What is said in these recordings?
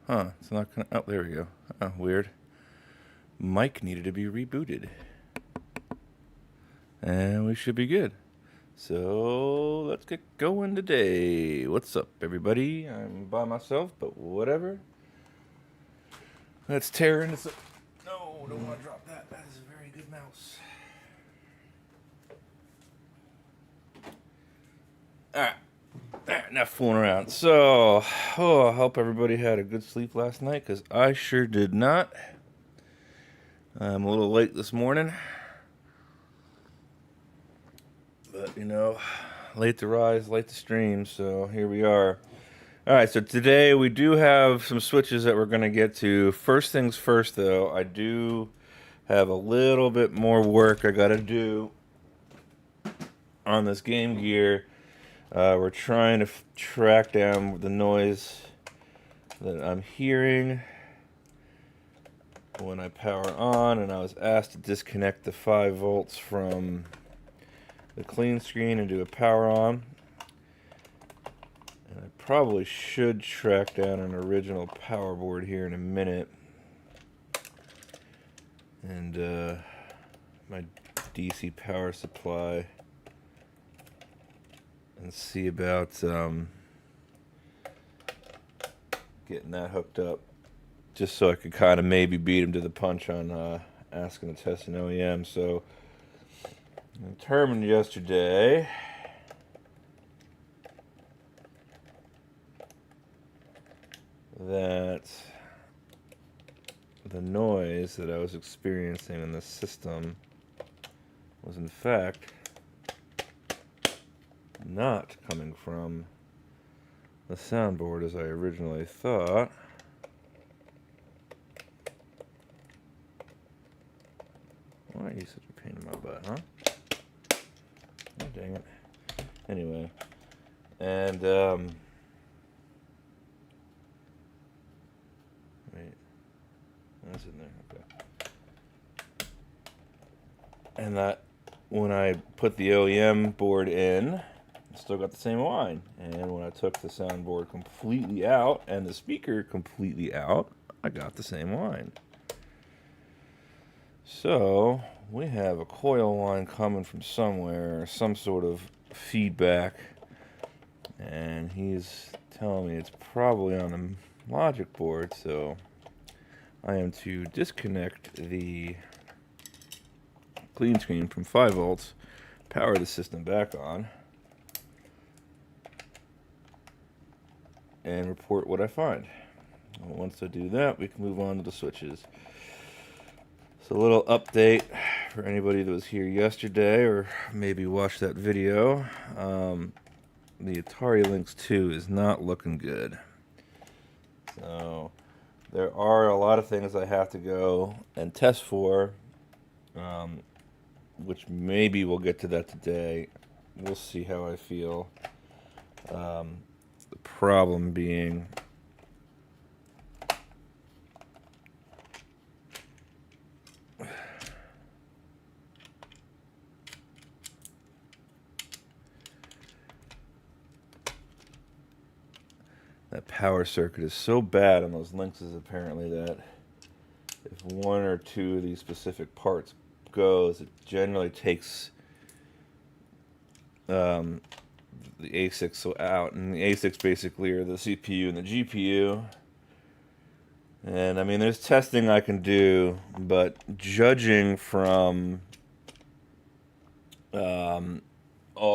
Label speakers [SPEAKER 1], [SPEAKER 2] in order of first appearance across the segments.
[SPEAKER 1] Huh, it's not gonna... Oh, there we go. Oh, weird. Mic needed to be rebooted. And we should be good. So, let's get going today. What's up, everybody? I'm by myself, but whatever. Let's tear into some... No, don't want to drop that. That is a very good mouse. Alright. Enough fooling around. So, I hope everybody had a good sleep last night, because I sure did not. I'm a little late this morning. But, late to rise, late to stream, so here we are. Alright, so today we do have some switches that we're going to get to. First things first, though, I do have a little bit more work I got to do on this Game Gear. We're trying to track down the noise that I'm hearing when I power on, and I was asked to disconnect the 5 volts from the clean screen and do a power on. And I probably should track down an original power board here in a minute. And my DC power supply, and see about getting that hooked up, just so I could kind of maybe beat him to the punch on asking to test an OEM. So I determined yesterday that the noise that I was experiencing in the system was in fact not coming from the soundboard as I originally thought. Why are you such a pain in my butt, huh? Oh, dang it. Anyway, and wait, that's in there. Okay. And that when I put the OEM board in, I still got the same line. And when I took the soundboard completely out and the speaker completely out, I got the same line. So we have a coil line coming from somewhere, some sort of feedback, and he's telling me it's probably on the logic board, so I am to disconnect the clean screen from 5 volts, power the system back on, and report what I find. Once I do that, we can move on to the switches. So a little update for anybody that was here yesterday or maybe watched that video. The Atari Lynx 2 is not looking good. So there are a lot of things I have to go and test for, which maybe we'll get to that today. We'll see how I feel. The problem being that power circuit is so bad on those Lynxes, apparently, that if one or two of these specific parts goes, it generally takes the ASICs out, and the ASICs basically are the CPU and the GPU. And I mean, there's testing I can do, but judging from all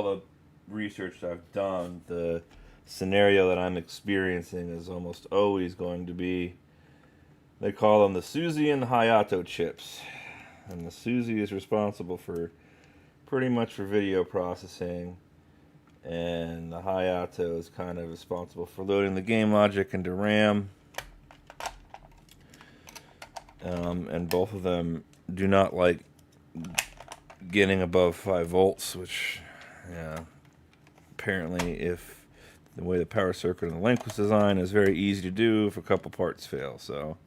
[SPEAKER 1] the research I've done, the scenario that I'm experiencing is almost always going to be, they call them the Suzy and the Hayato chips. And the Suzy is responsible for pretty much for video processing, and the Hayato is kind of responsible for loading the game logic into RAM. And both of them do not like getting above 5 volts, which, yeah, apparently if the way the power circuit in the Lynx was designed is very easy to do if a couple parts fail, so.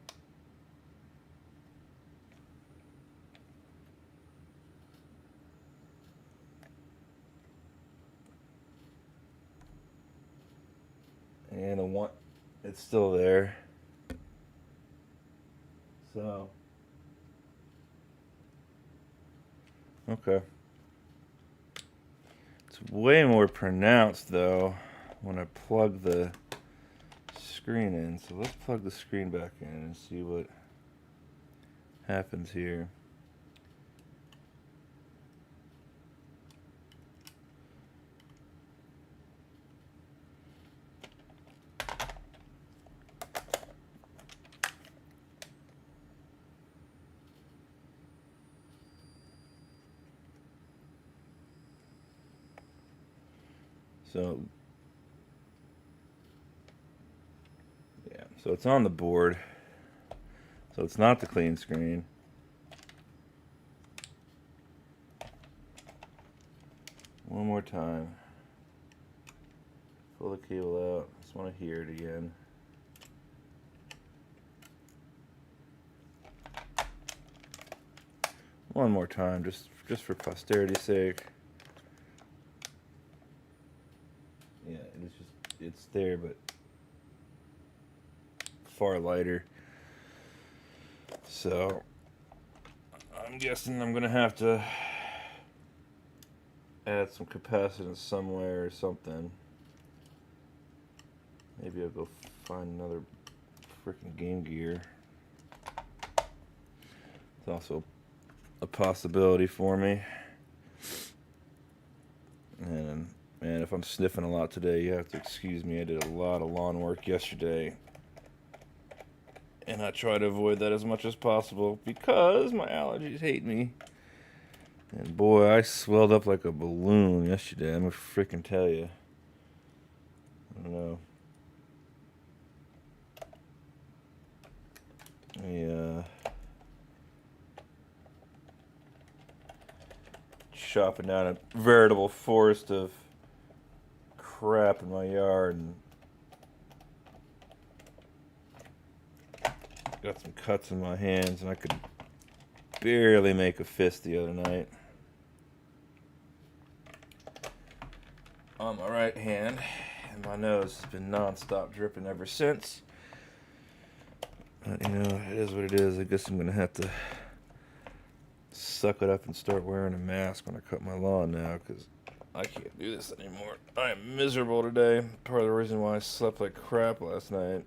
[SPEAKER 1] And the one, it's still there. So, okay. It's way more pronounced though when I plug the screen in. So let's plug the screen back in and see what happens here. So, yeah, so it's on the board. So it's not the clean screen. One more time. Pull the cable out. Just want to hear it again. One more time, just for posterity's sake. Yeah, it's there, but far lighter. So I'm guessing I'm gonna have to add some capacitance somewhere or something. Maybe I'll go find another freaking Game Gear. It's also a possibility for me. And man, if I'm sniffing a lot today, you have to excuse me. I did a lot of lawn work yesterday. And I try to avoid that as much as possible because my allergies hate me. And boy, I swelled up like a balloon yesterday. I'm gonna freaking tell you. I don't know. Chopping down a veritable forest of crap in my yard and got some cuts in my hands, and I could barely make a fist the other night. On my right hand, and my nose has been non-stop dripping ever since. But, you know, it is what it is. I guess I'm going to have to suck it up and start wearing a mask when I cut my lawn now, because I can't do this anymore. I am miserable today. Part of the reason why I slept like crap last night.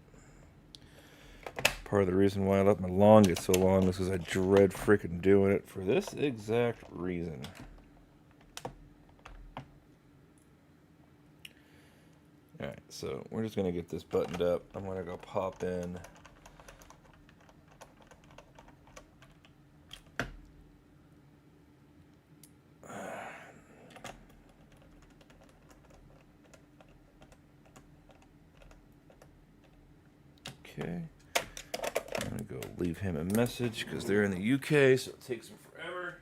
[SPEAKER 1] Part of the reason why I let my lawn get so long is because I dread freaking doing it for this exact reason. Alright, so we're just going to get this buttoned up. I'm going to go pop in okay. I'm going to go leave him a message because they're in the UK, so it takes them forever.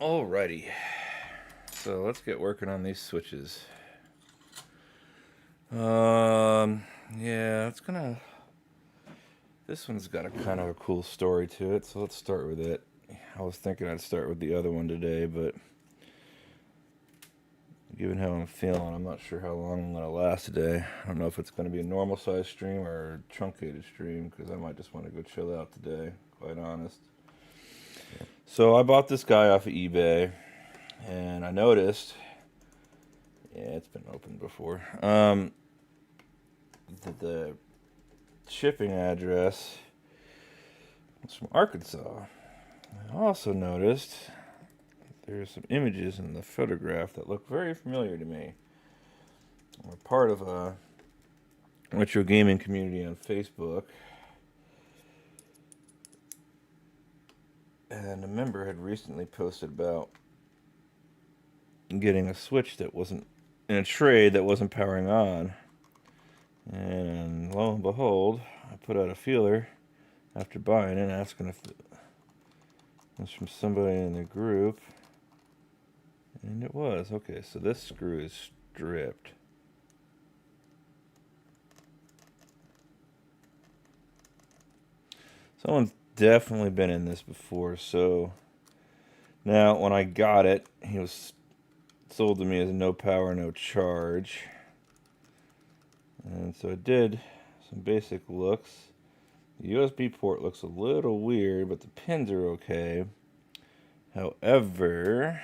[SPEAKER 1] Alrighty, so let's get working on these switches. Yeah, it's gonna. This one's got a kind of a cool story to it, so let's start with it. I was thinking I'd start with the other one today, but given how I'm feeling, I'm not sure how long I'm going to last today. I don't know if it's going to be a normal size stream or a truncated stream, because I might just want to go chill out today, quite honest. So I bought this guy off of eBay, and I noticed, yeah, it's been opened before, that the shipping address was from Arkansas. I also noticed there's some images in the photograph that look very familiar to me. We're part of a retro gaming community on Facebook, and a member had recently posted about getting a Switch that wasn't in a trade that wasn't powering on. And lo and behold, I put out a feeler after buying it, asking if it was from somebody in the group. And it was. Okay, so this screw is stripped. Someone's definitely been in this before, so now when I got it, he was sold to me as no power, no charge. And so I did some basic looks. The USB port looks a little weird, but the pins are okay. However,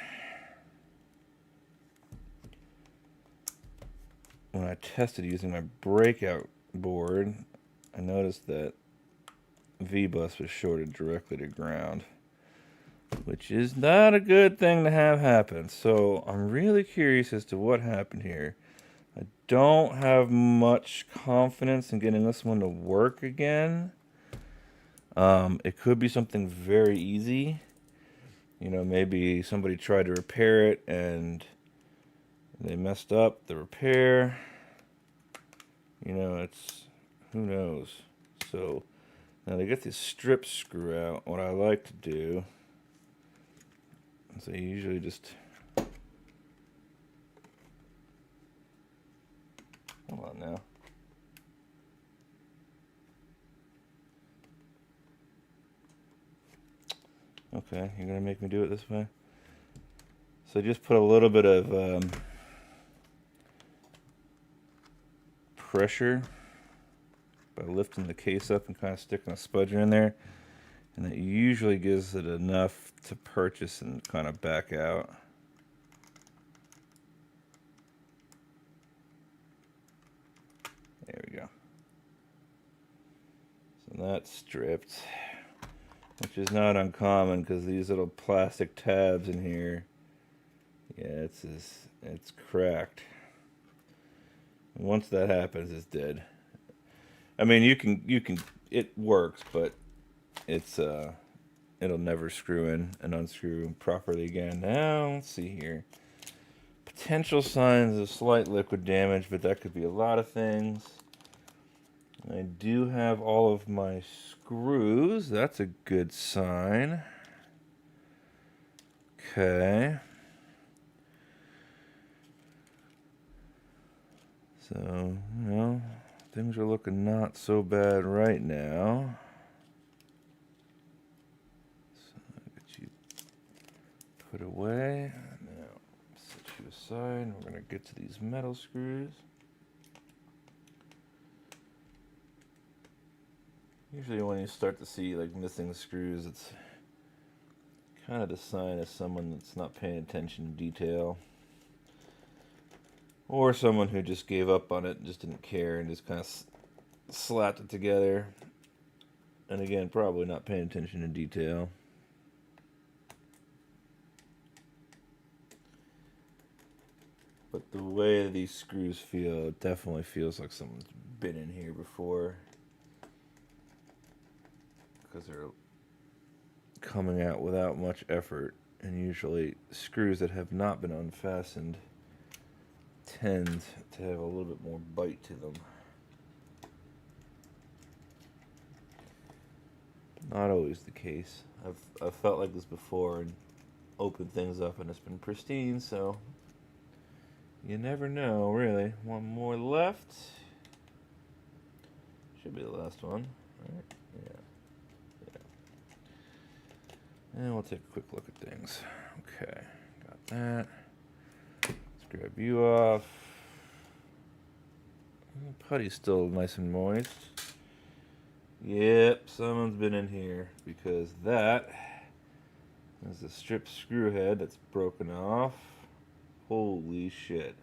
[SPEAKER 1] when I tested using my breakout board, I noticed that V-bus was shorted directly to ground, which is not a good thing to have happen. So I'm really curious as to what happened here. I don't have much confidence in getting this one to work again. It could be something very easy. You know, maybe somebody tried to repair it and they messed up the repair. You know, it's, who knows. So now to get this strip screw out, what I like to do is I usually just, hold on now. Okay, you're gonna make me do it this way? So just put a little bit of pressure by lifting the case up and kind of sticking a spudger in there, and that usually gives it enough to purchase and kind of back out. There we go. So that's stripped, which is not uncommon because these little plastic tabs in here, yeah, it's cracked. And once that happens, it's dead. I mean, you can, it works, but it's it'll never screw in and unscrew properly again. Now, let's see here. Potential signs of slight liquid damage, but that could be a lot of things. I do have all of my screws. That's a good sign. Okay. So, you know, things are looking not so bad right now. So, I'll get you put away. Now, set you aside. We're going to get to these metal screws. Usually when you start to see like missing screws, it's kind of the sign of someone that's not paying attention to detail. Or someone who just gave up on it and just didn't care and just kind of slapped it together. And again, probably not paying attention to detail. But the way these screws feel, it definitely feels like someone's been in here before. Because they're coming out without much effort. And usually screws that have not been unfastened tend to have a little bit more bite to them. Not always the case. I've felt like this before and opened things up and it's been pristine, so you never know, really. One more left. Should be the last one, right? Yeah. And we'll take a quick look at things. Okay, got that. Let's Grab you off. Putty's still nice and moist. Yep, someone's been in here because that is a strip screw head that's broken off. Holy shit.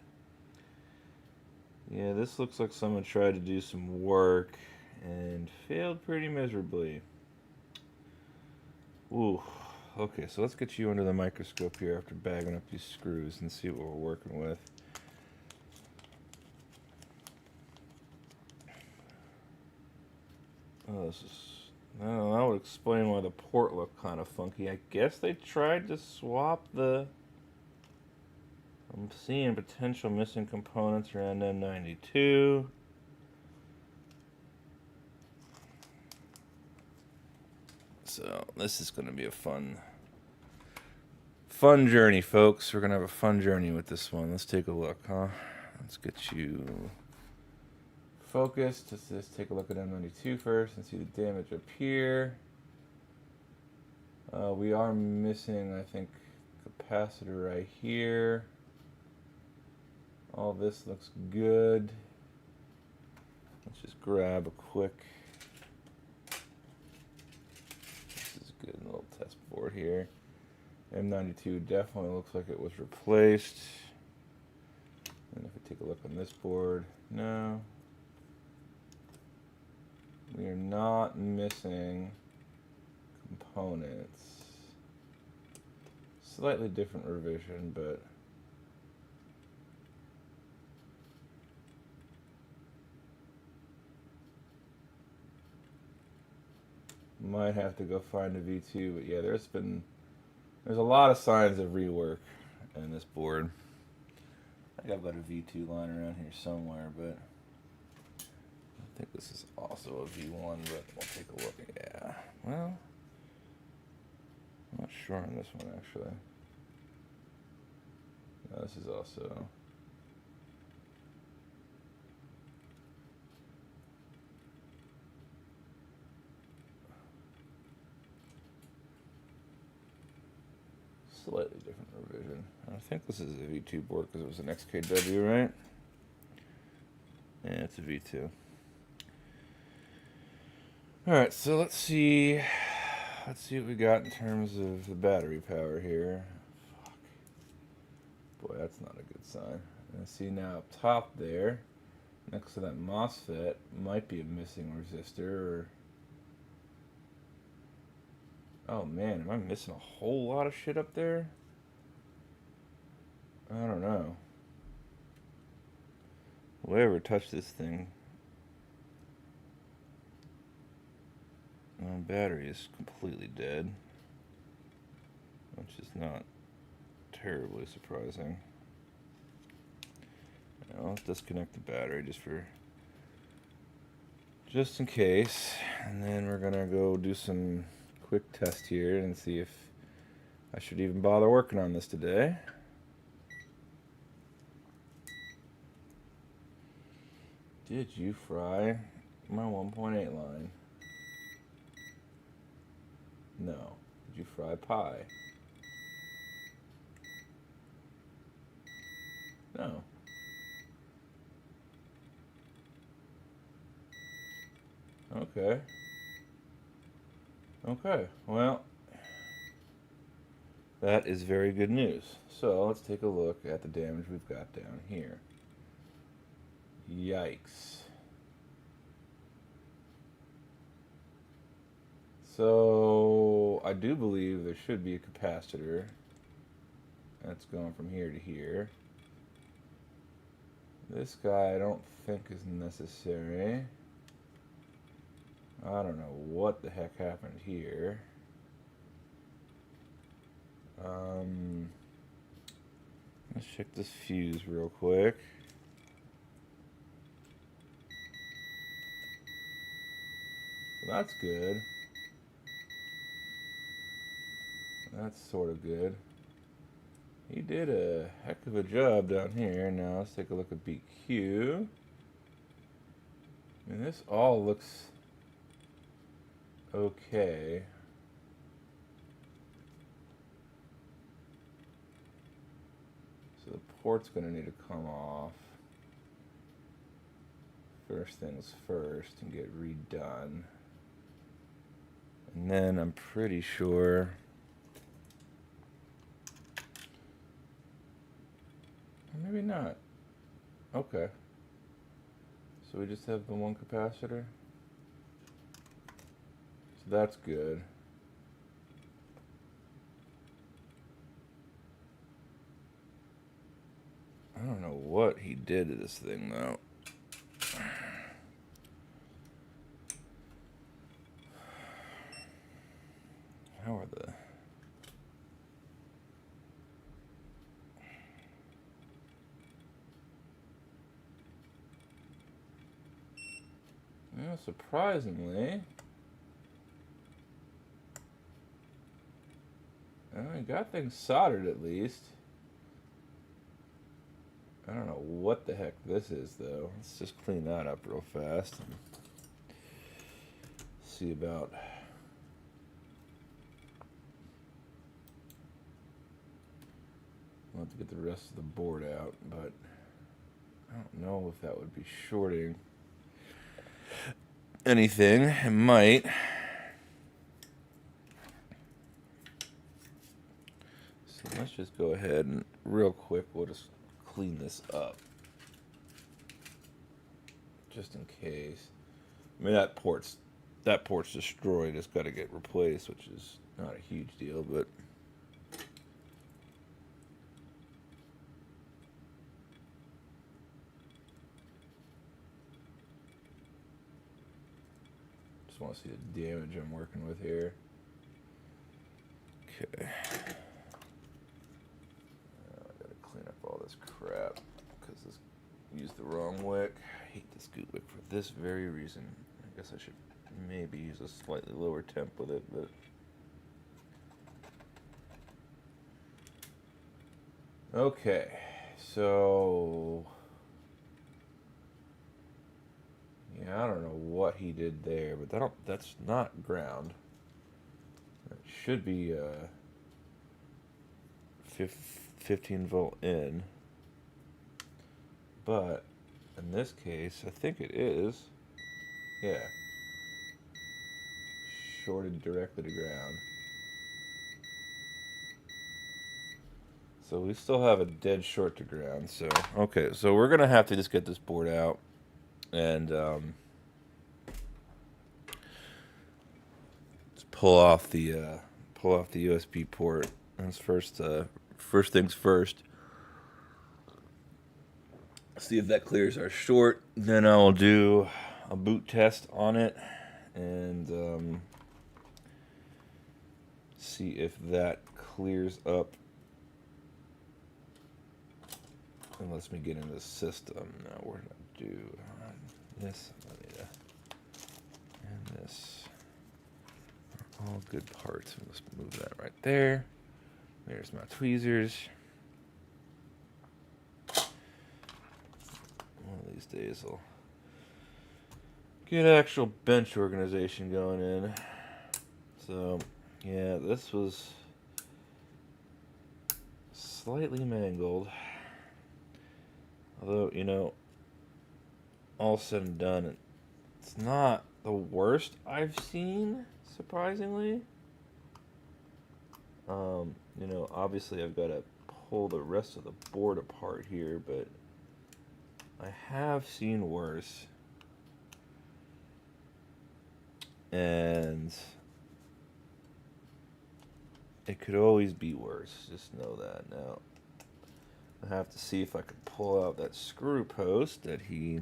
[SPEAKER 1] Yeah, this looks like someone tried to do some work and failed pretty miserably. Ooh. Okay, so let's get you under the microscope here after bagging up these screws and see what we're working with. Oh, this is... No, that would explain why the port looked kind of funky. I guess they tried to swap the... I'm seeing potential missing components around M92. So this is going to be a fun journey, folks. We're going to have a fun journey with this one. Let's take a look, huh? Let's get you focused. Let's just take a look at M92 first and see the damage up here. We are missing, I think, capacitor right here. All this looks good. Let's just grab a quick... This is good, a little test board here. M92 definitely looks like it was replaced. And if we take a look on this board, no. We are not missing components. Slightly different revision, but might have to go find a V2. But yeah, there's a lot of signs of rework in this board. I think I've got a V2 line around here somewhere, but I think this is also a V1, but we'll take a look. Yeah, well, I'm not sure on this one, actually. No, this is also... slightly different revision. I think this is a V2 board because it was an XKW, right? Yeah, it's a V2. Alright, so let's see what we got in terms of the battery power here. Fuck. Boy, that's not a good sign. And see now up top there, next to that MOSFET, might be a missing resistor or... Oh man, am I missing a whole lot of shit up there? I don't know. Whoever touched this thing... My battery is completely dead, which is not terribly surprising. Now, let's disconnect the battery just in case, and then we're gonna go do some quick test here and see if I should even bother working on this today. Did you fry my 1.8 line? No. Did you fry pie? No. Okay. Okay, well, that is very good news. So let's take a look at the damage we've got down here. Yikes. So I do believe there should be a capacitor that's going from here to here. This guy I don't think is necessary. I don't know what the heck happened here. Let's check this fuse real quick. So that's good. That's sort of good. He did a heck of a job down here. Now let's take a look at BQ. And this all looks okay. So the port's gonna need to come off. First things first and get redone. And then I'm pretty sure maybe not. Okay. So we just have the one capacitor. So that's good. I don't know what he did to this thing though. How are the... Yeah, surprisingly, I got things soldered at least. I don't know what the heck this is though. Let's just clean that up real fast and see about... I'll have to get the rest of the board out, but I don't know if that would be shorting anything. It might. So let's just go ahead and real quick we'll just clean this up. Just in case. I mean that port's destroyed. It's got to get replaced, which is not a huge deal, but just want to see the damage I'm working with here. Okay. I gotta clean up all this crap because this used the wrong wick. I hate this Goot wick for this very reason. I guess I should maybe use a slightly lower temp with it, but okay. So yeah, I don't know what he did there, but that's not ground. It should be 15 volt in, but in this case, I think it is. Yeah, shorted directly to ground. So we still have a dead short to ground. So okay, so we're gonna have to just get this board out and just pull off the USB port. That's first things first. See if that clears our short. Then I'll do a boot test on it and see if that clears up and lets me get into the system. Now what did I do? This and this are all good parts. Let's move that right there. There's my tweezers. One of these days I'll get actual bench organization going in. So yeah, this was slightly mangled. Although, you know, all said and done, it's not the worst I've seen, surprisingly. You know, obviously I've got to pull the rest of the board apart here, but I have seen worse. And it could always be worse, just know that. Now, I have to see if I can pull out that screw post that he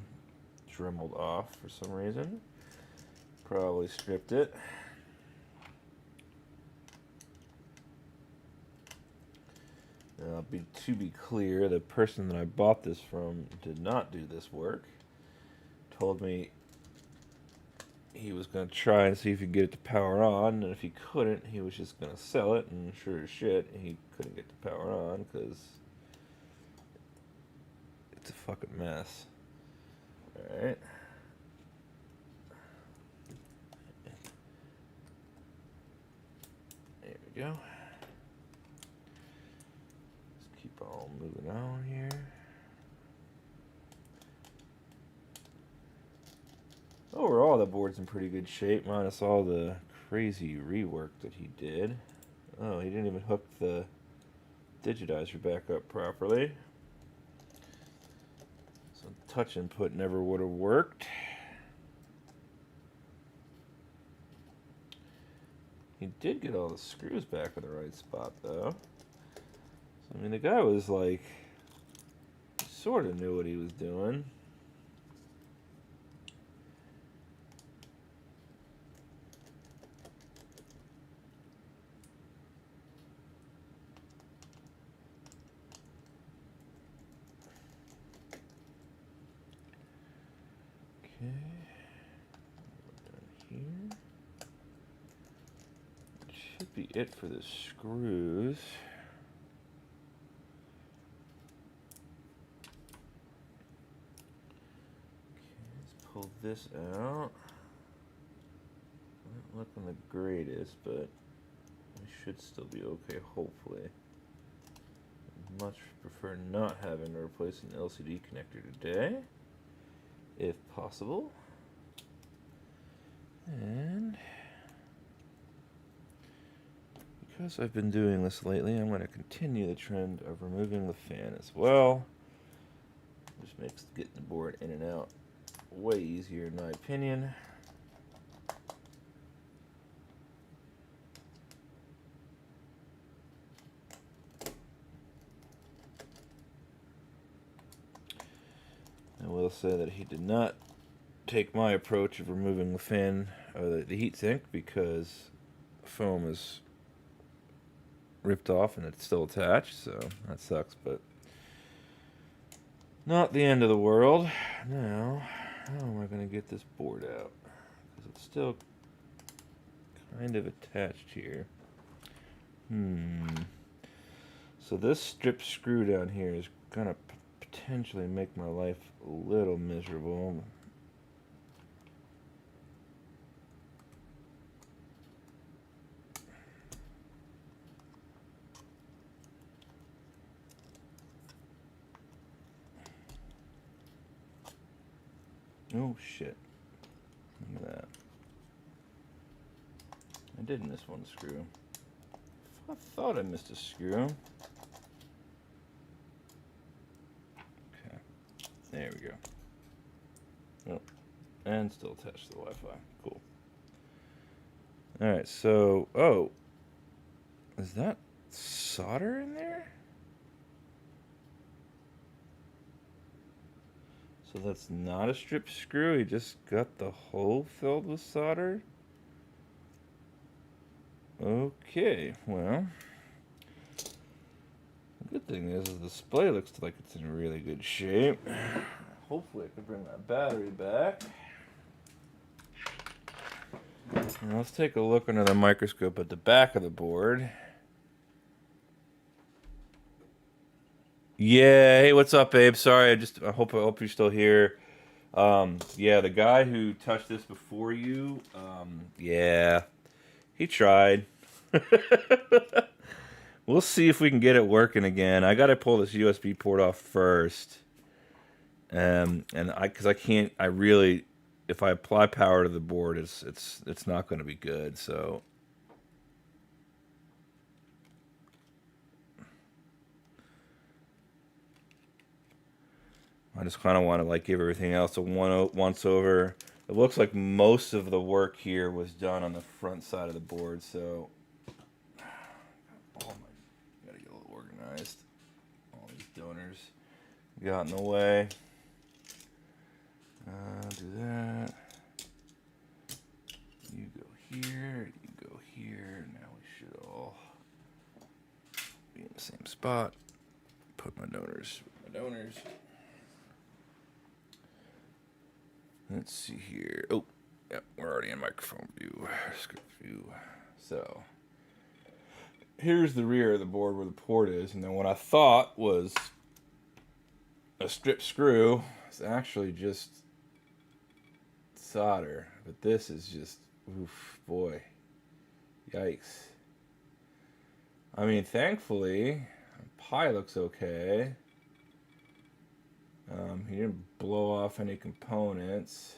[SPEAKER 1] dremeled off for some reason. Probably stripped it. Now, to be clear, the person that I bought this from did not do this work. Told me he was going to try and see if he could get it to power on, and if he couldn't, he was just going to sell it, and sure as shit, he couldn't get the power on, because it's a fucking mess. Alright. There we go. Let's keep on moving on here. Overall, the board's in pretty good shape, minus all the crazy rework that he did. Oh, he didn't even hook the digitizer back up properly. So touch input never would have worked. He did get all the screws back in the right spot, though. So, I mean, the guy was like, sort of knew what he was doing. Okay. Down here. That should be it for the screws. Pull this out. Not looking the greatest, but we should still be okay, hopefully. I'd much prefer not having to replace an LCD connector today, if possible. And because I've been doing this lately, I'm going to continue the trend of removing the fan as well. Just makes getting the board in and out way easier in my opinion. I will say that he did not take my approach of removing the fan, the heat sink, because foam is ripped off and it's still attached, so that sucks, but not the end of the world. Now, how am I going to get this board out? Because it's still kind of attached here. So this strip screw down here is going to potentially make my life a little miserable. Oh shit. Look at that. I did miss one screw. I thought I missed a screw. Okay. There we go. Oh. And still attached to the Wi-Fi. Cool. Alright, so... Oh. Is that solder in there? So that's not a strip screw, he just got the hole filled with solder? Okay, well... The good thing is the display looks like it's in really good shape. Hopefully I can bring that battery back. Now let's take a look under the microscope at the back of the board. Yeah, hey, what's up, babe? Sorry, I hope you're still here. Yeah, the guy who touched this before you, yeah, he tried. We'll see if we can get it working again. I gotta pull this USB port off first, because I can't. I really, if I apply power to the board, it's not going to be good. So. I just kind of want to like give everything else a once over. It looks like most of the work here was done on the front side of the board, so gotta get a little organized. All these donors got in the way. Do that. You go here. You go here. Now we should all be in the same spot. Put my donors. Let's see here. Oh, yeah, we're already in microphone view. Script view. So, here's the rear of the board where the port is. And then what I thought was a strip screw is actually just solder. But this is just, oof, boy. Yikes. I mean, thankfully, Pi looks okay. He didn't blow off any components.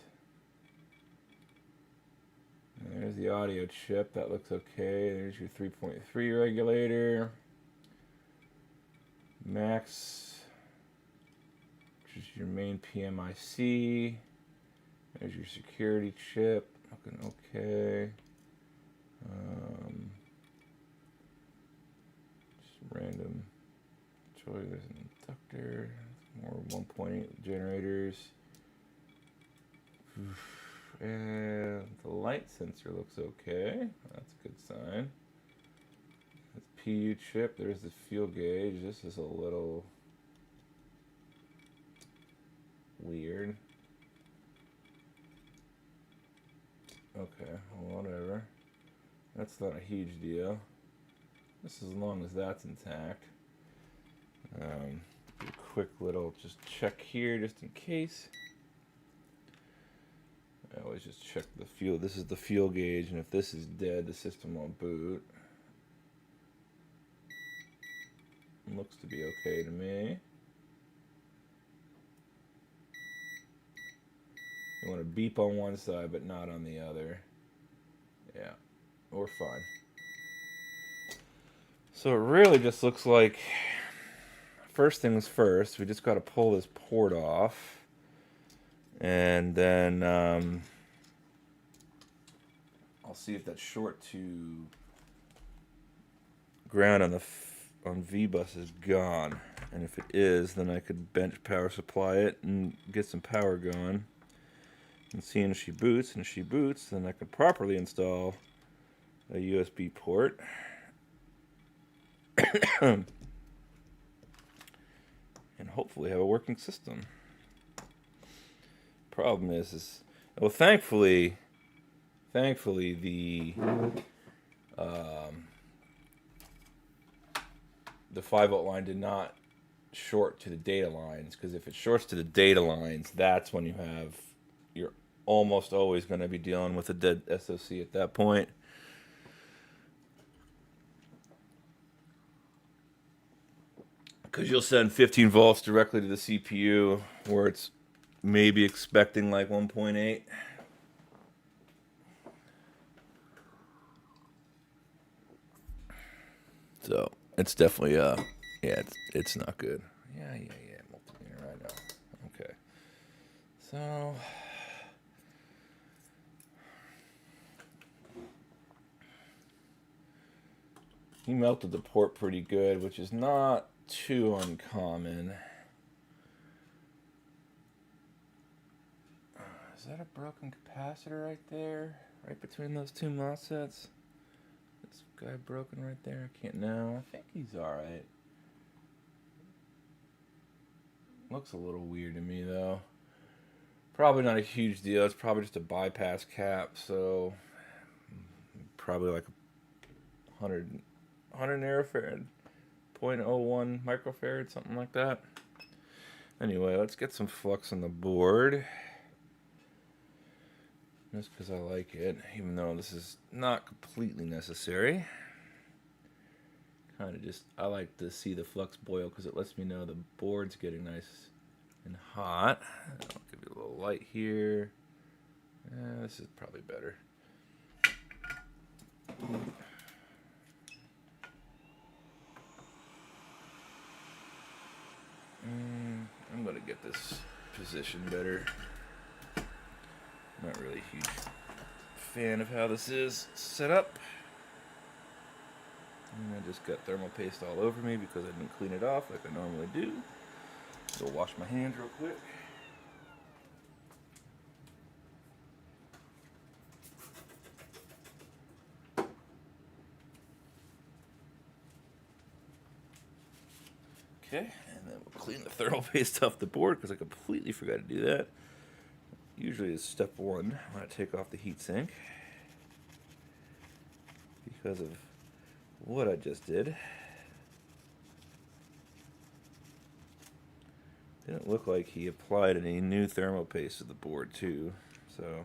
[SPEAKER 1] And there's the audio chip. That looks okay. There's your 3.3 regulator. Max, which is your main PMIC. There's your security chip. Looking okay. Just random choice. There's an inductor. More 1.8 generators. And the light sensor looks okay. That's a good sign. That's PU chip. There's the fuel gauge. This is a little weird. Okay, well, whatever. That's not a huge deal. Just as long as that's intact. A quick little just check here just in case. I always just check the fuel. This is the fuel gauge, and if this is dead, the system won't boot. Looks to be okay to me. You want to beep on one side, but not on the other. Yeah, we're fine. So it really just looks like, first things first, we just got to pull this port off. And then I'll see if that short to ground on V-bus is gone. And if it is, then I could bench power supply it and get some power going. And seeing if she boots, and if she boots, then I can properly install a USB port. And hopefully have a working system. Problem is well, thankfully the 5-volt line did not short to the data lines, because if it shorts to the data lines, that's when you're almost always going to be dealing with a dead SoC at that point. Because you'll send 15 volts directly to the CPU where it's maybe expecting like 1.8. So it's definitely yeah, it's not good. Yeah, multimeter right now. Okay. So he melted the port pretty good, which is not too uncommon. Is that a broken capacitor right there? Right between those two MOSFETs? This guy broken right there? I can't know. I think he's alright. Looks a little weird to me though. Probably not a huge deal. It's probably just a bypass cap, so probably like 100 nanofarad, 0.01 microfarad, something like that. Anyway, let's get some flux on the board. Just because I like it, even though this is not completely necessary. Kind of just, I like to see the flux boil because it lets me know the board's getting nice and hot. I'll give you a little light here. This is probably better. I'm going to get this positioned better. Not really a huge fan of how this is set up. And I just got thermal paste all over me because I didn't clean it off like I normally do. So wash my hands real quick. Okay, and then we'll clean the thermal paste off the board because I completely forgot to do that. Usually it's step one when I take off the heatsink because of what I just did. Didn't look like he applied any new thermal paste to the board too, so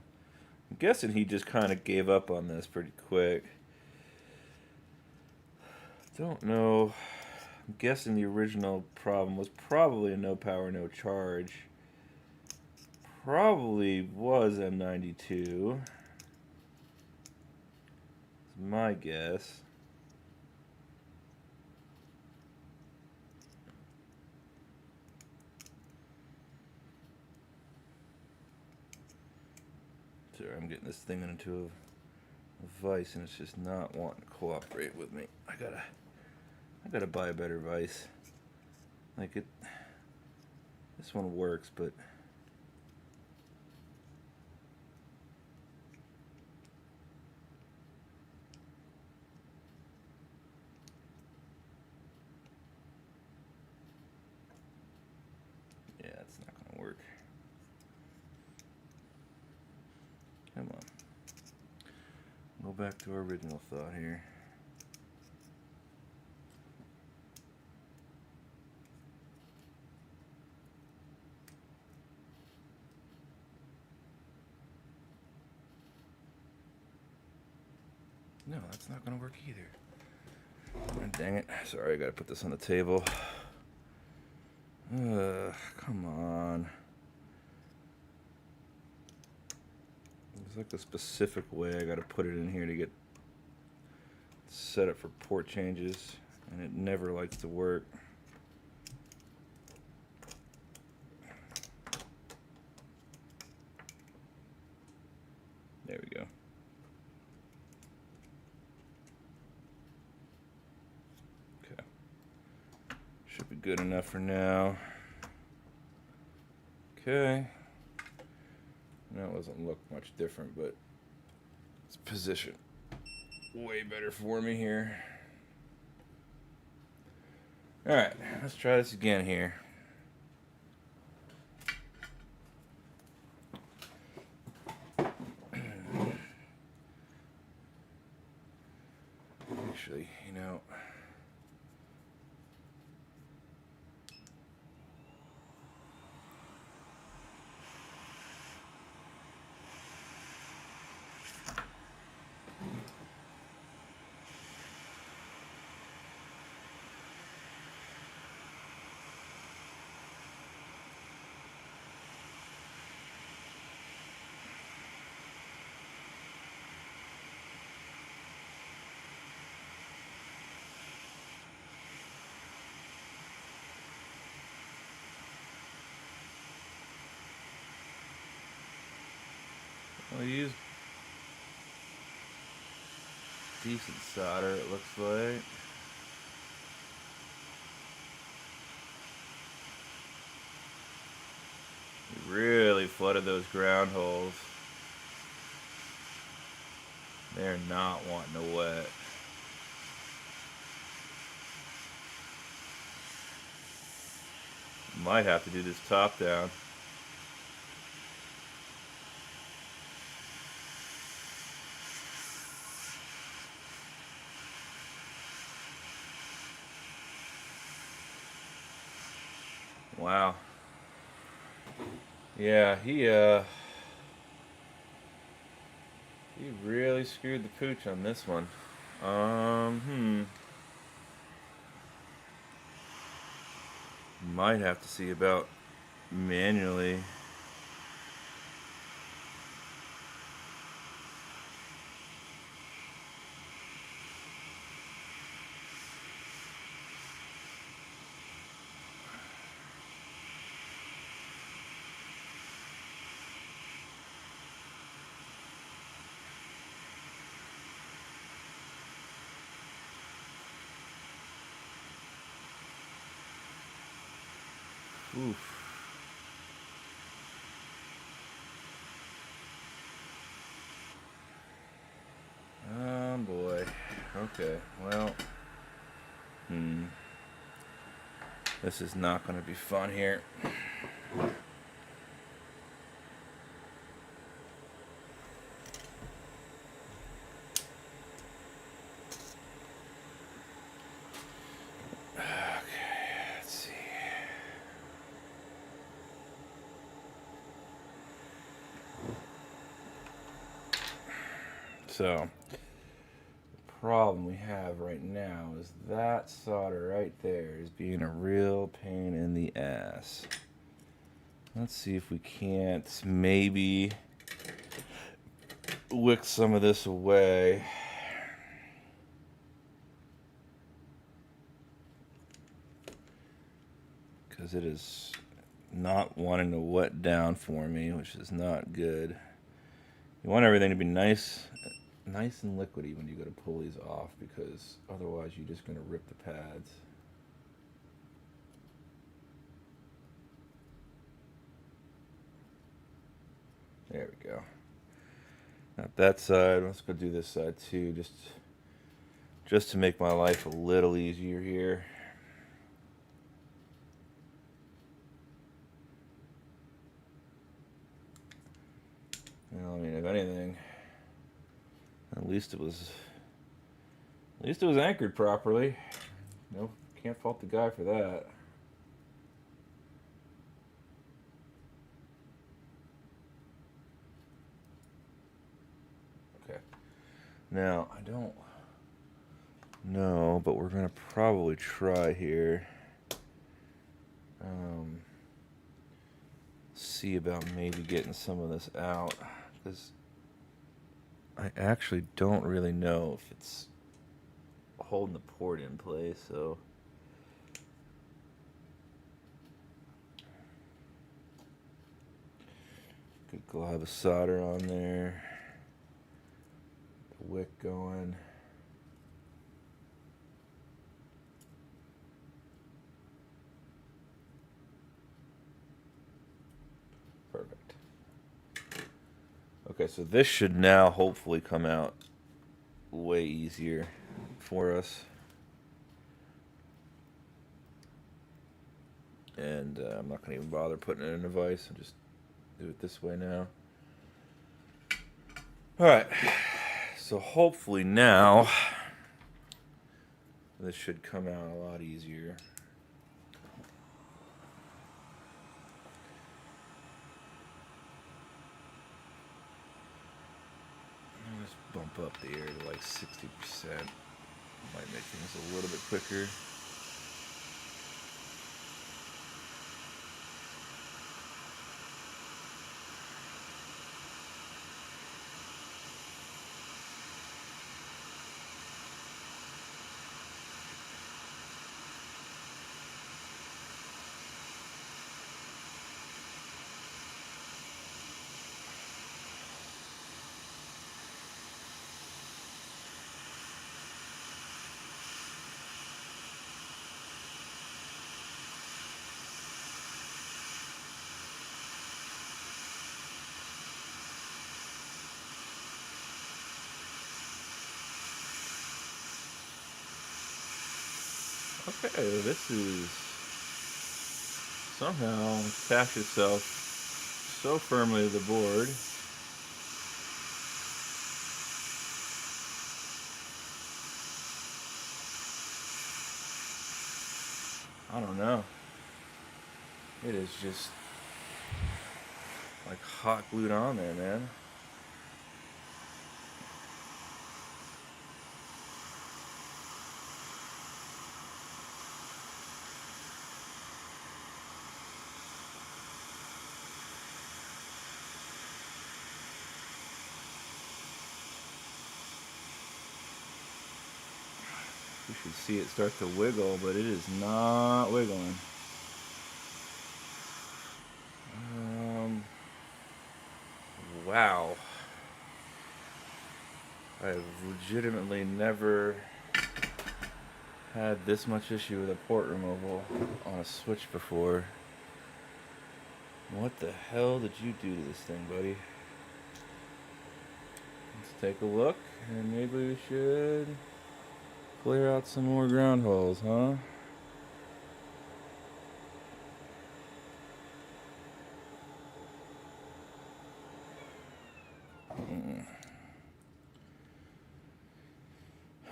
[SPEAKER 1] I'm guessing he just kind of gave up on this pretty quick. Don't know. I'm guessing the original problem was probably a no power, no charge. Probably was M92. my guess. Sorry, I'm getting this thing into a vise and it's just not wanting to cooperate with me. I gotta buy a better vise. Like it, this one works, but yeah, it's not gonna work. Come on. Go back to our original thought here. No, that's not gonna work either. Oh, dang it. Sorry, I gotta put this on the table. Come on. There's like a specific way I gotta put it in here to get set up for port changes, and it never likes to work. There we go. Okay. Should be good enough for now. Okay. That doesn't look much different, but it's positioned way better for me here. Alright, let's try this again here. Actually, you know, I'll use decent solder, it looks like. Really flooded those ground holes. They're not wanting to wet. Might have to do this top down. Wow. Yeah, he really screwed the pooch on this one. Might have to see about manually. Oof. Oh boy. Okay, well. This is not going to be fun here. So, the problem we have right now is that solder right there is being a real pain in the ass. Let's see if we can't maybe wick some of this away. because it is not wanting to wet down for me, which is not good. You want everything to be nice and liquidy when you go to pull these off, because otherwise you're just going to rip the pads. There we go. Now that side, let's go do this side too, just to make my life a little easier here. Well, I mean, if anything, at least it was anchored properly. No, can't fault the guy for that. Okay. Now, I don't know, but we're going to probably try here. See about maybe getting some of this out, because I actually don't really know if it's holding the port in place, so good glob of solder on there, the wick going. Perfect. Okay, so this should now hopefully come out way easier for us. And I'm not going to even bother putting it in a vise. I'll just do it this way now. Alright, so hopefully now this should come out a lot easier. Just bump up the air to like 60%. Might make things a little bit quicker. Okay, this is somehow attached itself so firmly to the board. I don't know. It is just like hot glued on there, man. You should see it start to wiggle, but it is not wiggling. Wow. I've legitimately never had this much issue with a port removal on a switch before. What the hell did you do to this thing, buddy? Let's take a look, and maybe we should clear out some more ground holes, huh?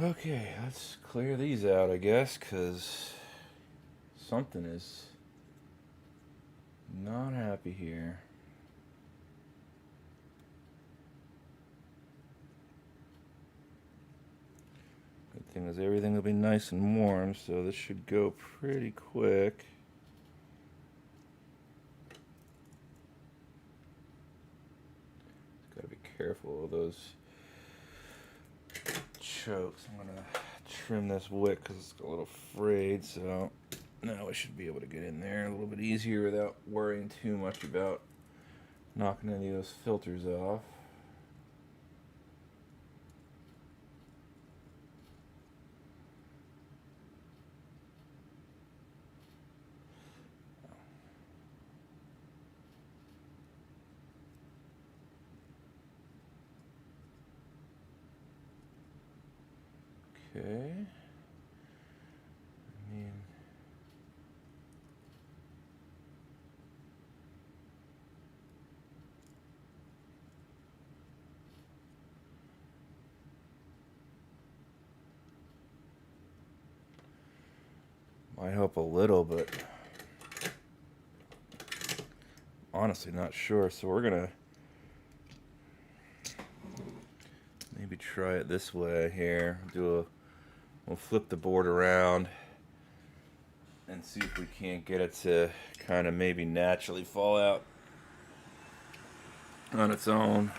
[SPEAKER 1] Okay, let's clear these out, I guess, because something is not happy here. Good thing is everything will be nice and warm, so this should go pretty quick. Just gotta be careful of those chokes. I'm gonna trim this wick because it's a little frayed, so Now we should be able to get in there a little bit easier without worrying too much about knocking any of those filters off. Okay. Might help a little, but honestly not sure. So we're gonna maybe try it this way here. We'll flip the board around and see if we can't get it to kind of maybe naturally fall out on its own.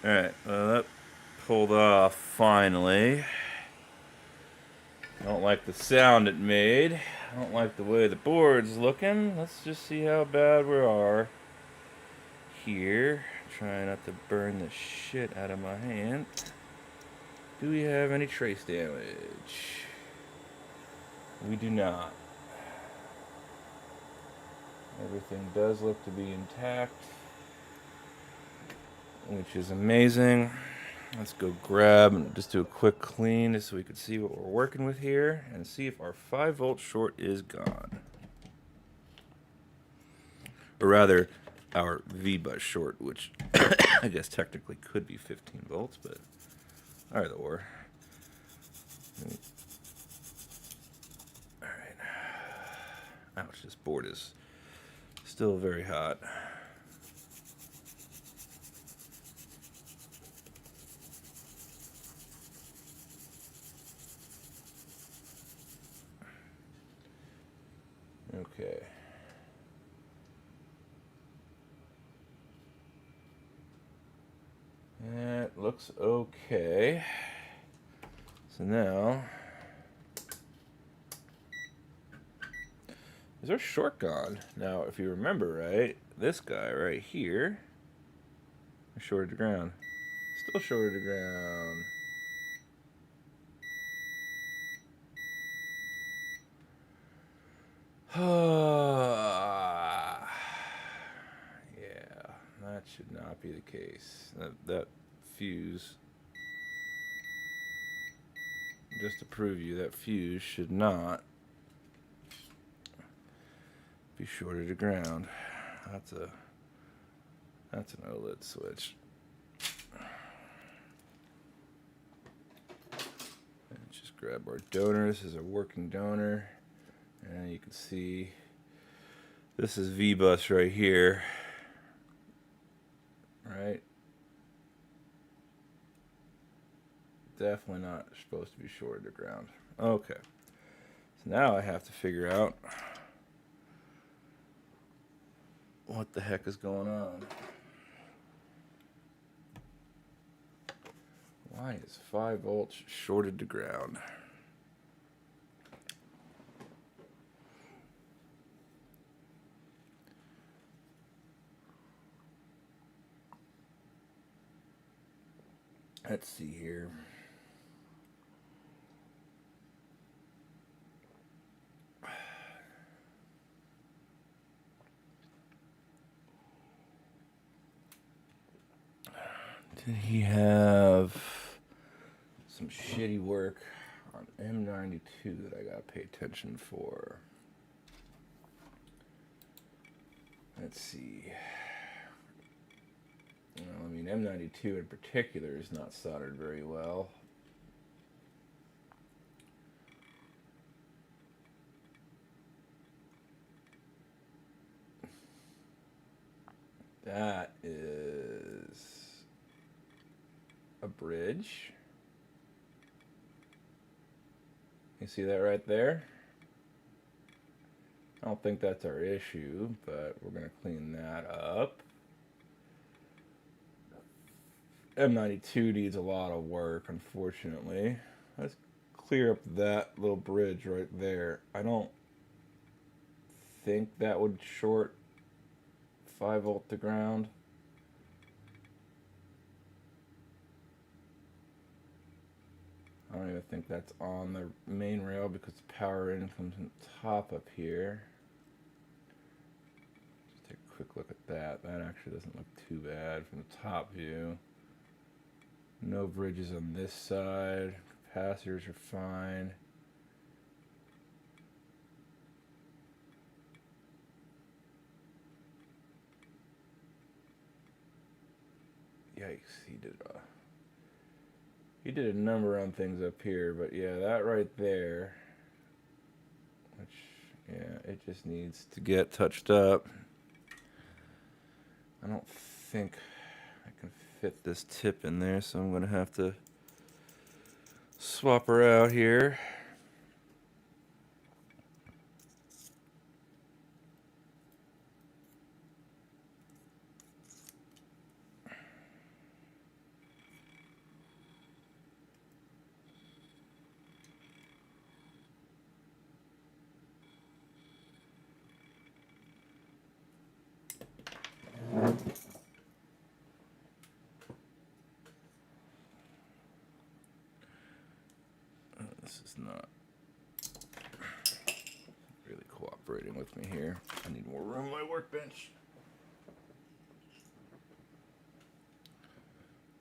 [SPEAKER 1] Alright, well that pulled off finally. I don't like the sound it made. I don't like the way the board's looking. Let's just see how bad we are here. Trying not to burn the shit out of my hand. Do we have any trace damage? We do not. Everything does look to be intact, which is amazing. Let's go grab and just do a quick clean just so we can see what we're working with here and see if our 5-volt short is gone. Or rather, our V-bus short, which I guess technically could be 15 volts, but either or. Alright. Ouch, this board is still very hot. Okay. That looks okay. So now, is our short gone? Now, if you remember right, this guy right here is shorted to ground. Still shorted to ground. Yeah, that should not be the case. That fuse, just to prove you, that fuse should not be shorted to ground. That's an OLED switch. Let's just grab our donor. This is a working donor. And you can see this is V-bus right here. Right? Definitely not supposed to be shorted to ground. Okay. So now I have to figure out what the heck is going on. Why is 5 volts shorted to ground? Let's see here. Did he have some shitty work on M92 that I gotta pay attention for? Let's see. Well, I mean, M92 in particular is not soldered very well. That is a bridge. You see that right there? I don't think that's our issue, but we're going to clean that up. M92 needs a lot of work, unfortunately. Let's clear up that little bridge right there. I don't think that would short 5 volt to ground. I don't even think that's on the main rail because the power in comes on top up here. Just take a quick look at that. That actually doesn't look too bad from the top view. No bridges on this side. Capacitors are fine. Yikes, he did a number on things up here, but yeah, that right there, which, yeah, it just needs to get touched up. I don't think I can fit this tip in there, so I'm going to have to swap her out here. This is not really cooperating with me here. I need more room on my workbench.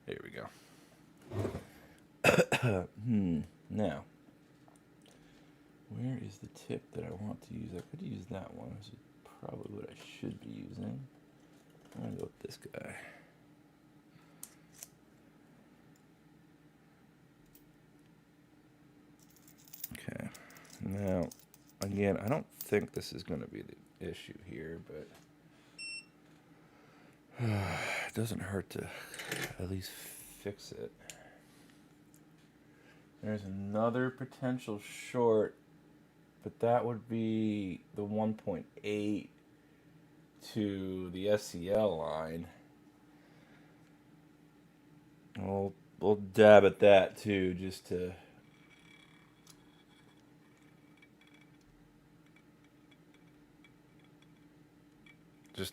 [SPEAKER 1] There we go. Now, where is the tip that I want to use? I could use that one. This is probably what I should be using. I'm going to go with this guy. Okay. Now, again, I don't think this is going to be the issue here, but it doesn't hurt to at least fix it. There's another potential short, but that would be the 1.8 to the SCL line. We'll dab at that too, just to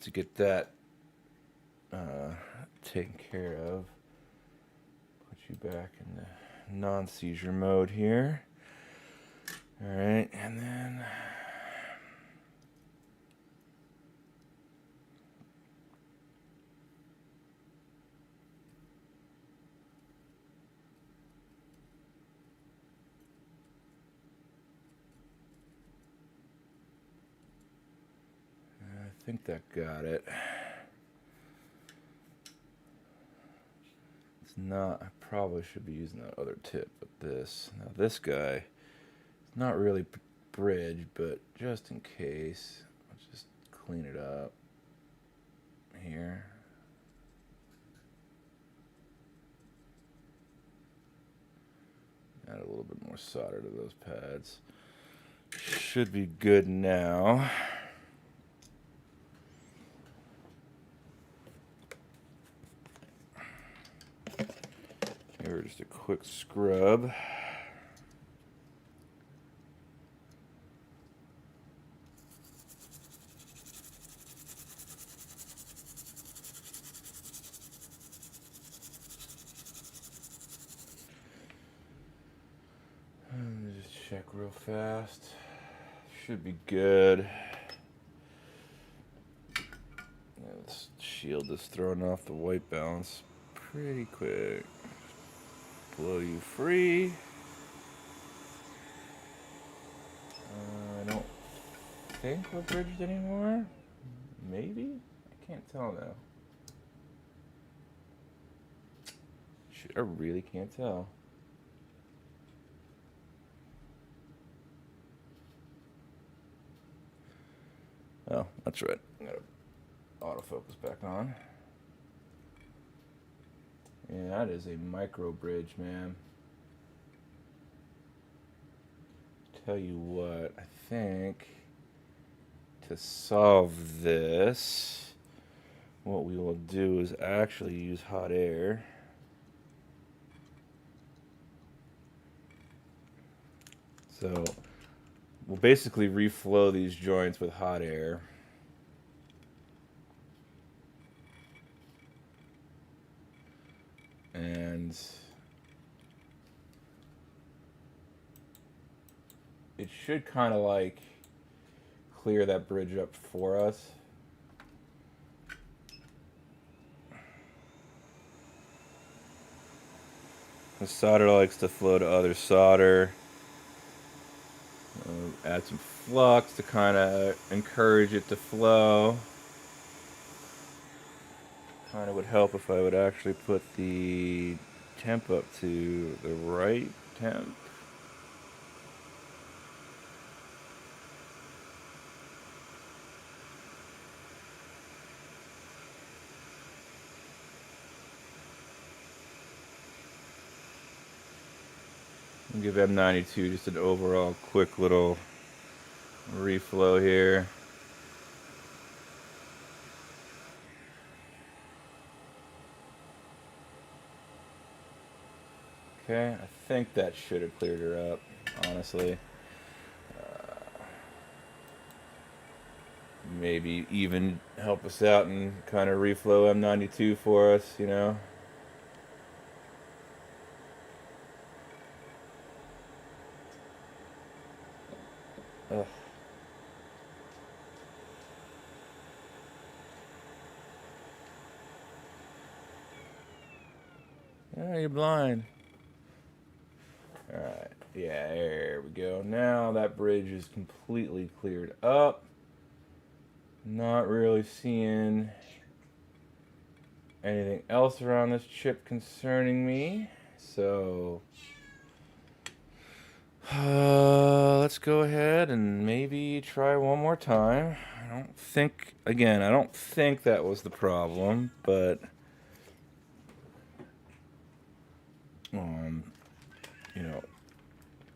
[SPEAKER 1] get that taken care of. Put you back in the non-seizure mode here. All right, and then I think that got it. It's not, I probably should be using that other tip, but this. Now this guy, it's not really bridge, but just in case, let's just clean it up here. Add a little bit more solder to those pads. Should be good now. Give her just a quick scrub. Just check real fast. Should be good. Yeah, this shield is throwing off the white balance pretty quick. Blow you free. I don't think we're bridged anymore. Maybe? I can't tell now. Shit, I really can't tell. Oh, that's right. I gotta autofocus back on. Yeah, that is a micro bridge, man. Tell you what, I think to solve this, what we will do is actually use hot air. So we'll basically reflow these joints with hot air. And it should kind of like clear that bridge up for us. The solder likes to flow to other solder. Add some flux to kind of encourage it to flow. Kind of would help if I would actually put the temp up to the right temp. I'll give M92 just an overall quick little reflow here. Okay, I think that should have cleared her up, honestly. Maybe even help us out and kind of reflow M92 for us, you know? Ugh. Oh, you're blind. Alright, yeah, there we go. Now that bridge is completely cleared up. Not really seeing anything else around this chip concerning me. So let's go ahead and maybe try one more time. I don't think that was the problem, but you know,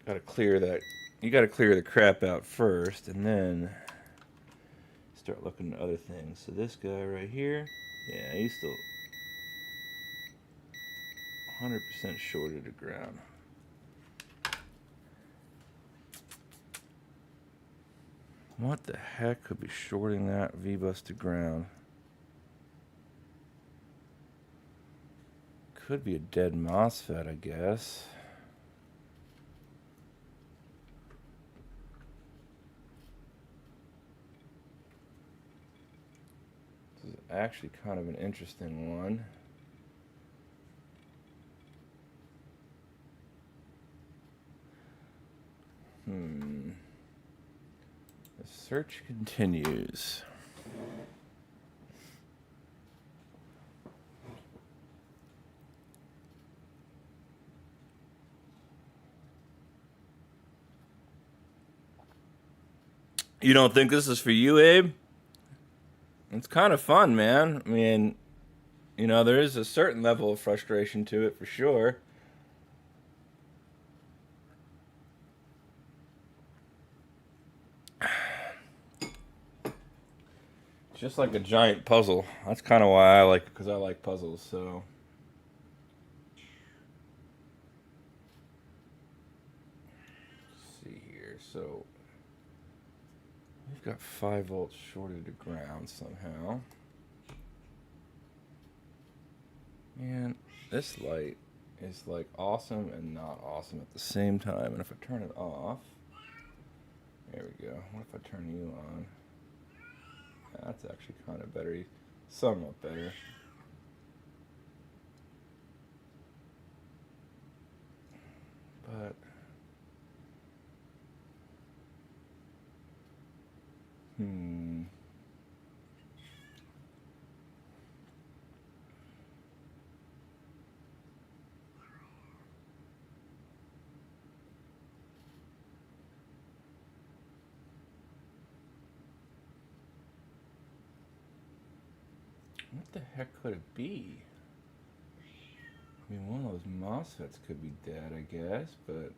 [SPEAKER 1] gotta clear that. You gotta clear the crap out first, and then start looking at other things. So this guy right here, yeah, he's still 100% shorted to ground. What the heck could be shorting that V-bus to ground? Could be a dead MOSFET, I guess. This is actually kind of an interesting one. The search continues. You don't think this is for you, Abe? It's kind of fun, man. I mean, you know, there is a certain level of frustration to it for sure. It's just like a giant puzzle. That's kind of why I like it, because I like puzzles, so. Let's see here. So, we've got 5 volts shorted to ground somehow. Man, this light is like awesome and not awesome at the same time. And if I turn it off, there we go. What if I turn you on? That's actually kind of better, somewhat better. What the heck could it be? I mean, one of those MOSFETs could be dead, I guess, but...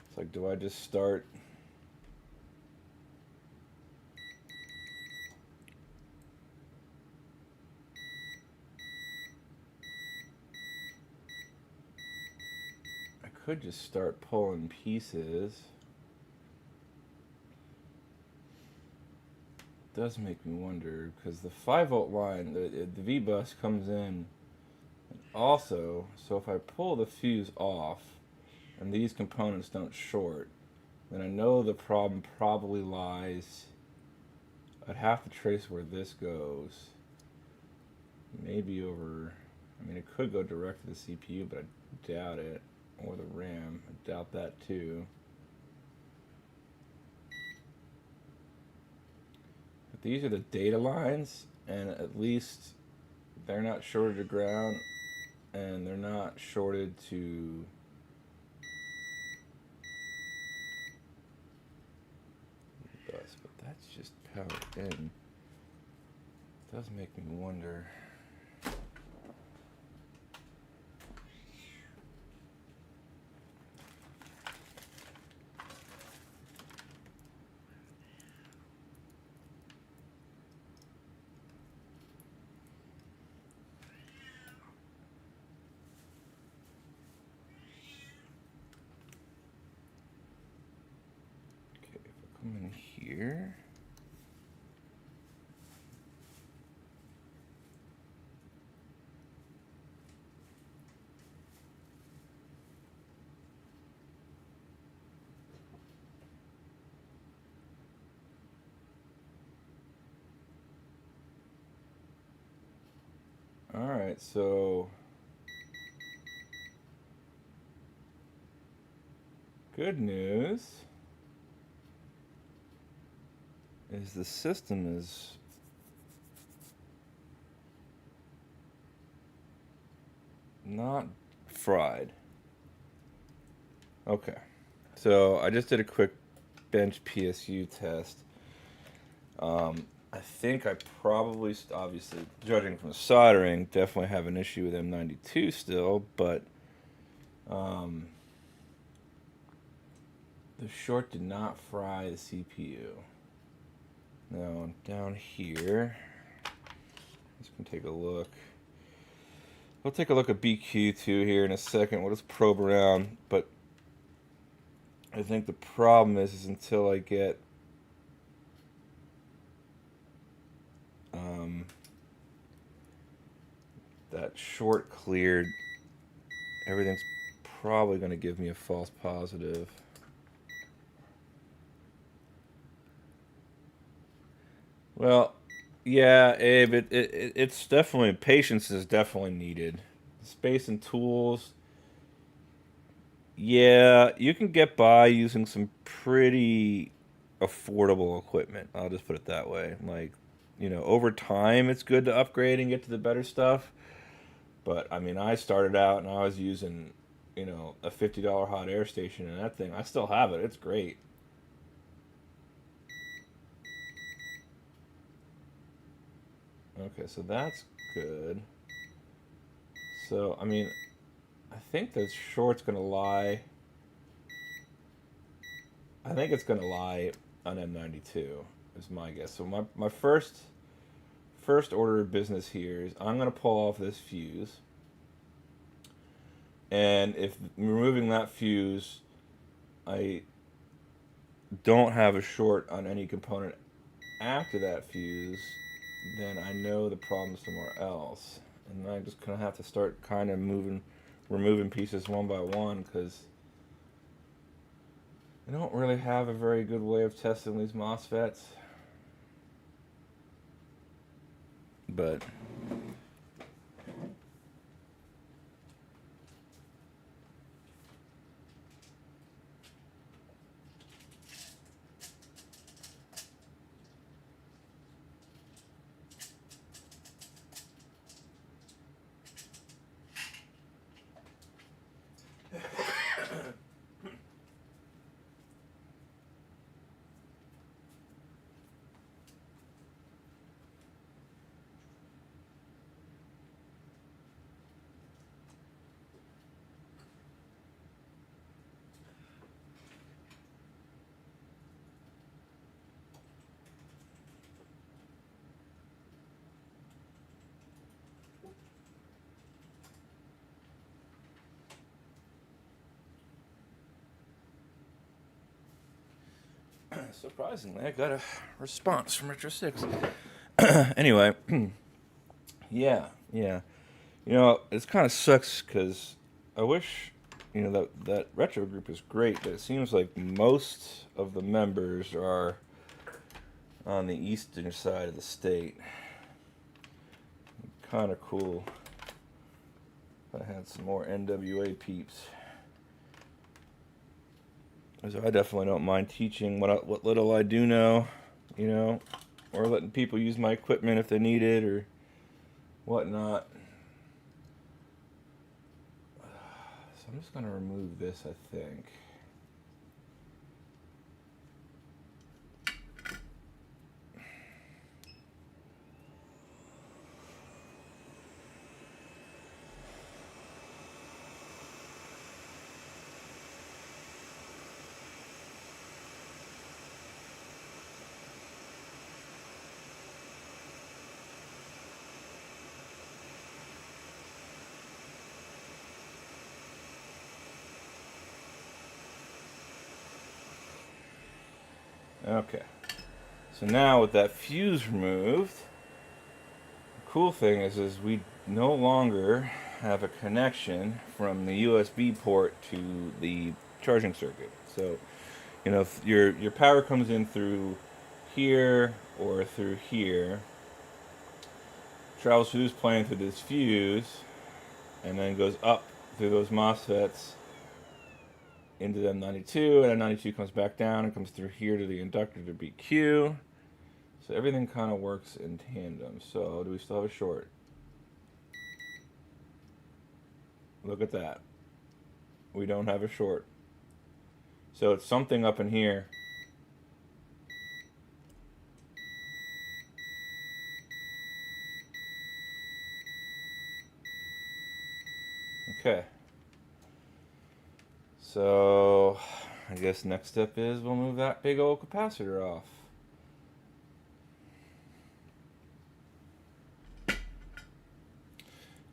[SPEAKER 1] It's like, do I just start... I could just start pulling pieces. It does make me wonder, because the 5-volt line, the V-bus comes in also, so if I pull the fuse off and these components don't short, then I know the problem probably lies. I'd have to trace where this goes. Maybe over, I mean, it could go direct to the CPU, but I doubt it. Or the RAM, I doubt that too. But these are the data lines, and at least they're not shorted to ground, and they're not shorted to bus, but that's just powered in. It does make me wonder. Okay, if I come in here. Alright, so good news is the system is not fried. Okay, so I just did a quick bench PSU test. I think I probably, obviously, judging from the soldering, definitely have an issue with M92 still, but the short did not fry the CPU. Now I'm down here. Let's take a look. We'll take a look at BQ2 here in a second. We'll just probe around, but I think the problem is until I get that short cleared, everything's probably going to give me a false positive. Well, yeah, Abe, it's definitely, patience is definitely needed. Space and tools, yeah, you can get by using some pretty affordable equipment. I'll just put it that way. Like, over time, it's good to upgrade and get to the better stuff. But, I mean, I started out and I was using, a $50 hot air station, and that thing, I still have it. It's great. Okay, so that's good. So, I mean, I think the short's going to lie. I think it's going to lie on M92, is my guess. So my first order of business here is I'm going to pull off this fuse. And if removing that fuse, I don't have a short on any component after that fuse, then I know the problem's somewhere else. And I'm just going to have to start kind of removing pieces one by one, because I don't really have a very good way of testing these MOSFETs. But surprisingly, I got a response from Retro 6. Anyway, yeah. You know, it kind of sucks because I wish, you know, that retro group is great, but it seems like most of the members are on the eastern side of the state. Kind of cool. I had some more NWA peeps. So I definitely don't mind teaching what little I do know, you know, or letting people use my equipment if they need it or whatnot. So I'm just going to remove this, I think. Okay. So now with that fuse removed, the cool thing is we no longer have a connection from the USB port to the charging circuit. So, you know, if your power comes in through here or through here, travels through this plane through this fuse, and then goes up through those MOSFETs into the M92, and M92 comes back down and comes through here to the inductor to BQ. So everything kind of works in tandem. So do we still have a short? Look at that. We don't have a short. So it's something up in here. Okay. So I guess next step is we'll move that big old capacitor off.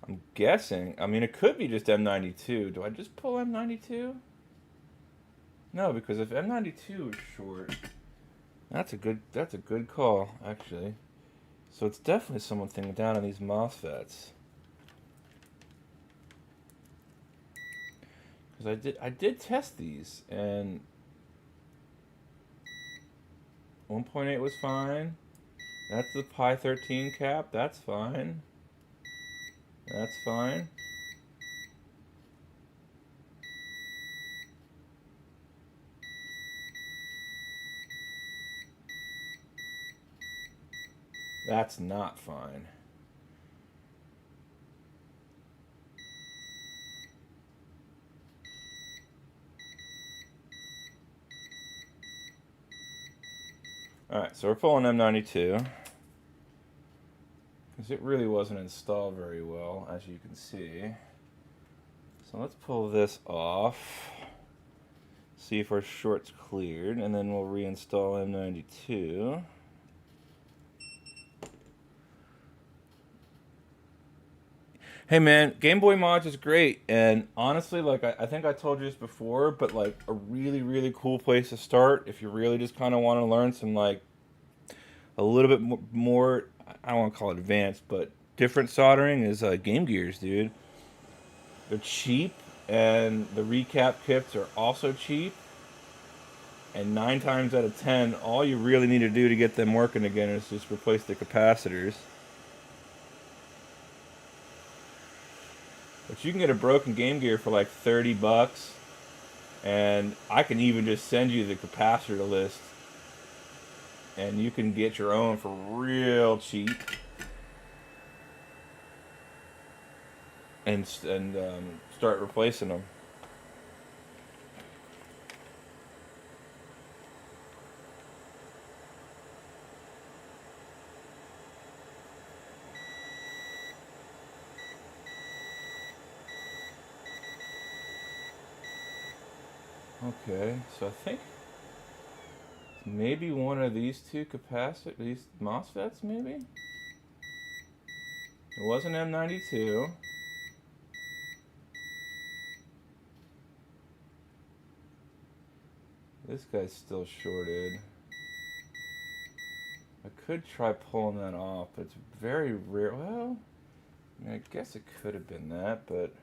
[SPEAKER 1] I'm guessing, I mean, it could be just M92. Do I just pull M92? No, because if M92 is short, that's a good call, actually. So it's definitely something down in these MOSFETs. Because I did test these, and 1.8 was fine. That's the Pi 13 cap. That's fine. That's fine. That's not fine. Alright, so we're pulling M92. Because it really wasn't installed very well, as you can see. So let's pull this off. See if our short's cleared, and then we'll reinstall M92. Hey man, Game Boy Mods is great, and honestly, like I think I told you this before, but like a really cool place to start if you really just kind of want to learn some like a little bit more, I don't want to call it advanced, but different soldering is Game Gears, dude. They're cheap, and the recap kits are also cheap. And 9 times out of 10, all you really need to do to get them working again is just replace the capacitors. But you can get a broken Game Gear for like $30, and I can even just send you the capacitor list, and you can get your own for real cheap. And start replacing them. Okay, so I think maybe one of these two these MOSFETs, maybe? It wasn't M92. This guy's still shorted. could try pulling that off, but it's very rare. Well, I mean, I guess it could have been that, but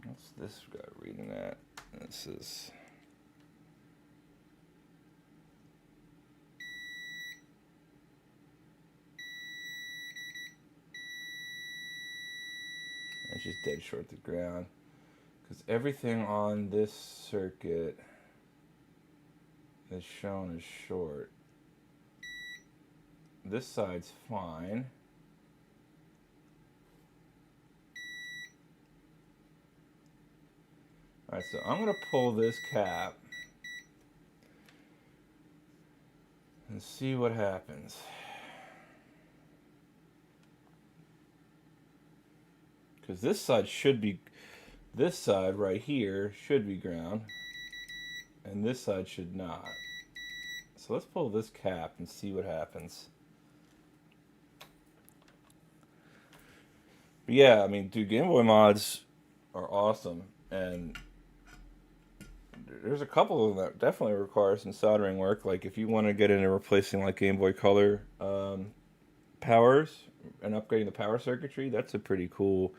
[SPEAKER 1] what's this guy reading that? This is. It's just dead short the ground. Because everything on this circuit is shown as short. This side's fine. Alright, so I'm going to pull this cap and see what happens. Because this side should be, this side right here should be ground, and this side should not. So let's pull this cap and see what happens. But yeah, I mean, dude, Game Boy mods are awesome, and there's a couple of them that definitely require some soldering work. Like if you want to get into replacing like Game Boy Color powers and upgrading the power circuitry, that's a pretty cool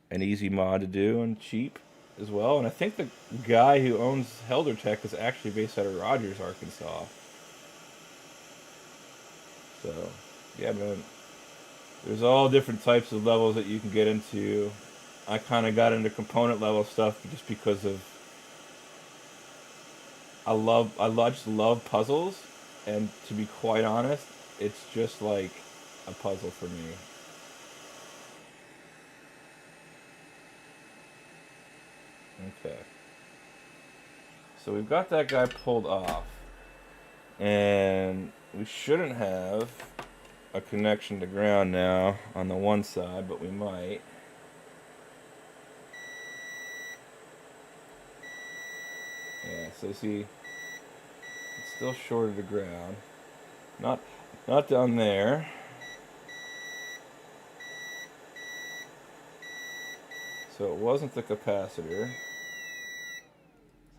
[SPEAKER 1] and easy mod to do and cheap as well. And I think the guy who owns HelderTech is actually based out of Rogers, Arkansas. So yeah, man, there's all different types of levels that you can get into. I kind of got into component level stuff just because of I just love puzzles, and to be quite honest, it's just like a puzzle for me. Okay. So we've got that guy pulled off. And we shouldn't have a connection to ground now on the one side, but we might. Yeah, so see, it's still short of the ground. Not down there. So it wasn't the capacitor.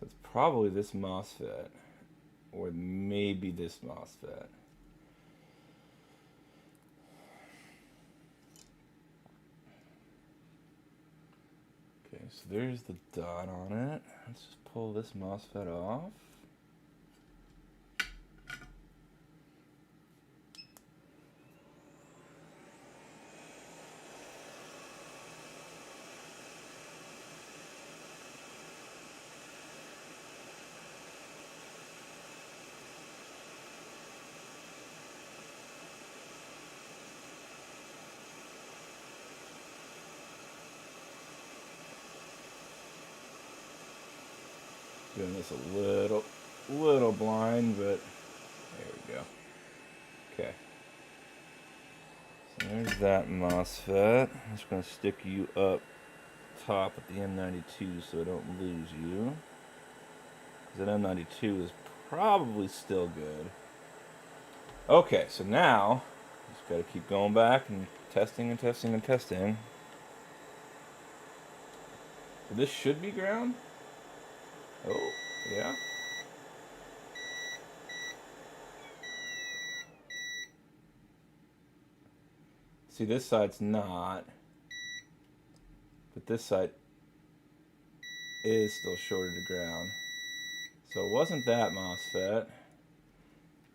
[SPEAKER 1] So it's probably this MOSFET. Or maybe this MOSFET. Okay, so there's the dot on it. Let's just pull this MOSFET off. Doing this a little blind, but there we go. Okay. So there's that MOSFET. I'm just going to stick you up top at the M92 so I don't lose you. Because that M92 is probably still good. Okay, so now, just got to keep going back and testing and testing and testing. This should be ground. Oh, yeah. See, this side's not. But this side is still shorted to ground. So it wasn't that MOSFET.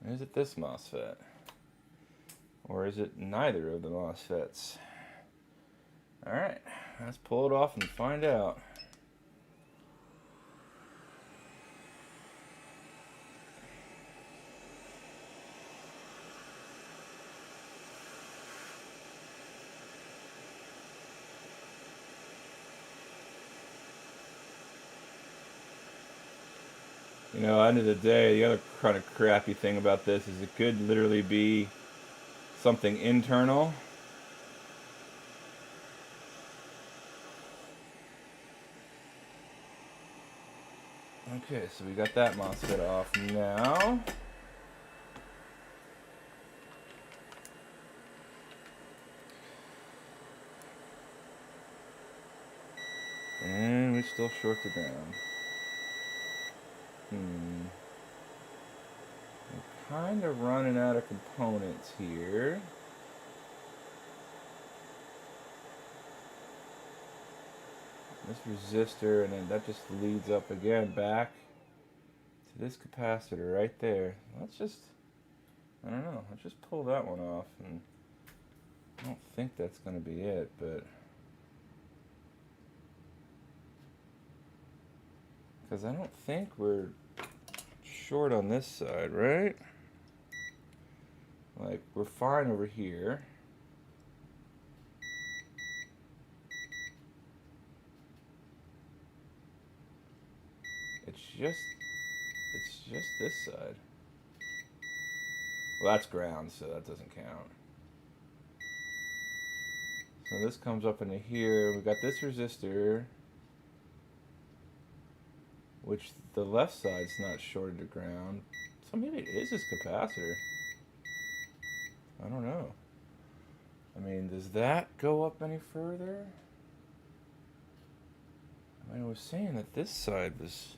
[SPEAKER 1] Is it this MOSFET? Or is it neither of the MOSFETs? Alright, let's pull it off and find out. You know, end of the day, the other kind of crappy thing about this is it could literally be something internal. Okay, so we got that MOSFET off now. And we still short the ground. I kind of running out of components here. This resistor, and then that just leads up again back to this capacitor right there. Let's just, I don't know, let's just pull that one off, and I don't think that's going to be it, but because I don't think we're short on this side, right? Like, we're fine over here. It's just this side. Well, that's ground, so that doesn't count. So this comes up into here. We've got this resistor, which the left side's not shorted to ground. So maybe it is this capacitor. I don't know. I mean, does that go up any further? I mean, I was saying that this side was...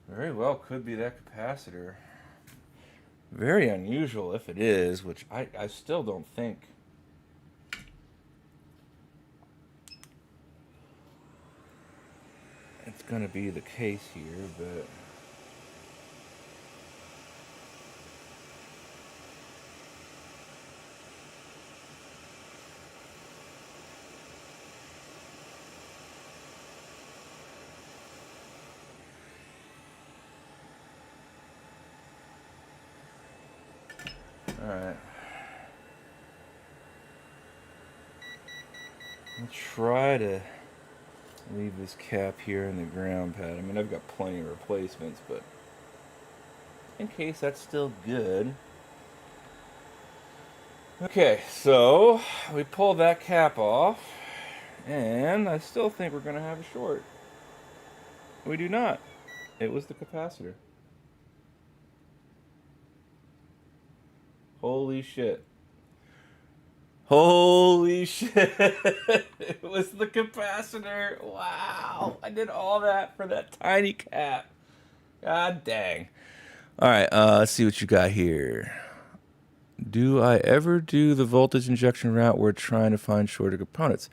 [SPEAKER 1] very well could be that capacitor. Very unusual if it is, which I still don't think. It's going to be the case here, but... Alright. I'll try to leave this cap here in the ground pad. I mean, I've got plenty of replacements, but in case that's still good. Okay, so we pull that cap off, and I still think we're going to have a short. We do not. It was the capacitor. Holy shit. Holy shit. It was the capacitor. Wow. I did all that for that tiny cap. God dang. All right, let's see what you got here. Do I ever do the voltage injection route where trying to find shorter components?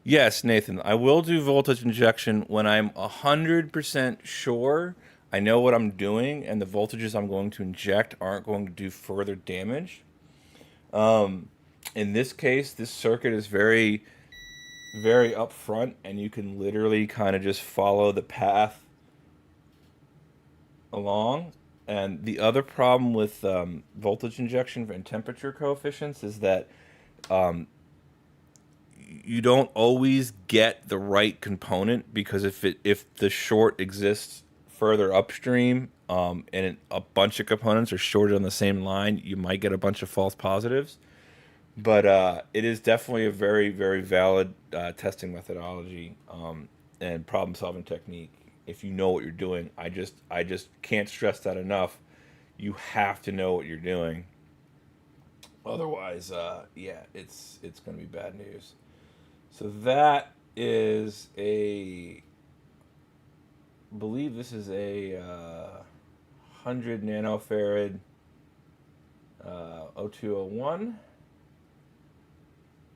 [SPEAKER 1] Yes, Nathan, I will do voltage injection when I'm 100% sure I know what I'm doing and the voltages I'm going to inject aren't going to do further damage. In this case, this circuit is very, very upfront, and you can literally kind of just follow the path along. And the other problem with voltage injection and temperature coefficients is that you don't always get the right component, because if the short exists further upstream and a bunch of components are shorted on the same line, you might get a bunch of false positives. But it is definitely a very, very valid testing methodology and problem-solving technique if you know what you're doing. I just can't stress that enough. You have to know what you're doing. Otherwise, yeah, it's going to be bad news. So that is I believe this is a 100 nanofarad 0201.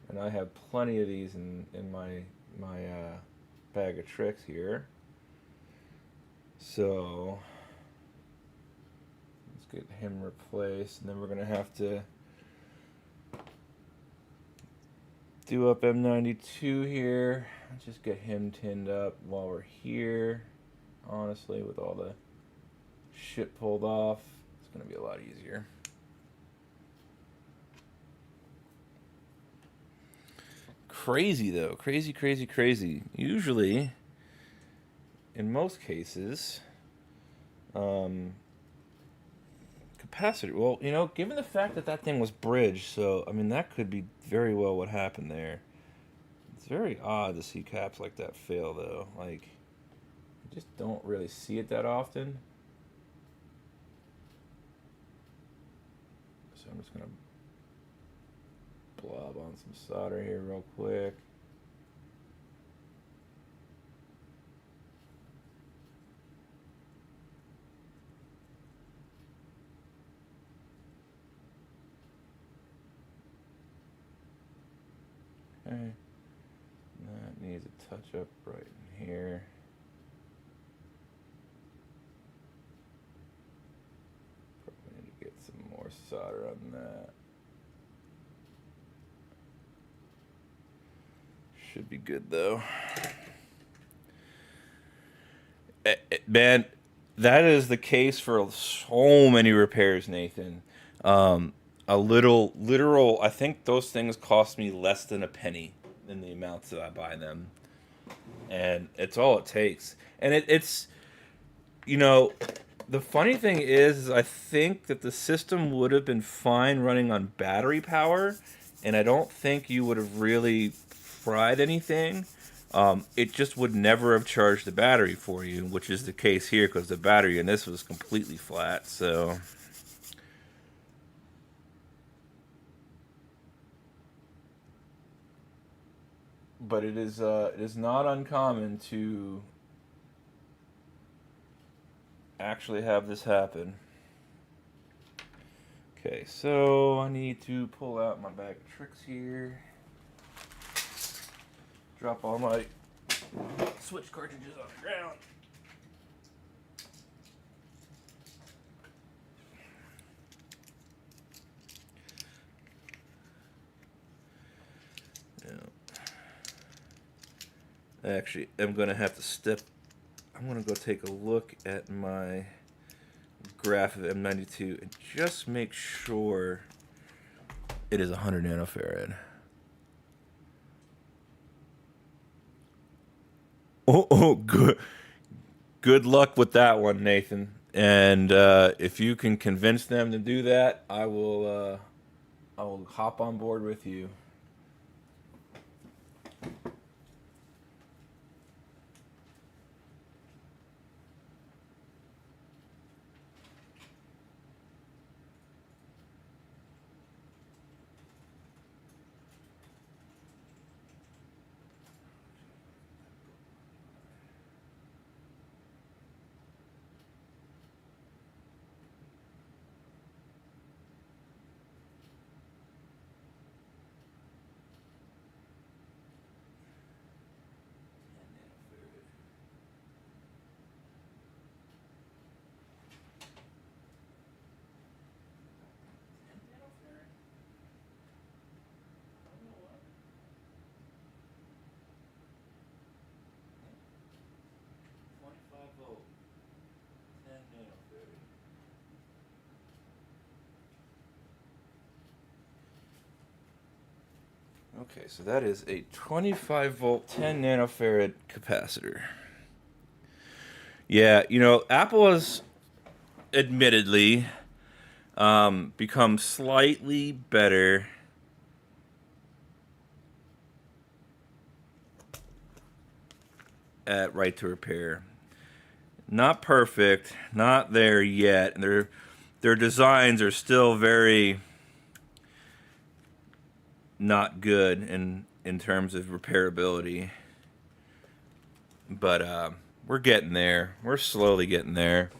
[SPEAKER 1] And I have plenty of these in my bag of tricks here. So let's get him replaced, and then we're gonna have to do up M92 here. Let's just get him tinned up while we're here. Honestly, with all the shit pulled off, it's gonna be a lot easier. Crazy though, crazy. Usually, in most cases, capacitor. Well, you know, given the fact that that thing was bridged, so I mean that could be very well what happened there. It's very odd to see caps like that fail though. Like, you just don't really see it that often. So I'm just gonna blob on some solder here real quick. Okay. That needs a touch up right in here. Probably need to get some more solder on that. Should be good though. Man, that is the case for so many repairs, Nathan. A little literal. I think those things cost me less than a penny in the amounts that I buy them, and it's all it takes. And it's you know, the funny thing is I think that the system would have been fine running on battery power, and I don't think you would have really fried anything. It just would never have charged the battery for you, which is the case here because the battery in this was completely flat. So, but it is not uncommon to actually have this happen. Okay, so I need to pull out my bag of tricks here. Drop all my switch cartridges on the ground. Actually, I'm going to have to step. I'm going to go take a look at my graph of M92 and just make sure it is 100 nanofarad. Oh, good. Good luck with that one, Nathan. And if you can convince them to do that, I will hop on board with you. Okay, so that is a 25 volt, 10 nanofarad capacitor. Yeah, Apple has admittedly become slightly better at right to repair. Not perfect, not there yet. Their designs are still very not good in terms of repairability. But we're getting there. We're slowly getting there.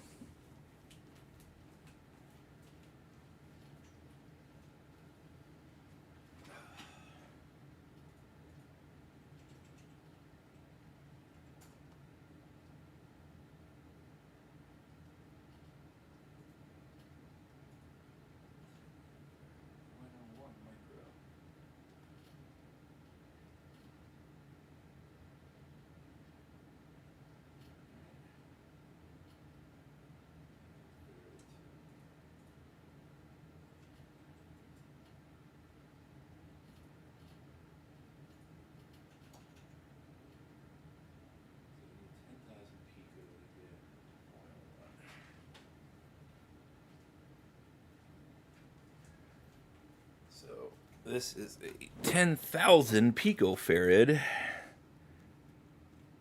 [SPEAKER 1] So this is a 10,000 picofarad.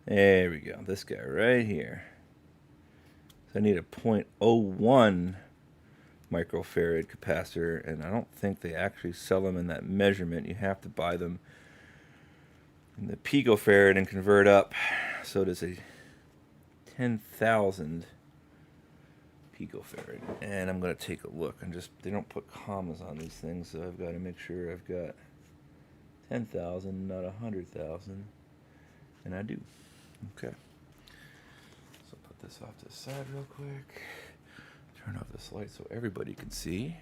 [SPEAKER 1] There we go. This guy right here. So I need a 0.01 microfarad capacitor, and I don't think they actually sell them in that measurement. You have to buy them in the picofarad and convert up. So it is a 10,000 picofarad. And I'm going to take a look. They don't put commas on these things, so I've got to make sure I've got 10,000, not 100,000. And I do. Okay. So put this off to the side real quick. Turn off this light so everybody can see.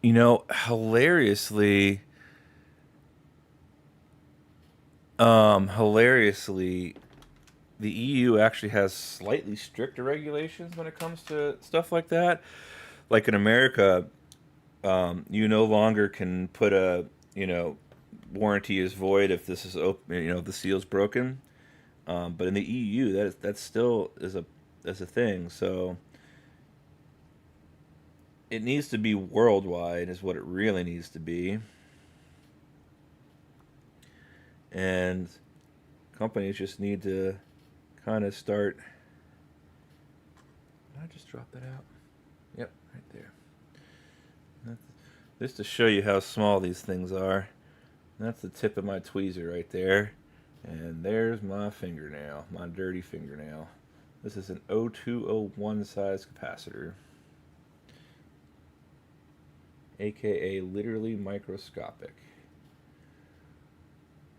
[SPEAKER 1] You know, hilariously, the EU actually has slightly stricter regulations when it comes to stuff like that. Like in America, you no longer can put a, you know, warranty is void if this is open, you know, the seal's broken. But in the EU, that still is a thing. So it needs to be worldwide, is what it really needs to be. And companies just need to kind of start. Did I just drop that out? Yep, right there. That's, just to show you how small these things are. That's the tip of my tweezer right there. And there's my fingernail, my dirty fingernail. This is an 0201 size capacitor, aka literally microscopic.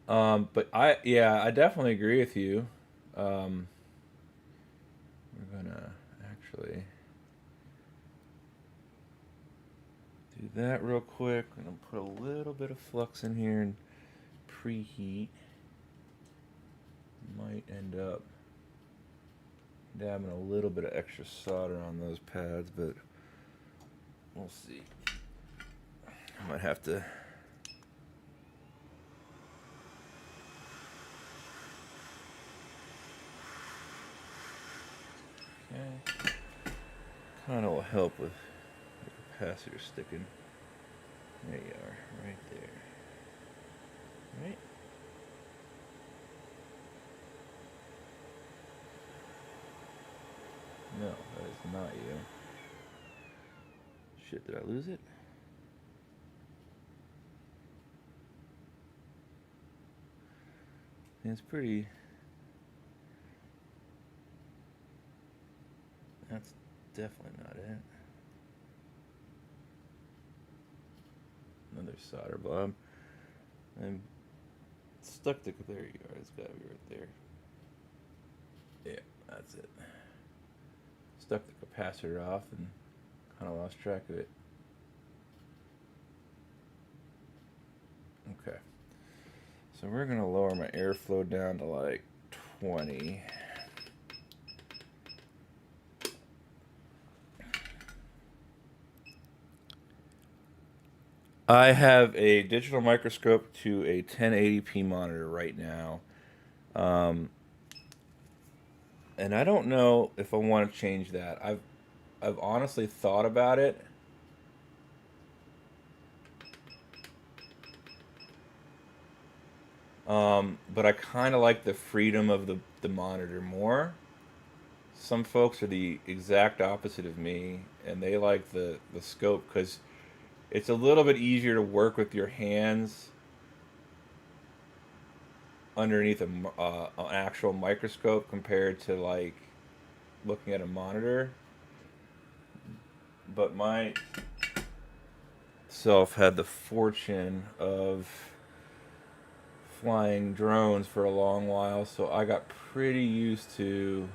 [SPEAKER 1] But I definitely agree with you. We're gonna actually do that real quick. I'm gonna put a little bit of flux in here and preheat. Might end up dabbing a little bit of extra solder on those pads, but we'll see. I might have to. Okay. Kind of will help with the capacitor sticking. There you are, right there. Right? No, that is not you. Shit, did I lose it? It's pretty. That's definitely not it. Another solder blob. I'm stuck the. There you are. It's gotta be right there. Yeah, that's it. Stuck the capacitor off and kind of lost track of it. Okay. So we're gonna lower my airflow down to like 20. I have a digital microscope to a 1080p monitor right now. Um, and I don't know if I want to change that. I've honestly thought about it. But I kind of like the freedom of the monitor more. Some folks are the exact opposite of me, and they like the scope because it's a little bit easier to work with your hands underneath an actual microscope compared to like looking at a monitor. But my self had the fortune of flying drones for a long while, so I got pretty used to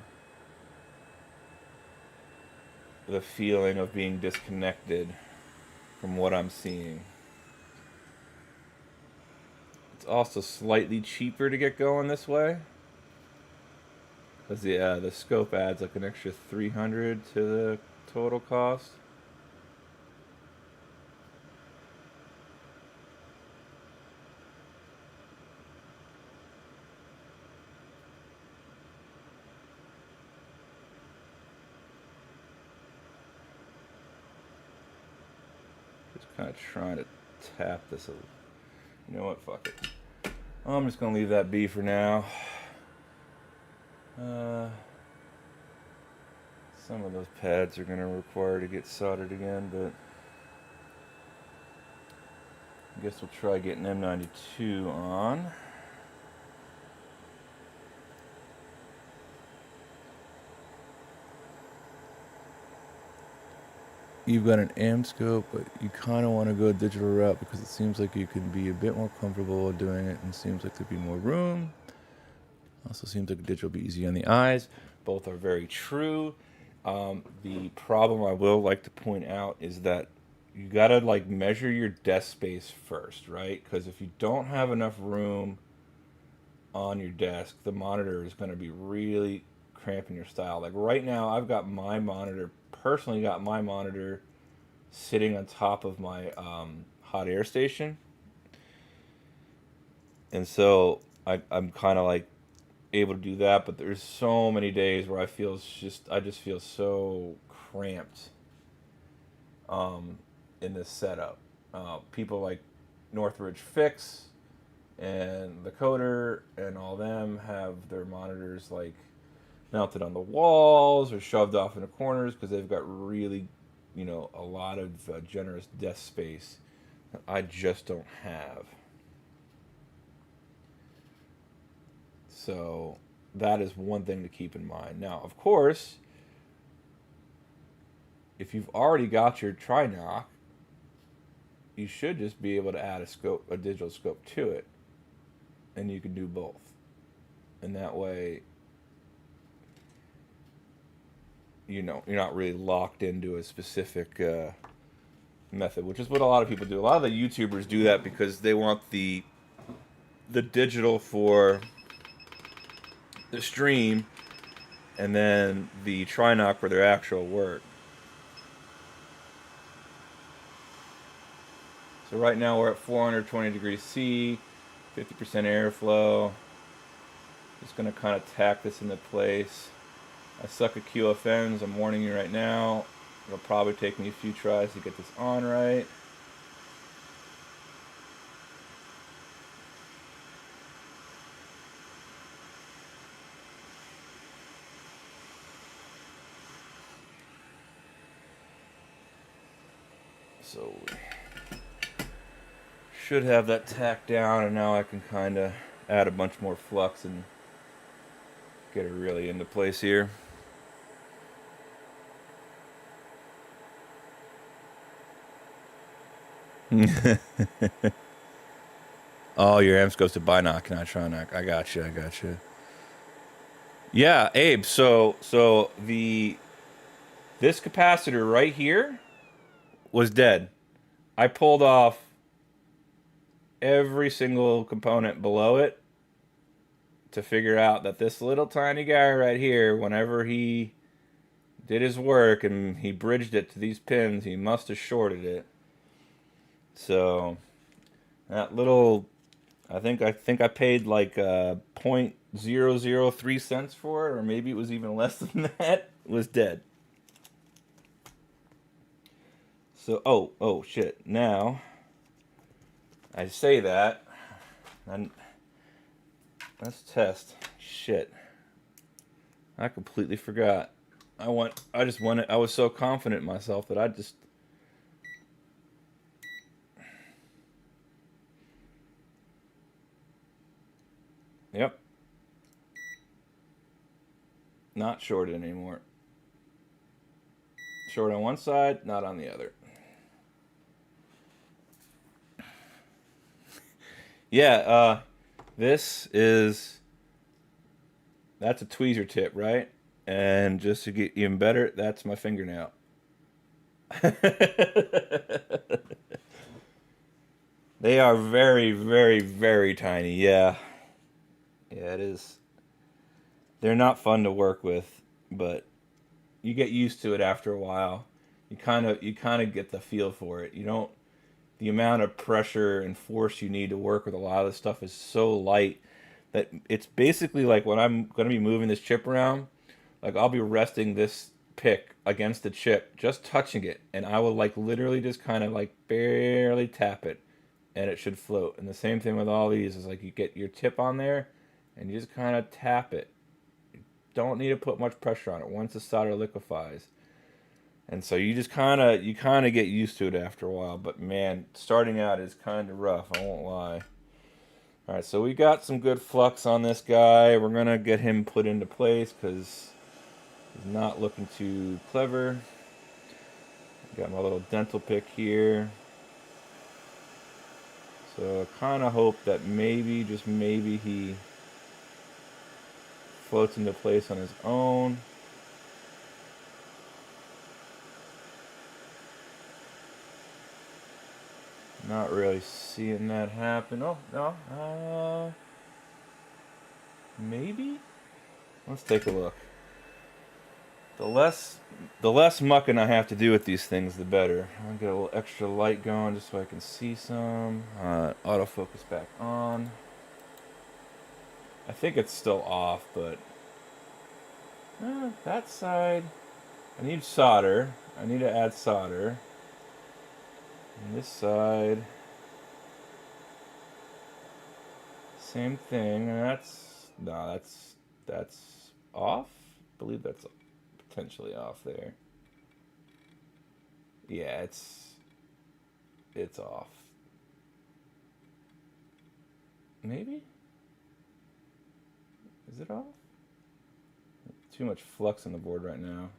[SPEAKER 1] the feeling of being disconnected from what I'm seeing. It's also slightly cheaper to get going this way, because the scope adds like an extra 300 to the total cost. Just kind of trying to tap this. You know what? Fuck it. I'm just gonna leave that be for now. Some of those pads are gonna require to get soldered again, but I guess we'll try getting M92 on. you've got an AM scope, but you kind of want to go a digital route because it seems like you can be a bit more comfortable doing it, and seems like there'd be more room. Also seems like digital will be easy on the eyes. Both are very true. The problem I will like to point out is that you gotta like measure your desk space first, right? Because if you don't have enough room on your desk, the monitor is going to be really cramping your style. Like right now, I've got my monitor, personally got my monitor sitting on top of my hot air station. And so I'm kind of like able to do that, but there's so many days where I just feel so cramped in this setup. People like Northridge Fix and the Coder and all them have their monitors like mounted on the walls or shoved off in the corners because they've got really, a lot of generous desk space that I just don't have. So that is one thing to keep in mind. Now, of course, if you've already got your Trinoc, you should just be able to add a digital scope to it, and you can do both. And that way, you're not really locked into a specific method, which is what a lot of people do. A lot of the YouTubers do that because they want the digital for the stream, and then the Trinoc for their actual work. So right now we're at 420 degrees C, 50% airflow. Just going to kind of tack this into place. I suck at QFNs, I'm warning you right now. It'll probably take me a few tries to get this on right. So should have that tacked down, and now I can kind of add a bunch more flux and get it really into place here. Oh, your amps goes to Binoc, not Trinoc. I got you. Yeah, Abe. So this capacitor right here was dead. I pulled off every single component below it to figure out that this little tiny guy right here, whenever he did his work and he bridged it to these pins, he must have shorted it. So that little, I think I paid like 0.003 cents for it, or maybe it was even less than that. It was dead. So oh shit. Now I say that, and let's test. Shit, I completely forgot. I just wanted. I was so confident in myself that I just. Yep. Not shorted anymore. Short on one side, not on the other. Yeah, this is. That's a tweezer tip, right? And just to get even better, that's my fingernail. They are very, very, very tiny. Yeah. Yeah, it is. They're not fun to work with, but you get used to it after a while. You kind of get the feel for it. You don't the amount of pressure and force you need to work with a lot of this stuff is so light that it's basically like when I'm going to be moving this chip around, like I'll be resting this pick against the chip, just touching it, and I will like literally just kind of like barely tap it, and it should float. And the same thing with all these is like you get your tip on there, and you just kind of tap it. Don't need to put much pressure on it once the solder liquefies. And so you kind of get used to it after a while. But man, starting out is kind of rough. I won't lie. All right, so we got some good flux on this guy. We're gonna get him put into place because he's not looking too clever. Got my little dental pick here. So I kind of hope that maybe, just maybe, he floats into place on his own. Not really seeing that happen. Oh, no. Maybe? Let's take a look. The less mucking I have to do with these things, the better. I'll get a little extra light going just so I can see some. Autofocus back on. I think it's still off, but that side. I need solder. I need to add solder. And this side, same thing. And that's off. I believe that's potentially off there. Yeah, it's off. Maybe? Is it off? Too much flux on the board right now.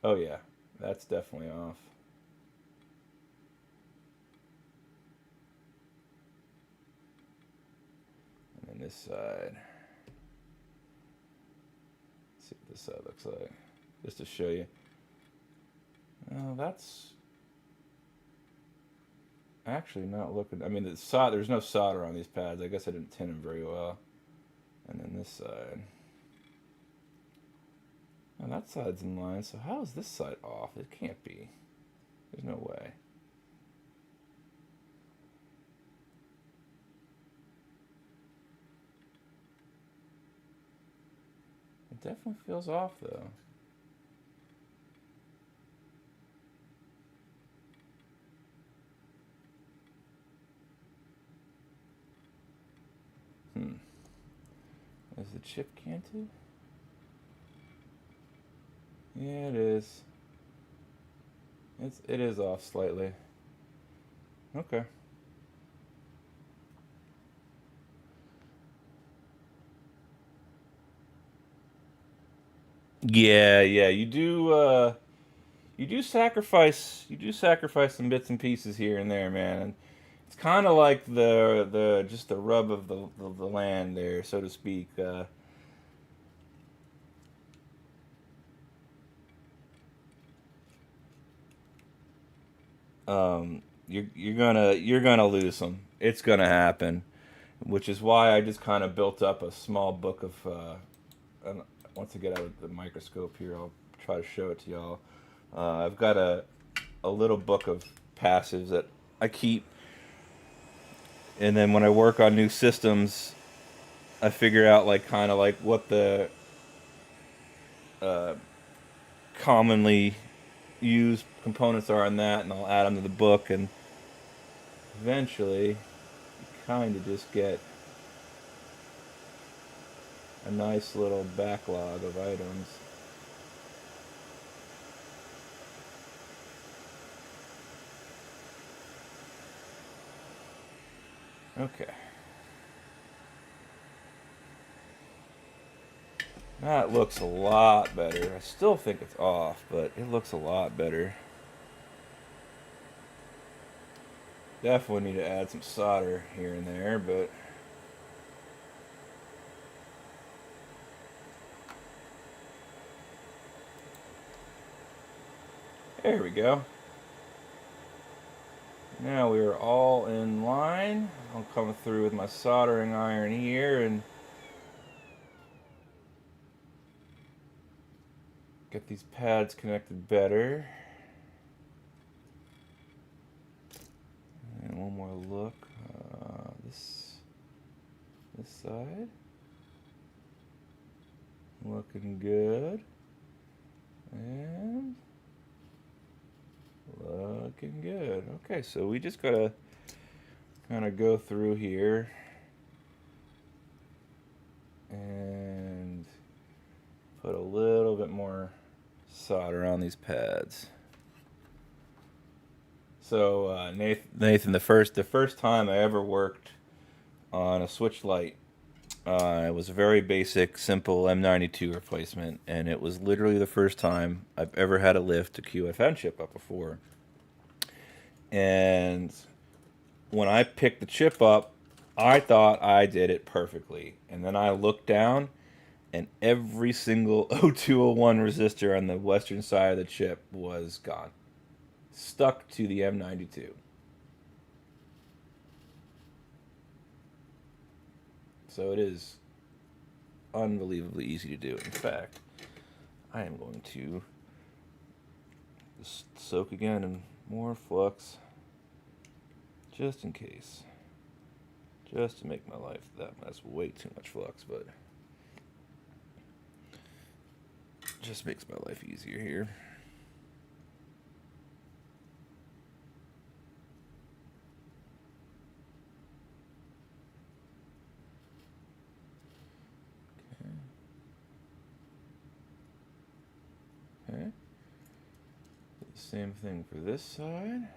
[SPEAKER 1] Oh yeah, that's definitely off. And then this side. Let's see what this side looks like. Just to show you. Oh, that's actually not looking. I mean, there's no solder on these pads. I guess I didn't tin them very well. And then this side. And that side's in line. So how is this side off? It can't be. There's no way. It definitely feels off though. Is the chip canted? Yeah, it is. It is off slightly. Okay. Yeah, yeah. You do sacrifice some bits and pieces here and there, man. And it's kind of like the just the rub of the land there, so to speak. You're gonna lose them. It's gonna happen, which is why I just kind of built up a small book of. Once I get out of the microscope here, I'll try to show it to y'all. I've got a little book of passives that I keep, and then when I work on new systems, I figure out like kind of like what the uh, commonly used components are on that, and I'll add them to the book, and eventually, you kind of just get a nice little backlog of items. Okay. That looks a lot better. I still think it's off, but it looks a lot better. Definitely need to add some solder here and there, but there we go. Now we are all in line. I'll come through with my soldering iron here and get these pads connected better. And one more look. This side. Looking good. And looking good. Okay, so we just gotta kind of go through here and put a little bit more solder on these pads. So Nathan, the first time I ever worked on a switch light, It was a very basic, simple M92 replacement, and it was literally the first time I've ever had to lift a QFN chip up before. And when I picked the chip up, I thought I did it perfectly. And then I looked down, and every single 0201 resistor on the western side of the chip was gone. Stuck to the M92. So it is unbelievably easy to do. In fact, I am going to just soak again in more flux, just in case. Just to make my life that's way too much flux, but just makes my life easier here. Okay. Same thing for this side.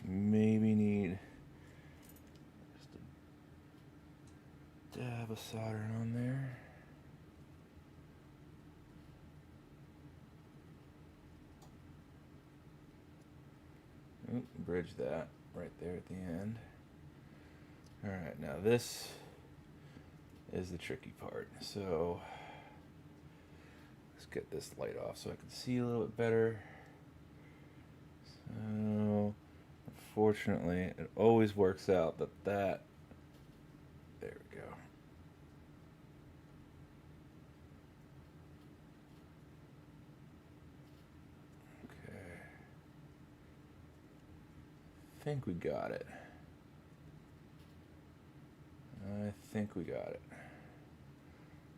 [SPEAKER 1] Maybe need just a dab of solder on there. Oop, bridge that right there at the end. Alright, now this is the tricky part. So let's get this light off so I can see a little bit better. So unfortunately, it always works out that there we go. Okay. I think we got it.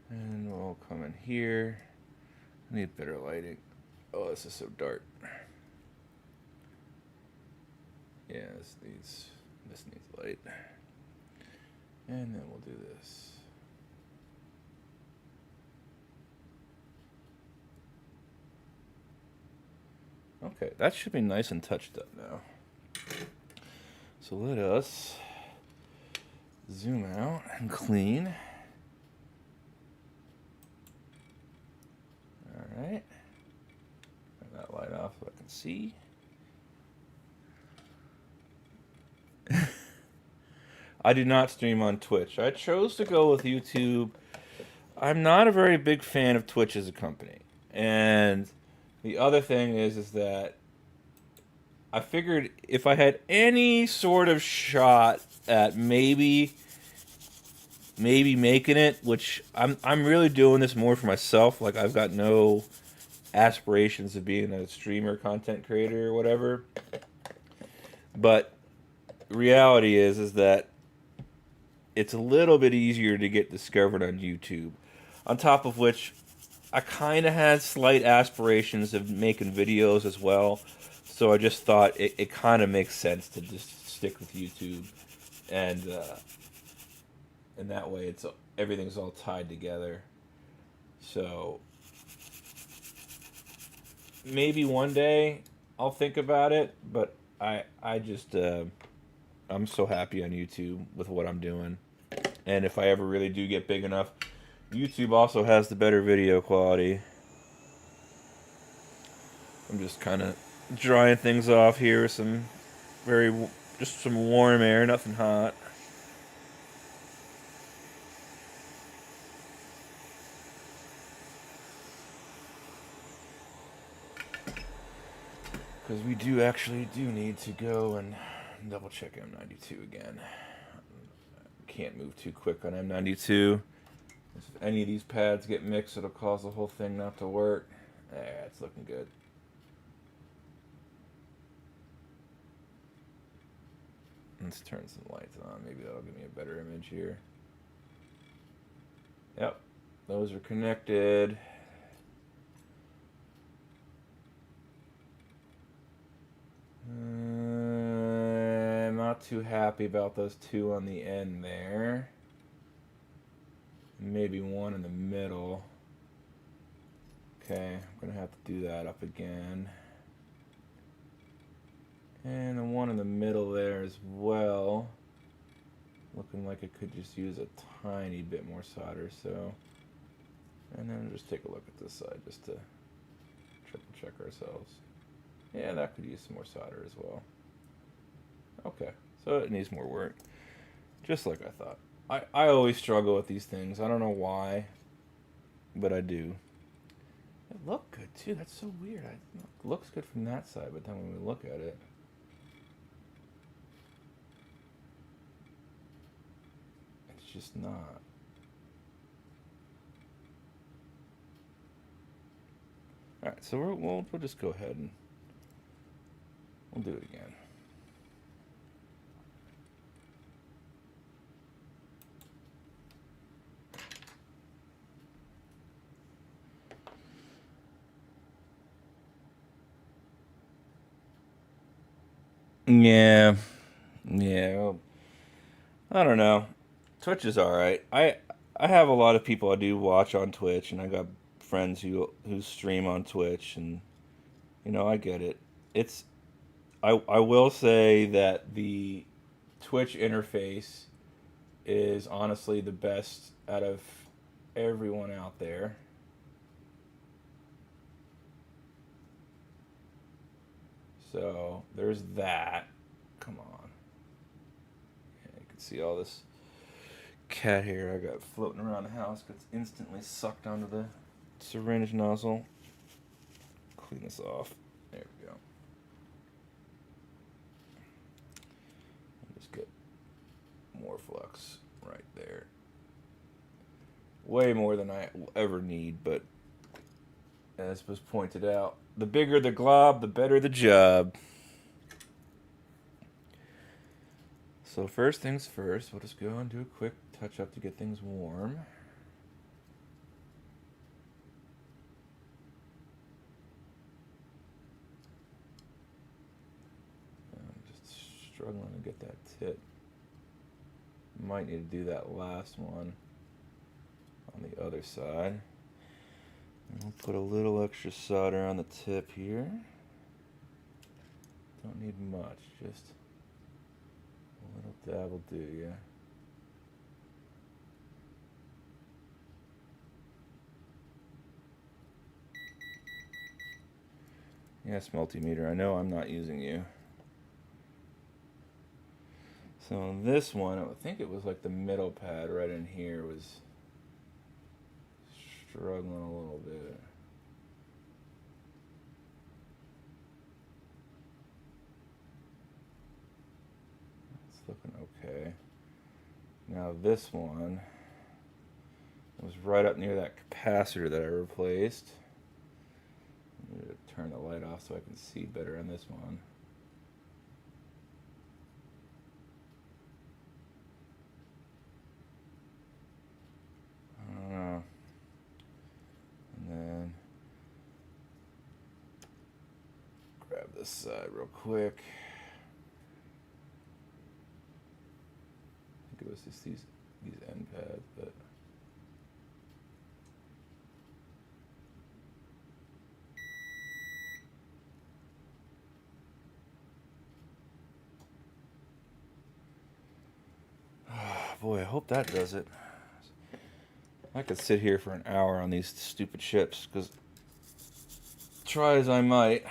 [SPEAKER 1] And we'll come in here. I need better lighting. Oh, this is so dark. Yeah, this needs light. And then we'll do this. Okay, that should be nice and touched up now. So let us zoom out and clean. Alright. Turn that light off so I can see. I do not stream on Twitch. I chose to go with YouTube. I'm not a very big fan of Twitch as a company. And the other thing is that I figured if I had any sort of shot at maybe making it, which I'm really doing this more for myself. Like, I've got no aspirations of being a streamer, content creator, or whatever. But reality is that it's a little bit easier to get discovered on YouTube. On top of which, I kind of had slight aspirations of making videos as well. So I just thought it kind of makes sense to just stick with YouTube. And that way everything's all tied together. So maybe one day I'll think about it, but I just I'm so happy on YouTube with what I'm doing. And if I ever really do get big enough, YouTube also has the better video quality. I'm just kind of drying things off here with just some warm air, nothing hot. Because we do need to go and double check M92 again. Can't move too quick on M92. If any of these pads get mixed, it'll cause the whole thing not to work. Yeah, it's looking good. Let's turn some lights on. Maybe that'll give me a better image here. Yep, those are connected. I'm not too happy about those two on the end there. maybe one in the middle. Okay, I'm gonna have to do that up again. And the one in the middle there as well. Looking like it could just use a tiny bit more solder, so. And then just take a look at this side just to triple check ourselves. Yeah, that could use some more solder as well. Okay, so it needs more work. Just like I thought. I always struggle with these things. I don't know why, but I do. It looked good too. That's so weird. It looks good from that side, but then when we look at it, it's just not. All right, so we'll just go ahead and we'll do it again. Yeah, yeah. Well, I don't know. Twitch is all right. I have a lot of people I do watch on Twitch, and I got friends who stream on Twitch, and I get it. It's I will say that the Twitch interface is honestly the best out of everyone out there. So there's that. Come on. Yeah, you can see all this cat hair I got floating around the house gets instantly sucked onto the syringe nozzle. Clean this off. There we go. And just get more flux right there. Way more than I will ever need, but as was pointed out, the bigger the glob, the better the job. So first things first, we'll just go and do a quick touch up to get things warm. I'm just struggling to get that tip. Might need to do that last one on the other side. And we'll put a little extra solder on the tip here. Don't need much, just a little dab will do, yeah. Yes, multimeter, I know I'm not using you. So this one, I think it was like the middle pad right in here was struggling a little bit. It's looking okay. Now this one was right up near that capacitor that I replaced. I'm going to turn the light off so I can see better on this one. I don't know. And then grab this side real quick. I think it was just these end pads, but boy, I hope that does it. I could sit here for an hour on these stupid chips, because try as I might,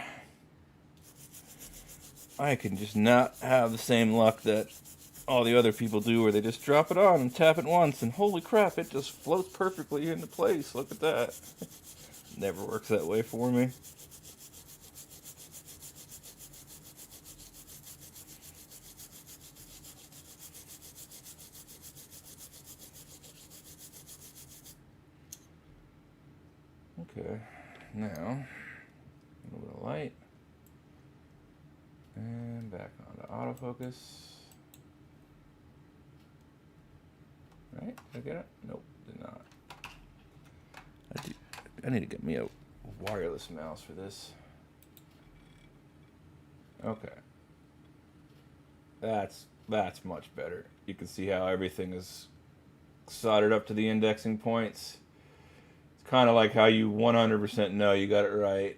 [SPEAKER 1] I can just not have the same luck that all the other people do, where they just drop it on and tap it once, and holy crap, it just floats perfectly into place. Look at that. Never works that way for me. Okay, now, a little bit of light, and back onto autofocus. Right, did I get it? Nope, did not. I need to get me a wireless mouse for this. Okay. That's much better. You can see how everything is soldered up to the indexing points. It's kind of like how you 100% know you got it right.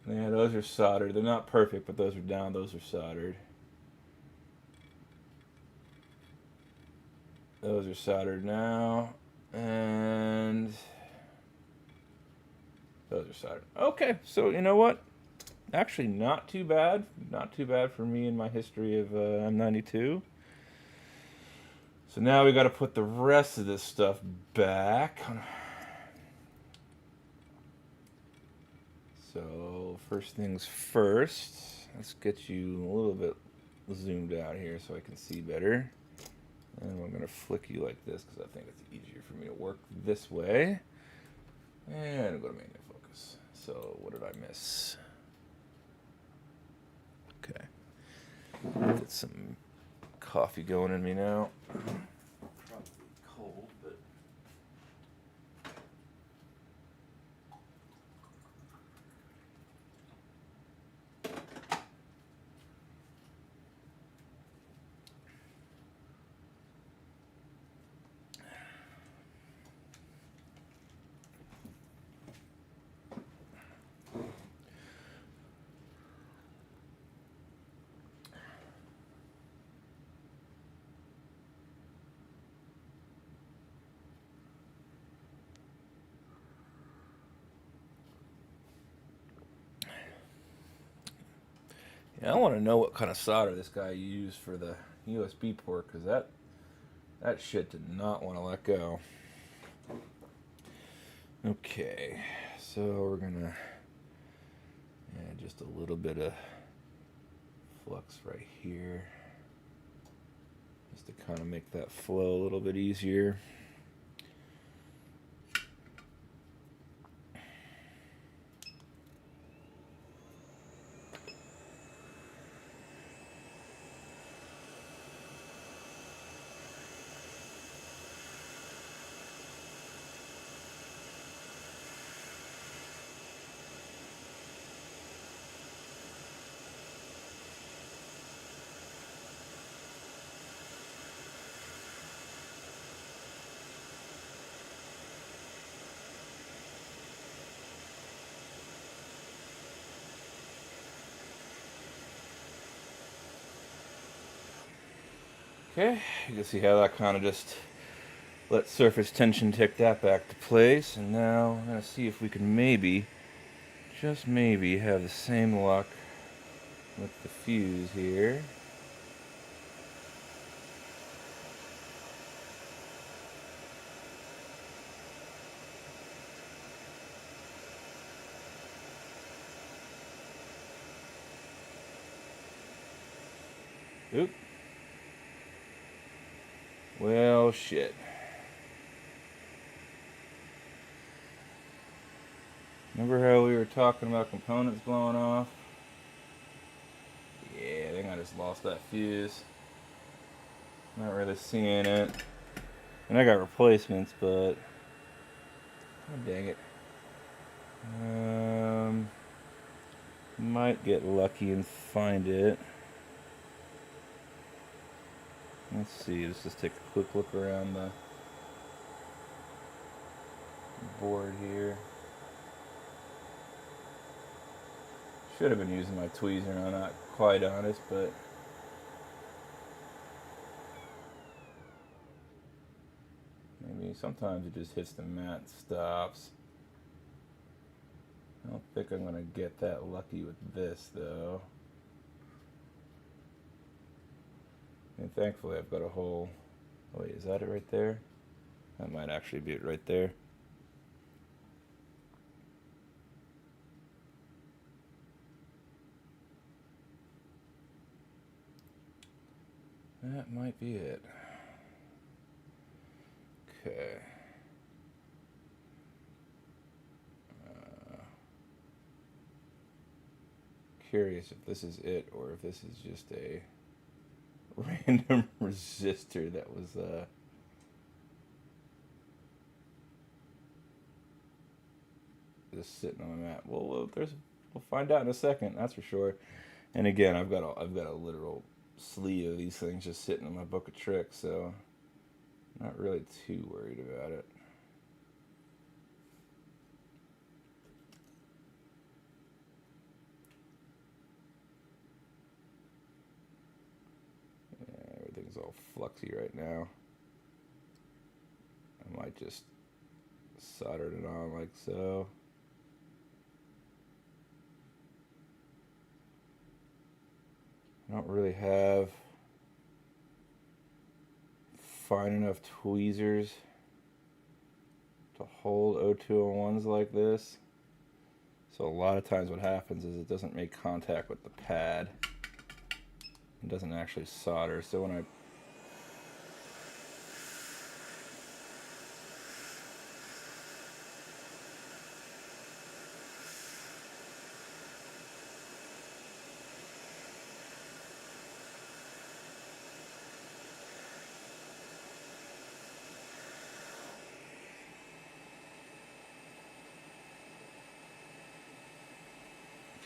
[SPEAKER 1] Yeah, those are soldered. They're not perfect, but those are down. Those are soldered. Those are soldered now. And those are soldered. Okay, so you know what? Actually, not too bad. Not too bad for me in my history of M92. So now we got to put the rest of this stuff back. So first things first, let's get you a little bit zoomed out here so I can see better. And I'm going to flick you like this because I think it's easier for me to work this way. And go to manual focus. So what did I miss? Okay. Get some coffee going in me now. Probably cold, but... Yeah, I want to know what kind of solder this guy used for the USB port, because that shit did not want to let go. Okay, so we're gonna add just a little bit of flux right here, just to kind of make that flow a little bit easier. Okay, you can see how that kind of just let surface tension take that back to place. And now I'm going to see if we can maybe, just maybe, have the same luck with the fuse here. Oop. Well, shit. Remember how we were talking about components blowing off? Yeah, I think I just lost that fuse. Not really seeing it. And I got replacements, but... oh, dang it. Might get lucky and find it. Let's see, let's just take a quick look around the board here. Should have been using my tweezer, I'm not quite honest, but maybe sometimes it just hits the mat and stops. I don't think I'm gonna get that lucky with this though. And thankfully I've got a whole... oh, wait, is that it right there? That might actually be it right there. That might be it. Okay. Curious if this is it or if this is just a random resistor that was just sitting on the mat. Well, we'll find out in a second. That's for sure. And again, I've got a literal sleeve of these things just sitting in my book of tricks, so not really too worried about it. Yeah, everything's all fluxy right now. I might just solder it on like so. I don't really have fine enough tweezers to hold O201s like this. So a lot of times what happens is it doesn't make contact with the pad. It doesn't actually solder. So when I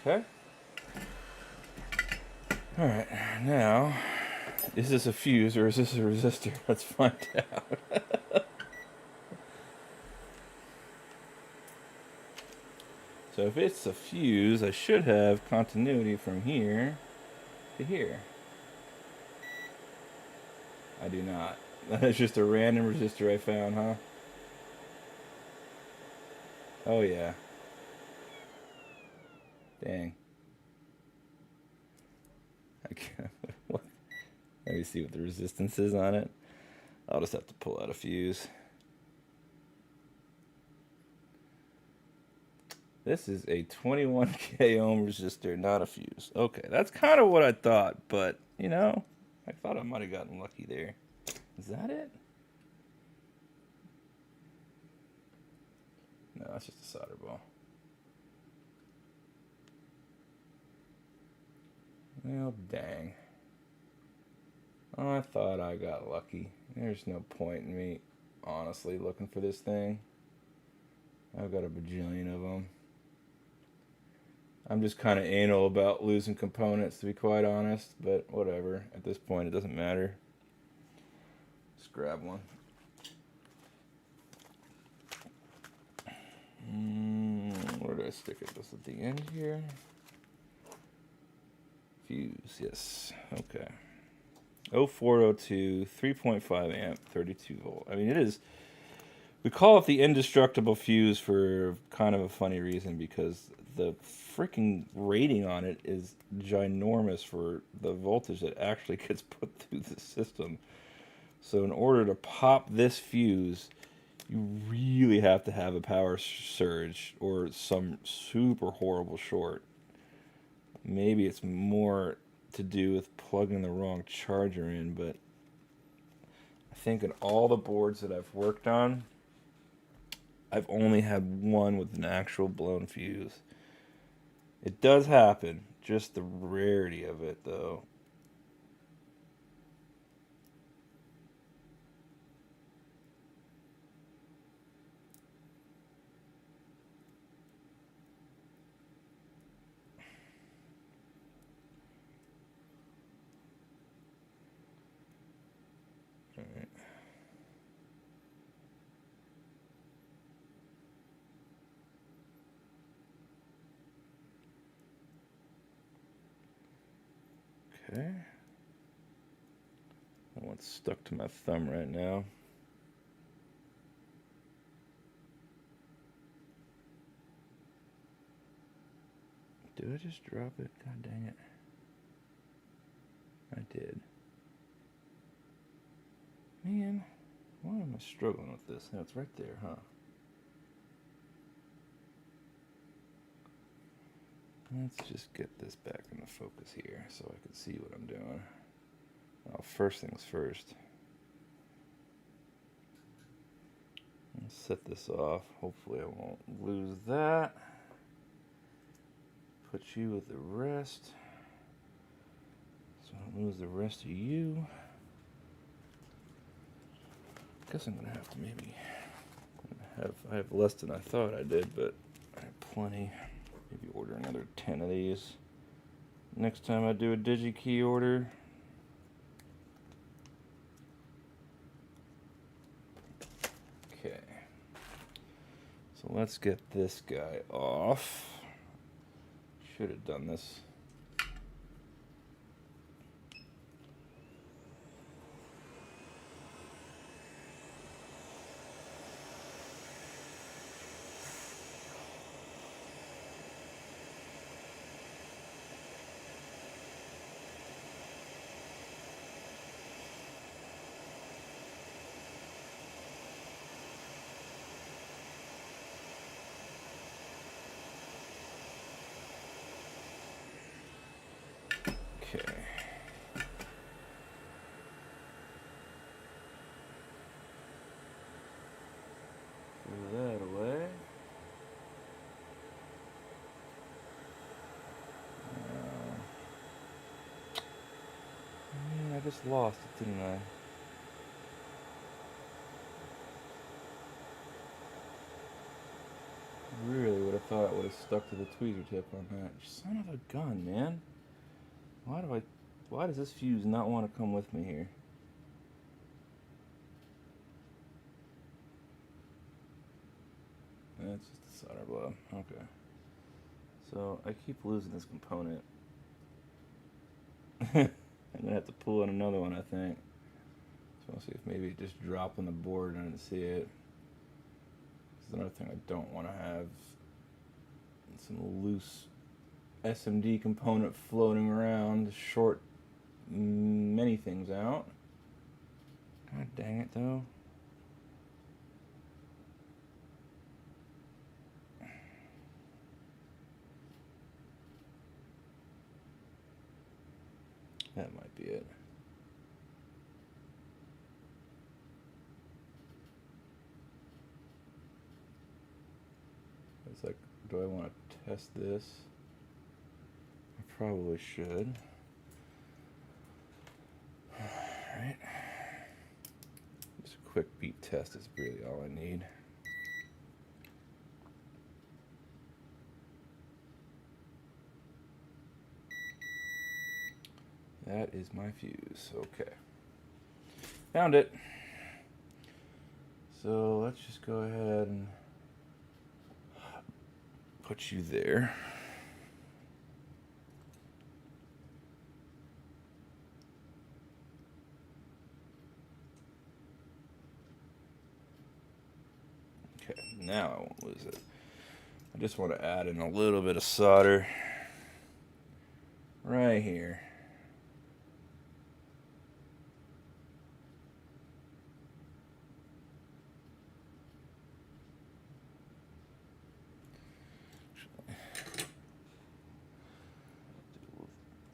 [SPEAKER 1] Okay. Alright, now, is this a fuse or is this a resistor? Let's find out. So if it's a fuse, I should have continuity from here to here. I do not. That's just a random resistor I found, huh? Oh yeah. Dang. I can't. What? Let me see what the resistance is on it. I'll just have to pull out a fuse. This is a 21k ohm resistor, not a fuse. Okay, that's kind of what I thought, but, you know, I thought I might have gotten lucky there. Is that it? No, that's just a solder ball. Well, dang. I thought I got lucky. There's no point in me honestly looking for this thing. I've got a bajillion of them. I'm just kind of anal about losing components, to be quite honest, but whatever. At this point, it doesn't matter. Just grab one. Where do I stick it? Just at the end here? Fuse, yes. Okay. 0402, 3.5 amp, 32 volt. I mean, it is. We call it the indestructible fuse for kind of a funny reason, because the freaking rating on it is ginormous for the voltage that actually gets put through the system. So in order to pop this fuse, you really have to have a power surge or some super horrible short. Maybe it's more to do with plugging the wrong charger in, but I think in all the boards that I've worked on, I've only had one with an actual blown fuse. It does happen, just the rarity of it, though. All right. Okay. That one's stuck to my thumb right now. Did I just drop it? God dang it. I did. Man, why am I struggling with this? No, it's right there, huh? Let's just get this back into focus here so I can see what I'm doing. Well, first things first. I'll set this off. Hopefully I won't lose that. Put you with the rest, so I don't lose the rest of you. Guess I'm gonna have to maybe I have less than I thought I did, but I have plenty. Maybe order another 10 of these. Next time I do a DigiKey order, So let's get this guy off. Should have done this. Okay. Throw that away. I just lost it, didn't I? Really would have thought it would have stuck to the tweezer tip on that. Son of a gun, man. Why does this fuse not want to come with me here? That's just a solder blow. Okay. So I keep losing this component. I'm gonna have to pull out another one, I think. So I'll see if maybe it just dropped on the board and I didn't see it. This is another thing I don't want to have. Some loose SMD component floating around to short many things out. God dang it, though. That might be it. It's like, do I want to test this? I probably should. Alright. Just a quick beep test is really all I need. That is my fuse. Okay. Found it. So let's just go ahead and put you there. Okay, now I won't lose it. I just want to add in a little bit of solder right here.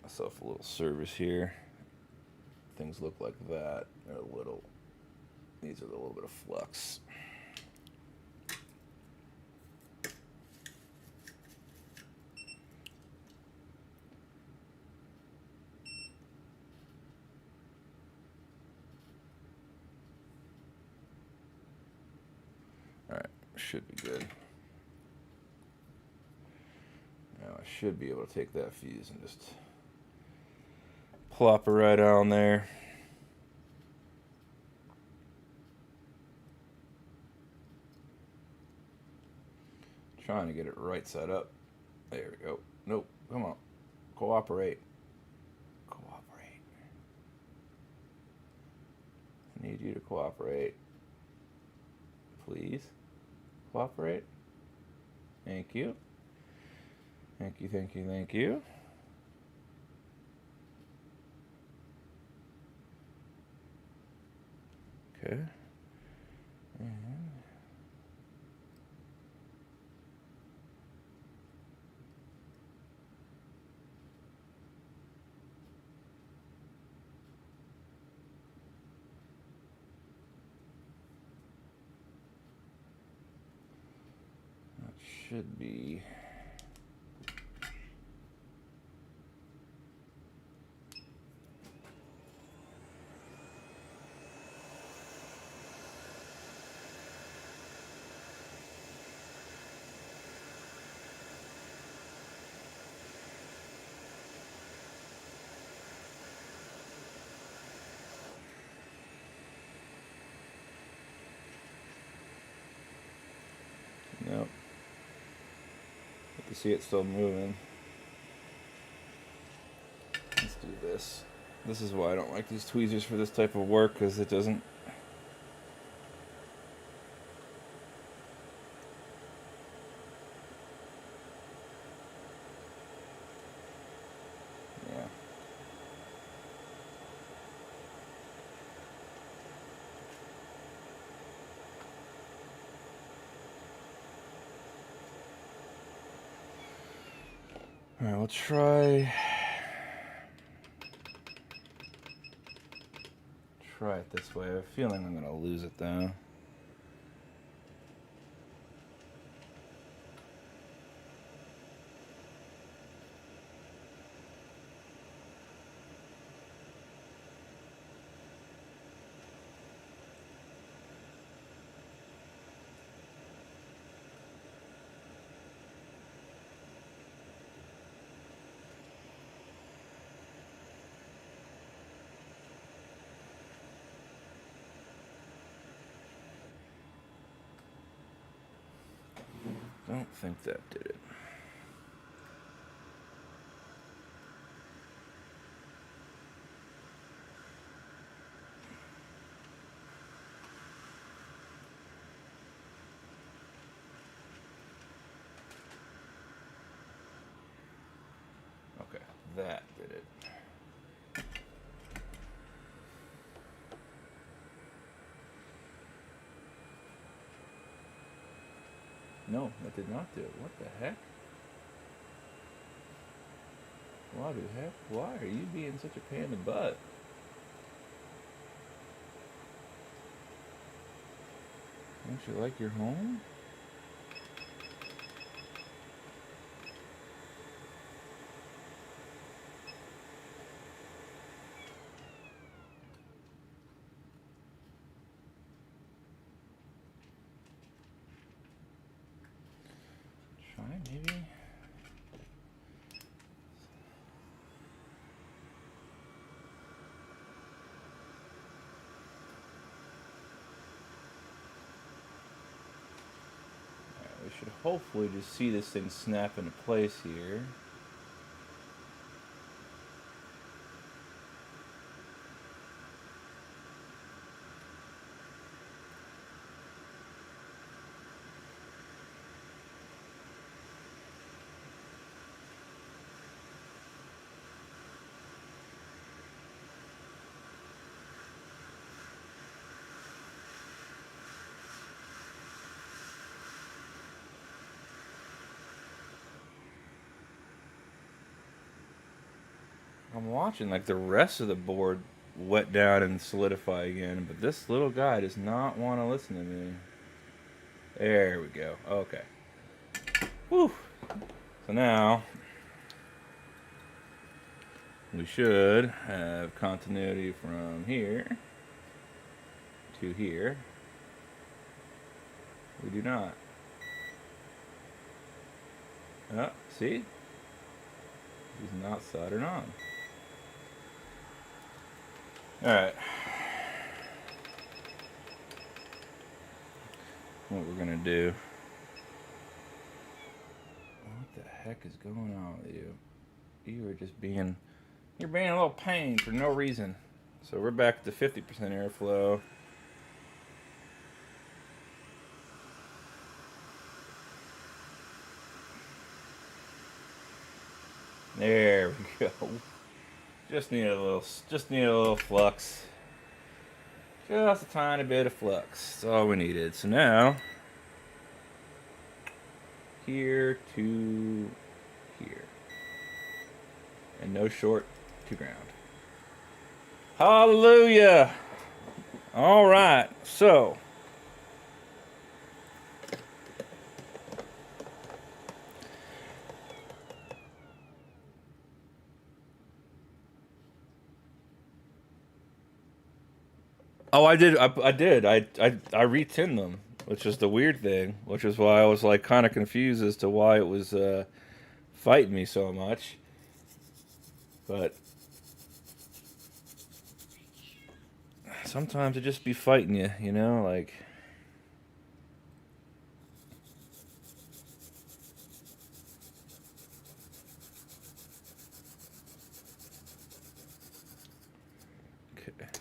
[SPEAKER 1] Myself a little service here. Things look like that. They're a little. These are a little bit of flux. All right, should be good. Now I should be able to take that fuse and just plop it right on there. Trying to get it right side up. There we go. Nope. Come on. Cooperate. Cooperate. I need you to cooperate. Please. Cooperate. Thank you. Thank you, thank you, thank you. Okay. And that should be. Nope, You see it still moving. Let's do this. This is why I don't like these tweezers for this type of work, because it doesn't... Yeah. Alright, we'll try it this way. I have a feeling I'm gonna lose it though. Don't think that did it. Okay, that did it. No, that did not do it. What the heck? Why the heck? Why are you being such a pain in the butt? Don't you like your home? Try maybe? We should hopefully just see this thing snap into place here. I'm watching like the rest of the board wet down and solidify again, but this little guy does not want to listen to me. There we go. Okay. Whew. So now we should have continuity from here to here. We do not. Oh, see? He's not soldering on. Alright. What we're gonna do. What the heck is going on with you? You are just being... You're being a little pain for no reason. So we're back to 50% airflow. There we go. Just need a little flux. Just a tiny bit of flux. That's all we needed. So now, here to here. And no short to ground. Hallelujah! Alright, so. Oh, I did. I did. I re-tinned them, which is the weird thing. Which is why I was like kind of confused as to why it was fighting me so much. But sometimes it just be fighting you, you know, like.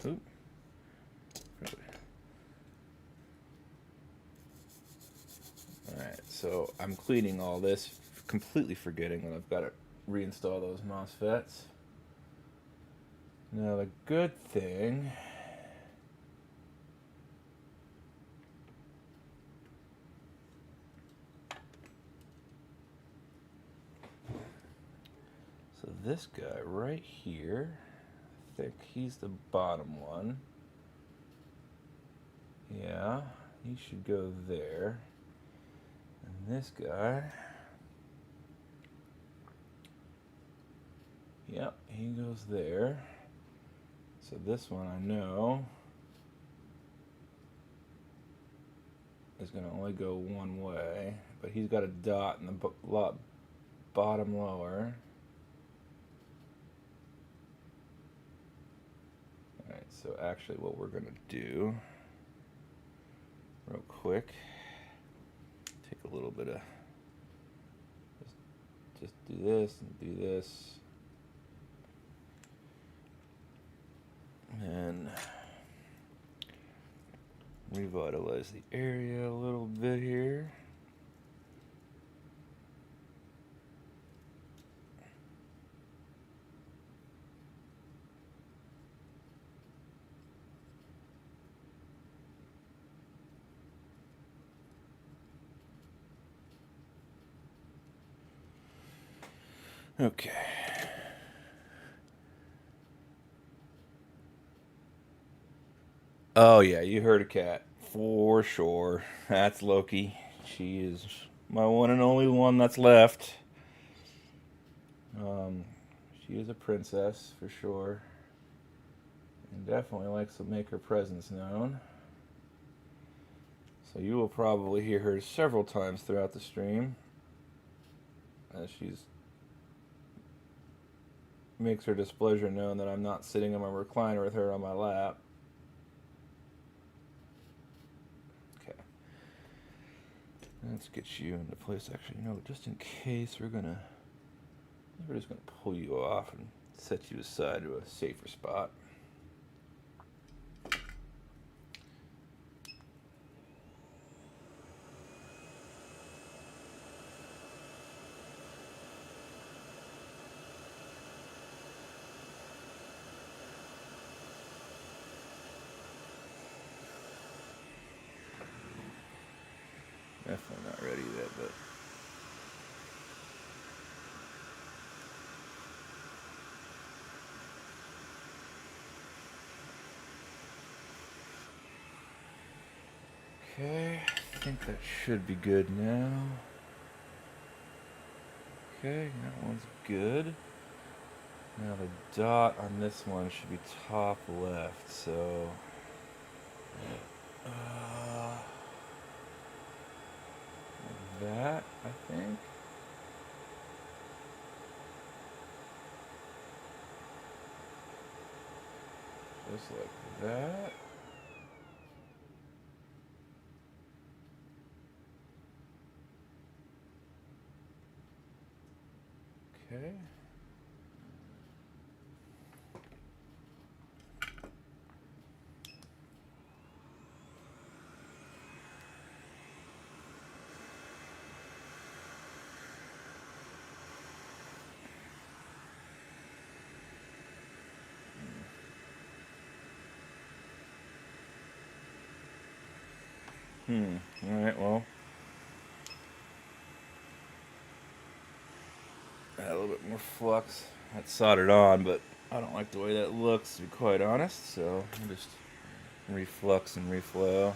[SPEAKER 1] Oop. Alright, so I'm cleaning all this, completely forgetting that I've got to reinstall those MOSFETs. Now the good thing so this guy right here, I think he's the bottom one. Yeah, he should go there. And this guy, yep, he goes there. So this one I know is going to only go one way, but he's got a dot in the bottom lower. Alright, so actually what we're going to do real quick, take a little bit of, just do this and do this, and revitalize the area a little bit here. Okay. Oh yeah, you heard a cat. For sure. That's Loki. She is my one and only one that's left. She is a princess, for sure. And definitely likes to make her presence known. So you will probably hear her several times throughout the stream as she's makes her displeasure known that I'm not sitting in my recliner with her on my lap. Okay. Let's get you into place. Actually, you know, just in case, we're just gonna pull you off and set you aside to a safer spot. Definitely not ready yet, but okay, I think that should be good now. Okay, that one's good. Now the dot on this one should be top left, so that, I think. Just like that. Okay. Alright, well. Add a little bit more flux. That's soldered on, but I don't like the way that looks, to be quite honest, so I'll just reflux and reflow.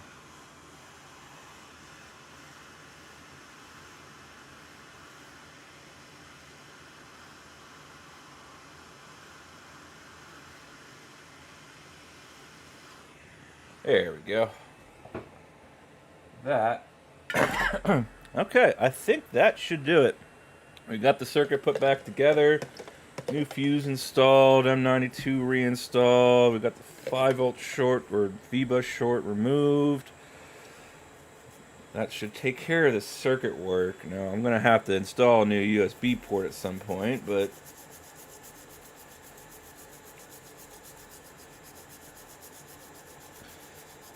[SPEAKER 1] There we go. That. Okay, I think that should do it. We got the circuit put back together. New fuse installed, M92 reinstalled. We got the 5-volt short or V-bus short removed. That should take care of the circuit work. Now I'm gonna have to install a new USB port at some point, but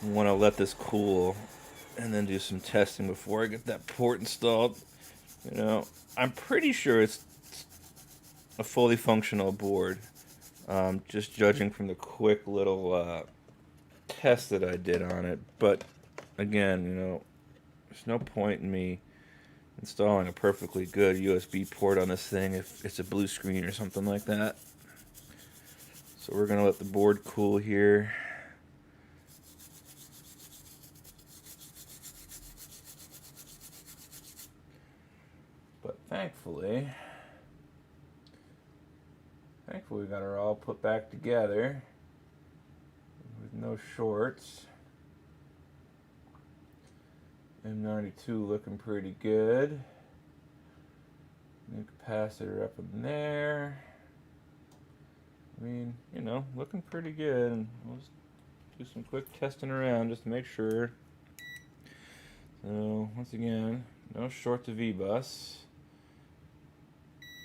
[SPEAKER 1] want to let this cool and then do some testing before I get that port installed. You know, I'm pretty sure it's a fully functional board. Just judging from the quick little test that I did on it. But again, you know, there's no point in me installing a perfectly good USB port on this thing if it's a blue screen or something like that. So we're going to let the board cool here. But thankfully we got her all put back together with no shorts. M92 looking pretty good. New capacitor up in there. I mean, you know, looking pretty good. And we'll just do some quick testing around just to make sure. So, once again, no short to V-bus.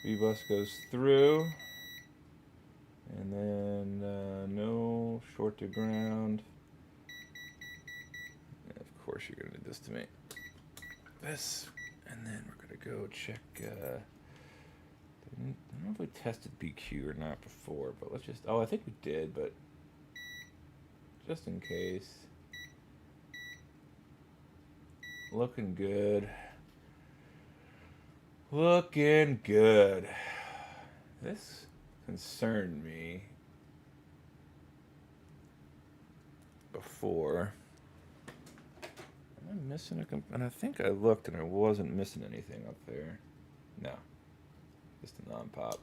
[SPEAKER 1] V-bus goes through. And then no short to ground. And of course, you're going to do this to me. This. And then we're going to go check. I don't know if we tested BQ or not before, but let's just. Oh, I think we did, but just in case. Looking good. Looking good. This concerned me before. Am I missing a and I think I looked and I wasn't missing anything up there. No. Just a non-pop.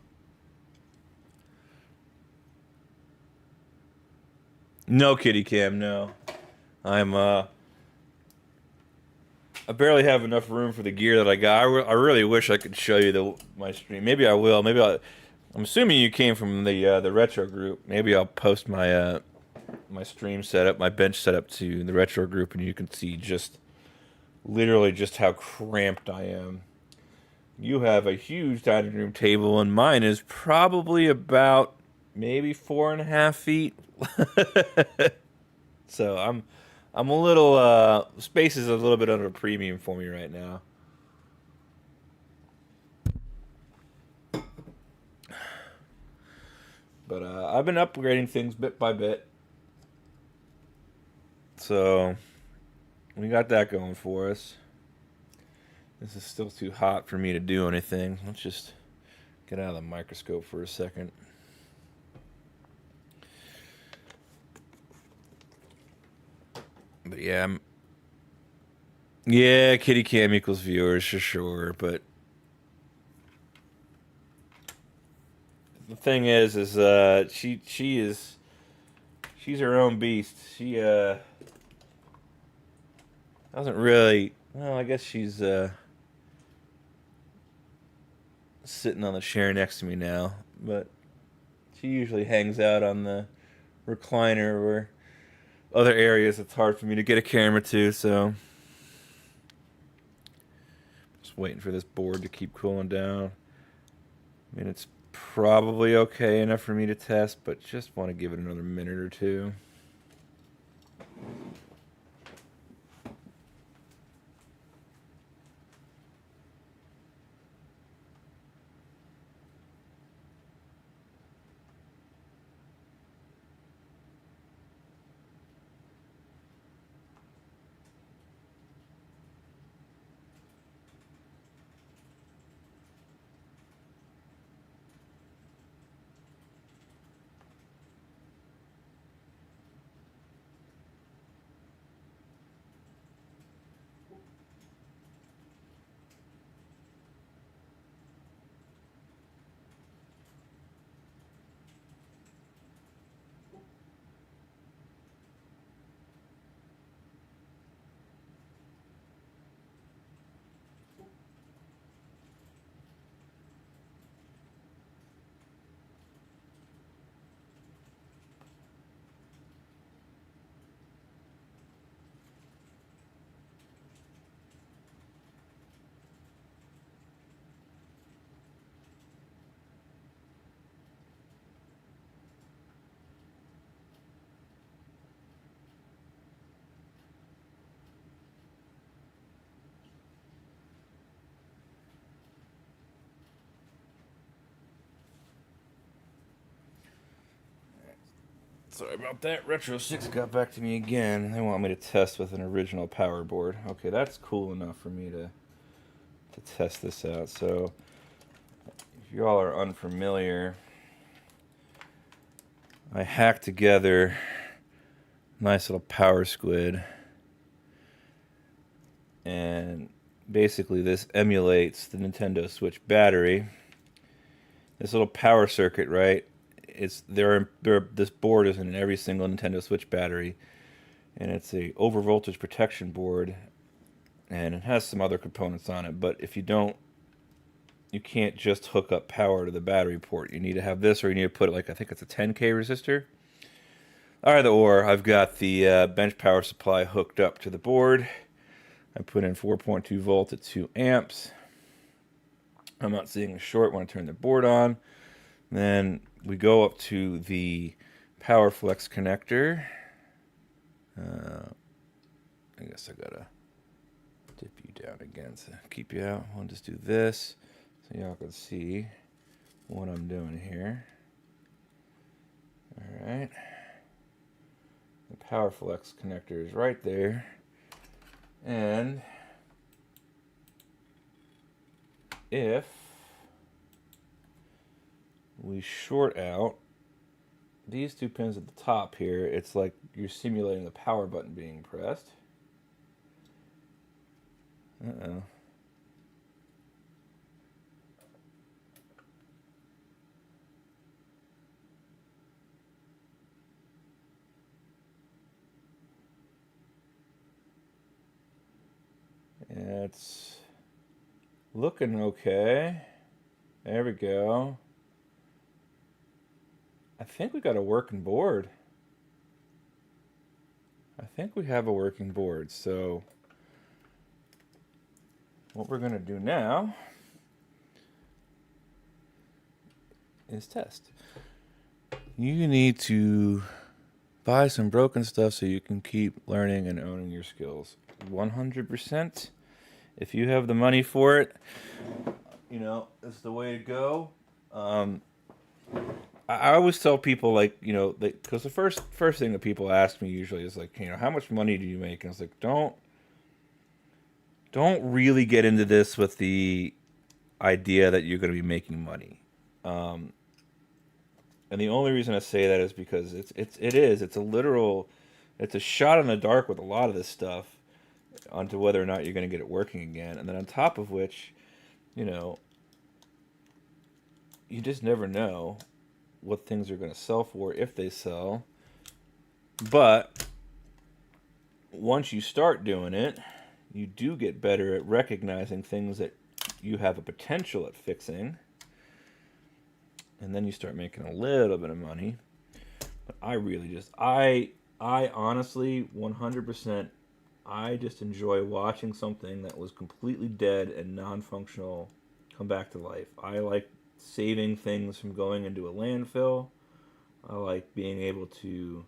[SPEAKER 1] No kitty cam, no. I barely have enough room for the gear that I got. I really wish I could show you my stream. Maybe I will. I'm assuming you came from the retro group. Maybe I'll post my my stream setup, my bench setup to the retro group, and you can see just literally just how cramped I am. You have a huge dining room table, and mine is probably about maybe 4.5 feet. So I'm a little space is a little bit under a premium for me right now. But I've been upgrading things bit by bit. So we got that going for us. This is still too hot for me to do anything. Let's just get out of the microscope for a second. But yeah, yeah, kitty cam equals viewers for sure. But the thing is she's her own beast. She doesn't really. Well, I guess she's sitting on the chair next to me now, but she usually hangs out on the recliner or other areas it's hard for me to get a camera to, so just waiting for this board to keep cooling down. I mean, it's probably okay enough for me to test, but just want to give it another minute or two. Sorry about that. Retro 6 got back to me again. They want me to test with an original power board. Okay, that's cool enough for me to test this out. So, if you all are unfamiliar, I hacked together a nice little power squid. And basically this emulates the Nintendo Switch battery. This little power circuit, right? This board is in every single Nintendo Switch battery, and it's a overvoltage protection board, and it has some other components on it. But if you can't just hook up power to the battery port. You need to have this, or you need to put it like, I think it's a 10K resistor. Either or, I've got the bench power supply hooked up to the board. I put in 4.2 volt at 2 amps. I'm not seeing a short when I turn the board on. Then we go up to the PowerFlex connector. I guess I gotta dip you down again to keep you out. I'll just do this so y'all can see what I'm doing here. Alright. The PowerFlex connector is right there. And if we short out these two pins at the top here, it's like you're simulating the power button being pressed. Uh-oh. It's looking okay. There we go. I think we got a working board. I think we have a working board. So what we're going to do now is test. You need to buy some broken stuff so you can keep learning and owning your skills. 100%. If you have the money for it, it's the way to go. I always tell people, like, because the first thing that people ask me usually is like, how much money do you make? And it's like, don't really get into this with the idea that you're going to be making money. And the only reason I say that is because it's a shot in the dark with a lot of this stuff onto whether or not you're going to get it working again. And then on top of which, you just never know what things are going to sell for, if they sell. But once you start doing it, you do get better at recognizing things that you have a potential at fixing. And then you start making a little bit of money. But I honestly, 100%, I just enjoy watching something that was completely dead and non-functional come back to life. I like saving things from going into a landfill. I like being able to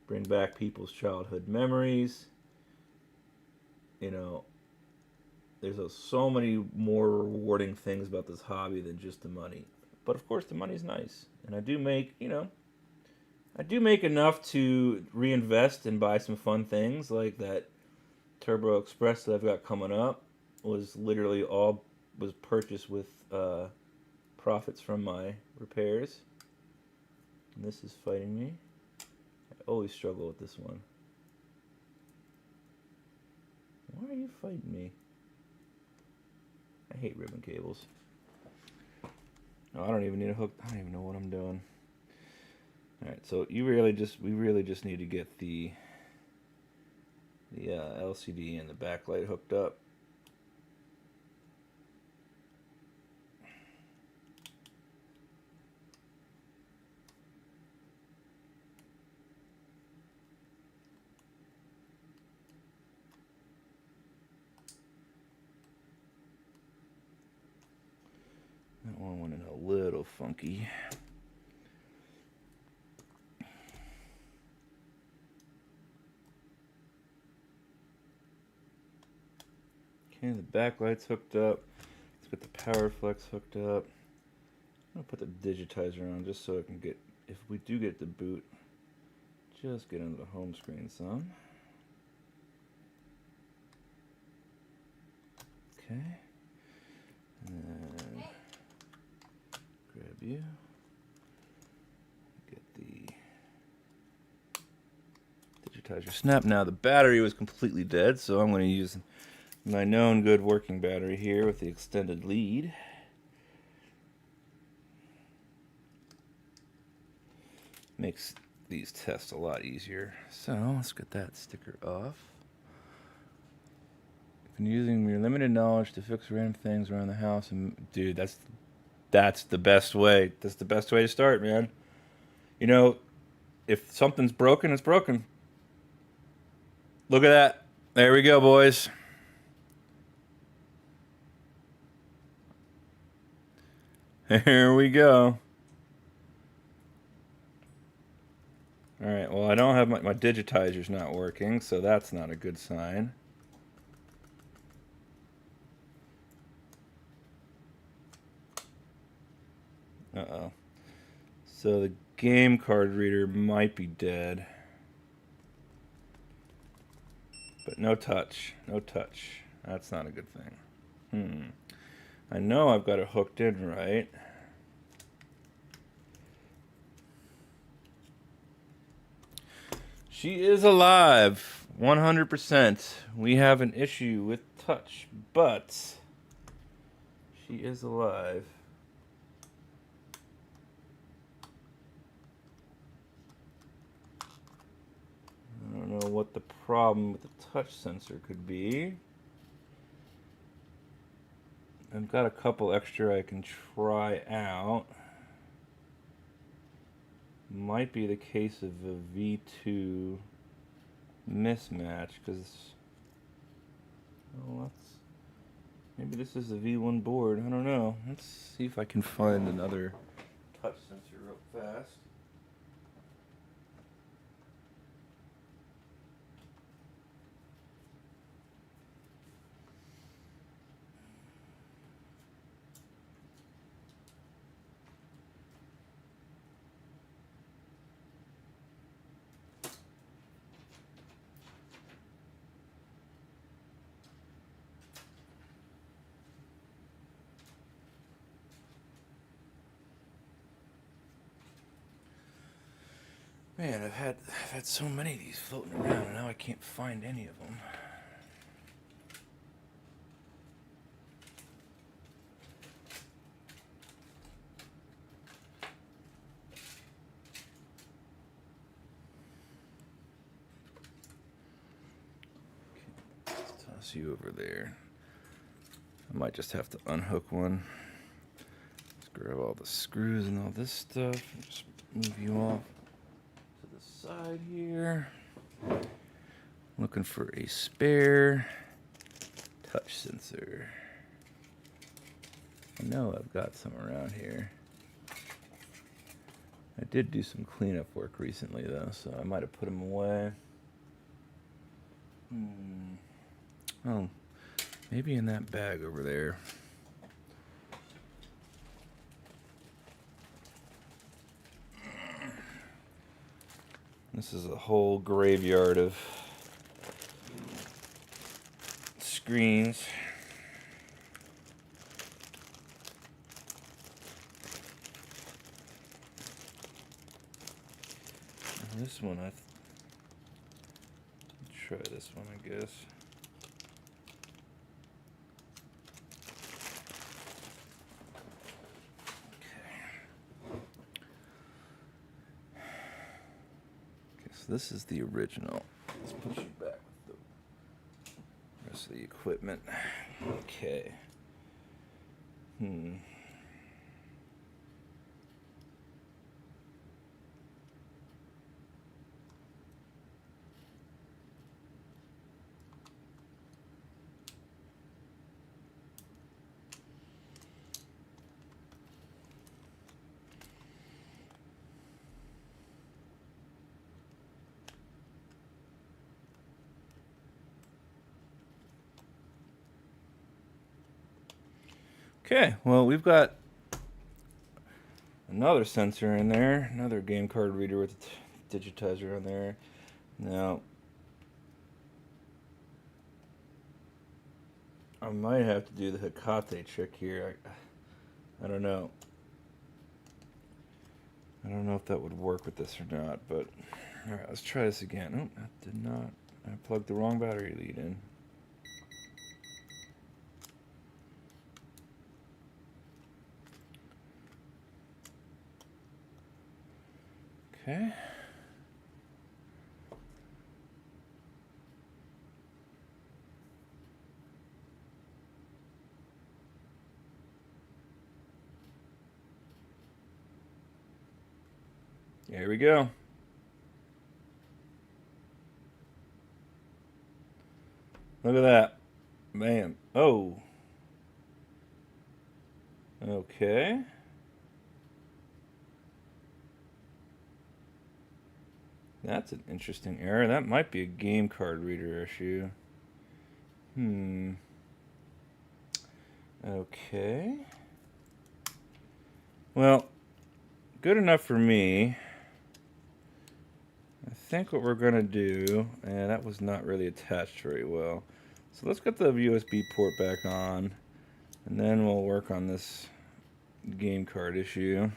[SPEAKER 1] bring back people's childhood memories. There's so many more rewarding things about this hobby than just the money. But of course, the money's nice, and I do make enough to reinvest and buy some fun things, like that Turbo Express that I've got coming up was purchased with profits from my repairs. And this is fighting me. I always struggle with this one. Why are you fighting me? I hate ribbon cables. Oh, I don't even need a hook. I don't even know what I'm doing. Alright, so we really just need to get the LCD and the backlight hooked up. That one went in a little funky. Okay, the backlight's hooked up. Let's get the PowerFlex hooked up. I'm gonna put the digitizer on just so I can get, if we do get the boot, just get into the home screen some. Okay. And then grab you. Get the digitizer snap. Now the battery was completely dead, so I'm going to use my known good working battery here with the extended lead. Makes these tests a lot easier. So let's get that sticker off. You've been using your limited knowledge to fix random things around the house, and dude, that's the best way. That's the best way to start, man. You know, if something's broken, it's broken. Look at that. There we go, boys. Here we go. All right, well, I don't have my digitizer's not working, so that's not a good sign. Uh-oh. So the game card reader might be dead. But no touch. No touch. That's not a good thing. I know I've got it hooked in right. She is alive. 100%. We have an issue with touch, but she is alive. I don't know what the problem with the touch sensor could be. I've got a couple extra I can try out. Might be the case of a V2 mismatch, because maybe this is a V1 board. I don't know. Let's see if I can find another touch sensor real fast. Man, I've had so many of these floating around, and now I can't find any of them. Okay, let's toss you over there. I might just have to unhook one. Let's grab all the screws and all this stuff, and just move you off to the side here. Looking for a spare touch sensor. I know I've got some around here. I did do some cleanup work recently though, so I might have put them away. Oh, maybe in that bag over there. This is a whole graveyard of screens. This one, try this one, I guess. Okay, so this is the original. Let's put you back with the rest of the equipment. Okay. Okay, well, we've got another sensor in there, another game card reader with digitizer on there. Now, I might have to do the Hecate trick here. I don't know. I don't know if that would work with this or not, but all right, let's try this again. Oh, that did not. I plugged the wrong battery lead in. Okay. Here we go. Look at that. Bam. Oh. Okay. That's an interesting error. That might be a game card reader issue. Okay. Well, good enough for me. I think what we're going to do, and that was not really attached very well. So let's get the USB port back on, and then we'll work on this game card issue.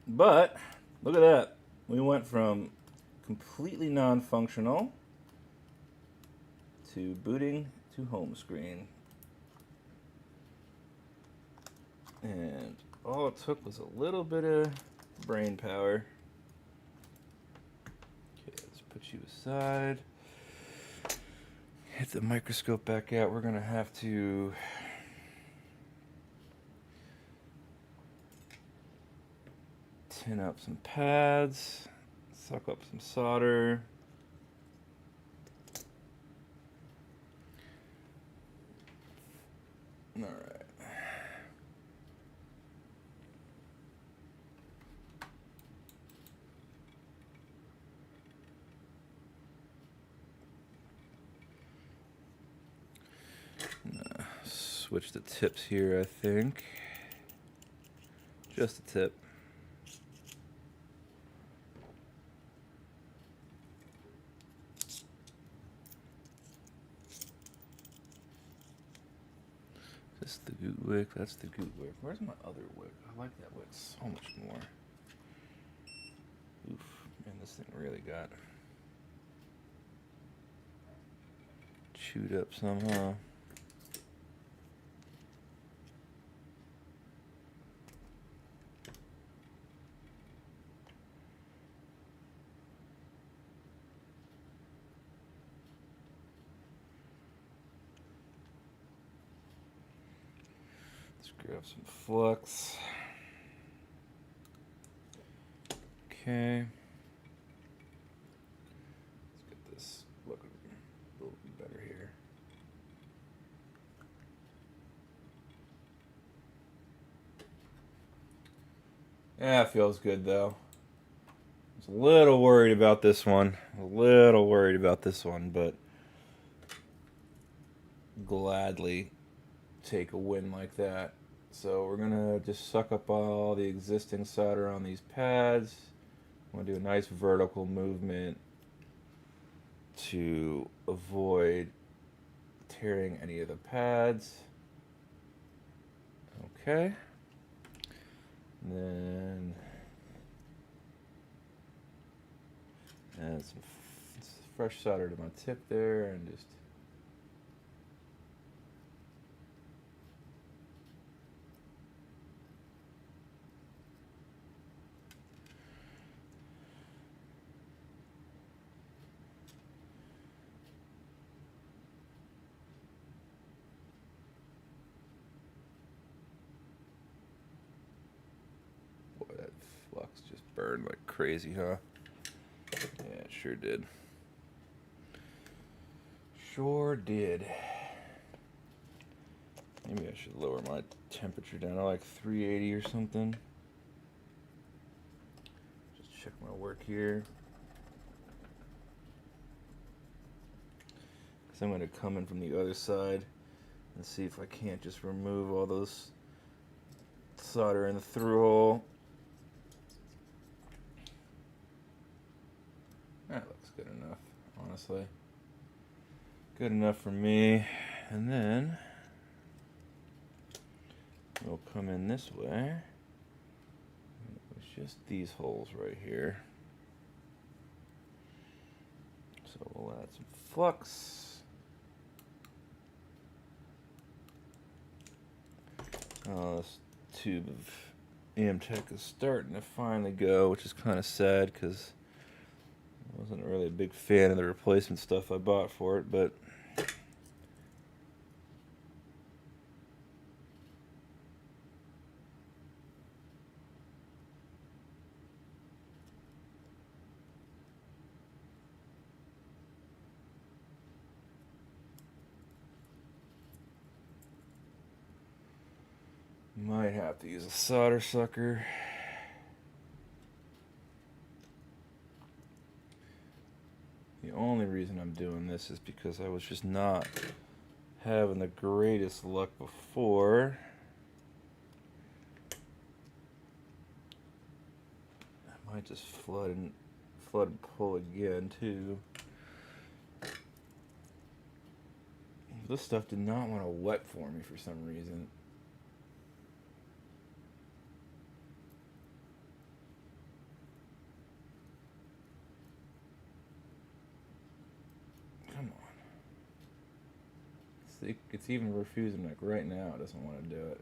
[SPEAKER 1] But look at that. We went from completely non-functional to booting to home screen. And all it took was a little bit of brain power. Okay, let's put you aside. Hit the microscope back out. We're going to have to tin up some pads, suck up some solder. All right. Switch the tips here, I think. Just a tip. This is the Goot wick, that's the Goot wick. Where's my other wick? I like that wick so much more. Oof, man, this thing really got chewed up somehow. Grab some flux. Okay. Let's get this looking a little bit better here. Yeah, it feels good though. I was a little worried about this one. But gladly take a win like that. So we're gonna just suck up all the existing solder on these pads. I'm gonna do a nice vertical movement to avoid tearing any of the pads. Okay. And then add some fresh solder to my tip there and just flux just burned like crazy, huh? Yeah, it sure did. Sure did. Maybe I should lower my temperature down to like 380 or something. Just check my work here. Because I'm going to come in from the other side Let's see if I can't just remove all those solder in the through hole. That looks good enough, honestly. Good enough for me. And then we'll come in this way. It's just these holes right here. So we'll add some flux. Oh, this tube of Amtech is starting to finally go, which is kind of sad because I wasn't really a big fan of the replacement stuff I bought for it, but might have to use a solder sucker. The only reason I'm doing this is because I was just not having the greatest luck before. I might just flood and pull again too. This stuff did not want to wet for me for some reason. Come on. It's even refusing, like right now it doesn't want to do it.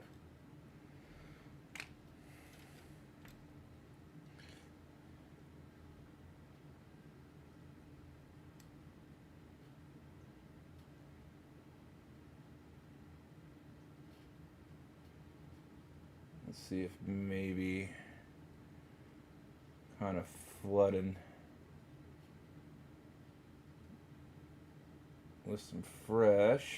[SPEAKER 1] Let's see if maybe kind of flooding with some fresh,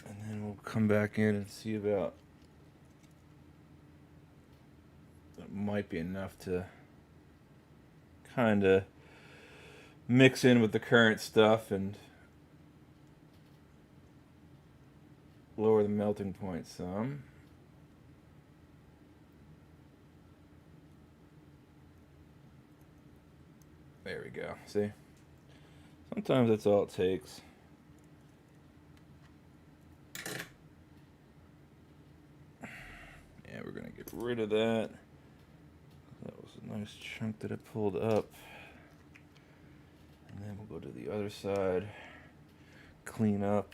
[SPEAKER 1] and then we'll come back in and see about, that might be enough to kind of mix in with the current stuff and lower the melting point some. There we go. See? Sometimes that's all it takes. Yeah, we're gonna get rid of that. That was a nice chunk that I pulled up. And then we'll go to the other side, clean up.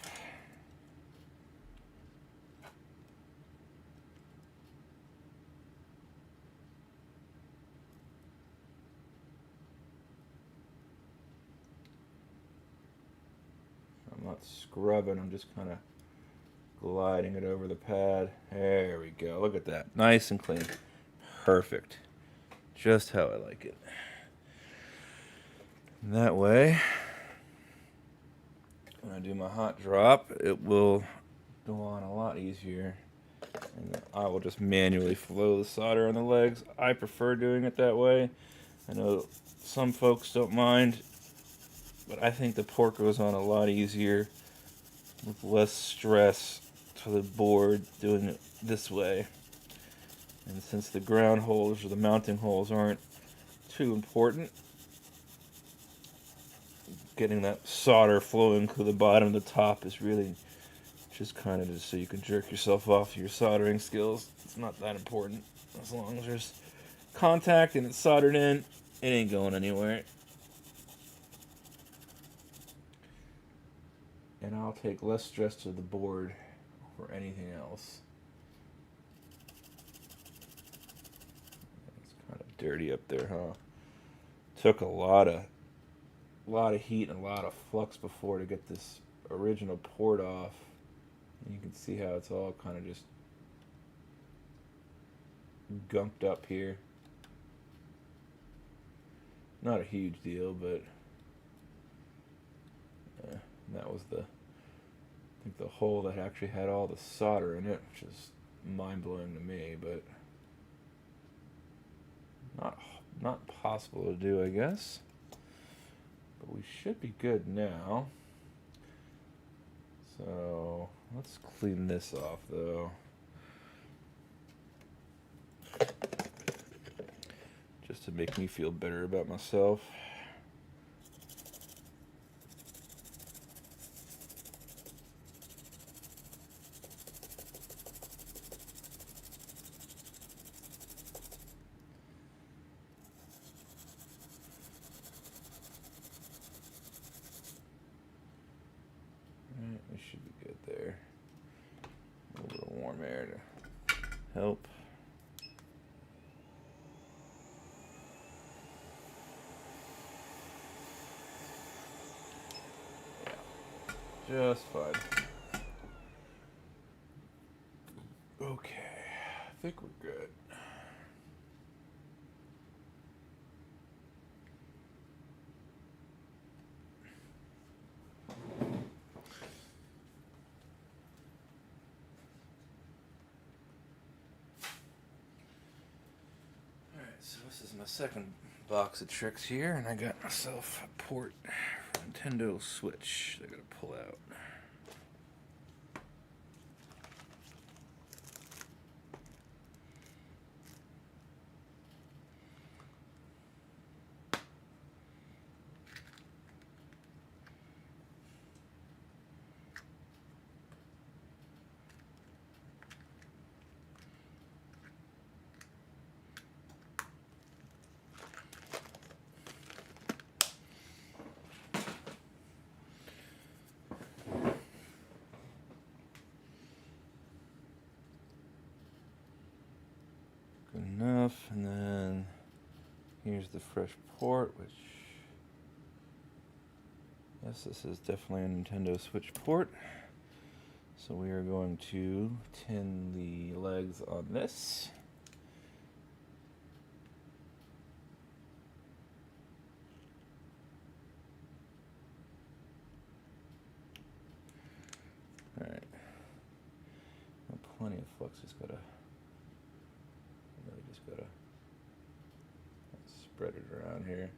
[SPEAKER 1] I'm not scrubbing, I'm just kind of gliding it over the pad. There we go. Look at that. Nice and clean. Perfect. Just how I like it. And that way, when I do my hot drop, it will go on a lot easier. And I will just manually flow the solder on the legs. I prefer doing it that way. I know some folks don't mind, but I think the port goes on a lot easier with less stress to the board doing it this way. And since the ground holes or the mounting holes aren't too important, getting that solder flowing to the bottom and the top is really just kind of just so you can jerk yourself off your soldering skills. It's not that important. As long as there's contact and it's soldered in, it ain't going anywhere. And I'll take less stress to the board or anything else. It's kind of dirty up there, huh? Took a lot of heat and a lot of flux before to get this original port off. And you can see how it's all kind of just gunked up here. Not a huge deal, but that was the, I think, the hole that actually had all the solder in it, which is mind-blowing to me, but not possible to do, I guess. But we should be good now. So let's clean this off though. Just to make me feel better about myself. Alright, we should be good there. A little bit of warm air to help. Just fine. Okay, I think we're good. Alright, so this is my second box of tricks here, and I got myself a port for Nintendo Switch that I gotta pull out. Good enough, and then here's the fresh port, which, yes, this is definitely a Nintendo Switch port. So we are going to tin the legs on this. Alright. Plenty of flux, just gotta spread it around here.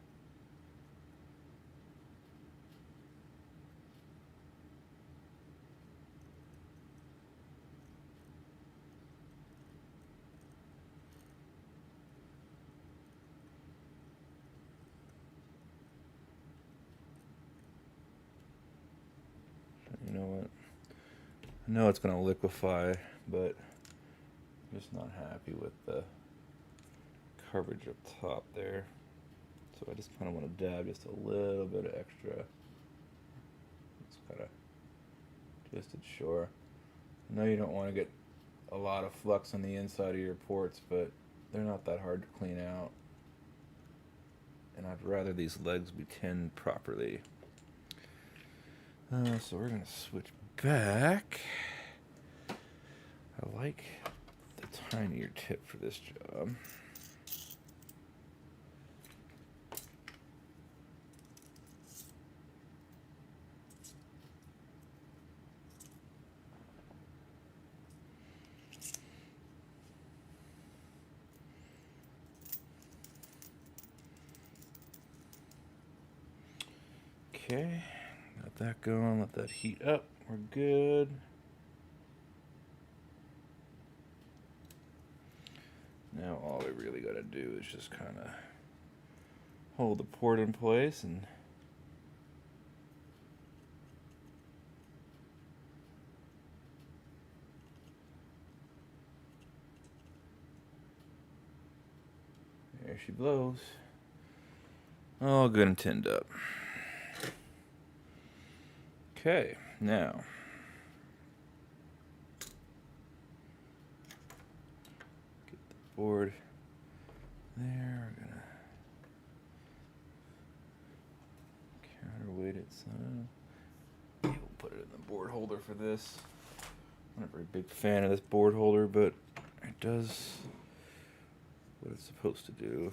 [SPEAKER 1] You know what? I know it's gonna liquefy, but I'm just not happy with the coverage up top there. So I just kind of want to dab just a little bit of extra. It's kind of just ensure. I know you don't want to get a lot of flux on the inside of your ports, but they're not that hard to clean out. And I'd rather these legs be tinned properly. So we're going to switch back. I like the tinier tip for this job. Okay, got that going, let that heat up, we're good. Now all we really gotta do is just kind of hold the port in place and there she blows. All good and tinned up. Okay, now get the board there. We're gonna counterweight it some. We'll put it in the board holder for this. I'm not a very big fan of this board holder, but it does what it's supposed to do.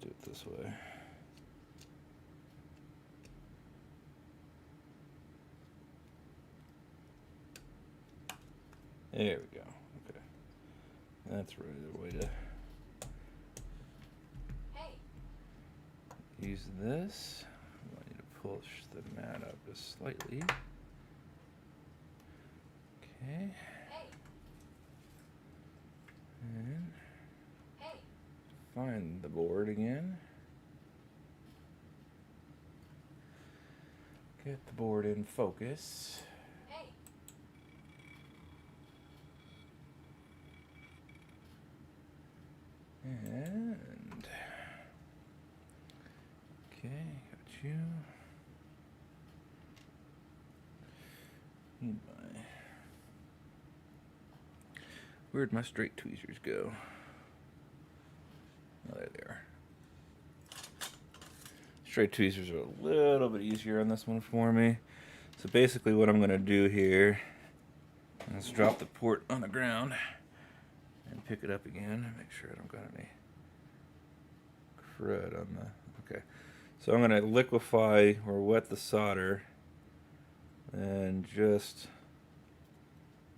[SPEAKER 1] do it this way. There we go. Okay. That's really the way to use this. I need to push the mat up just slightly. Okay. And find the board again. Get the board in focus. And okay, got you. Need my Where'd my straight tweezers go? Oh, there they are. Straight tweezers are a little bit easier on this one for me. So basically what I'm going to do here is drop the port on the ground and pick it up again. Make sure I don't got any crud on the... Okay. So I'm going to liquefy or wet the solder and just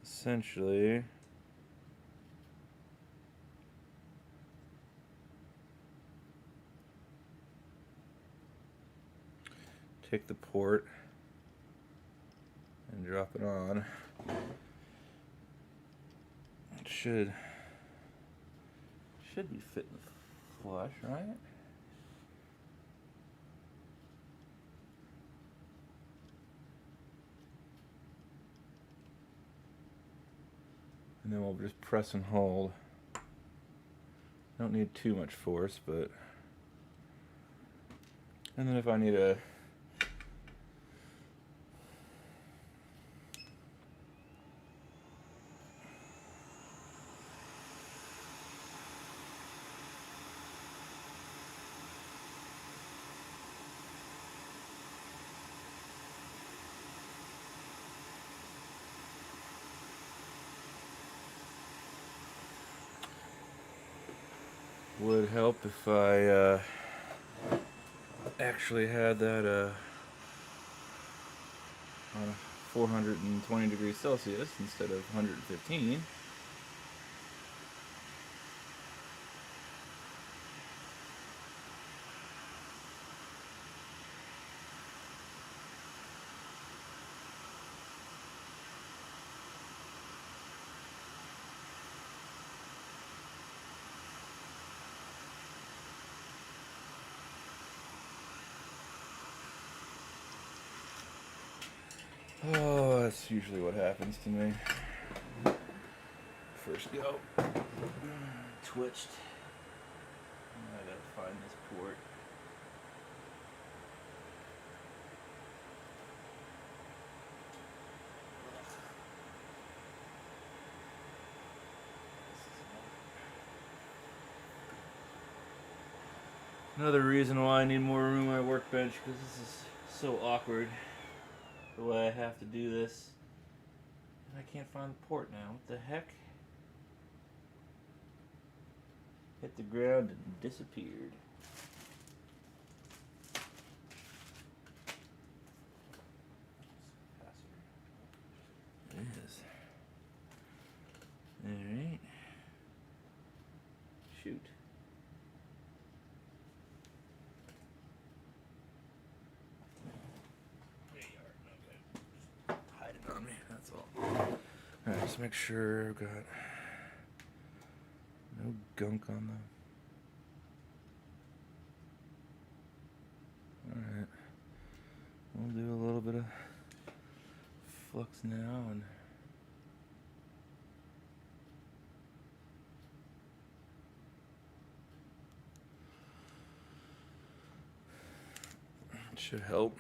[SPEAKER 1] essentially take the port and drop it on. It should be fitting flush, right? And then we'll just press and hold. Don't need too much force, but... And then if I need a... Would help if I actually had that on 420 degrees Celsius instead of 115. Oh, that's usually what happens to me. First go. Twitched. I gotta find this port. Another reason why I need more room on my workbench, because this is so awkward the way I have to do this. And I can't find the port now. What the heck? Hit the ground and disappeared. It is. Alright. Shoot. There you are. Okay. Hide it on me, that's all. Alright, just make sure I've got no gunk on them. Alright. We'll do a little bit of flux now and it should help.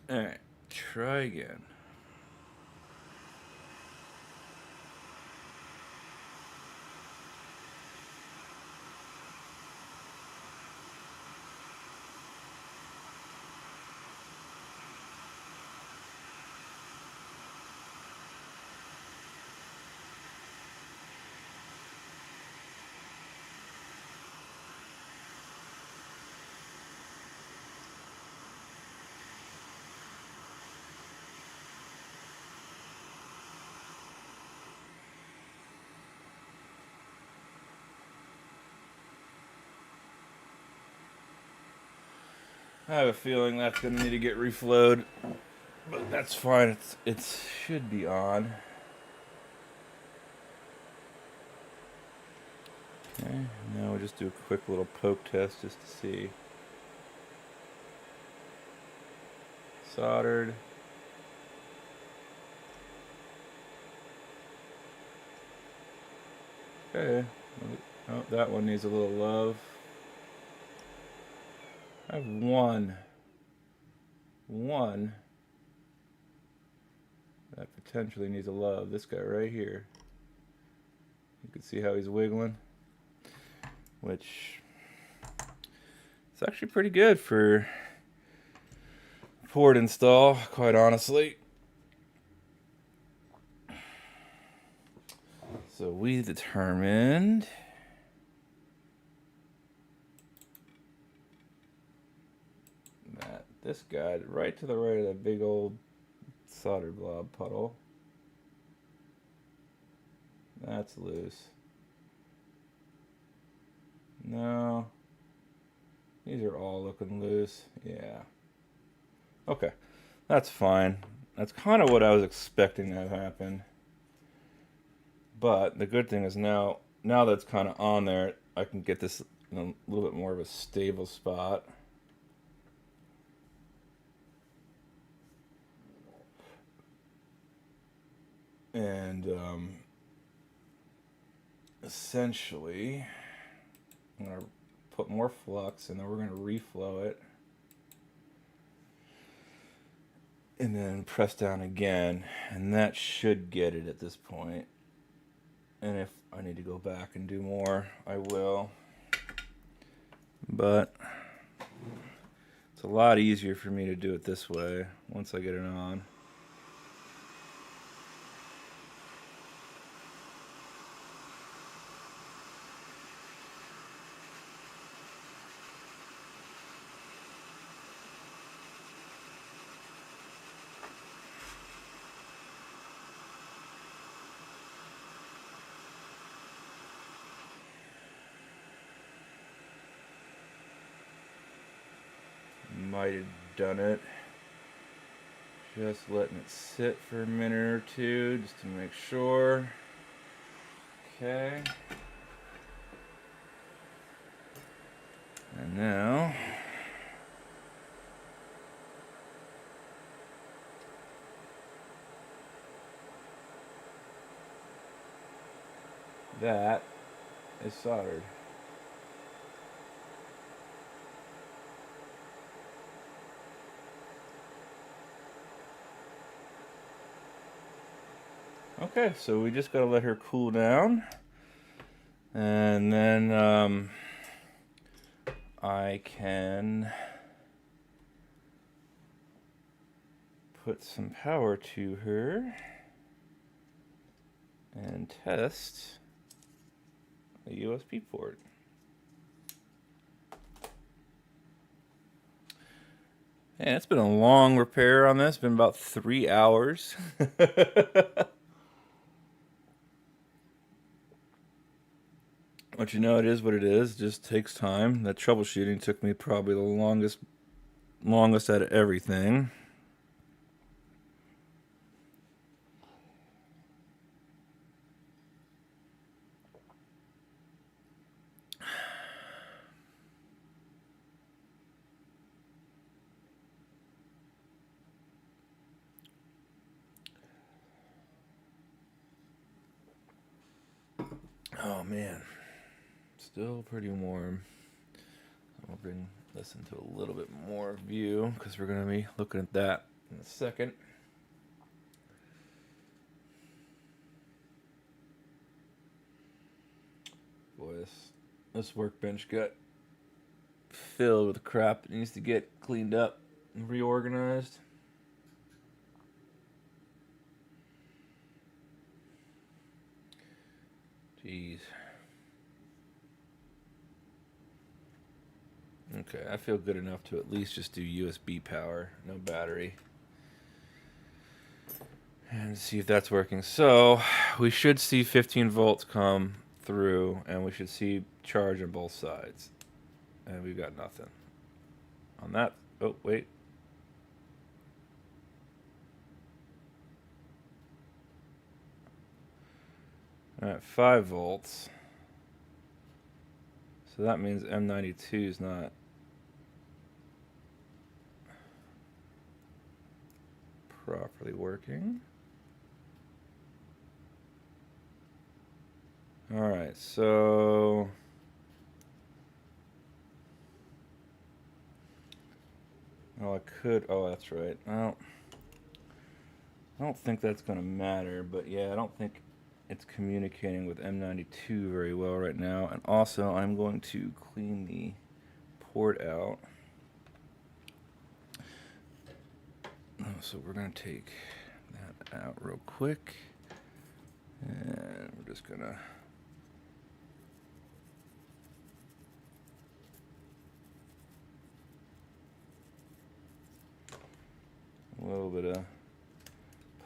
[SPEAKER 1] Alright, try again. I have a feeling that's going to need to get reflowed, but that's fine. It should be on. Okay, now we'll just do a quick little poke test just to see. Soldered. Okay. Oh, that one needs a little love. I have one that potentially needs a love. This guy right here. You can see how he's wiggling, which it's actually pretty good for port install, quite honestly. So we determined that this guy right to the right of that big old solder blob puddle, that's loose. No, these are all looking loose. Yeah. Okay, that's fine. That's kind of what I was expecting to have happen. But the good thing is now that it's kind of on there, I can get this in a little bit more of a stable spot. And essentially, I'm going to put more flux, and then we're going to reflow it. And then press down again, and that should get it at this point. And if I need to go back and do more, I will. But it's a lot easier for me to do it this way once I get it on. Might have done it. Just letting it sit for a minute or two just to make sure. Okay. And now that is soldered. Okay, so we just gotta let her cool down, and then I can put some power to her and test the USB port. And it's been a long repair on this, been about 3 hours. But you know, it is what it is. It just takes time. That troubleshooting took me probably the longest out of everything. Oh man, still pretty warm. I'll bring this into a little bit more view because we're going to be looking at that in a second. Boy, this workbench got filled with crap that needs to get cleaned up and reorganized. Jeez. Okay, I feel good enough to at least just do USB power, no battery. And see if that's working. So, we should see 15 volts come through, and we should see charge on both sides. And we've got nothing. On that, Oh, wait. All right, 5 volts. So that means M92 is not properly working. All right, so oh, I could. Oh, that's right. Well, I don't think that's going to matter, but yeah, I don't think it's communicating with M92 very well right now. And also, I'm going to clean the port out. So we're going to take that out real quick. And we're just going to a little bit of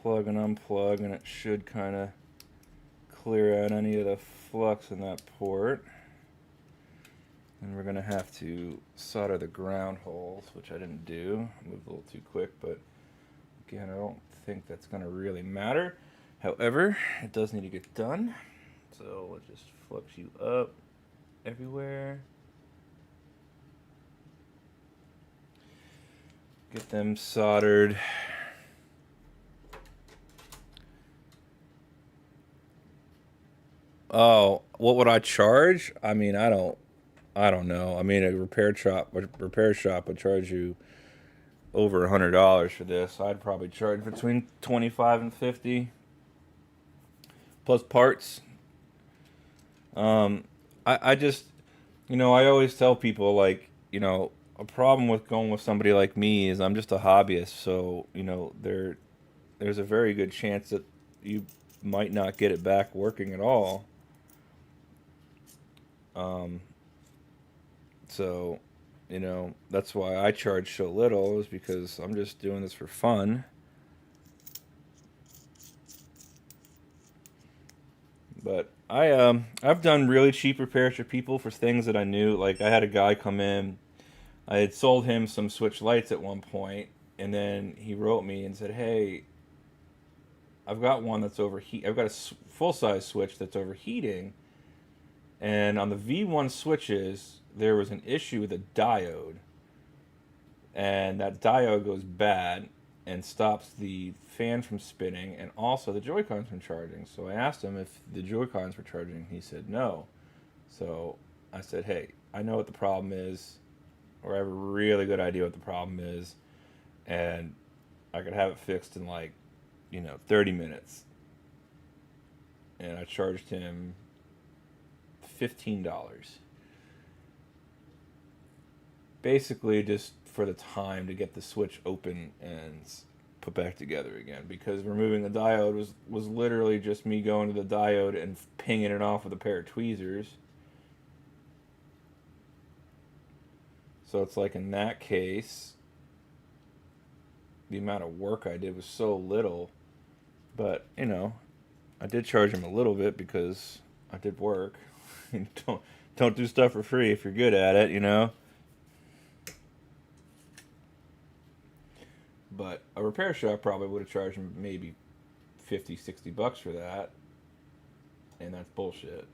[SPEAKER 1] plug and unplug, and it should kind of clear out any of the flux in that port. And we're going to have to solder the ground holes, which I didn't do. I moved a little too quick, but again, I don't think that's going to really matter. However, it does need to get done. So let's just flux you up everywhere. Get them soldered. Oh, what would I charge? I mean, I don't know. I mean, a repair shop would charge you over $100 for this. I'd probably charge between 25 and 50 plus parts. I just, I always tell people, like, a problem with going with somebody like me is I'm just a hobbyist. So, there's a very good chance that you might not get it back working at all. So, that's why I charge so little, is because I'm just doing this for fun. But I've done really cheap repairs for people for things that I knew. Like, I had a guy come in. I had sold him some switch lights at one point, and then he wrote me and said, "Hey, I've got one that's overheat. I've got a full size switch that's overheating, and on the V1 switches there was an issue with a diode, and that diode goes bad and stops the fan from spinning, and also the Joy-Cons from charging." So I asked him if the Joy-Cons were charging. He said no. So I said, "Hey, I know what the problem is, or I have a really good idea what the problem is, and I could have it fixed in, like, 30 minutes." And I charged him $15. Basically just for the time to get the switch open and put back together again, because removing the diode was literally just me going to the diode and pinging it off with a pair of tweezers. So it's like, in that case, the amount of work I did was so little. But, I did charge him a little bit because I did work. don't do stuff for free if you're good at it. But a repair shop probably would have charged him maybe 50, $60 for that. And that's bullshit.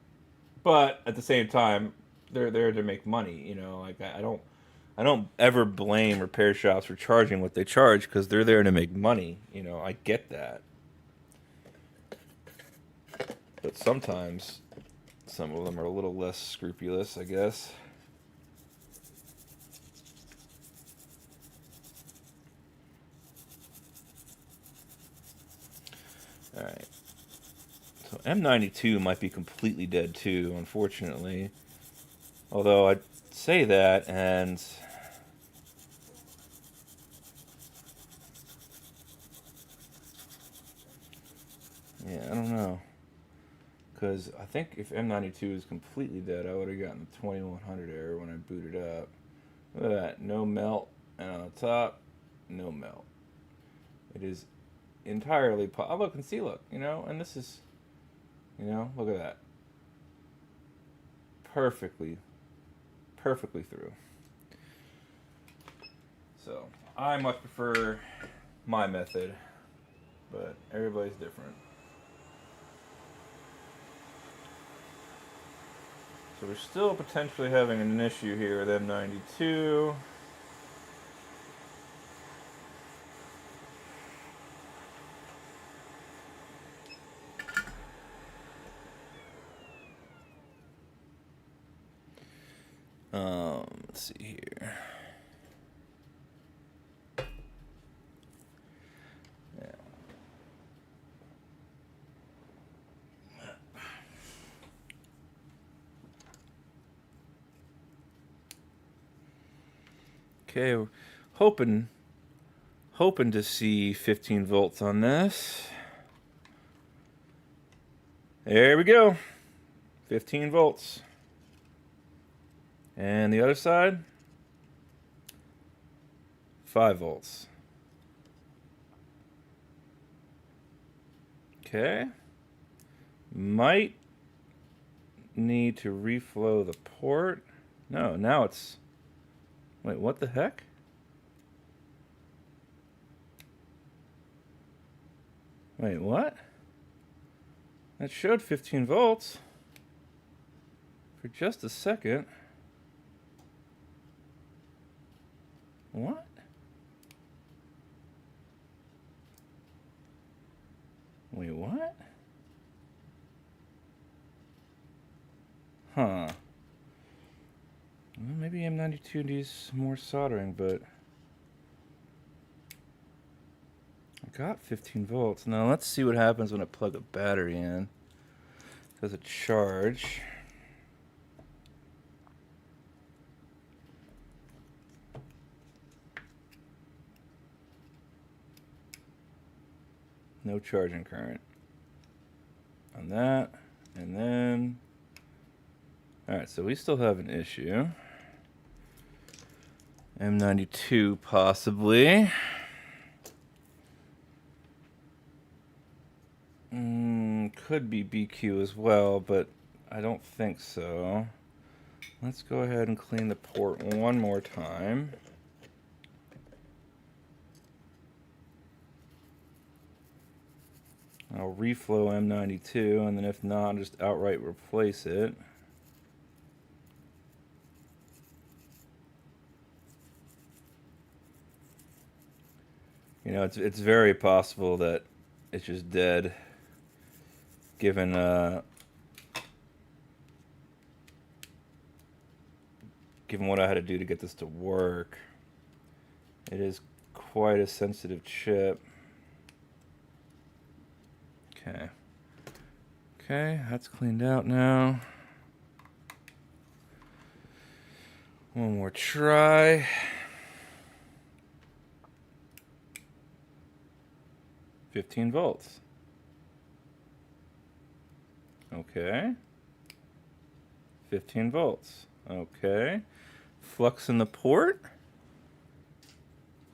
[SPEAKER 1] But at the same time, they're there to make money, like, I don't ever blame repair shops for charging what they charge, because they're there to make money. I get that. But sometimes some of them are a little less scrupulous, I guess. All right. So M92 might be completely dead too, unfortunately. Although I'd say that, and yeah, I don't know. Because I think if M92 is completely dead, I would have gotten the 2100 error when I booted up. Look at that. No melt. And on the top, no melt. It is entirely... Oh, look, and see, look. And this is... look at that. Perfectly through. So I much prefer my method, but everybody's different. So we're still potentially having an issue here with M92. Let's see here. Yeah. Okay, we're hoping to see 15 volts on this. There we go. 15 volts. And the other side, 5 volts. Okay. Might need to reflow the port. No, now it's... Wait, what the heck? Wait, what? That showed 15 volts for just a second. What? Wait, what? Huh. Well, maybe M92 needs more soldering, but I got 15 volts. Now let's see what happens when I plug a battery in. Does it charge? No charging current on that. And then, all right, so we still have an issue. M92 possibly. Could be BQ as well, but I don't think so. Let's go ahead and clean the port one more time. I'll reflow M92, and then if not, just outright replace it. You know, it's very possible that it's just dead, given what I had to do to get this to work. It is quite a sensitive chip. Okay. Okay, that's cleaned out now. One more try. $15 volts. Okay. 15 volts. Okay. Flux in the port.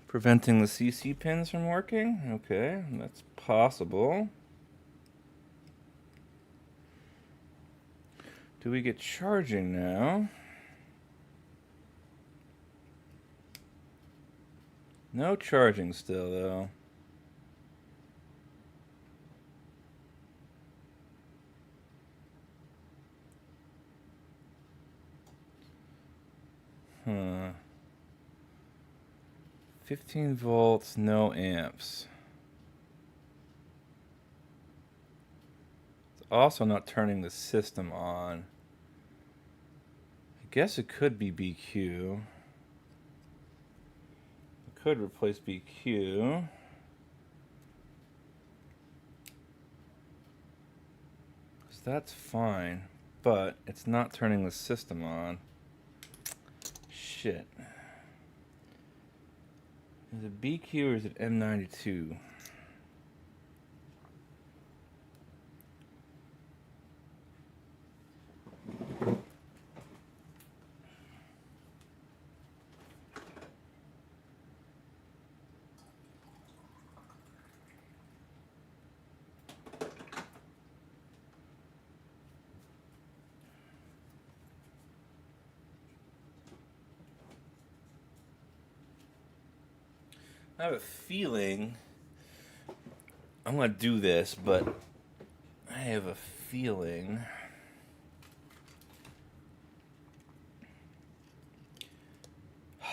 [SPEAKER 1] Preventing the CC pins from working. Okay, that's possible. Do we get charging now? No charging still, though. Huh. 15 volts, no amps. It's also not turning the system on. I guess it could be BQ. I could replace BQ. Because that's fine, but it's not turning the system on. Shit. Is it BQ or is it M92? I have a feeling I'm going to do this, but I have a feeling I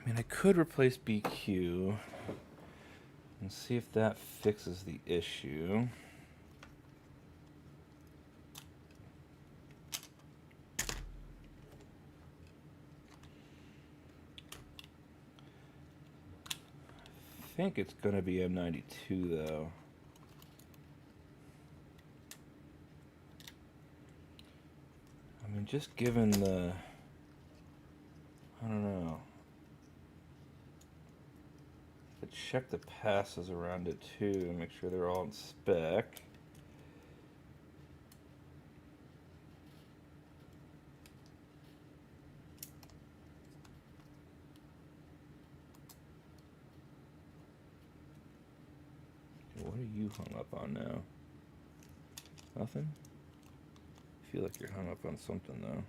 [SPEAKER 1] mean, I could replace BQ and see if that fixes the issue. I think it's going to be M92 though. I mean, just given the, I don't know. But check the passes around it too, make sure they're all in spec. What are you hung up on now? Nothing? I feel like you're hung up on something though.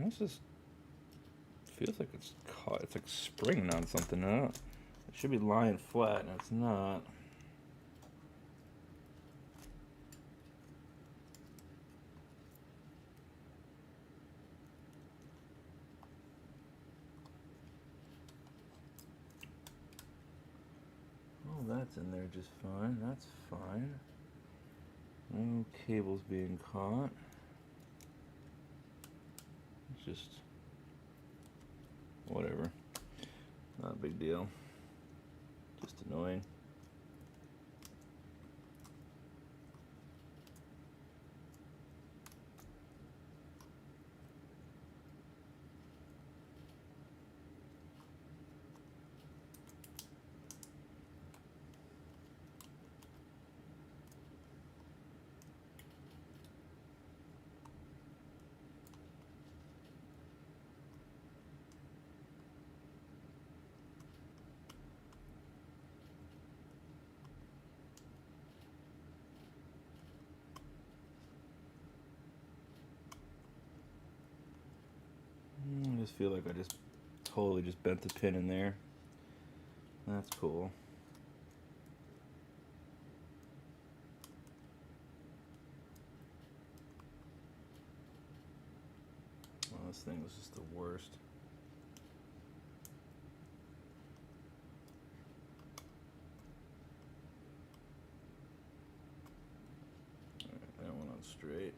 [SPEAKER 1] This is feels like it's caught. It's like springing on something. It should be lying flat, and it's not. Oh, that's in there just fine. That's fine. No cables being caught. It's just whatever. Not a big deal. Just annoying. I just feel like I just totally just bent the pin in there. That's cool. Well, this thing was just the worst. Alright, that one on straight.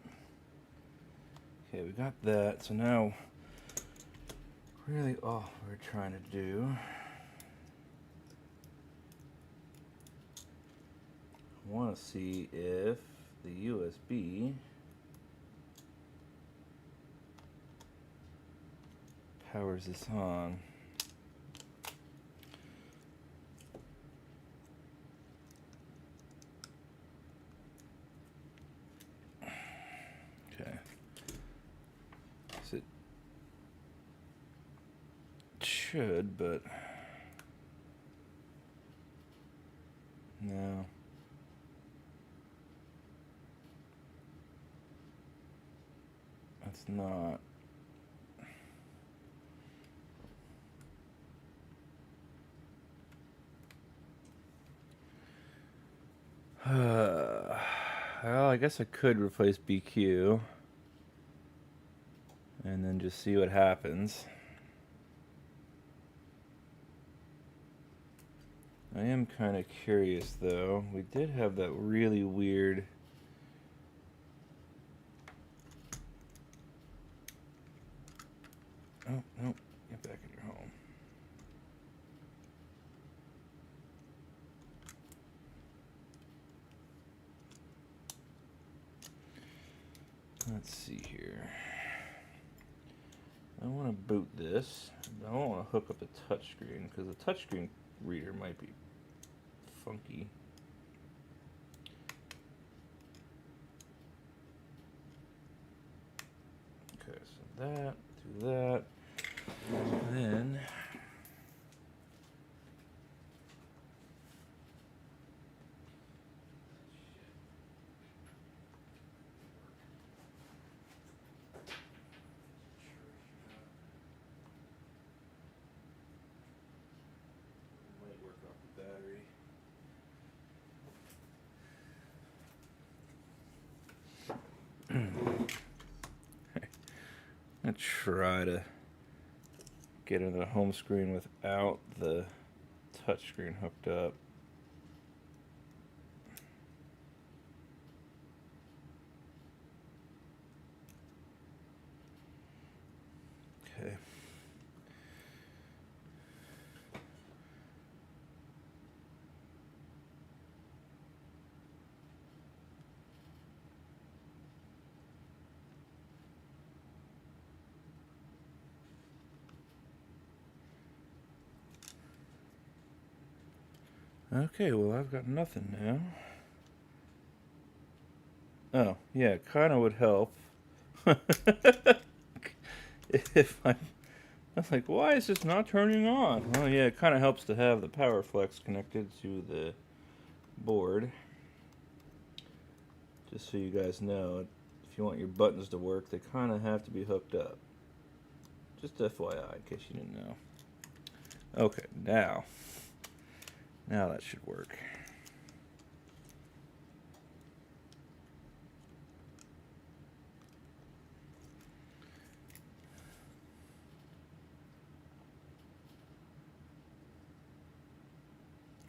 [SPEAKER 1] Okay, we got that. So now, really all we're trying to do, I want to see if the USB powers this on. Okay. So it should, but no. It's not. Well, I guess I could replace BQ and then just see what happens. I am kind of curious though. We did have that really weird oh, no, get back in your home. Let's see here. I want to boot this. I don't want to hook up the touchscreen because the touchscreen reader might be funky. Okay, so that do that. Then might work off the battery. I try to get into the home screen without the touchscreen hooked up. Okay. Okay, well, I've got nothing now. Oh, yeah, it kind of would help. If I was like, why is this not turning on? Well, yeah, it kind of helps to have the PowerFlex connected to the board. Just so you guys know, if you want your buttons to work, they kind of have to be hooked up. Just FYI, in case you didn't know. Okay, now that should work.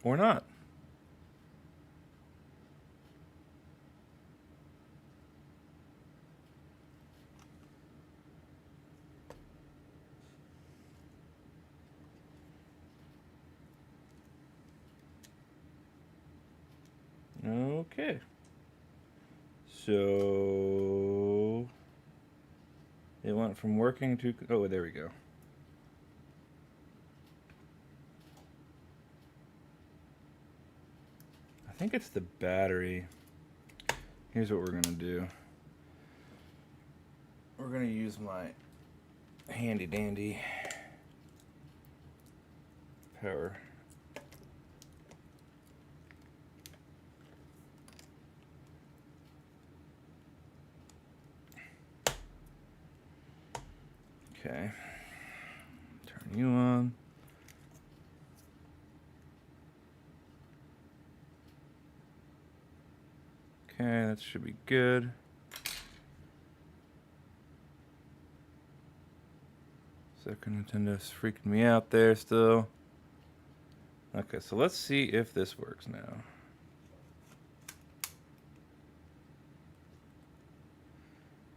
[SPEAKER 1] Or not. Okay. So it went from working to... Oh, there we go. I think it's the battery. Here's what we're going to do. We're going to use my handy dandy power. Okay. Turn you on. Okay, that should be good. Second Nintendo's freaking me out there still. Okay, so let's see if this works now.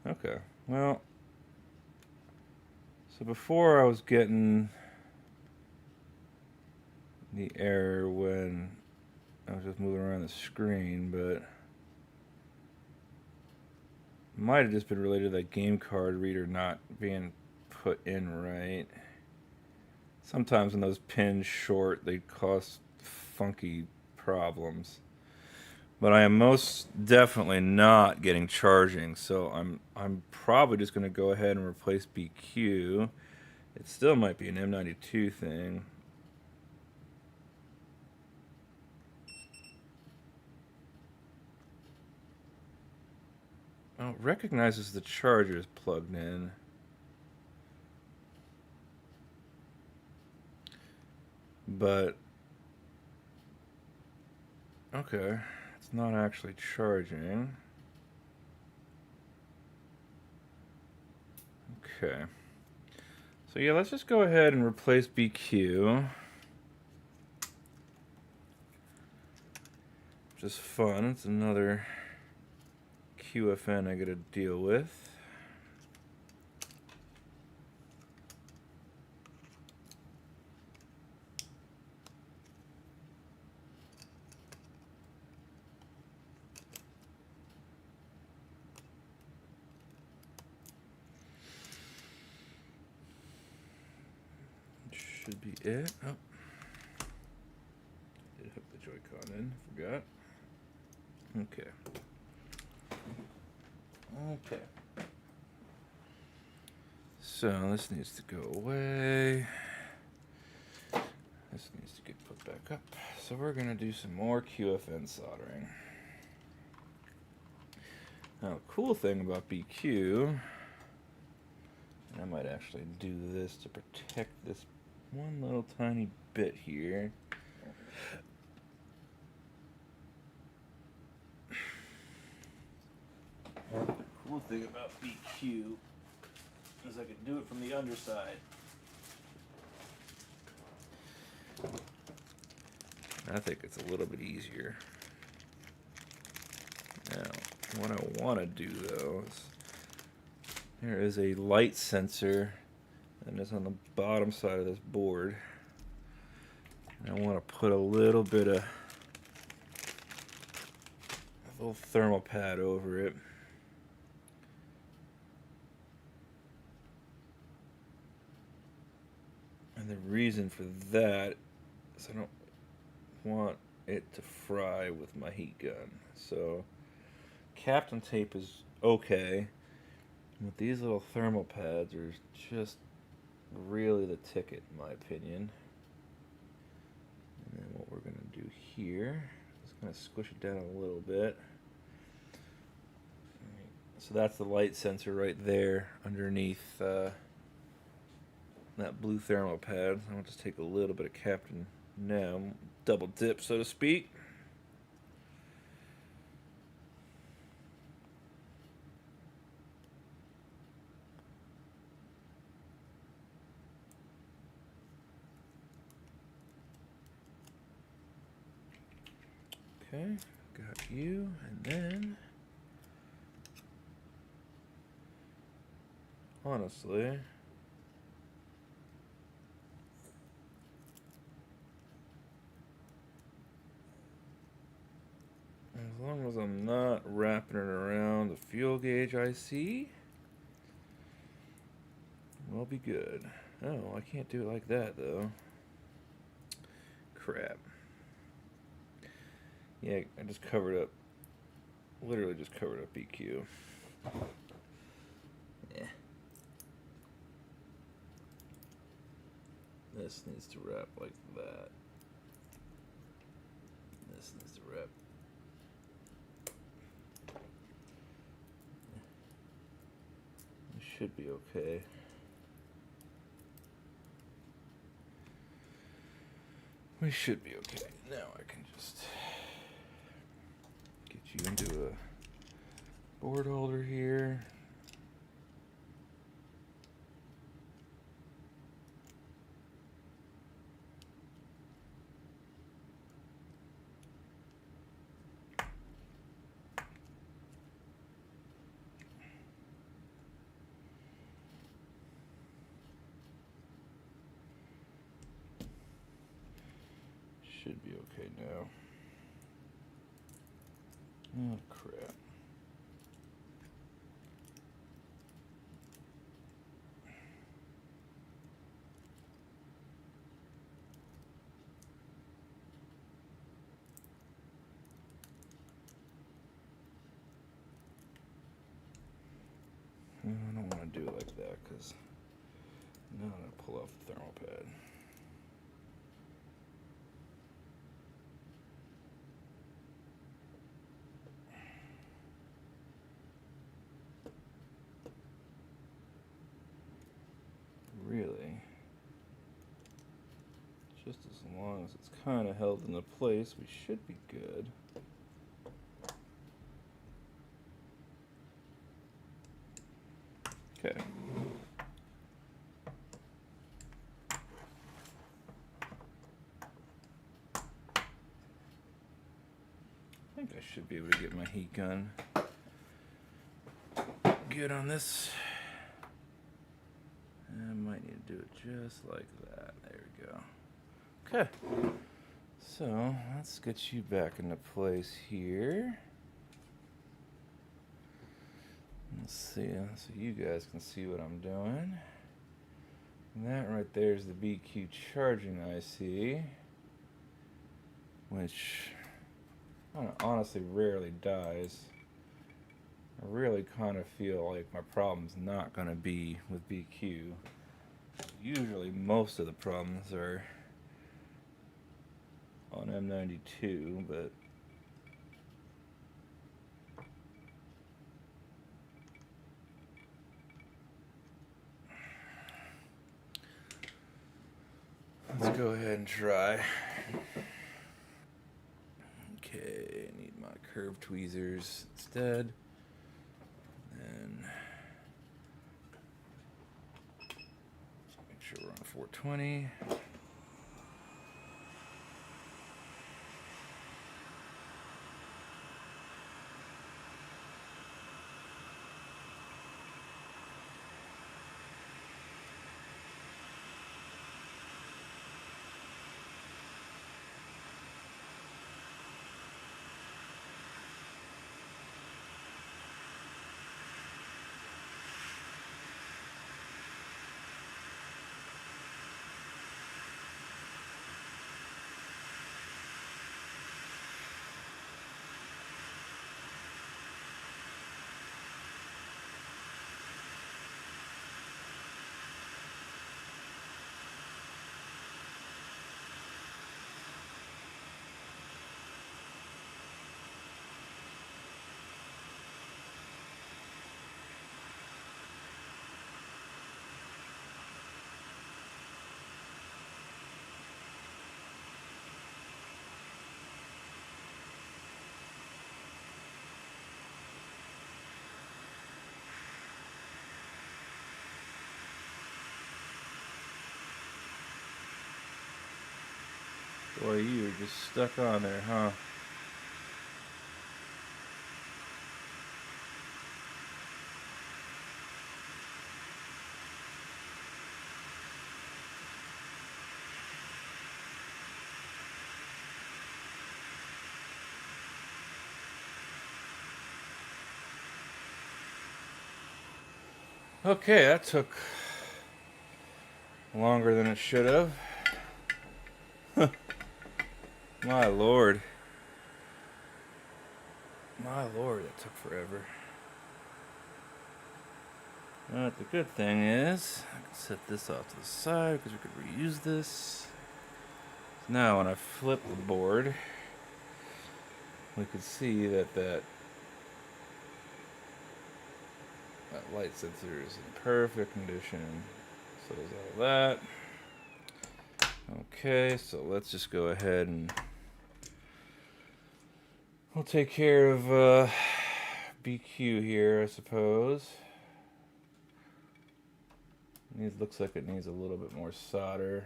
[SPEAKER 1] Okay, well, so before I was getting the error when I was just moving around the screen, but might have just been related to that game card reader not being put in right. Sometimes when those pins short, they cause funky problems. But I am most definitely not getting charging, so I'm probably just going to go ahead and replace BQ. It still might be an M92 thing. Oh, it recognizes the charger is plugged in. But okay, it's not actually charging. Okay. So yeah, let's just go ahead and replace BQ. Just fun. It's another QFN I gotta deal with. Should be it. Oh. Did hook the Joy-Con in. Forgot. Okay. Okay. So this needs to go away. This needs to get put back up. So we're going to do some more QFN soldering. Now, the cool thing about BQ, and I might actually do this to protect this one little tiny bit here. The cool thing about BQ is I can do it from the underside. I think it's a little bit easier. Now, what I want to do though is there is a light sensor that is on the bottom side of this board. And I want to put a little bit of a little thermal pad over it. And the reason for that is I don't want it to fry with my heat gun. So Kapton tape is okay, but these little thermal pads are just really the ticket in my opinion. And then what we're going to do here is going to squish it down a little bit. So that's the light sensor right there underneath that blue thermal pad. I'll just take a little bit of Kapton now, double dip so to speak. Okay, got you, and then honestly, as long as I'm not wrapping it around the fuel gauge IC, we'll be good. Oh, I can't do it like that though. Crap. Yeah, I just covered up, literally just covered up BQ. Yeah. This needs to wrap like that. This needs to wrap. It should be okay. We should be okay. Now I can just get you into a board holder here. Should be okay now. Oh crap. I don't want to do it like that because now I'm going to pull off the thermal pad. Really, just as long as it's kind of held into place, we should be good. Okay. I think I should be able to get my heat gun good on this. I might need to do it just like that. There we go. Okay. So let's get you back into place here. Let's see, so you guys can see what I'm doing. And that right there is the BQ charging IC, which honestly rarely dies. I really kind of feel like my problem's not going to be with BQ. Usually most of the problems are on M92, but let's go ahead and try. Okay, I need my curved tweezers instead. And make sure we're on 420. Boy, you are just stuck on there, huh? Okay, that took longer than it should have. My lord. My lord, that took forever. But the good thing is, I can set this off to the side because we could reuse this. Now, when I flip the board, we could see that light sensor is in perfect condition. So is all that. Okay, so let's just go ahead and we'll take care of BQ here, I suppose. Looks like it needs a little bit more solder.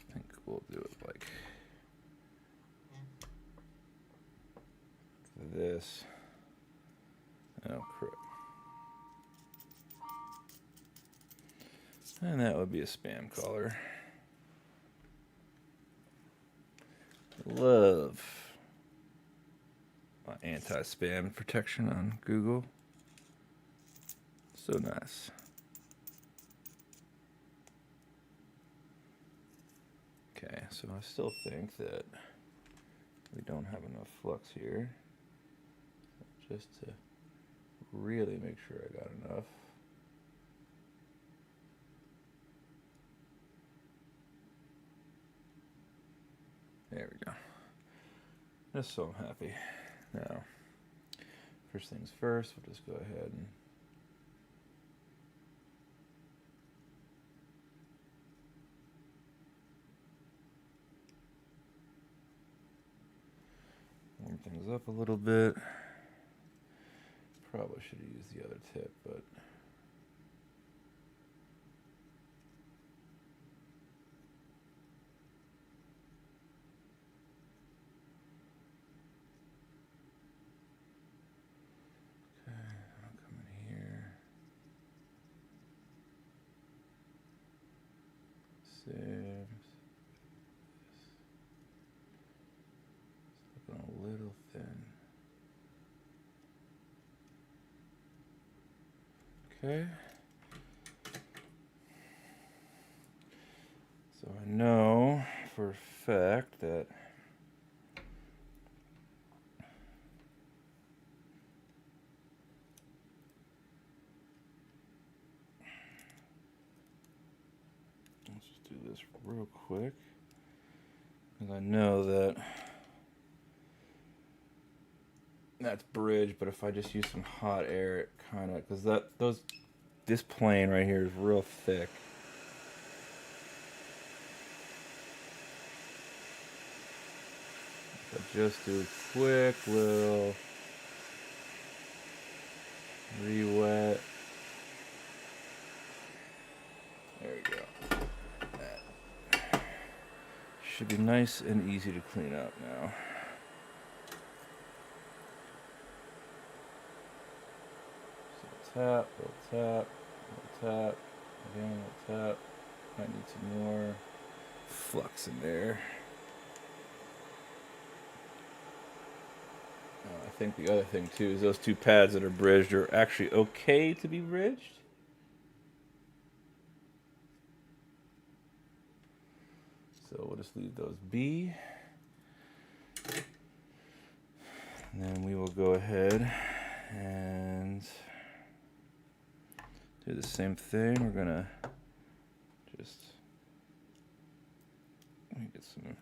[SPEAKER 1] I think we'll do it like this. Oh, crap. And that would be a spam caller. Love my anti-spam protection on Google. So nice. Okay, so I still think that we don't have enough flux here. Just to really make sure I got enough. There we go. Just so I'm happy. Now, first things first, we'll just go ahead and warm things up a little bit. Probably should have used the other tip, but okay, I'll come in here. Save. Okay. So I know for a fact that let's just do this real quick, because I know that that's bridge, but if I just use some hot air, it kind of, because this plane right here is real thick. If I just do a quick little re-wet. There we go. That should be nice and easy to clean up now. So tap, little tap, little tap, again, little tap. Might need some more flux in there. I think the other thing too is those two pads that are bridged are actually okay to be bridged. So we'll just leave those be. And then we will go ahead and do the same thing. We're gonna just get some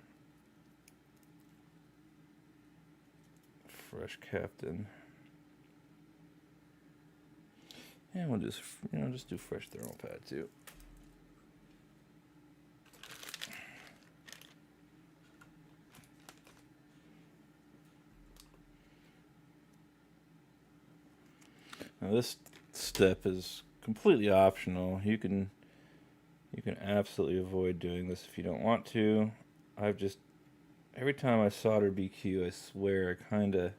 [SPEAKER 1] fresh Captain. And we'll just, just do fresh thermal pad too. Now this step is completely optional. You can absolutely avoid doing this if you don't want to. Every time I solder BQ, I swear I kind of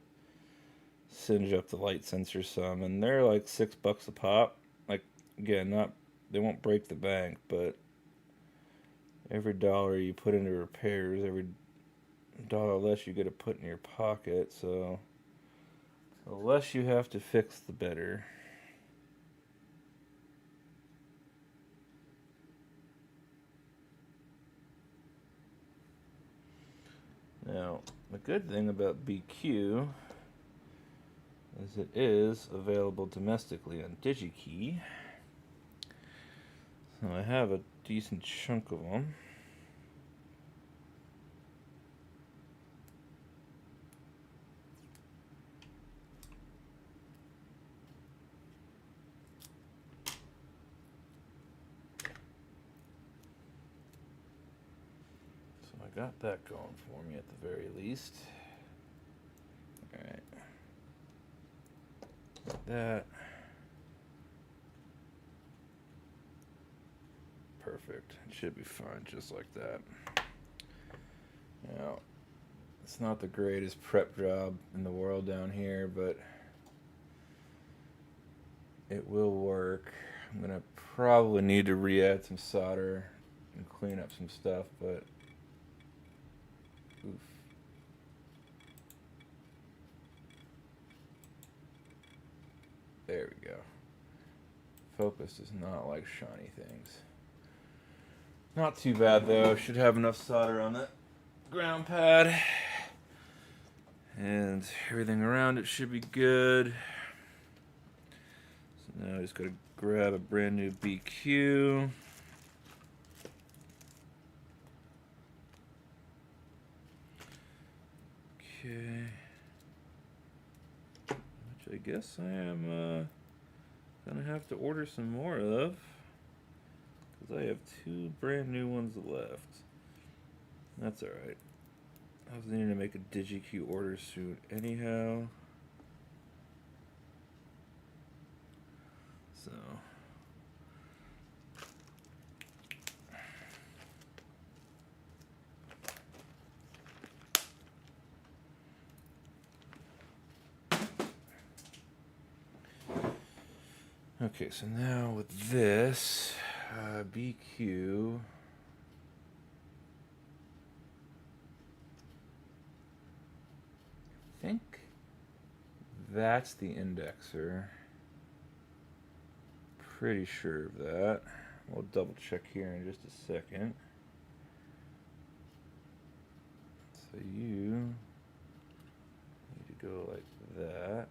[SPEAKER 1] singe up the light sensor some, and they're like $6 a pop. Like, again, they won't break the bank, but every dollar you put into repairs, every dollar less you get to put in your pocket. So the less you have to fix, the better. Now, the good thing about BQ is it is available domestically on DigiKey. So I have a decent chunk of them. So I got that going for me at the very least. Alright. Like that. Perfect. It should be fine just like that. Now, it's not the greatest prep job in the world down here, but it will work. I'm gonna probably need to re-add some solder and clean up some stuff, but oof. There we go. Focus does not like shiny things. Not too bad though. Should have enough solder on that ground pad. And everything around it should be good. So now I just gotta grab a brand new BQ. Okay. Which I guess I am gonna have to order some more of, because I have 2 brand new ones left. That's alright. I was needing to make a DigiKey order soon anyhow. So okay, so now with this BQ, I think that's the indexer. pretty sure of that. We'll double check here in just a second. So you need to go like that.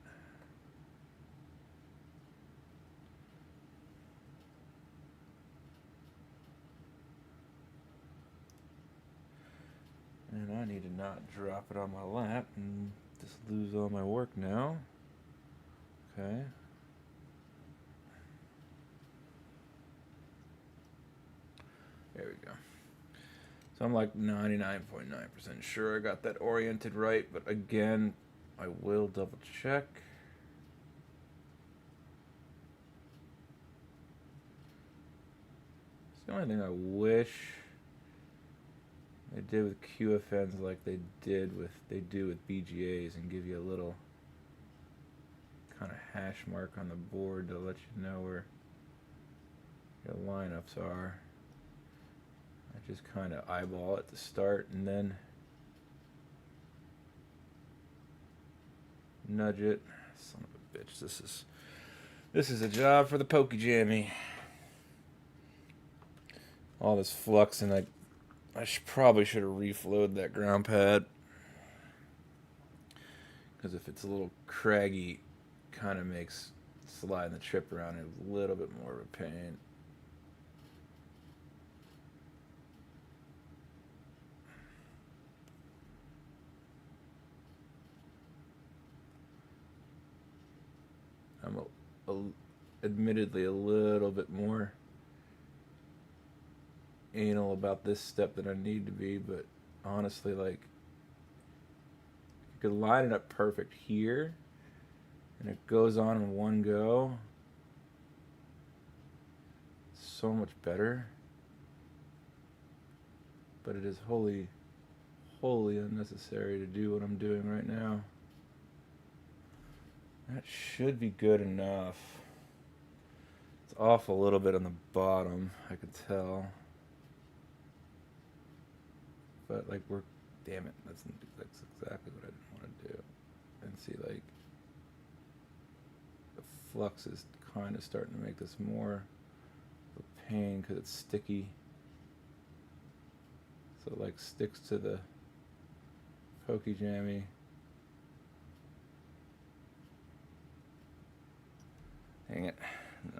[SPEAKER 1] And I need to not drop it on my lap and just lose all my work now. Okay. There we go. So I'm like 99.9% sure I got that oriented right, but again, I will double check. It's the only thing I wish they did with QFNs like they do with BGAs and give you a little kind of hash mark on the board to let you know where your lineups are. I just kind of eyeball at the start and then nudge it. Son of a bitch, this is a job for the Pokejammy. All this flux, and I probably should have reflowed that ground pad, because if it's a little craggy, kind of makes sliding the chip around a little bit more of a pain. I'm admittedly a little bit more anal about this step than I need to be, but honestly, like, you could line it up perfect here and it goes on in one go. It's so much better, but it is wholly unnecessary to do what I'm doing right now. That should be good enough. It's off a little bit on the bottom, I could tell. But like damn it, that's exactly what I didn't want to do. And see, like, the flux is kind of starting to make this more of a pain because it's sticky. So it like sticks to the Pokejammy. Dang it.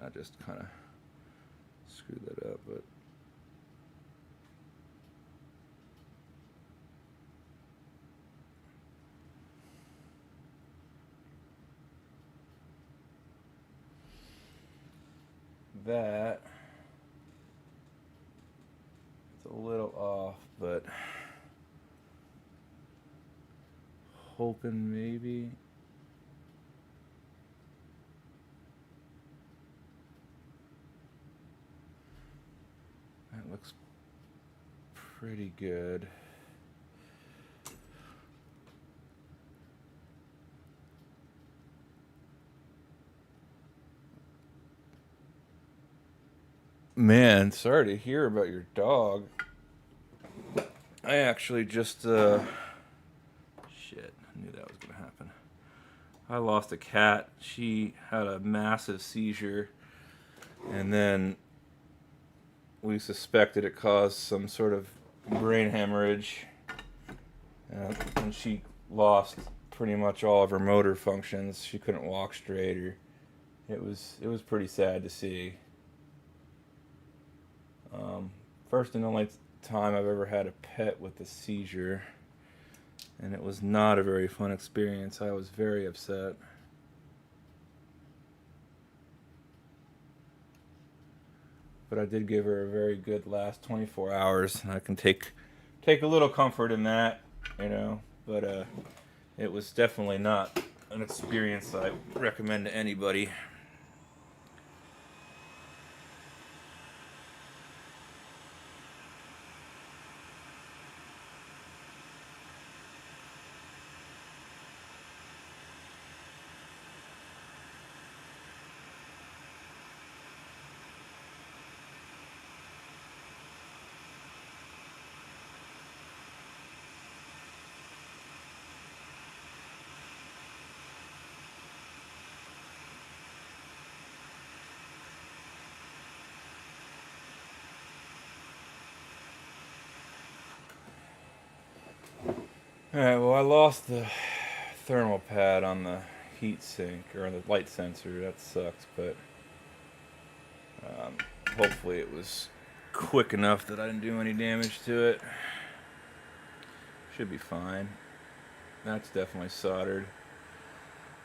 [SPEAKER 1] I just kind of screwed that up, but that, it's a little off, but hoping maybe. That looks pretty good. Man, sorry to hear about your dog. I actually just, shit, I knew that was going to happen. I lost a cat. She had a massive seizure, and then we suspected it caused some sort of brain hemorrhage, and she lost pretty much all of her motor functions. She couldn't walk straight, or it was pretty sad to see. First and only time I've ever had a pet with a seizure, and it was not a very fun experience. I was very upset. But I did give her a very good last 24 hours, and I can take a little comfort in that, you know. But it was definitely not an experience I recommend to anybody. All right. Well, I lost the thermal pad on the heat sink or the light sensor. That sucks, but um, hopefully it was quick enough that I didn't do any damage to it. Should be fine. That's definitely soldered.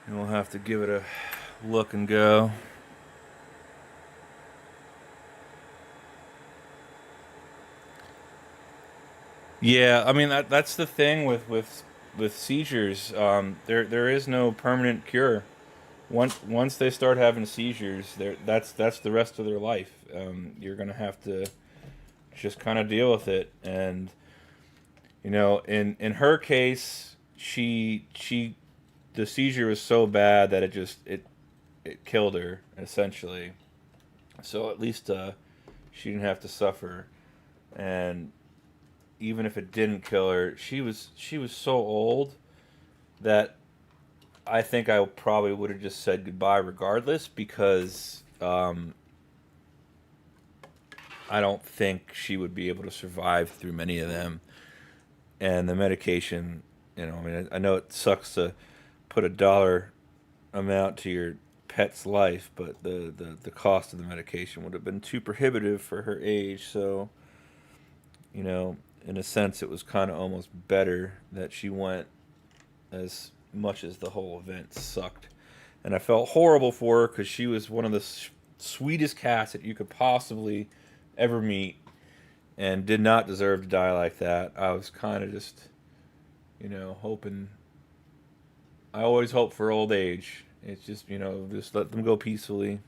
[SPEAKER 1] And we'll have to give it a look and go. Yeah, I mean that's the thing with seizures. There is no permanent cure. Once they start having seizures, that's the rest of their life. You're gonna have to just kind of deal with it. And in her case, she the seizure was so bad that it killed her essentially. So at least she didn't have to suffer. And even if it didn't kill her, she was so old that I think I probably would have just said goodbye regardless because I don't think she would be able to survive through many of them. And the medication, I mean, I know it sucks to put a dollar amount to your pet's life, but the cost of the medication would have been too prohibitive for her age. So, you know, in a sense, it was kind of almost better that she went as much as the whole event sucked. And I felt horrible for her because she was one of the sweetest cats that you could possibly ever meet and did not deserve to die like that. I was kind of just, hoping. I always hope for old age. It's just, just let them go peacefully.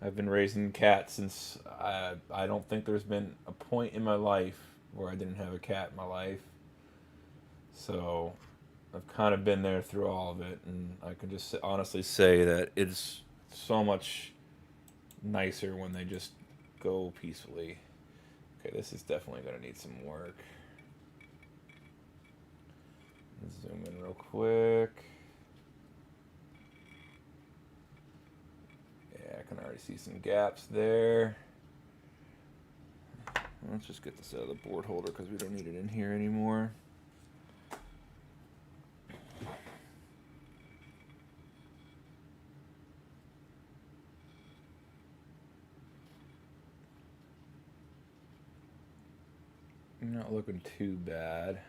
[SPEAKER 1] I've been raising cats since I don't think there's been a point in my life where I didn't have a cat in my life. So I've kind of been there through all of it, and I can just honestly say that it's so much nicer when they just go peacefully. Okay, this is definitely going to need some work. Zoom in real quick. Yeah, I can already see some gaps there. Let's just get this out of the board holder because we don't need it in here anymore. Not looking too bad.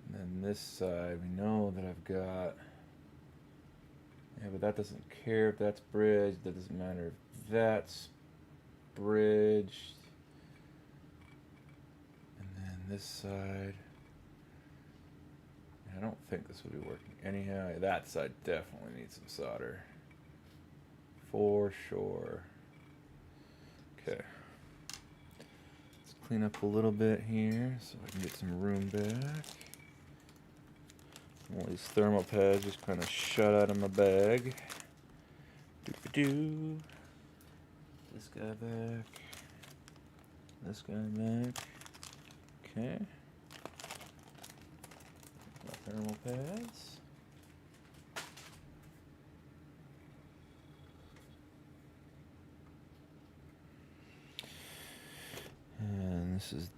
[SPEAKER 1] And then this side, we know that I've got. Yeah, but that doesn't care if that's bridged. That doesn't matter if that's bridged. And then this side. I don't think this will be working anyhow. That side definitely needs some solder. For sure. Okay. Let's clean up a little bit here so I can get some room back. All these thermal pads just kind of shut out of my bag. Doo-doo-doo. This guy back. This guy back. Okay. My thermal pads. And this is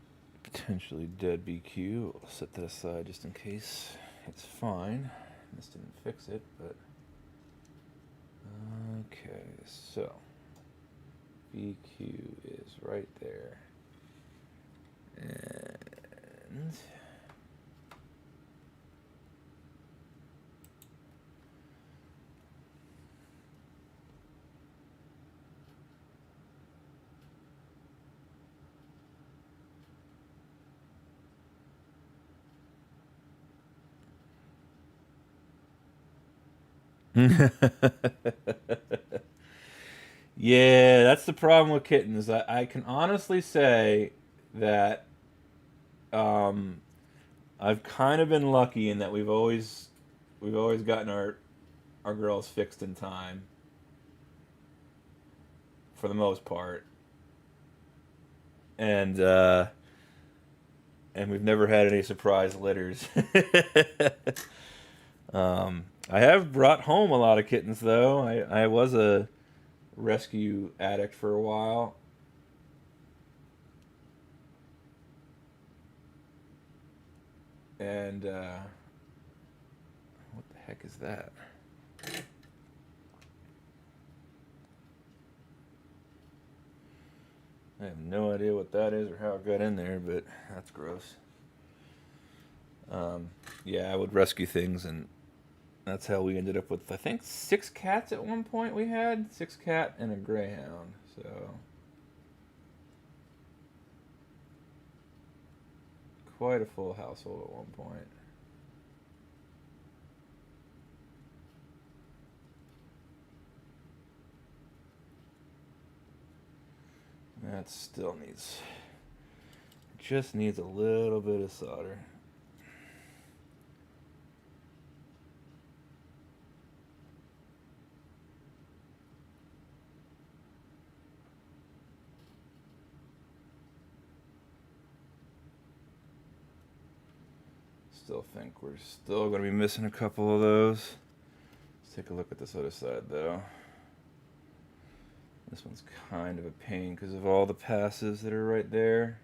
[SPEAKER 1] potentially dead BQ. I'll set that aside just in case it's fine. This didn't fix it, but okay. So BQ is right there, and yeah, that's the problem with kittens. I can honestly say that um, I've kind of been lucky in that we've always gotten our girls fixed in time for the most part, and and we've never had any surprise litters. I have brought home a lot of kittens though. I was a rescue addict for a while. And what the heck is that? I have no idea what that is or how it got in there, but that's gross. Yeah, I would rescue things, and that's how we ended up with, I think, 6 cats at one point we had. 6 cat and a greyhound, so... quite a full household at one point. That still needs... just needs a little bit of solder. Still think we're still going to be missing a couple of those. Let's take a look at this other side, though. This one's kind of a pain because of all the passes that are right there.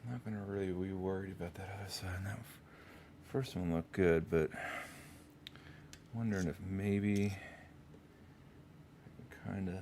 [SPEAKER 1] I'm not going to really be worried about that other side. That first one looked good, but wondering if maybe I can kind of...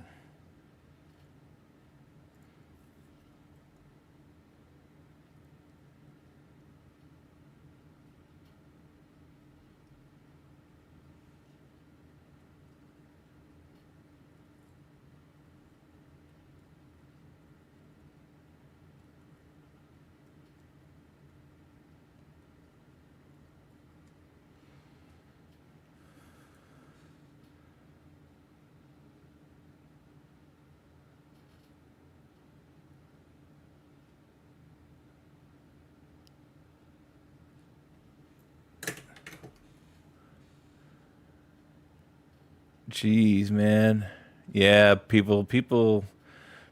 [SPEAKER 1] Jeez, man. Yeah, people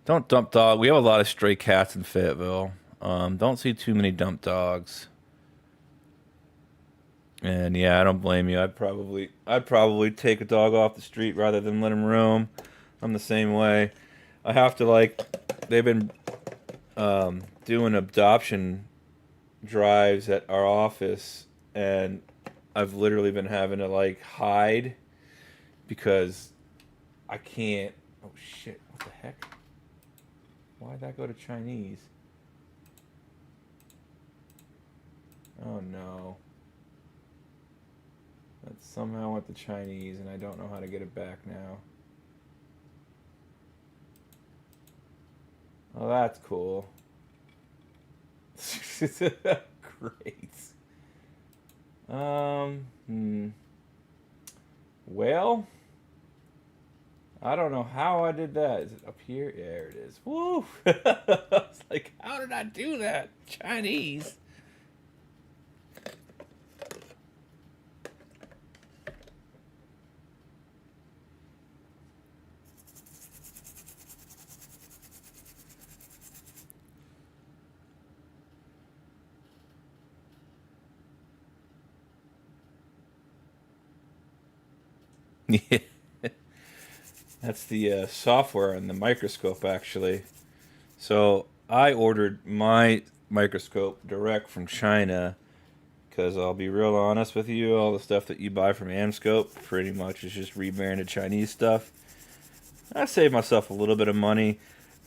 [SPEAKER 1] don't dump dog. We have a lot of stray cats in Fayetteville. Don't see too many dump dogs. And yeah, I don't blame you. I'd probably take a dog off the street rather than let him roam. I'm the same way. I have to like they've been doing adoption drives at our office, and I've literally been having to like hide because I can't. Oh shit! What the heck? Why'd that go to Chinese? Oh no! That somehow went to Chinese, and I don't know how to get it back now. Oh, that's cool. Great. Hmm. Well, I don't know how I did that. Is it up here? Yeah, there it is. Woo! It's like, how did I do that? Chinese. Yeah. That's the software on the microscope, actually. So I ordered my microscope direct from China because I'll be real honest with you, all the stuff that you buy from Amscope pretty much is just rebranded Chinese stuff. I saved myself a little bit of money.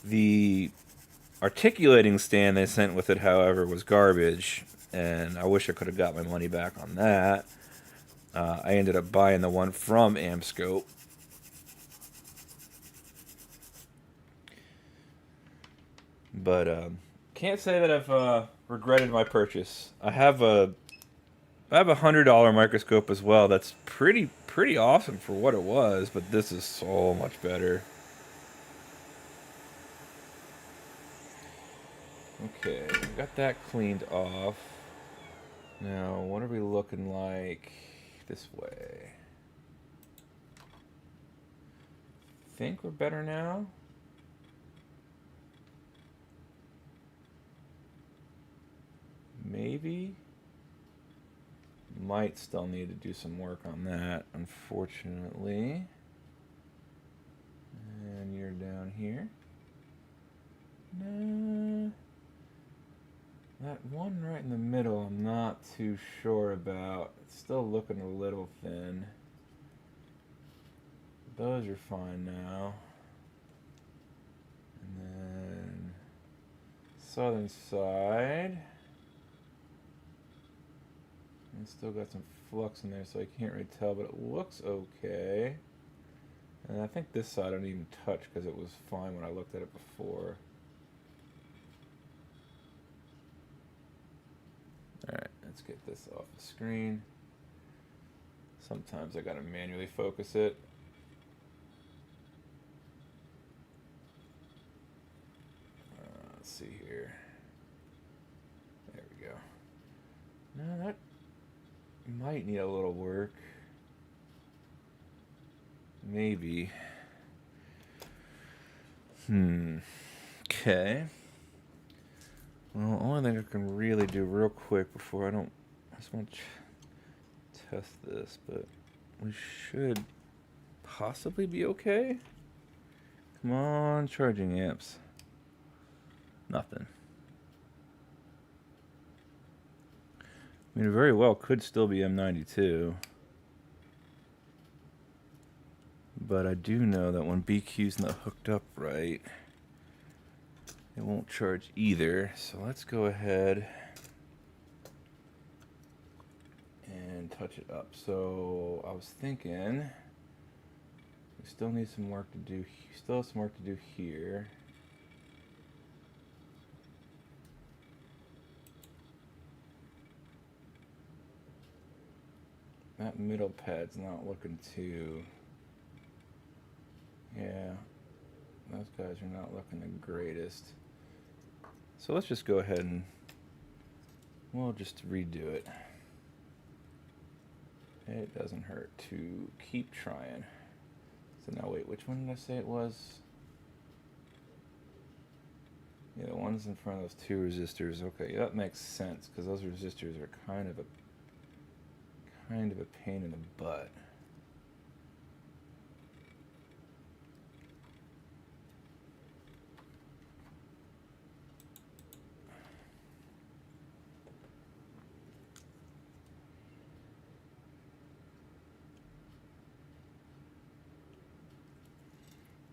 [SPEAKER 1] The articulating stand they sent with it, however, was garbage, and I wish I could have got my money back on that. I ended up buying the one from Amscope. But can't say that I've regretted my purchase. I have a $100 microscope as well. That's pretty awesome for what it was, but this is so much better. Okay, got that cleaned off. Now, what are we looking like this way? Think we're better now? Maybe? Might still need to do some work on that, unfortunately. And you're down here. No. That one right in the middle, I'm not too sure about. It's still looking a little thin. Those are fine now. And then southern side. And still got some flux in there, so I can't really tell, but it looks okay. And I think this side I don't even touch because it was fine when I looked at it before. Alright, let's get this off the screen. Sometimes I gotta manually focus it. Let's see here. There we go. No, that might need a little work. Maybe. Okay. Well, the only thing I can really do real quick before I just want to test this, but we should possibly be okay. Come on, charging amps. Nothing. I mean, it very well could still be M92. But I do know that when BQ's not hooked up right, it won't charge either. So let's go ahead and touch it up. So I was thinking we still need some work to do. Still have some work to do here. That middle pad's not looking too. Yeah, those guys are not looking the greatest. So let's just go ahead and we'll just redo it. It doesn't hurt to keep trying. So now wait, which one did I say it was? Yeah, the ones in front of those two resistors. Okay, that makes sense because those resistors are kind of a pain in the butt.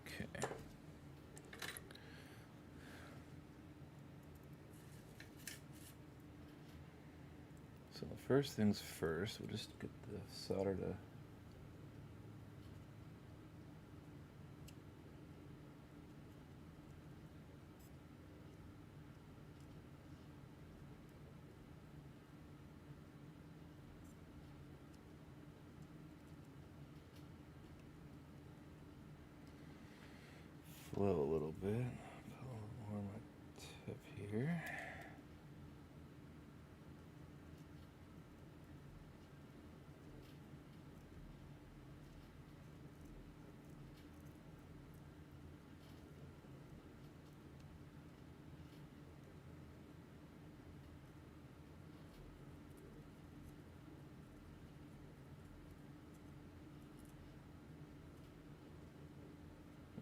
[SPEAKER 1] Okay. So first things first, we'll just get the solder to flow a little bit. Put a little more on my tip here.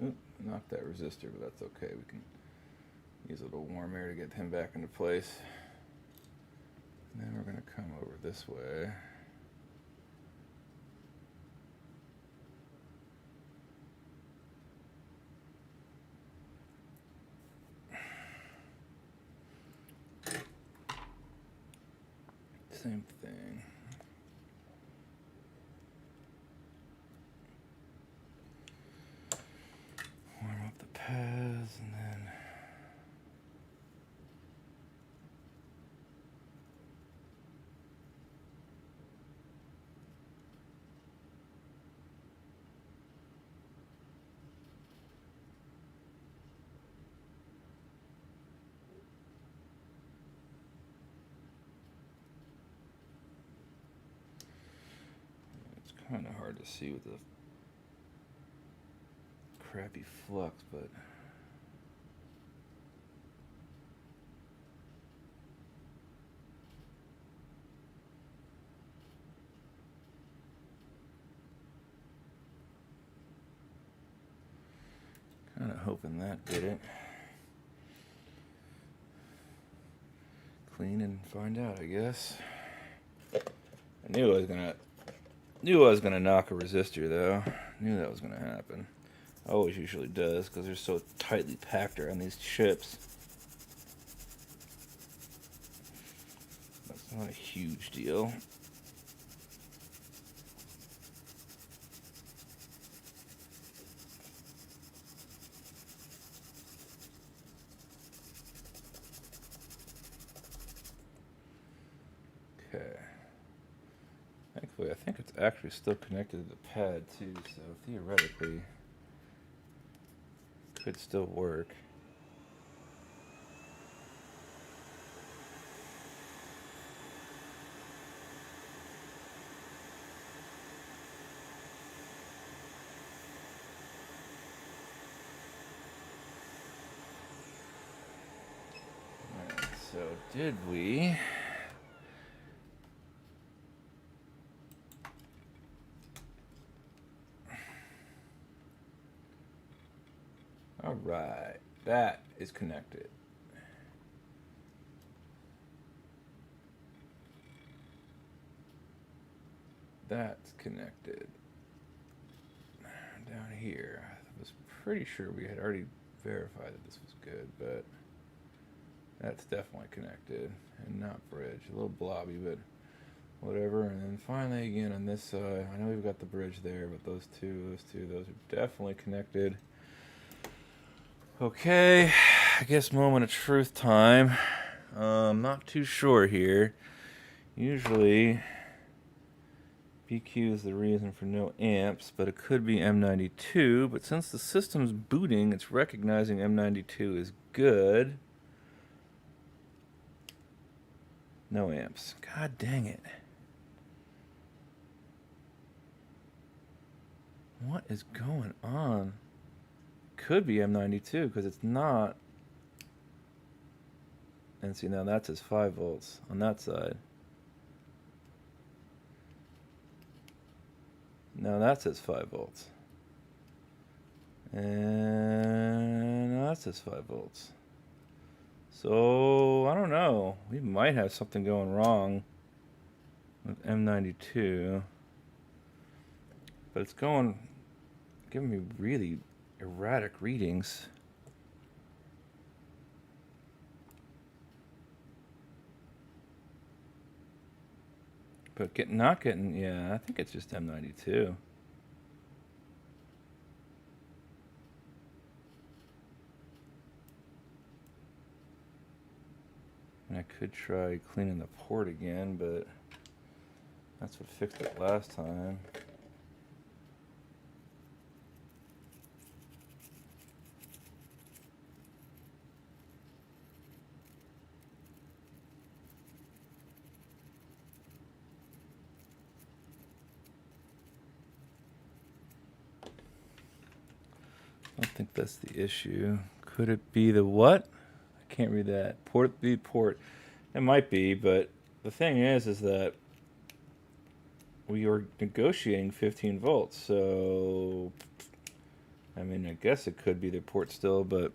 [SPEAKER 1] Oop, knocked that resistor, but that's okay. We can use a little warm air to get him back into place. And then we're going to come over this way. Same thing. Warm up the pads and then it's kind of hard to see with the crappy flux, but Kind of hoping that did it. Clean and find out, I guess. I knew I was gonna knock a resistor though. Knew that was gonna happen. Always usually does because they're so tightly packed around these chips. That's not a huge deal. Okay. Thankfully, I think it's actually still connected to the pad too, so theoretically, it could still work. Alright, so did we... Alright, that is connected. That's connected. Down here, I was pretty sure we had already verified that this was good, but that's definitely connected and not bridge. A little blobby, but whatever. And then finally again on this side, I know we've got the bridge there, but those two, those are definitely connected. Okay, I guess moment of truth time. Not too sure here. Usually BQ is the reason for no amps, but it could be M92. But since the system's booting, it's recognizing M92 is good. No amps. God dang it. What is going on? Could be M92 because it's not. And see, now that says 5 volts on that side. Now that says 5 volts. And now that says 5 volts. So, I don't know. We might have something going wrong with M92. But it's giving me really erratic readings. But not getting, yeah, I think it's just M92. And I could try cleaning the port again, but that's what fixed it last time. I don't think that's the issue. Could it be the what? I can't read that. Port. It might be, but the thing is that we are negotiating 15 volts. So, I mean, I guess it could be the port still, but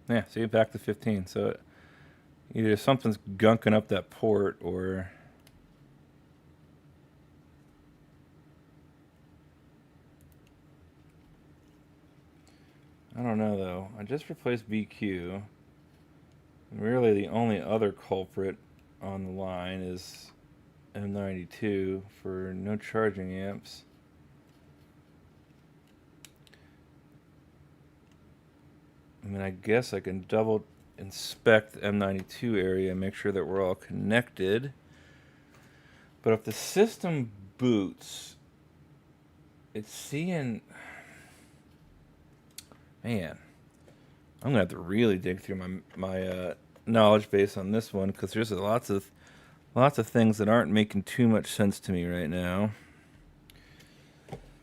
[SPEAKER 1] yeah, see, back to 15. So either something's gunking up that port or I don't know though. I just replaced BQ. And really the only other culprit on the line is M92 for no charging amps. I mean, I guess I can double inspect the M92 area and make sure that we're all connected. But if the system boots, it's seeing... Man, I'm gonna have to really dig through my knowledge base on this one because there's lots of things that aren't making too much sense to me right now.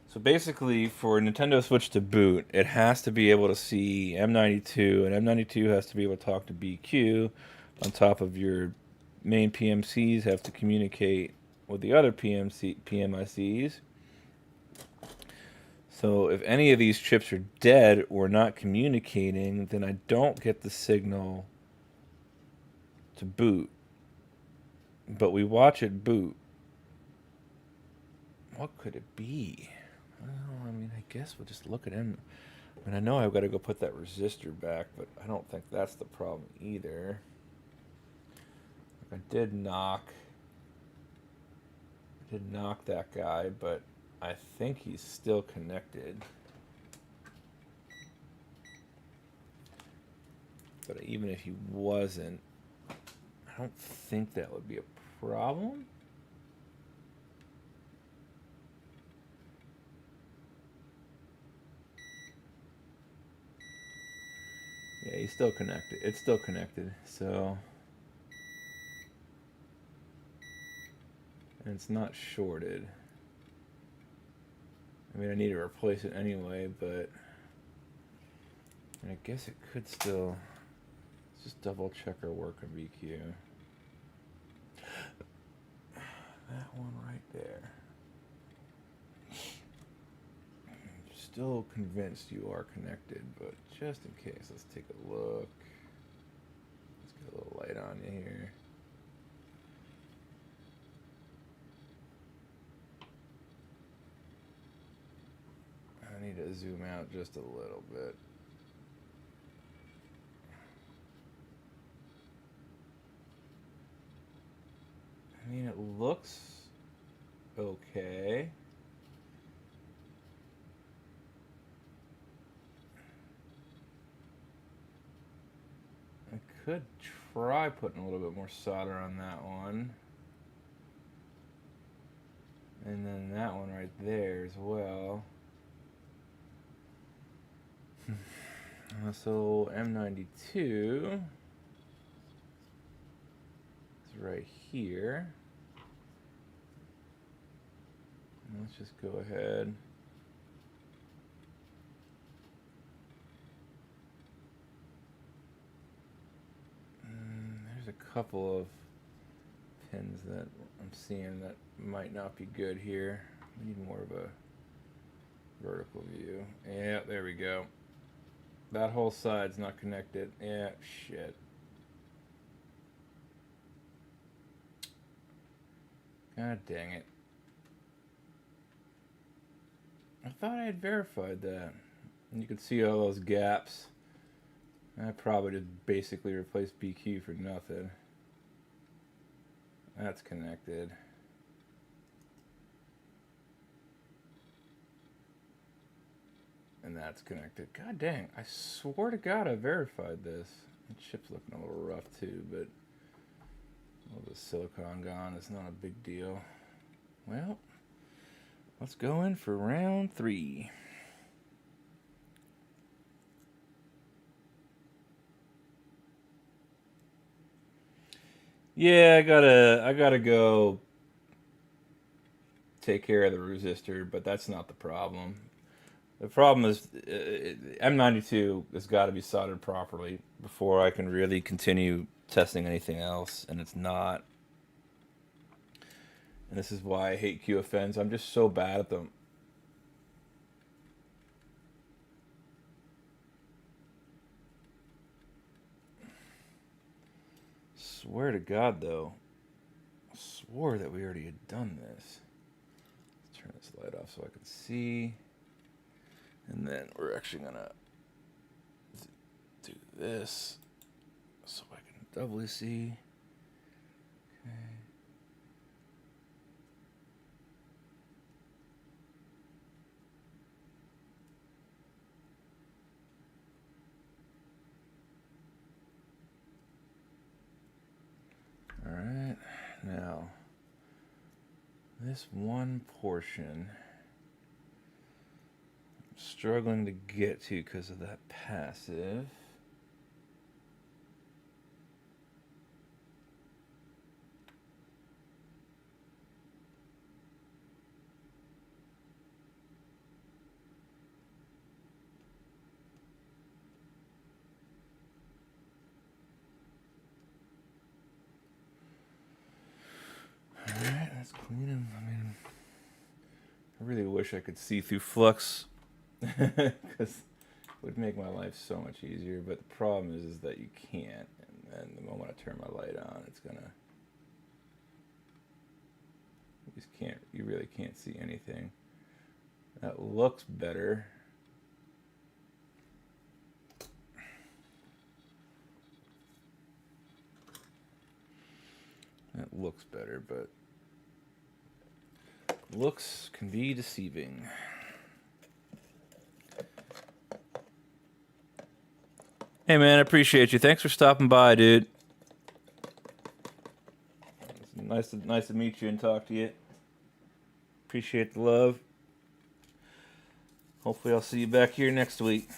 [SPEAKER 1] So basically, for Nintendo Switch to boot, it has to be able to see M92, and M92 has to be able to talk to BQ. On top of your main PMCs, have to communicate with the other PMICs. So if any of these chips are dead or not communicating, then I don't get the signal to boot. But we watch it boot. What could it be? Well, I mean, I guess we'll just look at him. I mean, I know I've got to go put that resistor back, but I don't think that's the problem either. I did knock that guy, but I think he's still connected. But even if he wasn't, I don't think that would be a problem. Yeah, he's still connected. It's still connected, so... And it's not shorted. I mean, I need to replace it anyway, but... And I guess it could still... Let's just double check our work on BQ. That one right there. I'm still convinced you are connected, but just in case, let's take a look. Let's get a little light on you here. I need to zoom out just a little bit. I mean, it looks okay. I could try putting a little bit more solder on that one. And then that one right there as well. So M92 is right here. And let's just go ahead. There's a couple of pins that I'm seeing that might not be good here. We need more of a vertical view. Yeah, there we go. That whole side's not connected. Yeah, shit. God dang it. I thought I had verified that. And you can see all those gaps. I probably just basically replaced BQ for nothing. That's connected. And that's connected. God dang, I swear to God I verified this. The chip's looking a little rough too, but all the silicon gone, it's not a big deal. Well, let's go in for round 3. Yeah, I gotta go take care of the resistor, but that's not the problem. The problem is M92 has got to be soldered properly before I can really continue testing anything else, and it's not. And this is why I hate QFNs. I'm just so bad at them. Swear to God, though. I swore that we already had done this. Let's turn this light off so I can see. And then we're actually gonna do this so I can doubly see. Okay. All right, now this one portion I'm struggling to get to because of that passive. Alright, that's I really wish I could see through flux, because it would make my life so much easier. But the problem is that you can't. And then the moment I turn my light on, it's gonna. You just can't. You really can't see anything. That looks better. That looks better, but looks can be deceiving. Hey man, I appreciate you. Thanks for stopping by, dude. It's nice to meet you and talk to you. Appreciate the love. Hopefully I'll see you back here next week.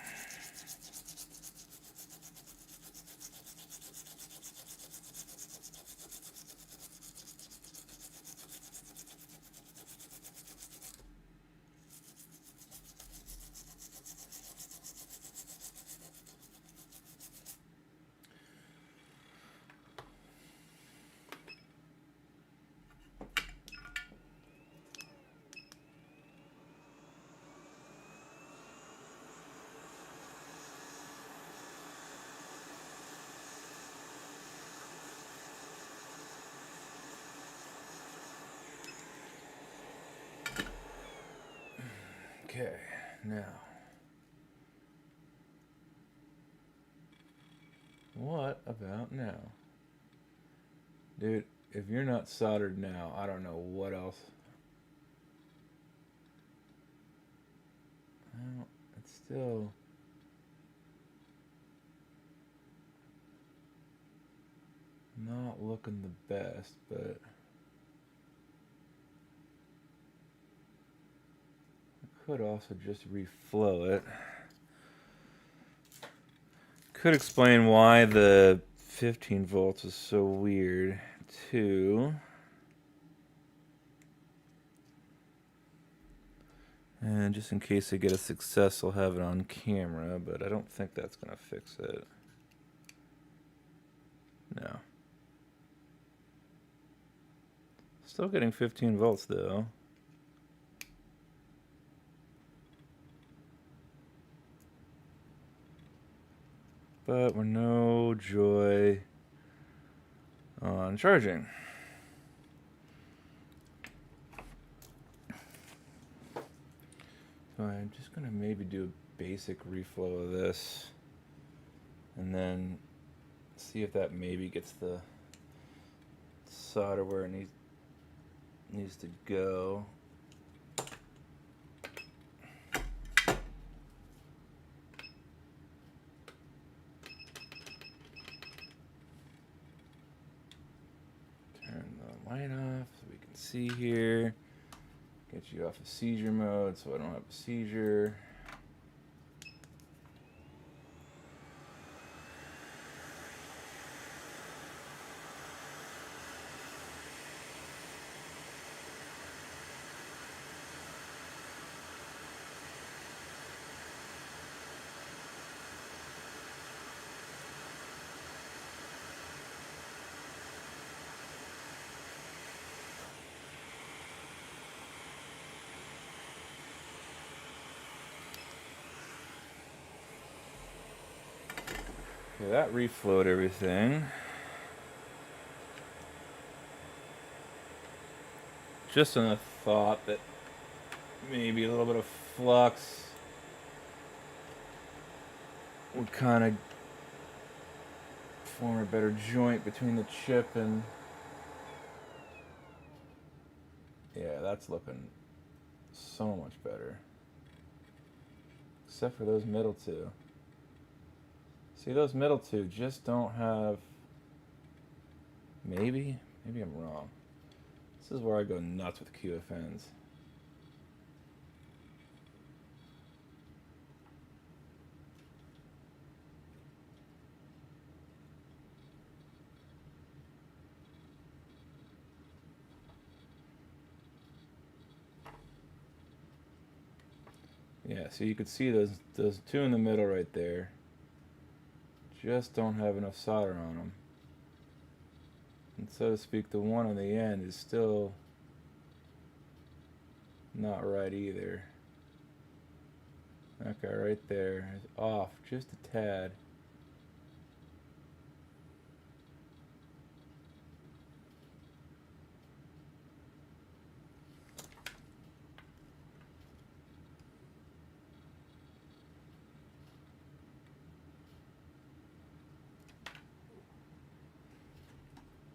[SPEAKER 1] Okay, now. What about now? Dude, if you're not soldered now, I don't know what else. Well, it's still. Not looking the best, but. I could also just reflow it. Could explain why the 15 volts is so weird, too. And just in case I get a success, I'll have it on camera, but I don't think that's going to fix it. No. Still getting 15 volts, though. But we're no joy on charging. So I'm just going to maybe do a basic reflow of this. And then see if that maybe gets the solder where it needs to go. Turn the light off so we can see here. Get you off of seizure mode so I don't have a seizure. Okay, that reflowed everything. Just on a thought that maybe a little bit of flux would kind of form a better joint between the chip and... Yeah, that's looking so much better. Except for those middle two. See, those middle two just don't have... Maybe I'm wrong. This is where I go nuts with QFNs. Yeah, so you could see those two in the middle right there just don't have enough solder on them. And so to speak, the one on the end is still not right either. That guy right there is off just a tad.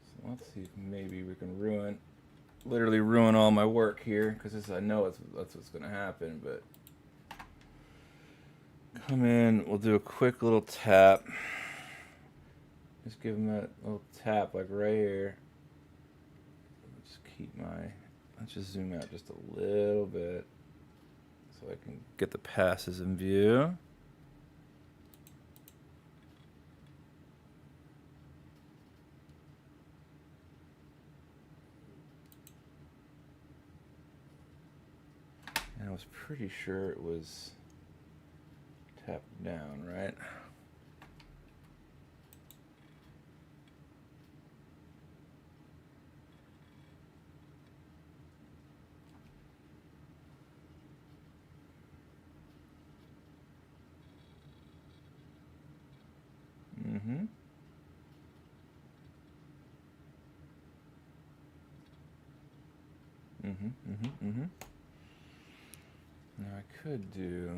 [SPEAKER 1] So let's see if maybe we can literally ruin all my work here, because I know that's what's going to happen, but come in, we'll do a quick little tap. Just give him that little tap, like right here. Let's just zoom out just a little bit so I can get the passes in view. And I was pretty sure it was tapped down, right? Mm-hmm. Mm-hmm. Mm-hmm. Mm-hmm. Now I could do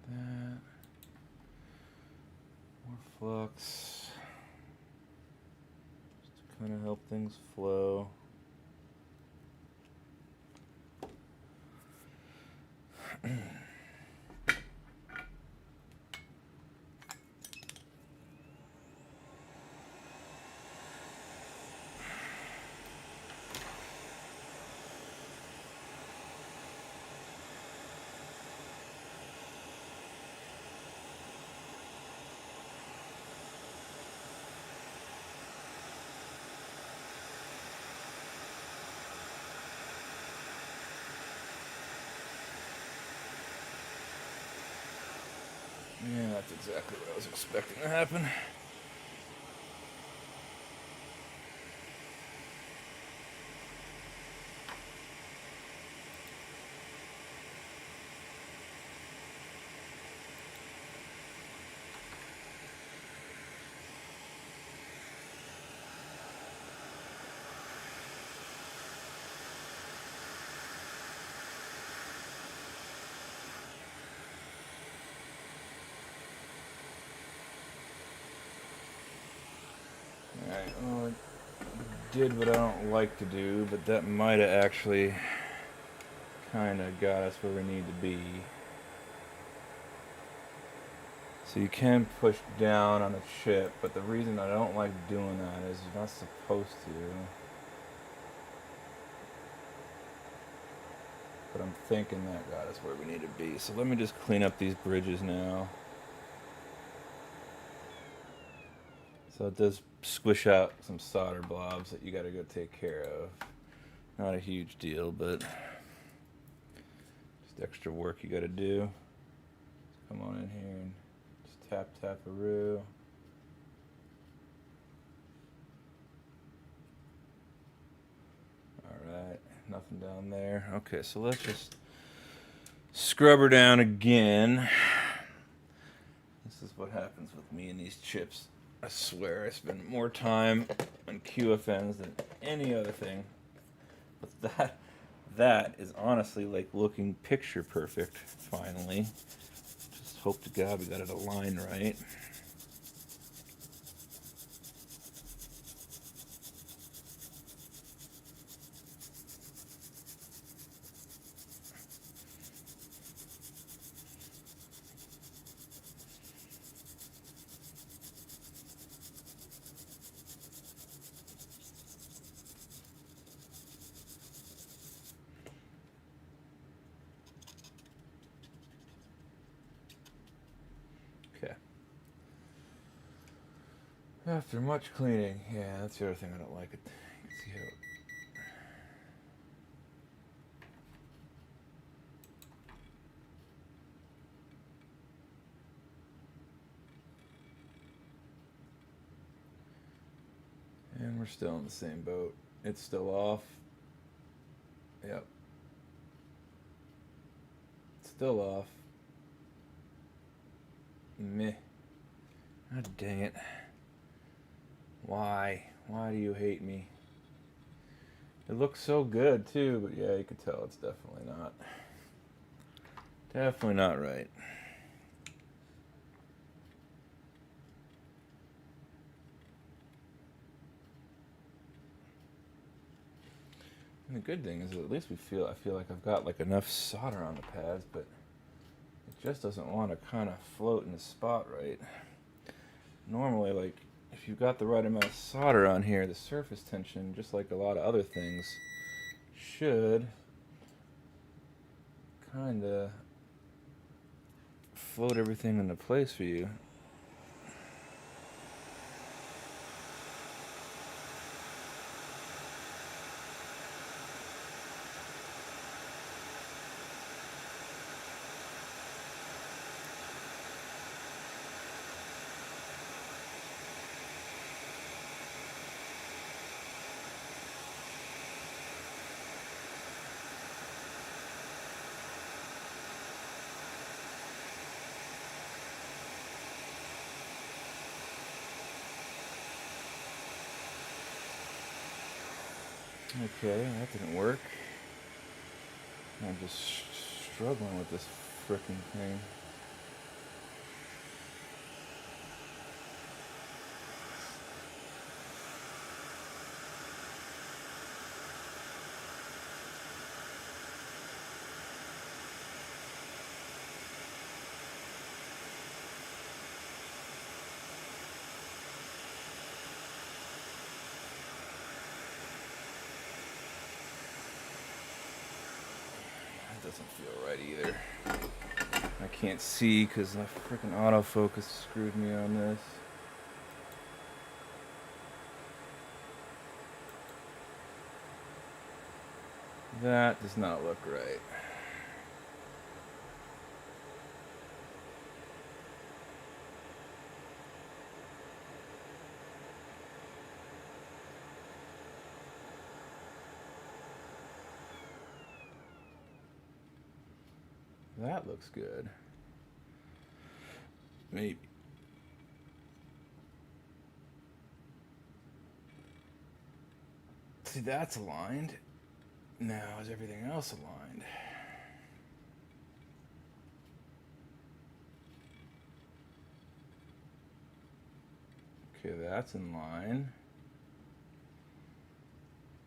[SPEAKER 1] that. More flux. Just to kind of help things flow. Yeah, that's exactly what I was expecting to happen. Alright, well, it did what I don't like to do, but that might have actually kind of got us where we need to be. So you can push down on a chip, but the reason I don't like doing that is you're not supposed to. But I'm thinking that got us where we need to be. So let me just clean up these bridges now. So it does squish out some solder blobs that you got to go take care of. Not a huge deal, but just extra work you got to do. Come on in here and just tap-a-roo. Alright, nothing down there. Okay, so let's just scrub her down again. This is what happens with me and these chips. I swear I spend more time on QFNs than any other thing. But that is honestly like looking picture perfect, finally. Just hope to God we got it aligned right. Okay. After much cleaning, yeah, that's the other thing I don't like. It. You can see how. And we're still in the same boat. It's still off. Yep. Still off. Meh. God dang it. Why? Why do you hate me? It looks so good too, but yeah, you can tell it's definitely not. Definitely not right. And the good thing is that at least I feel like I've got like enough solder on the pads, but it just doesn't want to kind of float in the spot right. Normally, like, if you've got the right amount of solder on here, the surface tension, just like a lot of other things, should kind of float everything into place for you. Okay, that didn't work. I'm just struggling with this frickin' thing. That doesn't feel right either. I can't see because the frickin' autofocus screwed me on this. That does not look right. That looks good. Maybe. See, that's aligned. Now is everything else aligned? Okay, that's in line.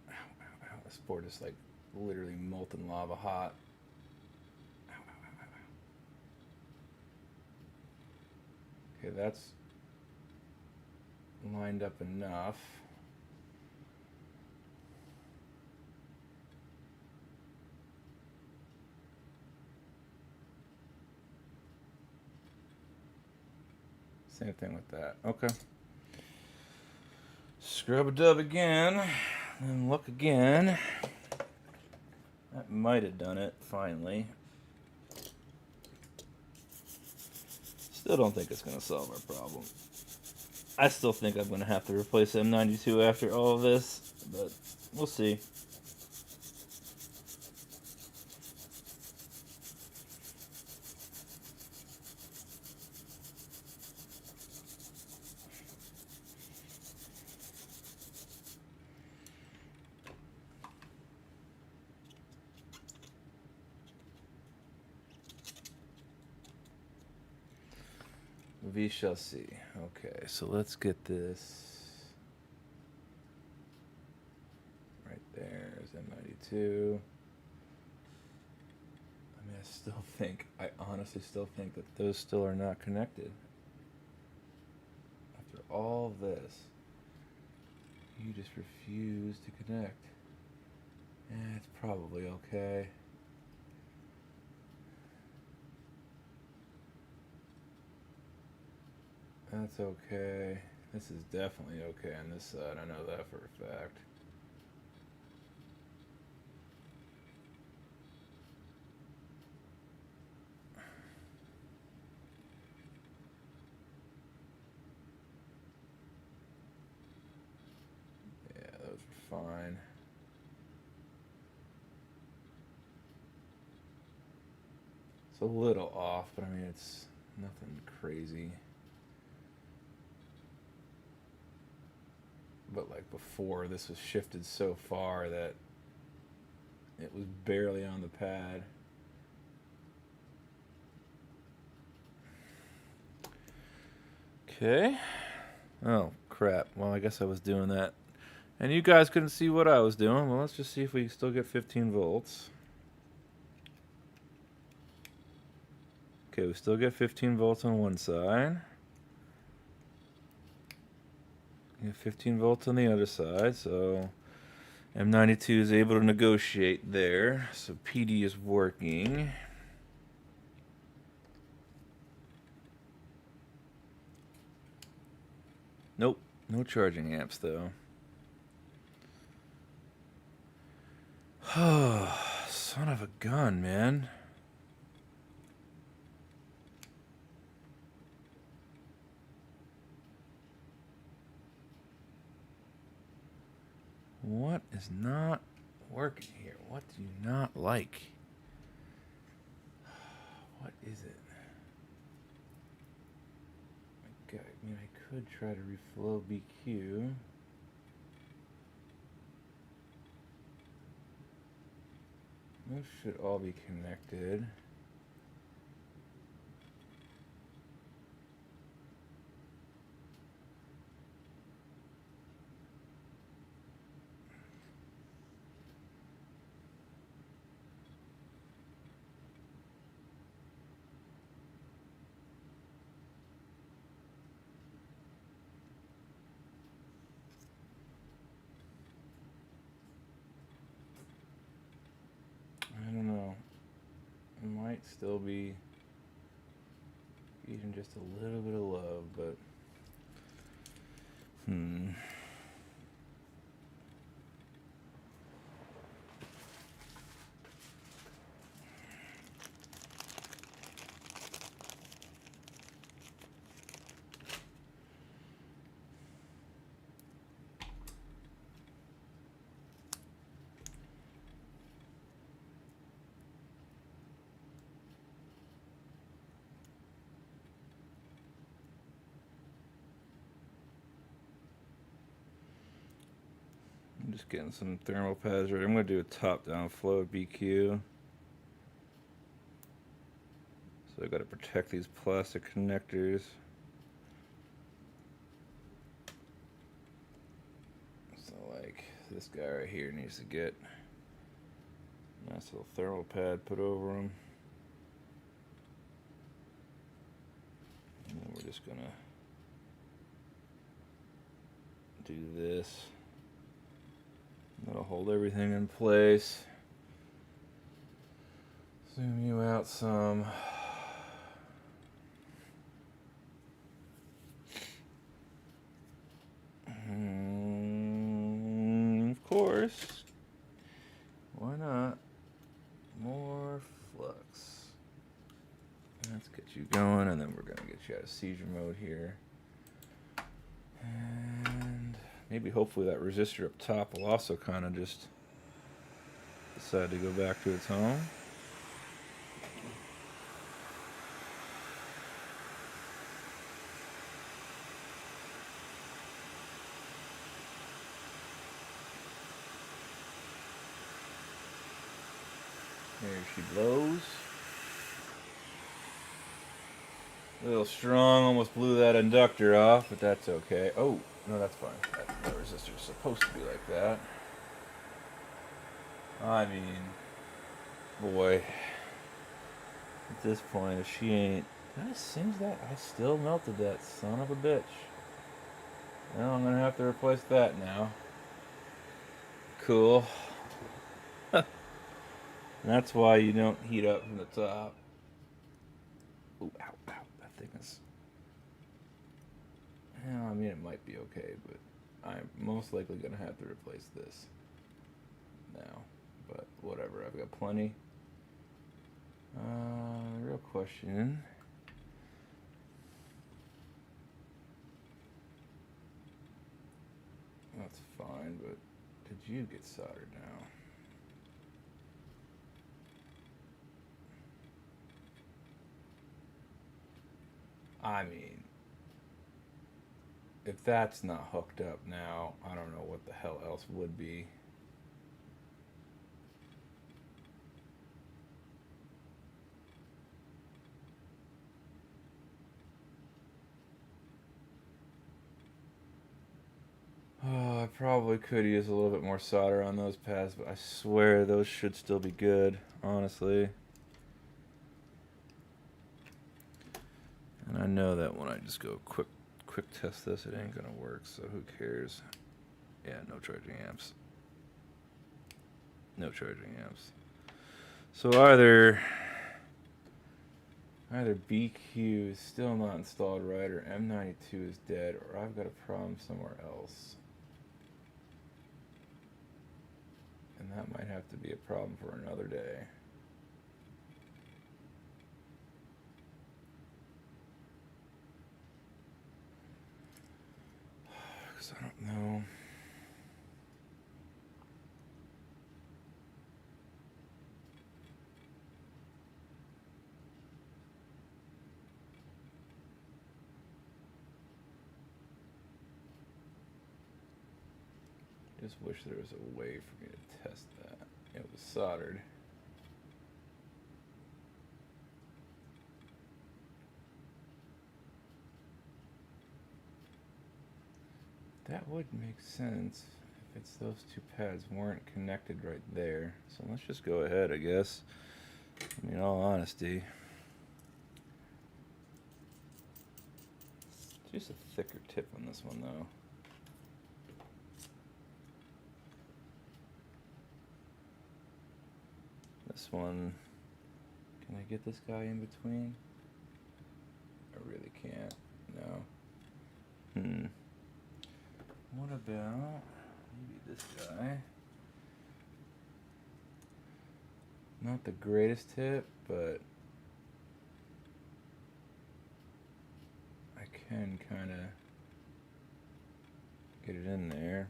[SPEAKER 1] Ow, ow, ow. This board is like literally molten lava hot. Ow, ow, ow, ow. Okay, that's lined up enough. Same thing with that. Okay. Scrub a dub again. And look again. That might have done it, finally. Still don't think it's going to solve our problem. I still think I'm going to have to replace M92 after all of this, but we'll see. We shall see. Okay, so let's get this right there. Is M92. I mean, I honestly still think that those still are not connected. After all this, you just refuse to connect. It's probably okay. That's okay. This is definitely okay on this side. I know that for a fact. fine. It's a little off, but I mean, it's nothing crazy. But like before, this was shifted so far that it was barely on the pad. Okay. Oh, crap. Well, I guess I was doing that. And you guys couldn't see what I was doing. Well, let's just see if we can still get 15 volts. Okay, we still get 15 volts on one side. We have 15 volts on the other side, so M92 is able to negotiate there. So PD is working. Nope, no charging amps though. Oh, son of a gun, man. What is not working here? What do you not like? What is it? Okay, I mean, I could try to reflow BQ. Those should all be connected. I don't know. It might still be even just a little bit of love, but I'm just getting some thermal pads ready. I'm going to do a top-down flow of BQ. So I got to protect these plastic connectors. So like this guy right here needs to get a nice little thermal pad put over him. And then we're just going to do this. That'll hold everything in place. Zoom you out some. Of course. Why not? More flux. Let's get you going, and then we're going to get you out of seizure mode here. And maybe hopefully that resistor up top will also kind of just decide to go back to its home. There she blows. A little strong, almost blew that inductor off, but that's okay. Oh, no, that's fine. That resistor is supposed to be like that. I mean, boy, at this point, if she ain't... Did I singe that? I still melted that son of a bitch. Well, I'm going to have to replace that now. Cool. That's why you don't heat up from the top. Ooh, ow, ow. That thing is... Well, I mean, it might be okay, but I'm most likely going to have to replace this now. But whatever, I've got plenty. The real question... That's fine, but did you get soldered now? I mean, if that's not hooked up now, I don't know what the hell else would be. Oh, I probably could use a little bit more solder on those pads, but I swear those should still be good, honestly. And I know that when I just go quick test this, it ain't gonna work, so who cares? Yeah, no charging amps. No charging amps. So either BQ is still not installed right, or M92 is dead, or I've got a problem somewhere else. And that might have to be a problem for another day. Because I don't know. Just wish there was a way for me to test that. It was soldered. That would make sense if it's those two pads weren't connected right there. So let's just go ahead, I guess. I mean, in all honesty. Just a thicker tip on this one, though. This one, can I get this guy in between? I really can't, no. What about maybe this guy? Not the greatest tip, but I can kind of get it in there.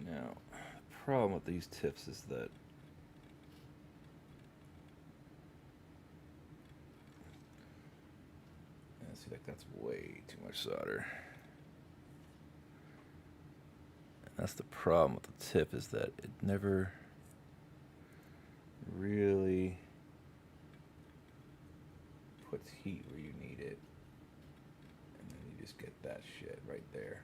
[SPEAKER 1] Now, the problem with these tips is that see, like that's way too much solder. And that's the problem with the tip, is that it never really puts heat where you need it. And then you just get that shit right there.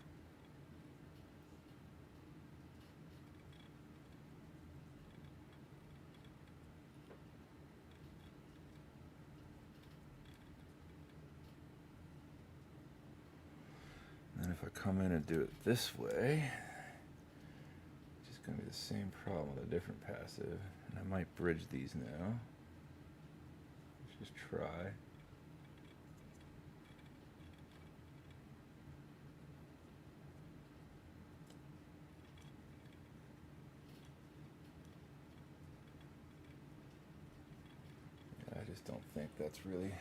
[SPEAKER 1] And if I come in and do it this way, it's just going to be the same problem with a different passive. And I might bridge these now. Let's just try. I just don't think that's really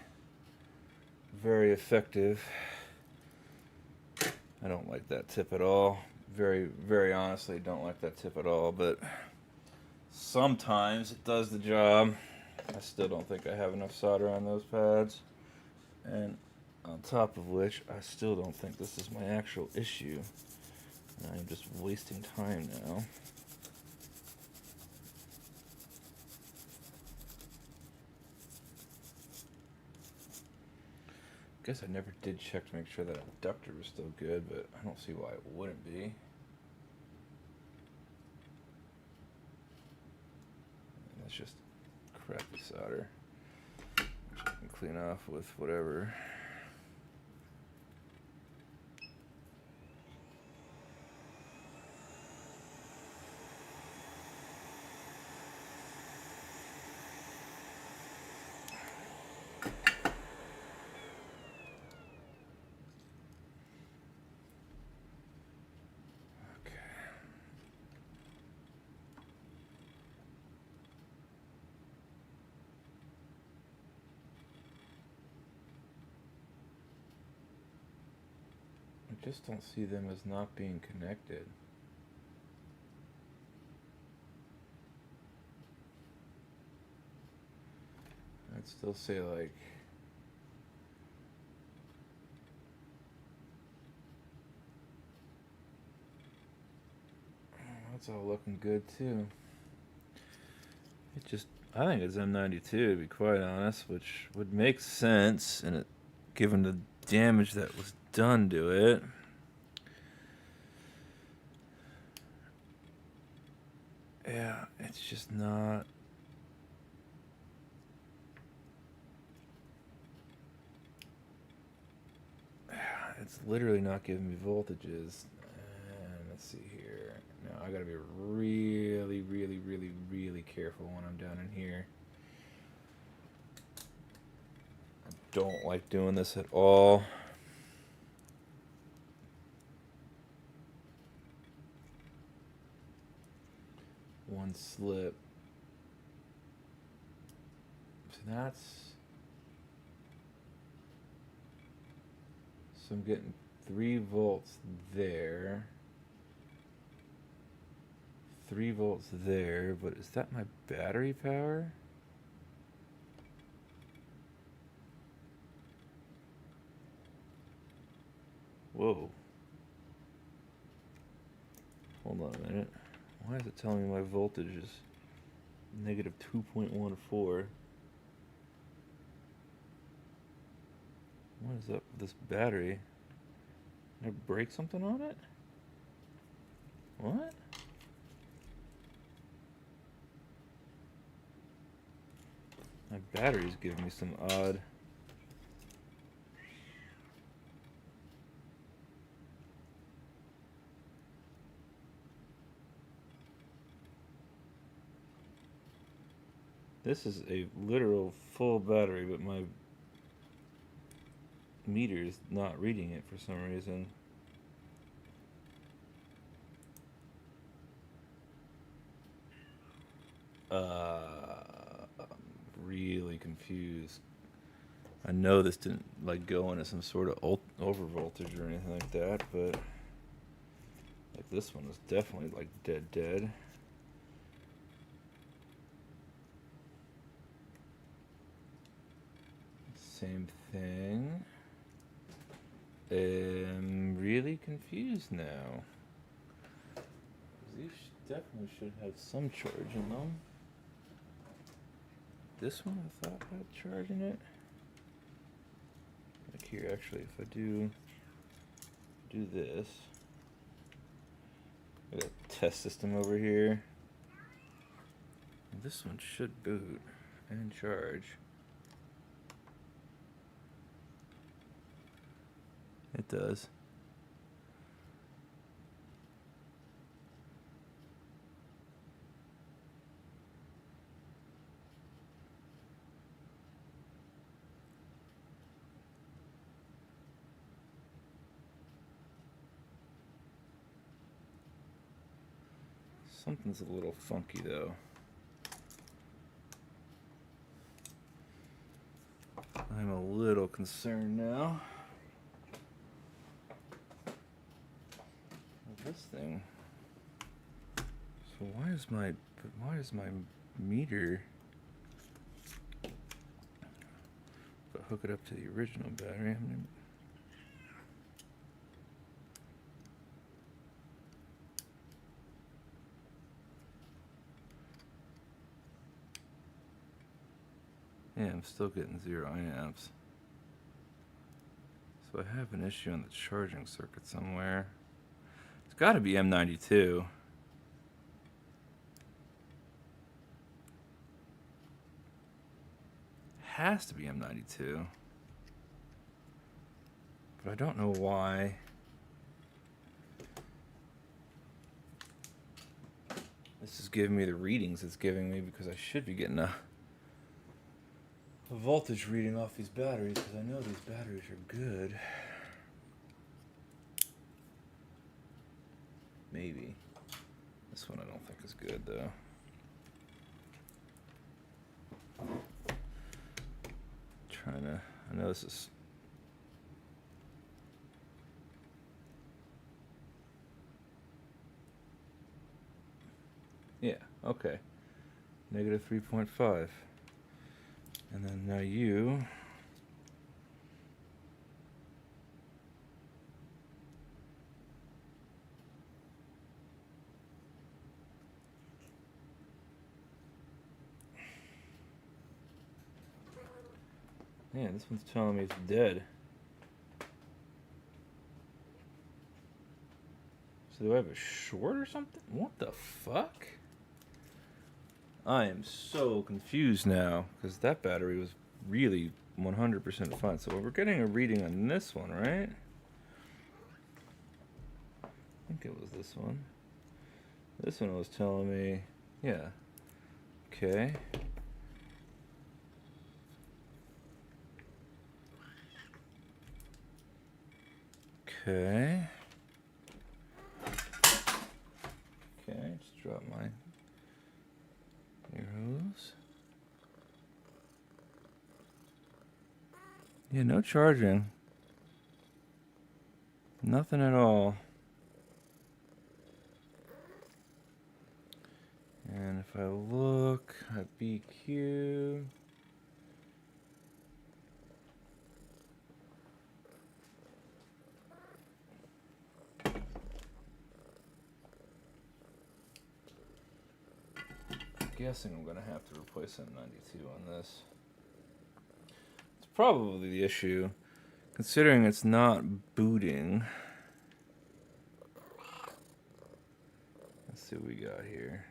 [SPEAKER 1] very effective. I don't like that tip at all. Very honestly, don't like that tip at all, but sometimes it does the job. I still don't think I have enough solder on those pads. And on top of which, I still don't think this is my actual issue. I'm just wasting time now. Guess I never did check to make sure that inductor was still good, but I don't see why it wouldn't be. That's just crappy solder, which I can clean off with whatever. I just don't see them as not being connected. I'd still say like that's all looking good too. It just I think it's M92 to be quite honest, which would make sense and given the damage that was done to it. Yeah, it's just not. It's literally not giving me voltages. And let's see here. Now I gotta be really, really, really, really careful when I'm down in here. I don't like doing this at all. One slip. So that's. So I'm getting 3 volts there. 3 volts there, but is that my battery power? Whoa. Hold on a minute. Why is it telling me my voltage is negative 2.14? What is up with this battery? Did I break something on it? What? My battery's giving me some odd. This is a literal full battery, but my meter's not reading it for some reason. I'm really confused. I know this didn't like go into some sort of over voltage or anything like that, but like this one was definitely like dead. Same thing. I'm really confused now. These definitely should have some charge in them. This one I thought had charge in it. Like here, actually, if I do this, we got a test system over here. This one should boot and charge. It does. Something's a little funky though. I'm a little concerned now. This thing. So why is my meter? But hook it up to the original battery. Yeah, I'm still getting 0 amps. So I have an issue on the charging circuit somewhere. It's got to be M92. Has to be M92. But I don't know why. This is giving me the readings it's giving me because I should be getting a voltage reading off these batteries because I know these batteries are good. Maybe. This one I don't think is good though. I know this is Yeah, okay. Negative 3.5. And then now you... Man, this one's telling me it's dead. So do I have a short or something? What the fuck? I am so confused now, because that battery was really 100% fine. So we're getting a reading on this one, right? I think it was this one. This one was telling me, yeah. Okay. Okay. Okay, just drop my arrows. Yeah, no charging. Nothing at all. And if I look at BQ, guessing I'm gonna have to replace M92 on this. It's probably the issue, considering it's not booting. Let's see what we got here.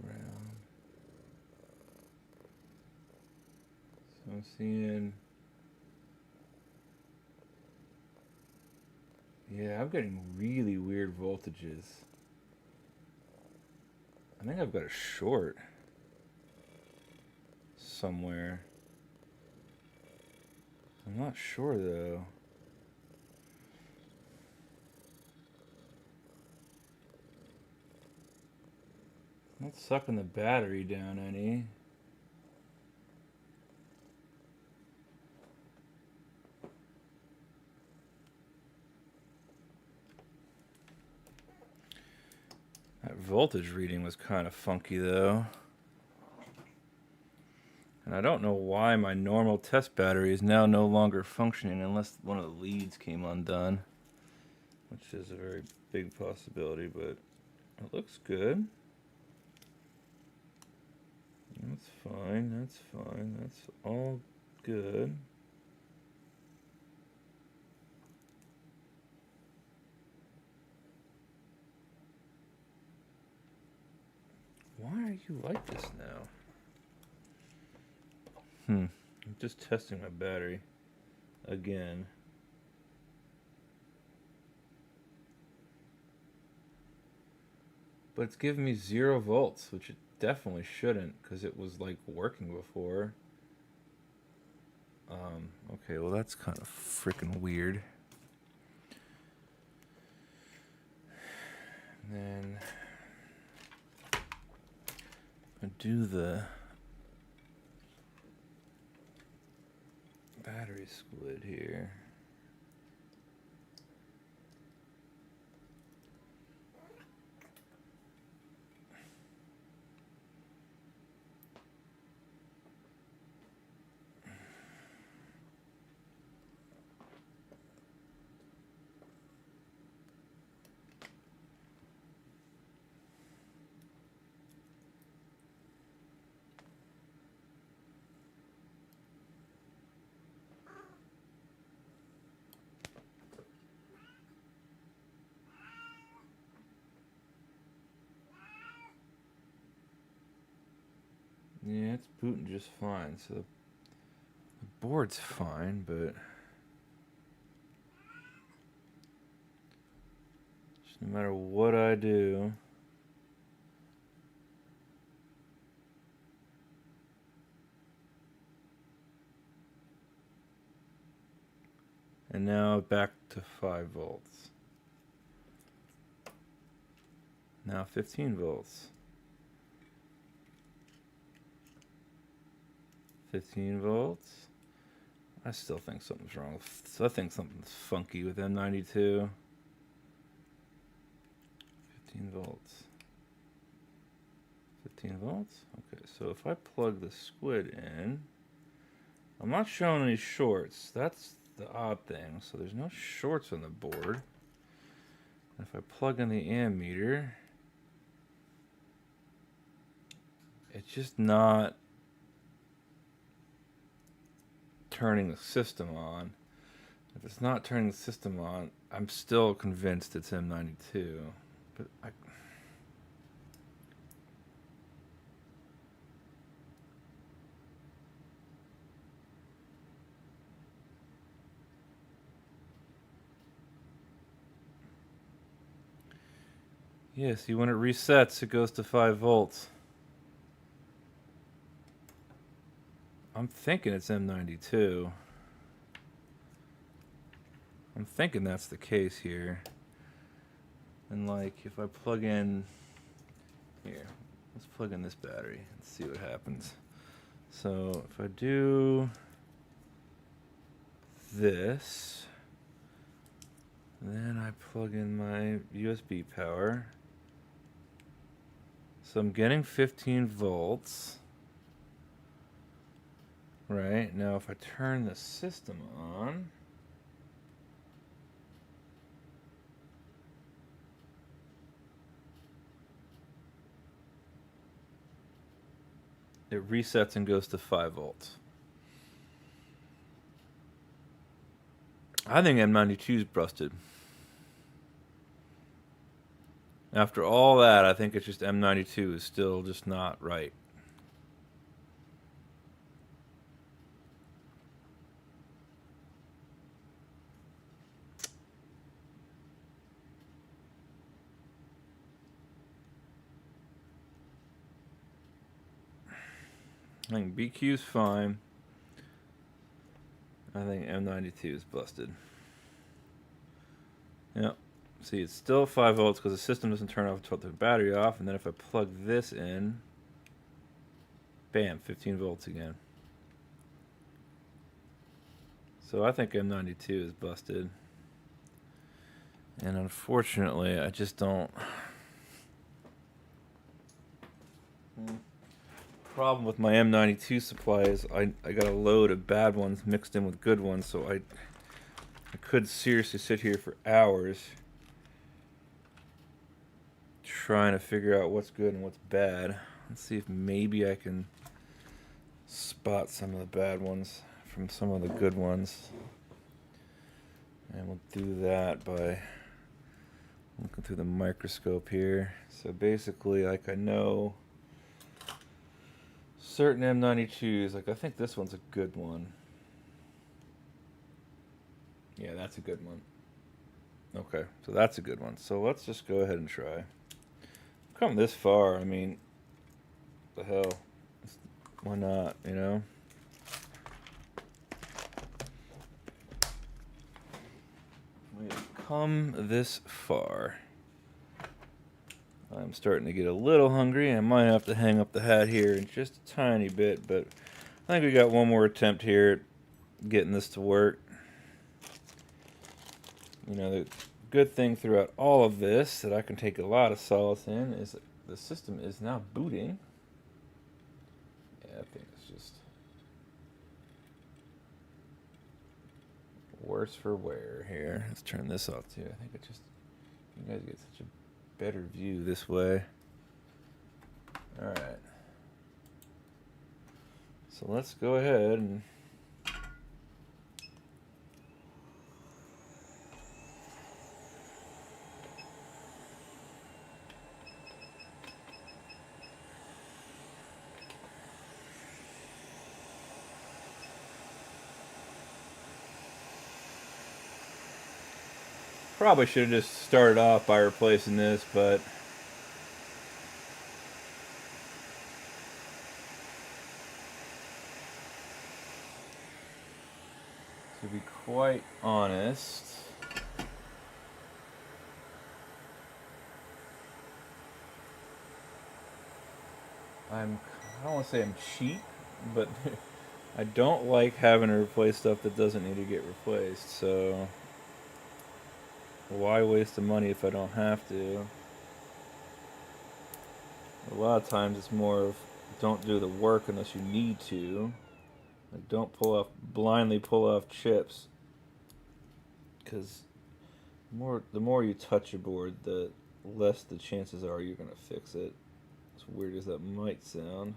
[SPEAKER 1] Ground. So I'm seeing... Yeah, I'm getting really weird voltages. I think I've got a short somewhere. I'm not sure though. Not sucking the battery down any. That voltage reading was kind of funky though. And I don't know why my normal test battery is now no longer functioning unless one of the leads came undone. Which is a very big possibility, but it looks good. That's fine, that's fine, that's all good. Why are you like this now? I'm just testing my battery again. But it's giving me 0 volts, which it definitely shouldn't, because it was like working before. Okay, well that's kind of freaking weird. And then I do the battery split here. Yeah, it's booting just fine. So the board's fine, but just no matter what I do, and now back to 5 volts. Now 15 volts. 15 volts. I still think something's wrong. I think something's funky with M92. 15 volts. 15 volts? Okay, so if I plug the squid in, I'm not showing any shorts. That's the odd thing. So there's no shorts on the board. If I plug in the ammeter, it's just not turning the system on. If it's not turning the system on, I'm still convinced it's M92. But yeah, see, when it resets, it goes to 5 volts. I'm thinking it's M92. I'm thinking that's the case here. And like, if I plug in here, let's plug in this battery and see what happens. So if I do this, then I plug in my USB power. So I'm getting 15 volts. Right, now if I turn the system on, it resets and goes to 5 volts. I think M92 is busted. After all that, I think it's just M92 is still just not right. I think BQ's fine. I think M92 is busted. Yep. See, it's still 5 volts because the system doesn't turn off until the battery off. And then if I plug this in, bam, 15 volts again. So I think M92 is busted. And unfortunately, I just don't... Problem with my M92 supply is I got a load of bad ones mixed in with good ones, so I could seriously sit here for hours trying to figure out what's good and what's bad. Let's see if maybe I can spot some of the bad ones from some of the good ones. And we'll do that by looking through the microscope here. So basically, like, I know certain M92s, like I think this one's a good one. Yeah, that's a good one. Okay, so that's a good one. So let's just go ahead and try. Come this far, I mean, the hell, why not, you know? We've come this far. I'm starting to get a little hungry. I might have to hang up the hat here in just a tiny bit, but I think we got one more attempt here at getting this to work. You know, the good thing throughout all of this that I can take a lot of solace in is that the system is now booting. Yeah, I think it's just worse for wear here. Let's turn this off too. I think it just, you guys get such a better view this way. All right. So let's go ahead and probably should have just started off by replacing this, but to be quite honest, I don't want to say I'm cheap, but I don't like having to replace stuff that doesn't need to get replaced. So why waste the money if I don't have to? A lot of times it's more of don't do the work unless you need to. Like don't blindly pull off chips, because the more you touch your board, the less the chances are you're gonna fix it. As weird as that might sound,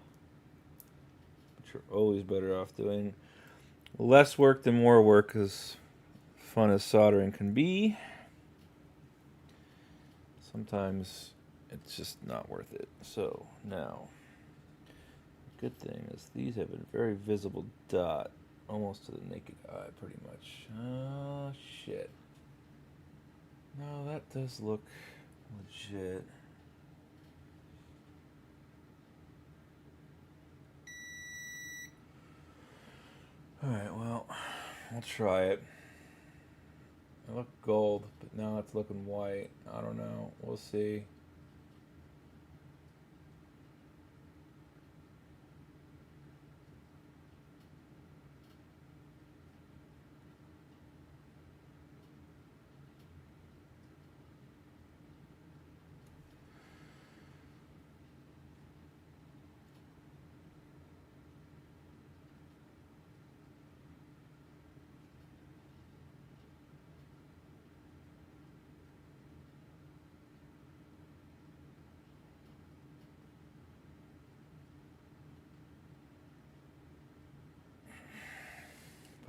[SPEAKER 1] but you're always better off doing less work than more work, as fun as soldering can be. Sometimes it's just not worth it. So now, good thing is these have a very visible dot, almost to the naked eye, pretty much. Oh shit. No, that does look legit. Alright, well, we'll try it. It looked gold, but now it's looking white. I don't know. We'll see.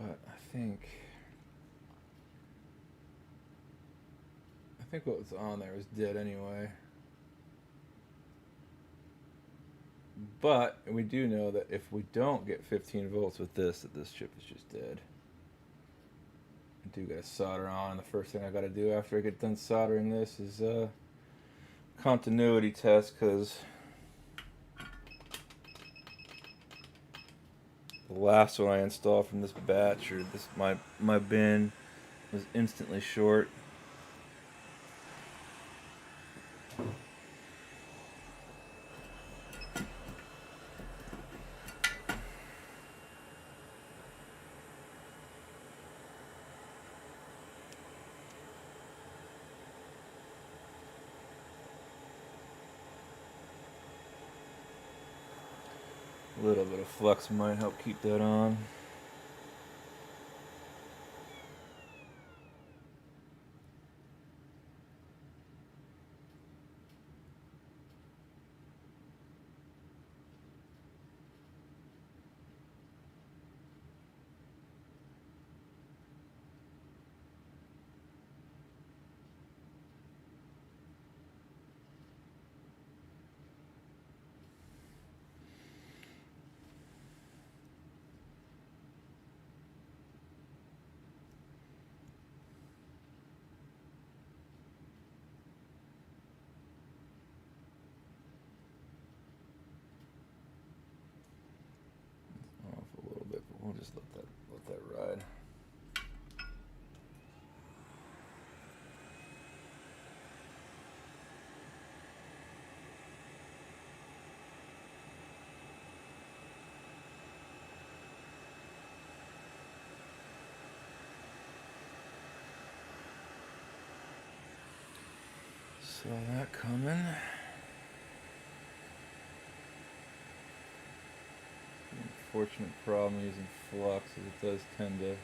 [SPEAKER 1] But I think what was on there was dead anyway. But we do know that if we don't get 15 volts with this, that this chip is just dead. I do gotta solder on. The first thing I gotta do after I get done soldering this is continuity test, because the last one I installed from this batch, or this my bin, was instantly short. A little bit of flux might help keep that on. Off a little bit, but we'll just let that ride. Saw that coming. Unfortunate problem using flux is it does tend to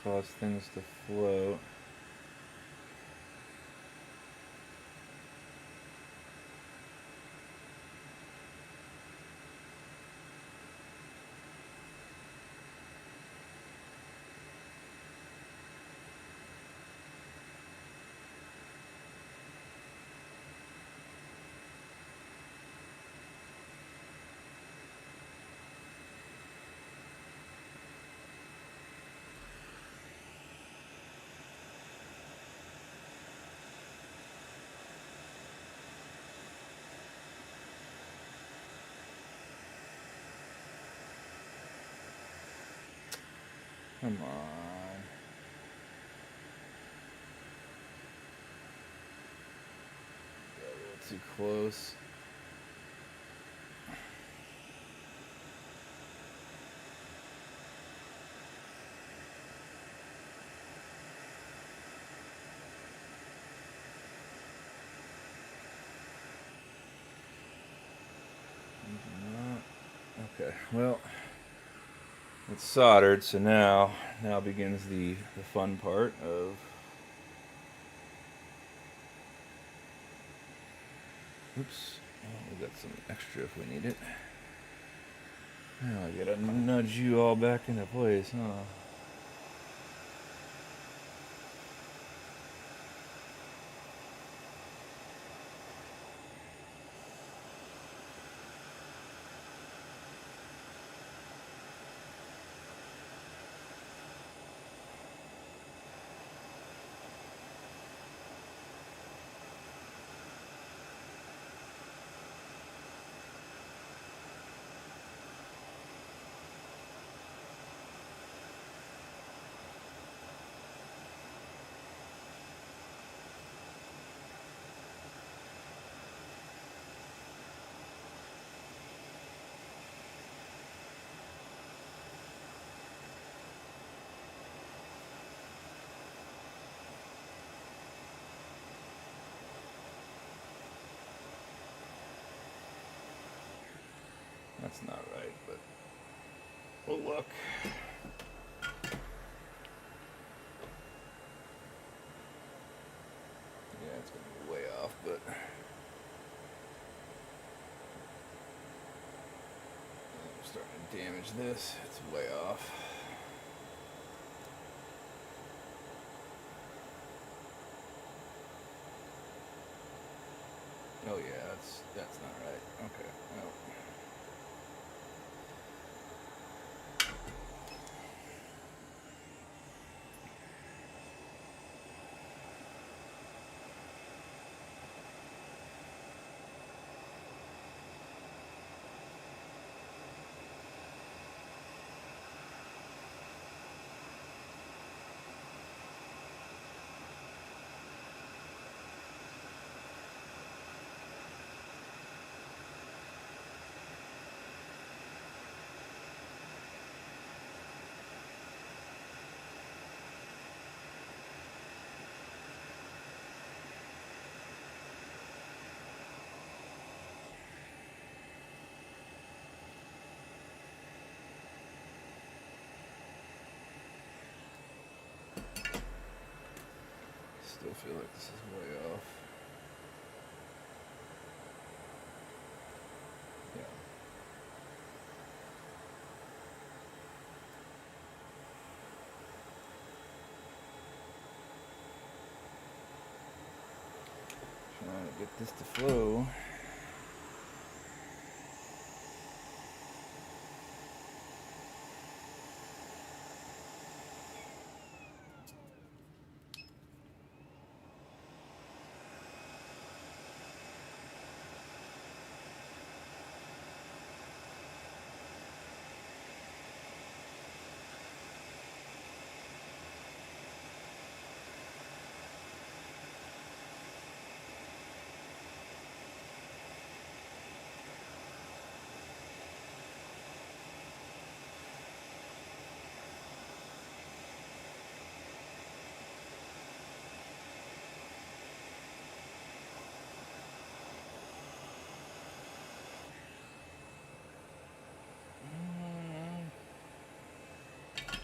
[SPEAKER 1] cause things to float. Come on. too close. Okay, well, it's soldered, so now begins the fun part of. Oops, well, we got some extra if we need it. Now I gotta nudge you all back into place, huh? That's not right, but we'll look. Yeah, it's gonna be way off, but I'm starting to damage this. It's way off. Oh yeah, that's not right. Okay. Well. Still feel like this is way off. Yeah. Trying to get this to flow.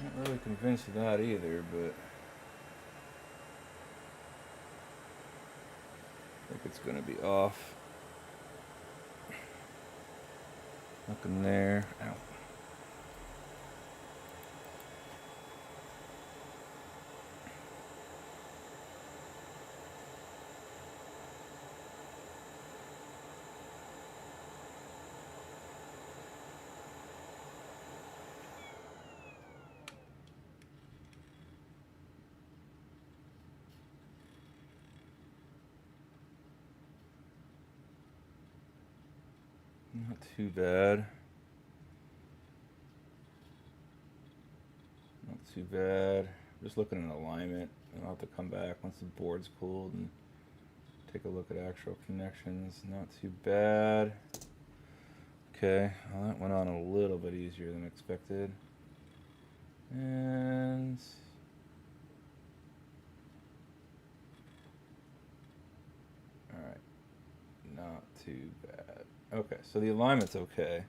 [SPEAKER 1] Not really convinced of that either, but I think it's gonna be off. Nothing there. Ow. Not too bad. Not too bad. Just looking at alignment. And I'll have to come back once the board's cooled and Take a look at actual connections. Not too bad. Okay, well, that went on a little bit easier than expected. And all right, not too bad. Okay, so the alignment's okay.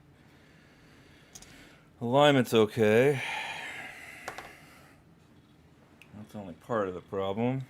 [SPEAKER 1] Alignment's okay. That's only part of the problem.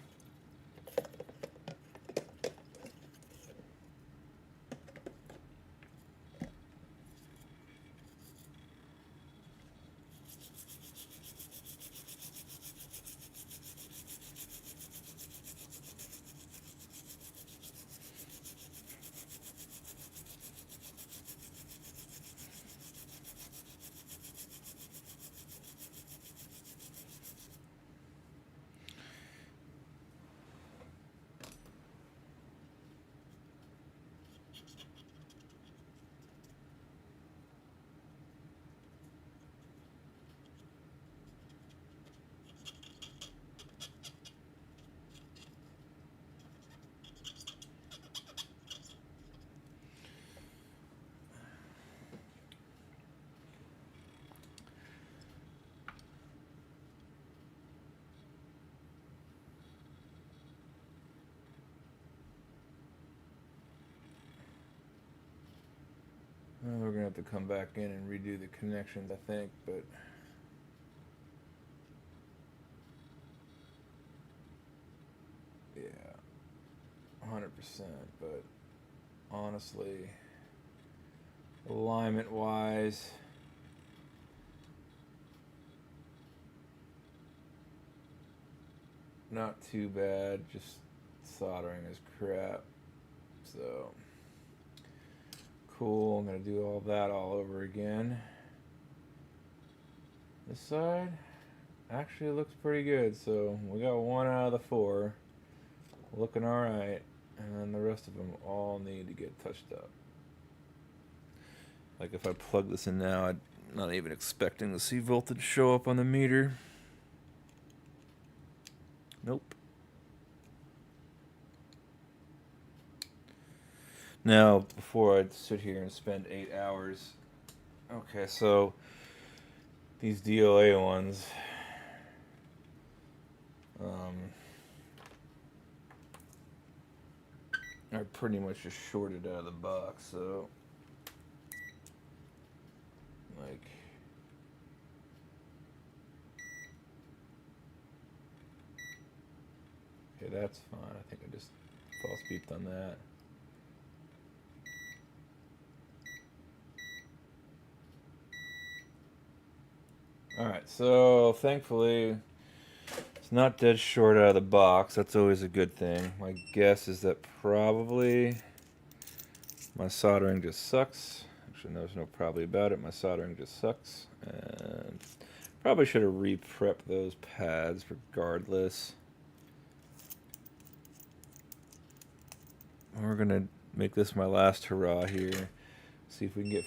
[SPEAKER 1] Well, we're gonna have to come back in and redo the connections, I think, but yeah, 100%. But honestly, alignment-wise, not too bad. Just soldering is crap. So cool. I'm gonna do all that all over again. This side actually looks pretty good. So we got 1 out of the 4 looking all right, and then the rest of them all need to get touched up. Like if I plug this in now, I'm not even expecting to see voltage show up on the meter. Nope. Now, before I sit here and spend 8 hours, okay, so these DOA ones, are pretty much just shorted out of the box, so, like, okay, that's fine. I think I just false beeped on that. Alright, so thankfully it's not dead short out of the box. That's always a good thing. My guess is that probably my soldering just sucks. Actually, there's no probably about it. My soldering just sucks. And probably should have re-prepped those pads regardless. We're going to make this my last hurrah here. See if we can get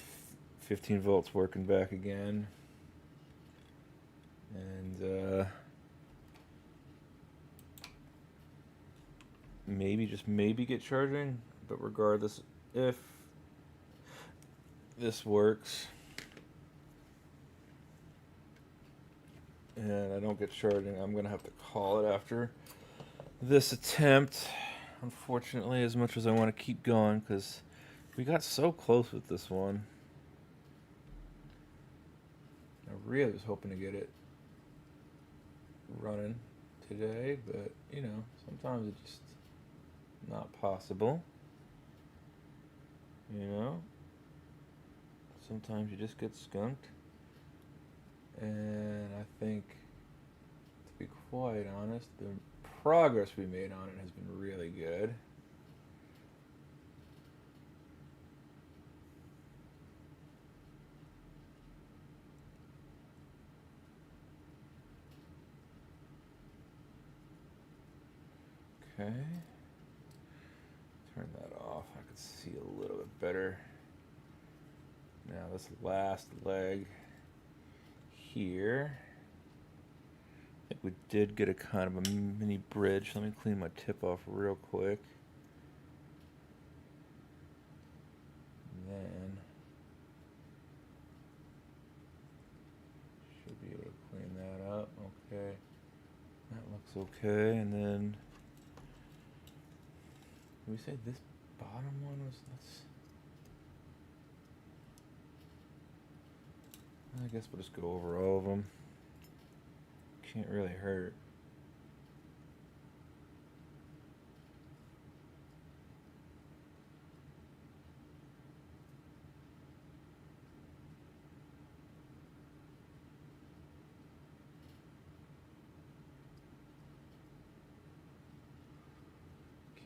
[SPEAKER 1] 15 volts working back again. And maybe, just maybe get charging. But regardless, if this works and I don't get charging, I'm going to have to call it after this attempt. Unfortunately, as much as I want to keep going, because we got so close with this one. I really was hoping to get it running today, but you know, sometimes it's just not possible. You know, sometimes you just get skunked. And I think, to be quite honest, the progress we made on it has been really good. Okay. Turn that off. I can see a little bit better. Now this last leg here, I think we did get a kind of a mini bridge. Let me clean my tip off real quick. looks okay, and then we say this bottom one was. I guess we'll just go over all of them. Can't really hurt.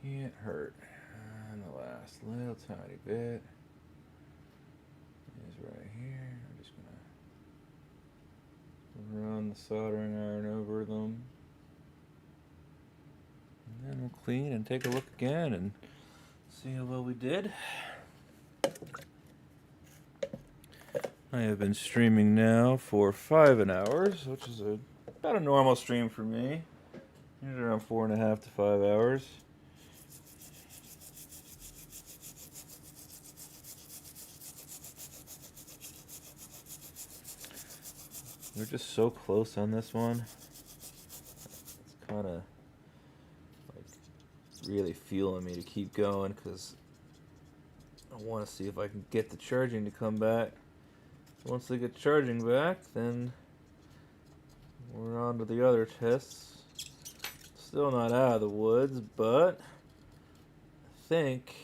[SPEAKER 1] Can't hurt. And the last little tiny bit is right here. I'm just gonna run the soldering iron over them. And then we'll clean and take a look again and see how well we did. I have been streaming now for 5 hours, which is about a normal stream for me. Usually around 4.5 to 5 hours. We're just so close on this one. It's kind of like really fueling me to keep going because I want to see if I can get the charging to come back. Once they get charging back, then we're on to the other tests. Still not out of the woods, but I think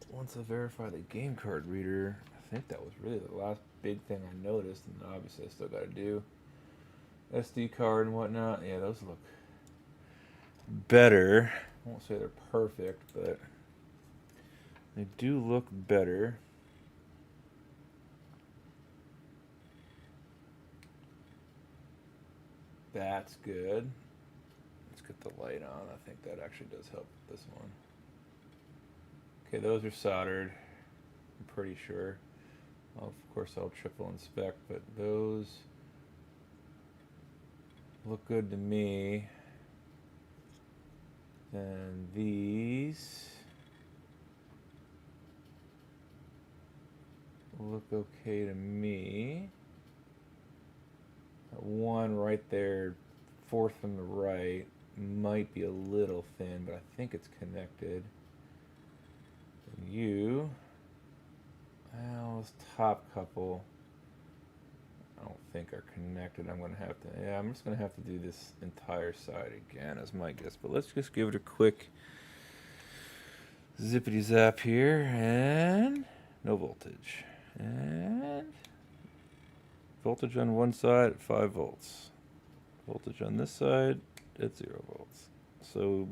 [SPEAKER 1] once I verify the game card reader, I think that was really the last big thing I noticed, and obviously I still got to do SD card and whatnot. Yeah, those look better. I won't say they're perfect, but they do look better. That's good. Let's get the light on. I think that actually does help with this one. Okay, those are soldered. I'm pretty sure. Well, of course, I'll triple inspect, but those look good to me. And these look okay to me. That one right there, fourth from the right, might be a little thin, but I think it's connected. And you, well, this top couple, I don't think are connected. I'm just gonna have to do this entire side again as my guess. But let's just give it a quick zippity zap here, and no voltage. And voltage on one side at 5 volts. Voltage on this side at 0 volts. So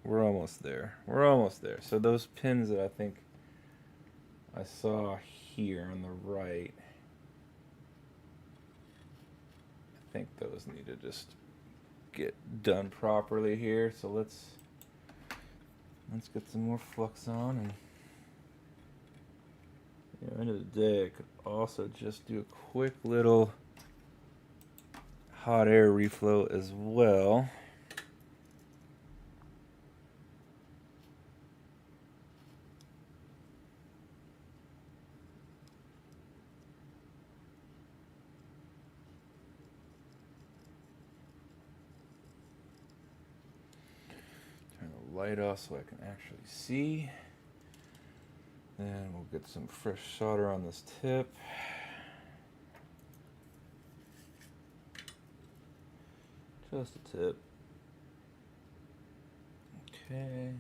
[SPEAKER 1] we're almost there. We're almost there. So those pins that I think I saw here on the right, I think those need to just get done properly here. So let's get some more flux on, and at the end of the day, I could also just do a quick little hot air reflow as well. Turn the light off so I can actually see. Then we'll get some fresh solder on this tip. Just a tip. Okay.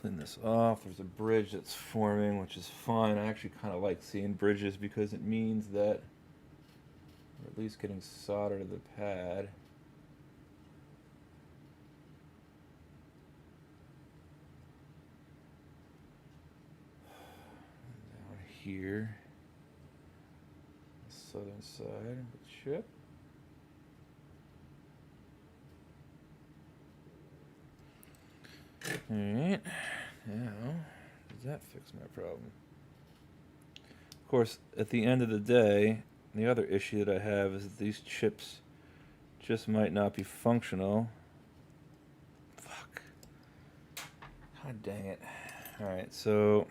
[SPEAKER 1] Clean this off. There's a bridge that's forming, which is fine. I actually kind of like seeing bridges because it means that we're at least getting solder to the pad. Down here, the southern side of the chip. Alright, now, does that fix my problem? Of course, at the end of the day, the other issue that I have is that these chips just might not be functional. Fuck. God dang it. Alright, so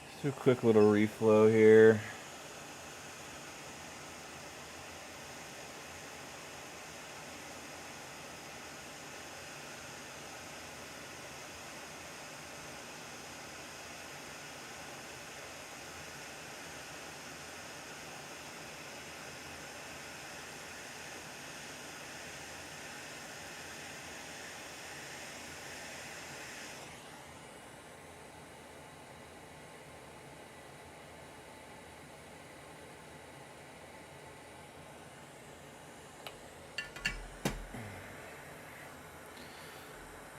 [SPEAKER 1] let's do a quick little reflow here.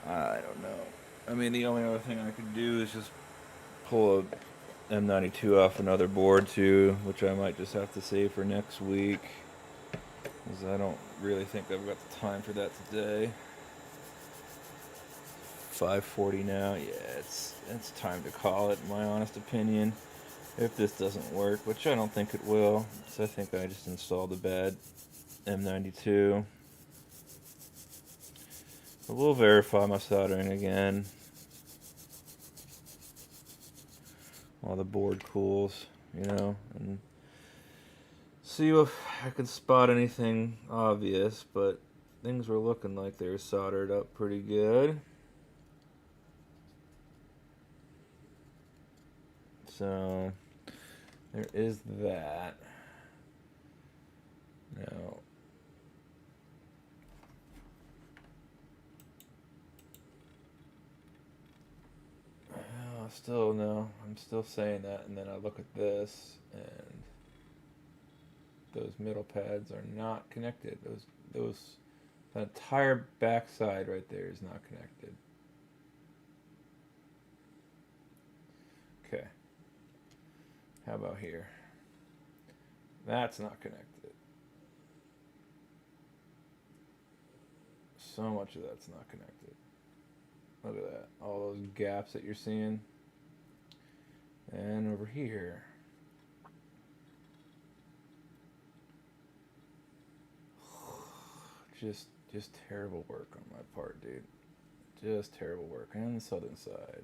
[SPEAKER 1] I don't know. I mean, the only other thing I could do is just pull a M92 off another board too, which I might just have to save for next week, because I don't really think I've got the time for that today. 5:40 now. Yeah, it's time to call it, in my honest opinion. If this doesn't work, which I don't think it will, because I think I just installed a bad M92. But we'll verify my soldering again while the board cools, and see if I can spot anything obvious, but things were looking like they were soldered up pretty good. So there is that. Now, still no, I'm still saying that, and then I look at this, and those middle pads are not connected. Those the entire back side right there is not connected. Okay. How about here? That's not connected. So much of that's not connected. Look at that. All those gaps that you're seeing. And over here. Just terrible work on my part, dude. Just terrible work. And the southern side.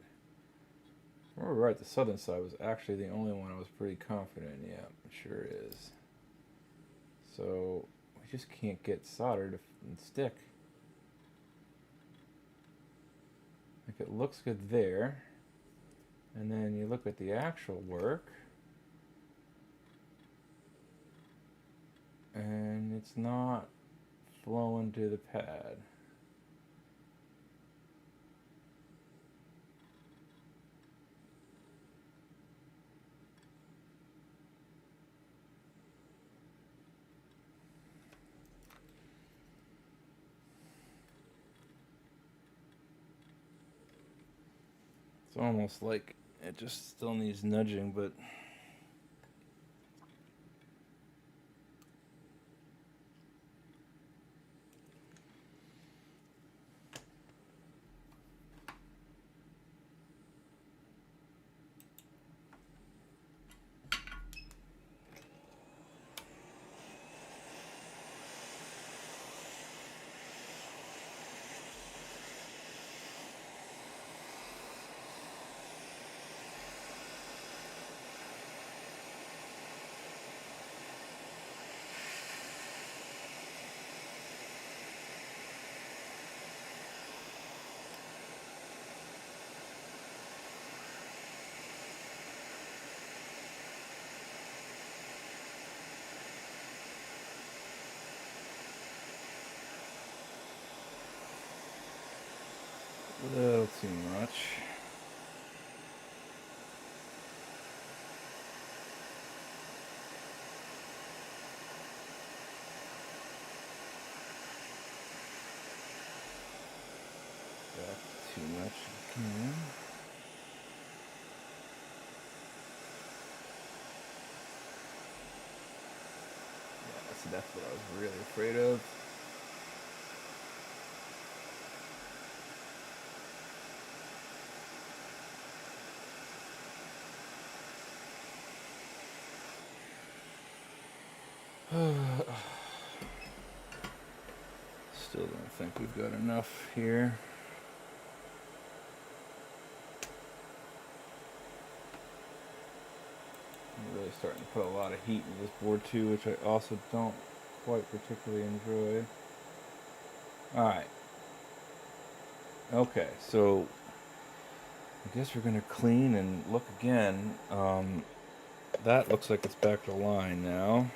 [SPEAKER 1] We're right, the southern side was actually the only one I was pretty confident in. Yeah, it sure is. So, we just can't get solder to stick. Like, it looks good there. And then you look at the actual work, and it's not flowing to the pad. It's almost like it just still needs nudging, but a little too much. Back too much again. Yeah, so that's what I was really afraid of. Still don't think we've got enough here. I'm really starting to put a lot of heat into this board too, which I also don't quite particularly enjoy. Alright. Okay, so I guess we're gonna clean and look again. That looks like it's back to line now.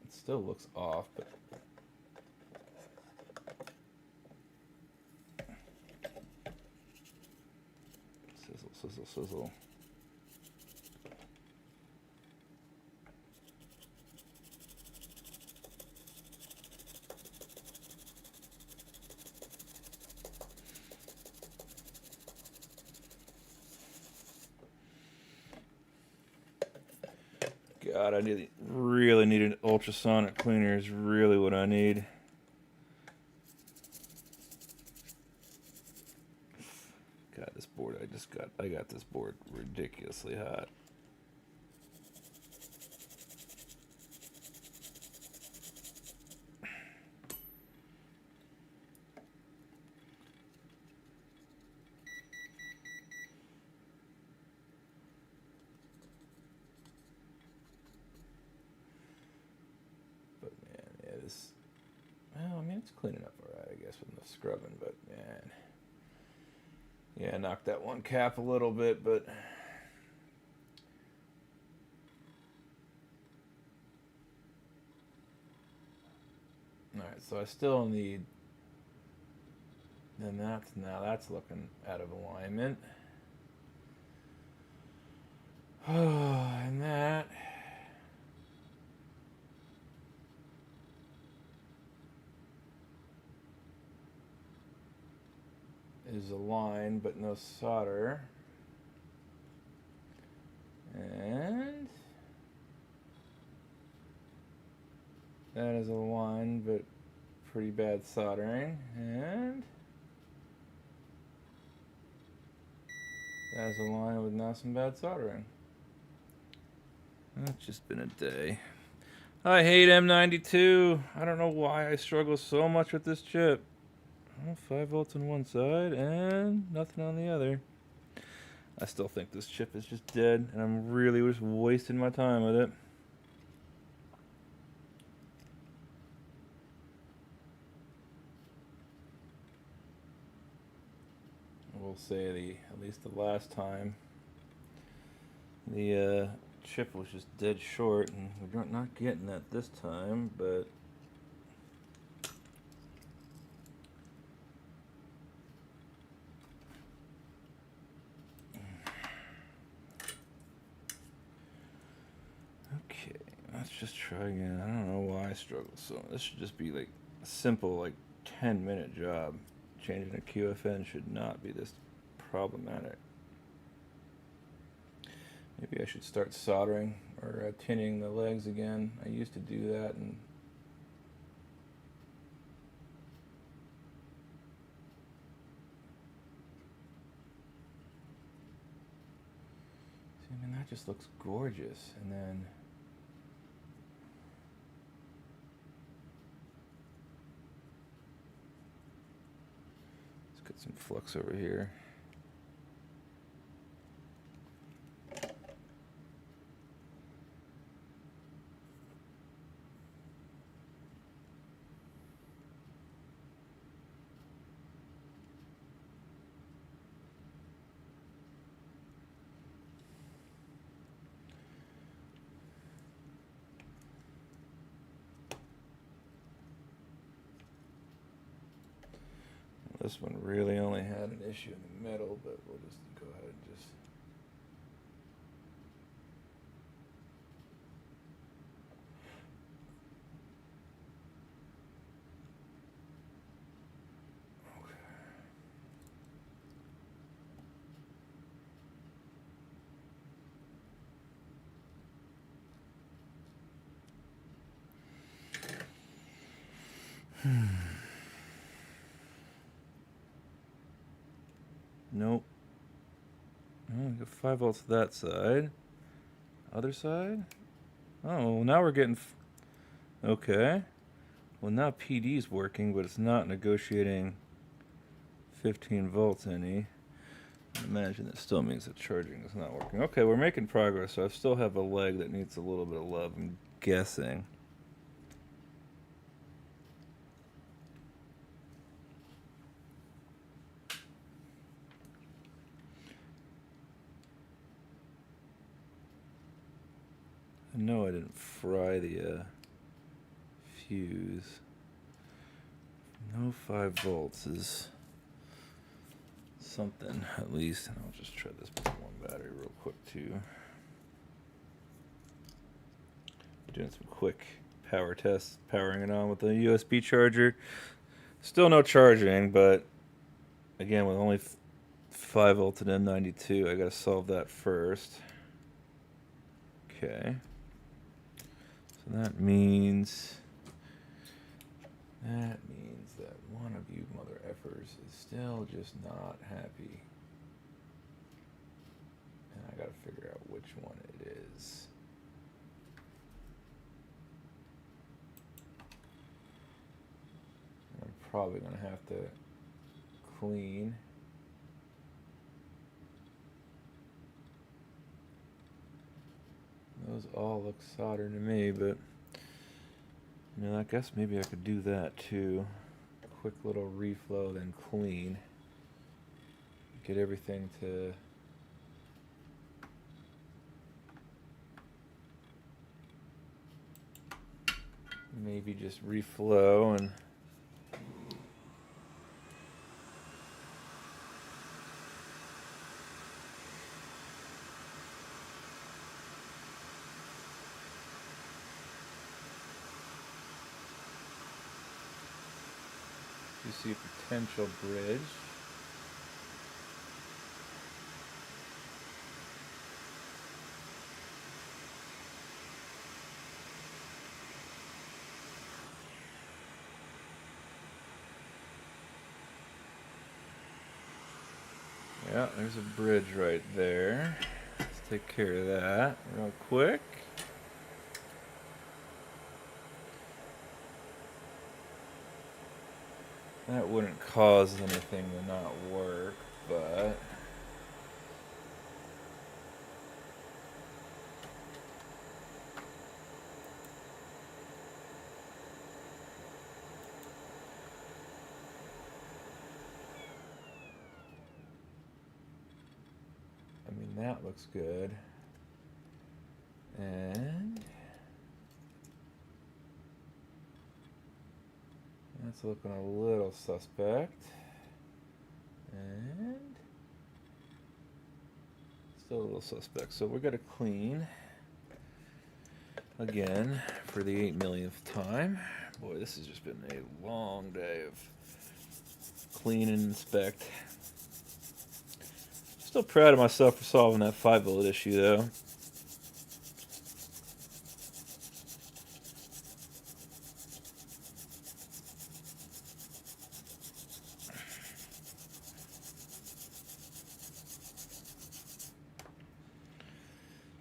[SPEAKER 1] It still looks off, but sizzle, sizzle, sizzle. God, I really need an ultrasonic cleaner is really what I need. God, this board I got this board ridiculously hot. Well, I mean, it's cleaning up alright, I guess, with the scrubbing, but man. Yeah, knocked that one cap a little bit, but. Alright, so I still need. Then that's looking out of alignment. And that. Is aligned but no solder. And that is aligned but pretty bad soldering. And that is aligned with not some bad soldering. It's just been a day. I hate M92. I don't know why I struggle so much with this chip. 5 volts on one side and nothing on the other. I still think this chip is just dead, and I'm really just wasting my time with it. We'll say at least the last time, the chip was just dead short, and we're not getting that this time, but. Okay, let's just try again. I don't know why I struggle so. This should just be like a simple, like 10-minute job. Changing a QFN should not be this problematic. Maybe I should start soldering or tinning the legs again. I used to do that, and see, I mean, that just looks gorgeous. And then let's get some flux over here. This one really only had an issue in the middle, but we'll just go ahead and just. Nope. Oh, we got 5 volts that side. Other side? Oh, now we're getting... Okay. Well, now PD's working, but it's not negotiating 15 volts any. I imagine that still means that charging is not working. Okay, we're making progress, so I still have a leg that needs a little bit of love, I'm guessing. I know I didn't fry the fuse. No 5 volts is something, at least. And I'll just try this with one battery real quick, too. Doing some quick power tests, powering it on with a USB charger. Still no charging, but again, with only 5 volts at N92, I gotta solve that first. Okay. So that means that one of you mother effers is still just not happy. And I gotta figure out which one it is. I'm probably gonna have to clean. Those all look soldered to me, but you know, I guess maybe I could do that too. Quick little reflow, then clean. Get everything to maybe just reflow and you see a potential bridge. Yeah, there's a bridge right there. Let's take care of that real quick. That wouldn't cause anything to not work, but I mean, that looks good. And that's looking a little suspect. And still a little suspect. So we're gonna clean again for the 8 millionth time. Boy, this has just been a long day of clean and inspect. Still proud of myself for solving that 5 volt issue though.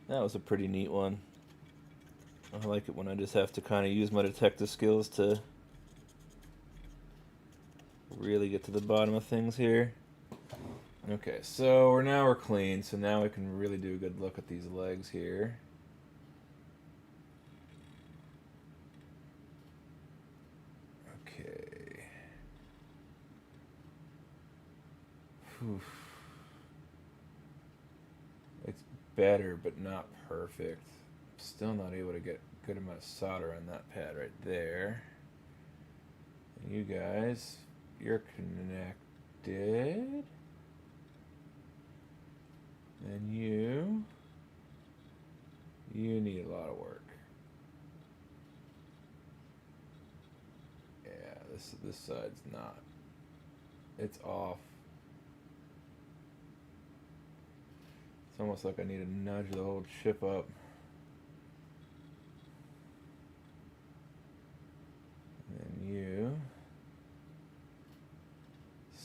[SPEAKER 1] That was a pretty neat one. I like it when I just have to kind of use my detective skills to really get to the bottom of things here. Okay, so we're clean, so now we can really do a good look at these legs here. Okay. Whew. It's better, but not perfect. Still not able to get a good amount of solder on that pad right there. And you guys, you're connected. And you need a lot of work. Yeah, this side's not. It's off. It's almost like I need to nudge the whole chip up. And you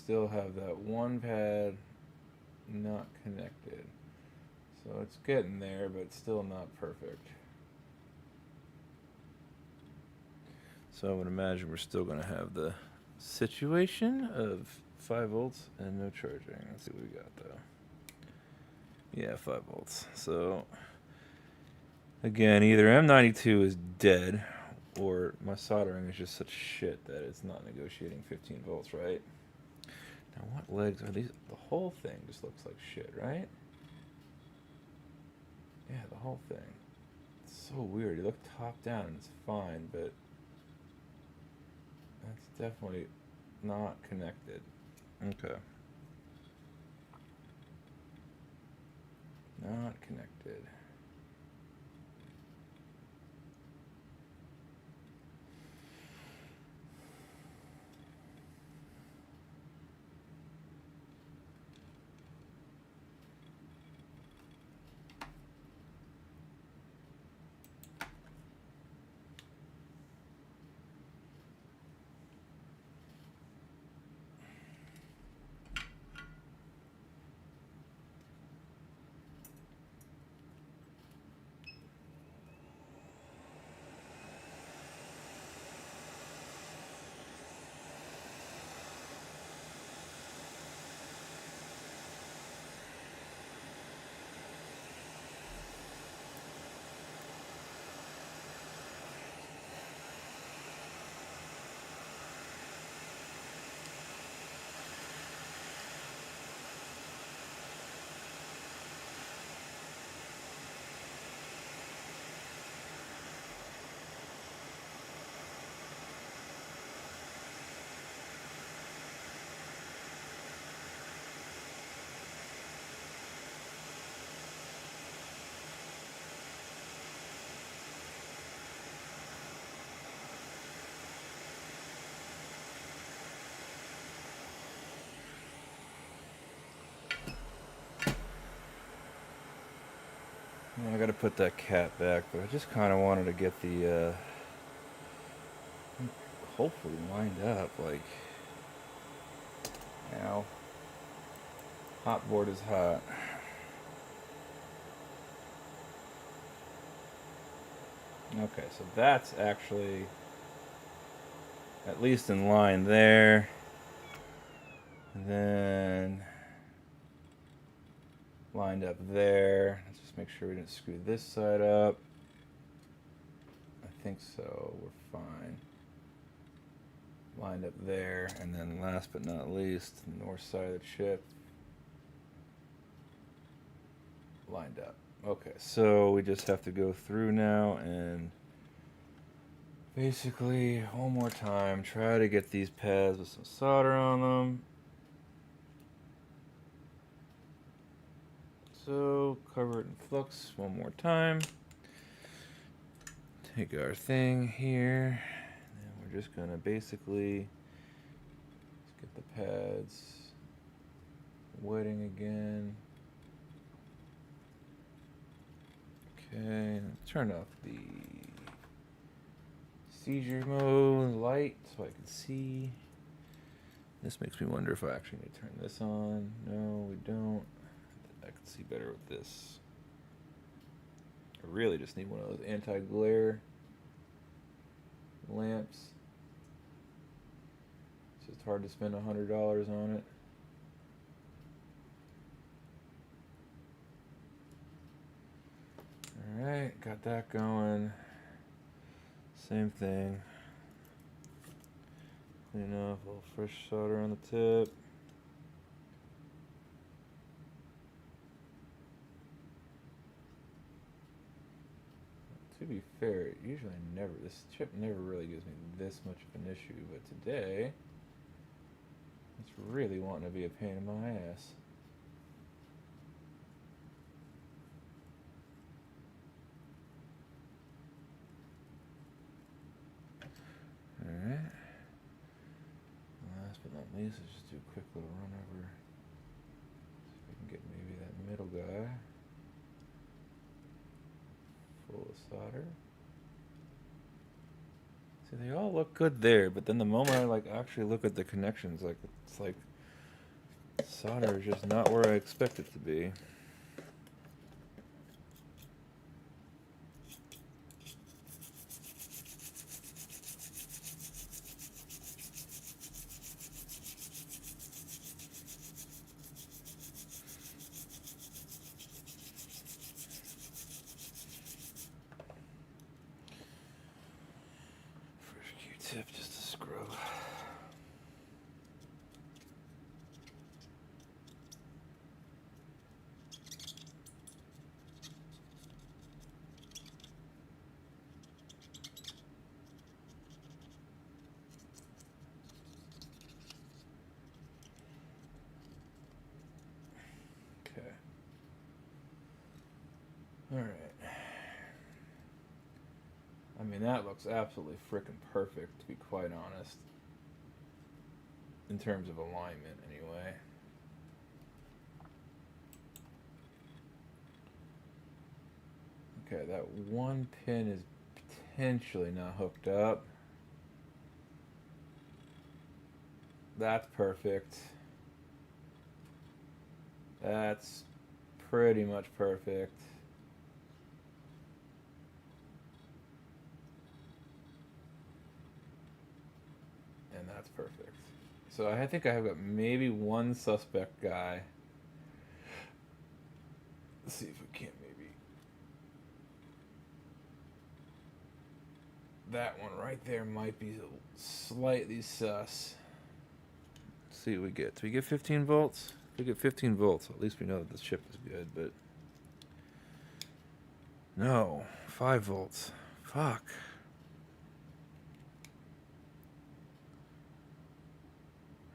[SPEAKER 1] still have that one pad not connected. So it's getting there, but still not perfect. So I would imagine we're still going to have the situation of 5 volts and no charging. Let's see what we got though. Yeah, 5 volts. So again, either M92 is dead or my soldering is just such shit that it's not negotiating 15 volts, right? Now what legs are these? The whole thing just looks like shit, right? Yeah, the whole thing. It's so weird. You look top down and it's fine, but that's definitely not connected. Okay. Not connected. I gotta put that cap back, but I just kind of wanted to get the, hopefully lined up, like, now, hot board is hot. Okay, so that's actually at least in line there. And then lined up there. Let's just make sure we didn't screw this side up. I think so. We're fine. Lined up there, and then last but not least, the north side of the chip lined up. Okay, so we just have to go through now and basically one more time try to get these pads with some solder on them. So cover it in flux one more time. Take our thing here, and we're just gonna basically get the pads wetting again. Okay, turn off the seizure mode light so I can see. This makes me wonder if I actually need to turn this on. No, we don't. I can see better with this. I really just need one of those anti-glare lamps. It's just hard to spend $100 on it. Alright, got that going. Same thing. Clean off a little fresh solder on the tip. To be fair, usually this chip never really gives me this much of an issue, but today, it's really wanting to be a pain in my ass. Alright. Last but not least, let's just do a quick little run over. See if we can get maybe that middle guy full of solder. See, they all look good there, but then the moment I actually look at the connections, it's like Solder is just not where I expect it to be. Fresh Q-tip just to scrub. Okay. All right. I mean, that looks absolutely freaking perfect, to be quite honest. In terms of alignment, anyway. Okay, that one pin is potentially not hooked up. That's perfect. That's pretty much perfect. And that's perfect. So I think I have got maybe one suspect guy. Let's see if we can't maybe. That one right there might be slightly sus. Let's see what we get. Do we get 15 volts? If we get 15 volts, at least we know that the chip is good, but. No, 5 volts. Fuck.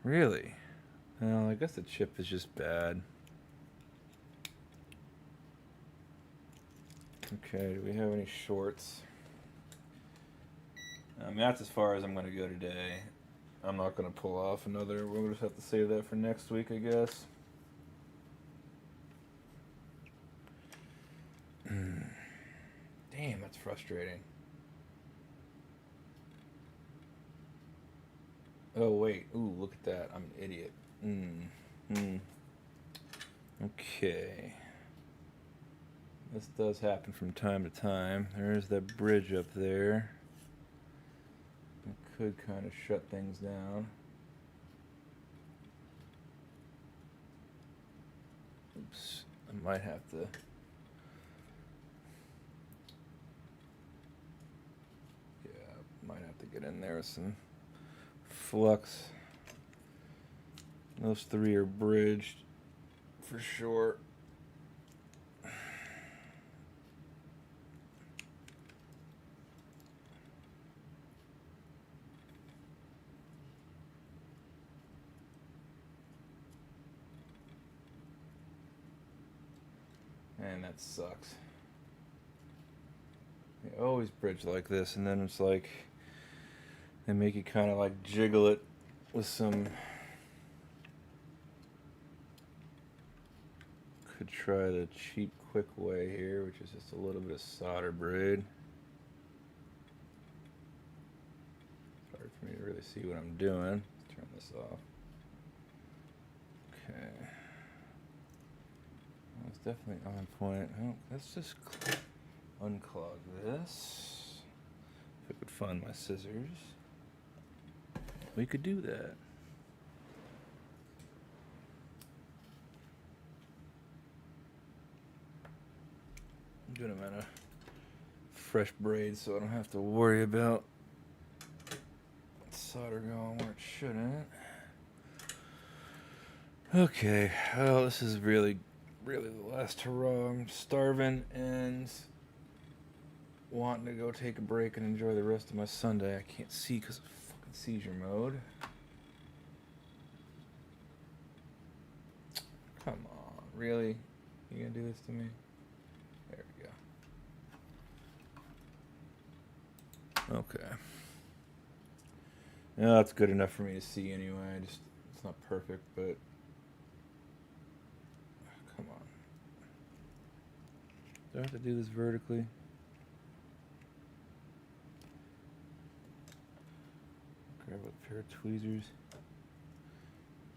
[SPEAKER 1] Really? Well, I guess the chip is just bad. Okay, do we have any shorts? That's as far as I'm going to go today. I'm not going to pull off another. We'll just have to save that for next week, I guess. Damn, that's frustrating. Oh, wait. Ooh, look at that. I'm an idiot. Okay. This does happen from time to time. There's that bridge up there. It could kind of shut things down. Oops. I might have to... Yeah, might have to get in there with some flux. Those three are bridged for sure. And that sucks. They always bridge like this, and then it's like they make you kind of like jiggle it with some. Could try the cheap, quick way here, which is just a little bit of solder braid. It's hard for me to really see what I'm doing. Let's turn this off. Okay. That's definitely on point. Oh, let's just unclog this. If I could find my scissors, we could do that. I'm doing them in a fresh braid so I don't have to worry about solder going where it shouldn't. Okay, well, this is really the last hurrah. I'm starving and wanting to go take a break and enjoy the rest of my Sunday. I can't see because of fucking seizure mode. Come on, really? You gonna do this to me? There we go. Okay. No, that's good enough for me to see anyway. It's not perfect, but come on. Do I have to do this vertically? Grab a pair of tweezers.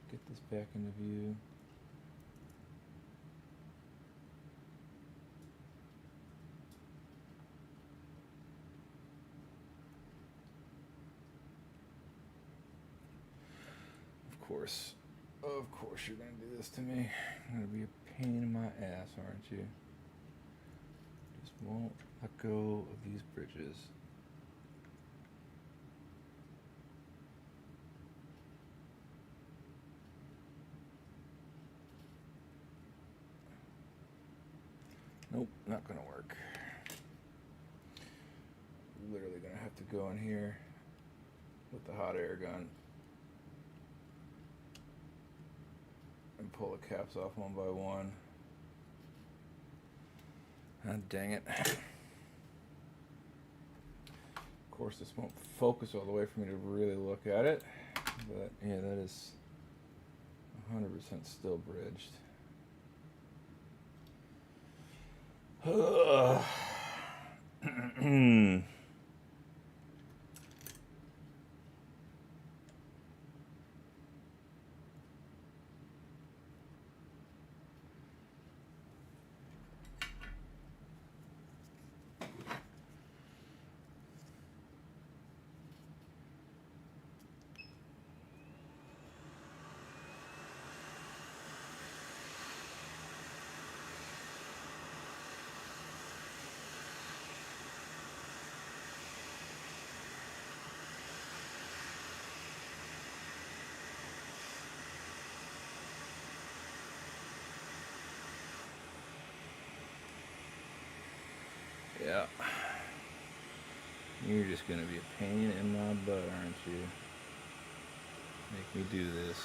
[SPEAKER 1] get this back into view. Of course you're gonna do this to me. You're gonna be a pain in my ass, aren't you? Just won't let go of these bridges. Nope, not gonna work. Literally gonna have to go in here with the hot air gun and pull the caps off one by one. Ah, dang it. Of course, this won't focus all the way for me to really look at it, but yeah, that is 100% still bridged. Yeah. You're just gonna be a pain in my butt, aren't you? Make me do this.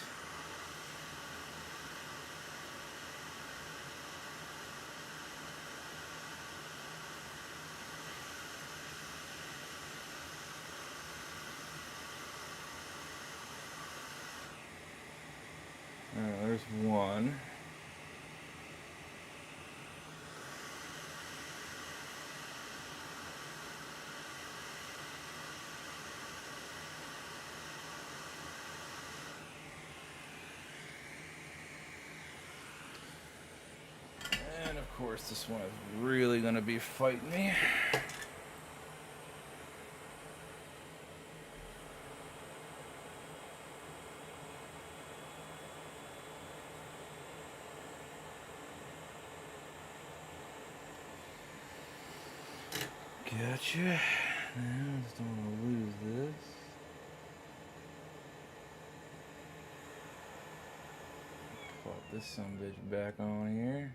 [SPEAKER 1] There's one. And of course, this one is really gonna be fighting me. Gotcha. Now, just don't want to lose this. Pop this sumbitch back on here.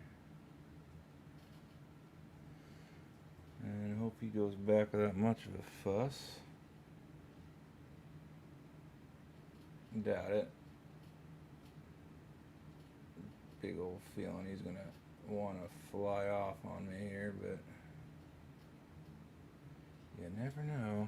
[SPEAKER 1] And hope he goes back without much of a fuss. Doubt it. Big old feeling he's gonna want to fly off on me here, but you never know.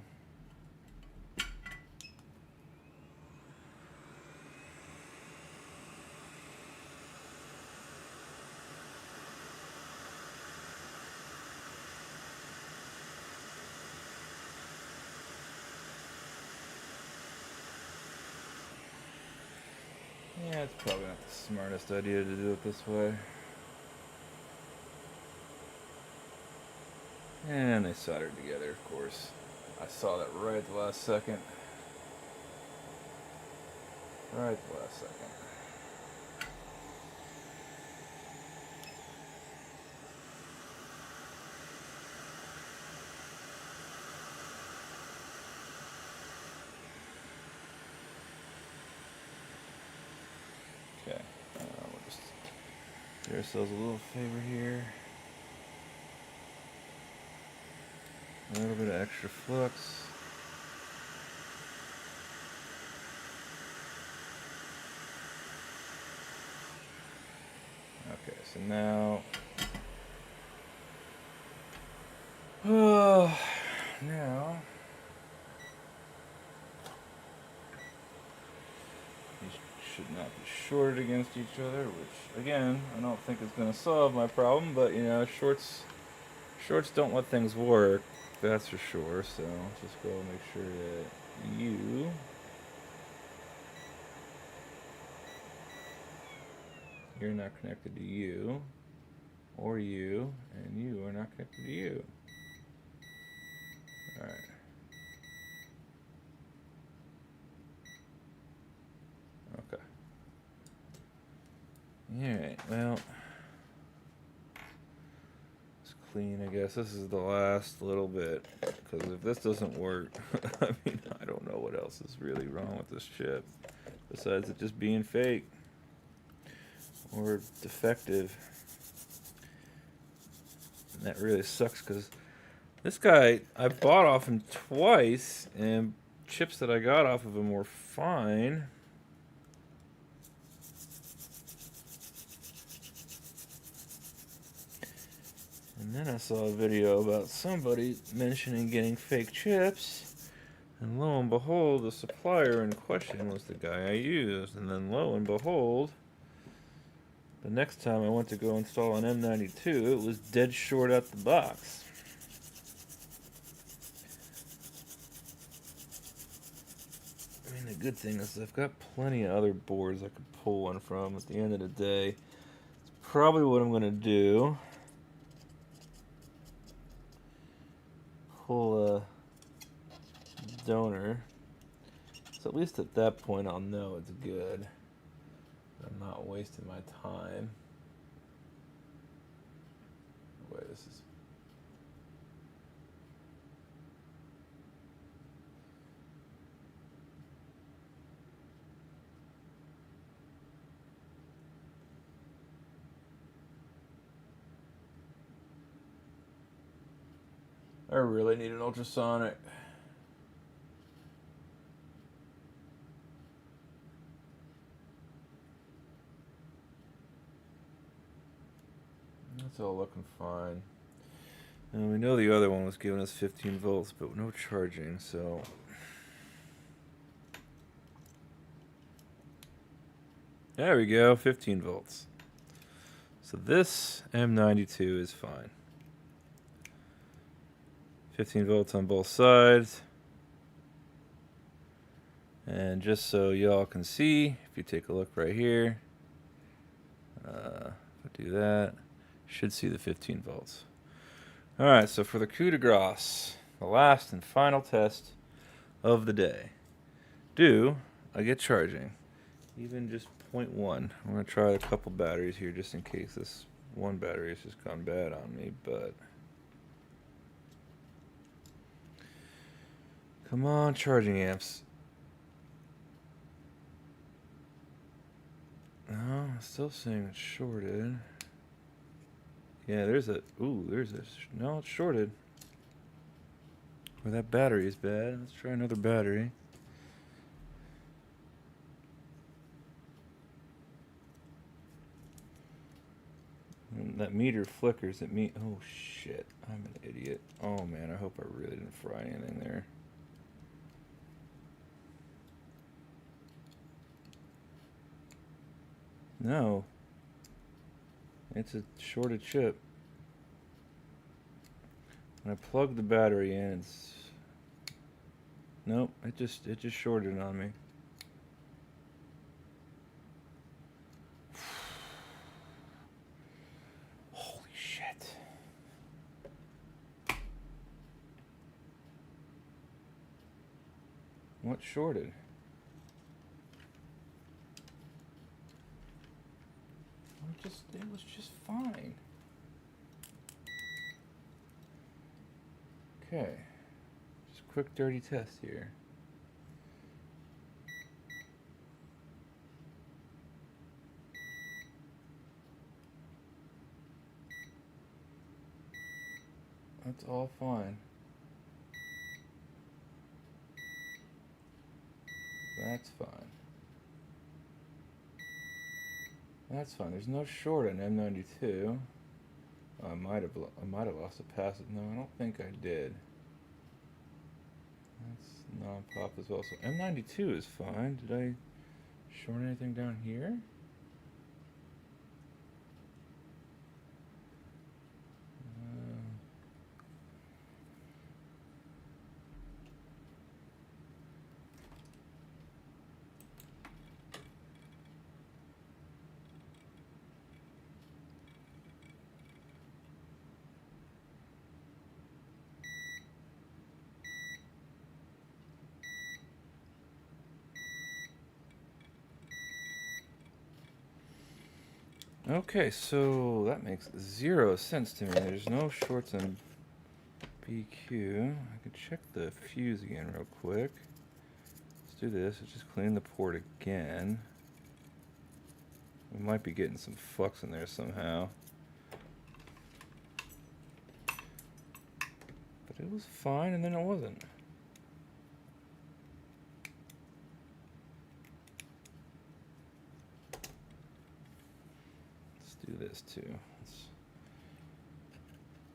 [SPEAKER 1] Yeah, it's probably not the smartest idea to do it this way. And they soldered together, of course. I saw that right at the last second. Right at the last second. Okay, we'll just do ourselves a little favor here. A little bit of extra flux. Okay, so now, now these should not be shorted against each other, which again I don't think is going to solve my problem. But you know, shorts don't let things work, that's for sure. So just go make sure that you you're not connected to you, or you, and you are not connected to you. Alright. Okay. Alright, well, it's clean, I guess. This is the last little bit, because if this doesn't work, I mean, I don't know what else is really wrong with this chip, besides it just being fake, or defective. And that really sucks, because this guy, I bought off him twice, and chips that I got off of him were fine. And then I saw a video about somebody mentioning getting fake chips, and lo and behold, the supplier in question was the guy I used. And then lo and behold, the next time I went to go install an M92, it was dead short out the box. I mean, the good thing is I've got plenty of other boards I could pull one from. At the end of the day, it's probably what I'm going to do. Pull a donor. So at least at that point I'll know it's good. I'm not wasting my time. Wait, this is... I really need an ultrasonic. That's all looking fine. And we know the other one was giving us 15 volts, but no charging, so... There we go, 15 volts. So this M92 is fine. 15 volts on both sides. And just so y'all can see, if you take a look right here, if I do that, should see the 15 volts. Alright, so for the coup de grace, the last and final test of the day. Do I get charging? Even just 0.1. I'm going to try a couple batteries here just in case this one battery has just gone bad on me, but... Come on, charging amps. No, I'm still saying it's shorted. Yeah, there's a... Ooh, there's a... No, it's shorted. Well, that battery is bad. Let's try another battery. And that meter flickers at me. Oh, shit. I'm an idiot. Oh, man, I hope I really didn't fry anything there. No. It's a shorted chip. When I plugged the battery in, it's... Nope, it just shorted on me. Holy shit. What shorted? It was just fine. Okay. Just a quick dirty test here. That's all fine. That's fine. That's fine. There's no short on M92. I might have lost a passive. No, I don't think I did. That's non-pop as well. So M92 is fine. Did I short anything down here? Okay, so that makes 0 sense to me. There's no shorts on BQ. I can check the fuse again real quick. Let's do this. Let's just clean the port again. We might be getting some flux in there somehow. But it was fine, and then it wasn't. Let's do this too.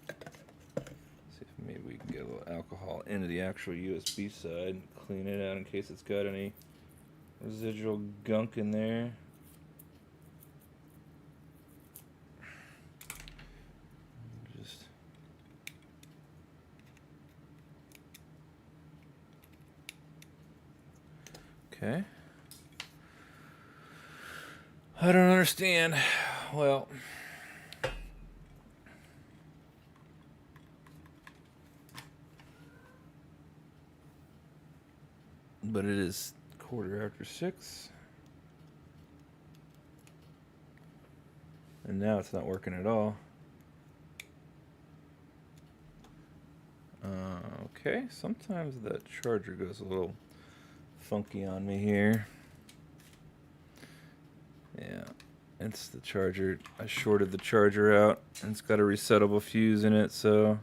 [SPEAKER 1] See if maybe we can get a little alcohol into the actual USB side, clean it out in case it's got any residual gunk in there. Just okay. I don't understand. Well, but it is 6:15. And now it's not working at all. Okay, sometimes that charger goes a little funky on me here. Yeah, it's the charger. I shorted the charger out, and it's got a resettable fuse in it, so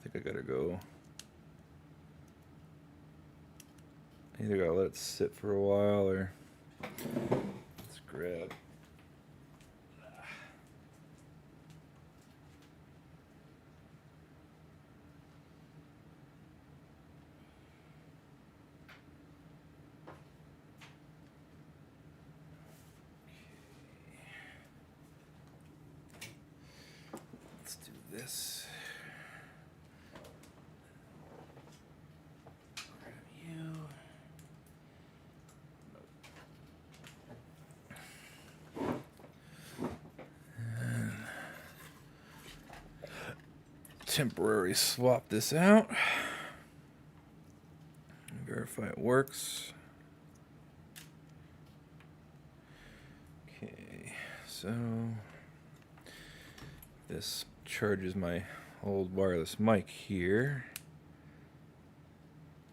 [SPEAKER 1] I think I gotta go. Either gotta let it sit for a while, or let's grab. Let's do this. Grab you. And temporary swap this out. Verify it works. Okay, so this charges my old wireless mic here.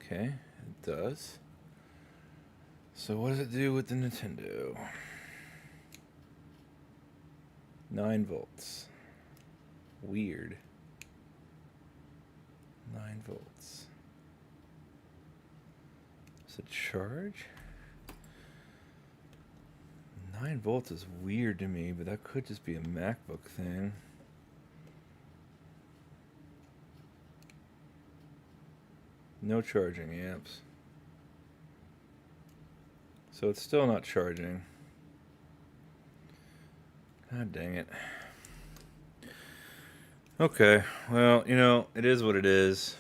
[SPEAKER 1] Okay, it does. So what does it do with the Nintendo? 9 volts. Weird. 9 volts. Does it charge? 9 volts is weird to me, but that could just be a MacBook thing. No charging amps. So it's still not charging. God dang it. Okay, well, you know, it is what it is.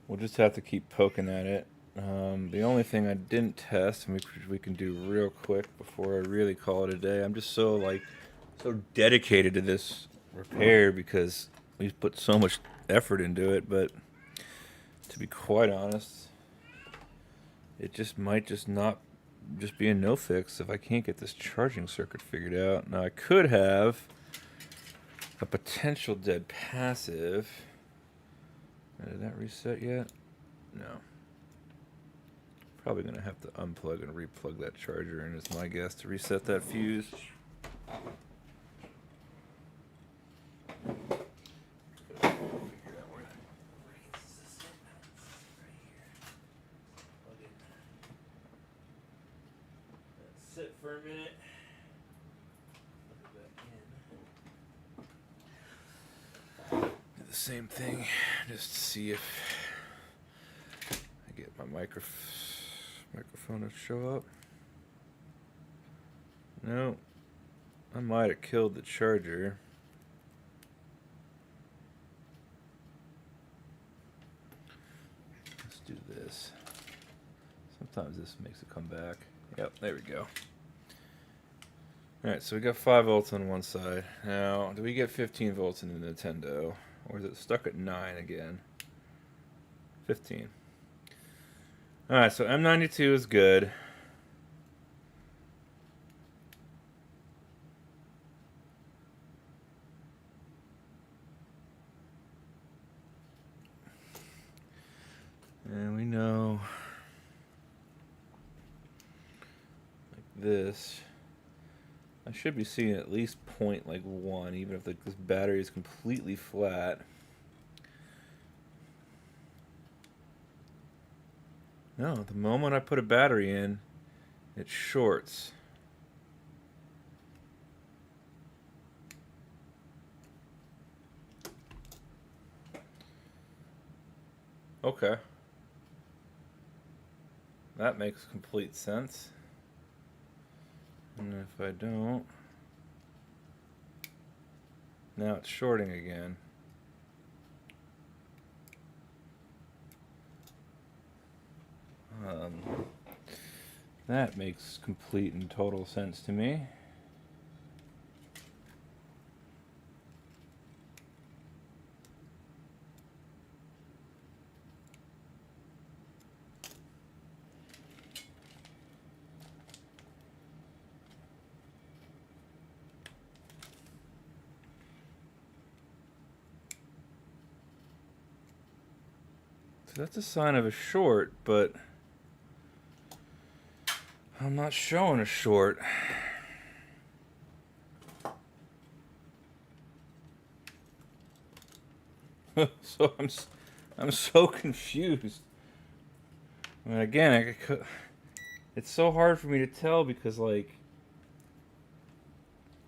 [SPEAKER 1] We'll just have to keep poking at it. The only thing I didn't test, and we can do real quick before I really call it a day. I'm just so dedicated to this repair because we've put so much effort into it. But to be quite honest, it just might not just be a no fix if I can't get this charging circuit figured out. Now I could have a potential dead passive. Did that reset yet? No. Probably going to have to unplug and replug that charger in, is my guess, to reset that fuse. Sit for a minute. Do the same thing, just to see if I get my microphone to show up. No, I might have killed the charger. Let's do this. Sometimes this makes it come back. Yep, there we go. Alright, so we got 5 volts on one side. Now, do we get 15 volts in the Nintendo? Or is it stuck at 9 again? 15. Alright, so M92 is good. And we know like this. I should be seeing at least point like 1, even if this battery is completely flat. No, the moment I put a battery in, it shorts. Okay. That makes complete sense. And if I don't, now it's shorting again. That makes complete and total sense to me. So that's a sign of a short, but I'm not showing a short. So I'm so confused. I mean, again, it's so hard for me to tell because like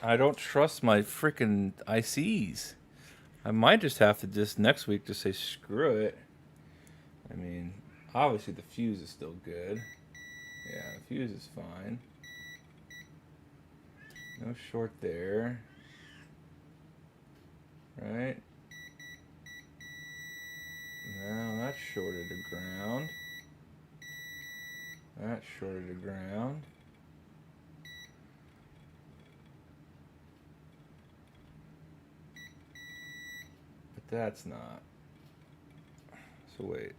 [SPEAKER 1] I don't trust my freaking ICs. I might just have to just next week just say screw it. I mean, obviously the fuse is still good. Yeah, the fuse is fine. No short there. Right? Now that's shorted to ground. That's shorted to ground. But that's not. So wait.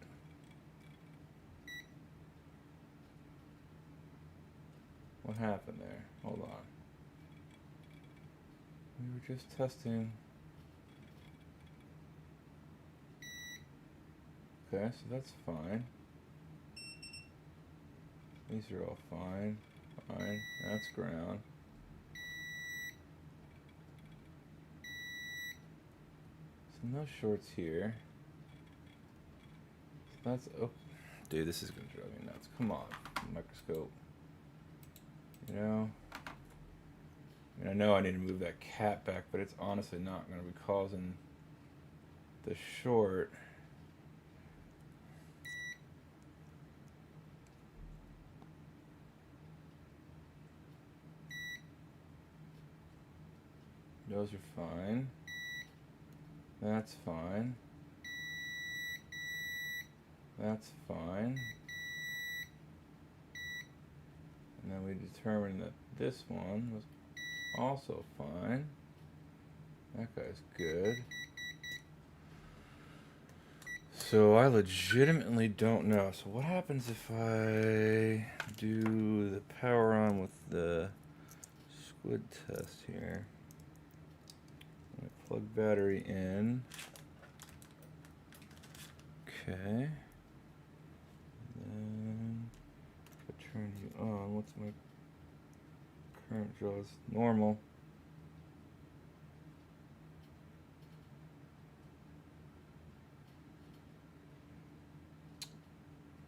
[SPEAKER 1] What happened there? Hold on. We were just testing. Okay, so that's fine. These are all fine. Fine. That's ground. So no shorts here. So that's oh, dude, this is gonna drive me nuts. Come on, microscope. You know. I mean, I know I need to move that cap back, but it's honestly not gonna be causing the short. Those are fine. That's fine. That's fine. And then we determined that this one was also fine. That guy's good. So I legitimately don't know. So what happens if I do the power on with the squid test here? Plug battery in. Okay. Then if I turn you on, what's my current draw? Is normal.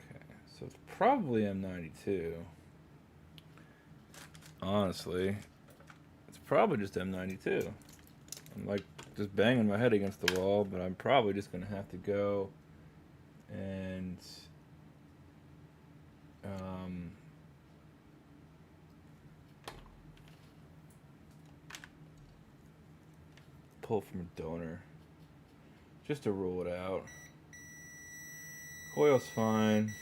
[SPEAKER 1] Okay, so it's probably M92. Honestly, it's probably just M92. I'm like just banging my head against the wall, but I'm probably just gonna have to go and pull from a donor just to rule it out. Coil's fine.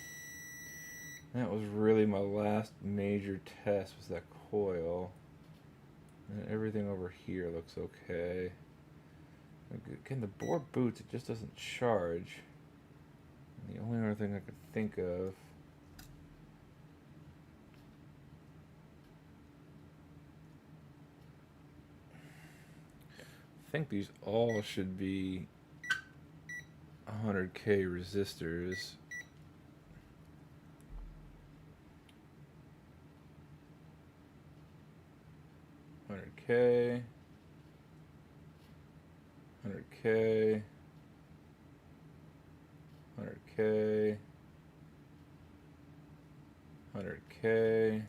[SPEAKER 1] That was really my last major test, was that coil. And everything over here looks okay. Again, the board boots, it just doesn't charge. And the only other thing I could think of think these all should be 100K resistors. $100K, $100K, $100K, $100K.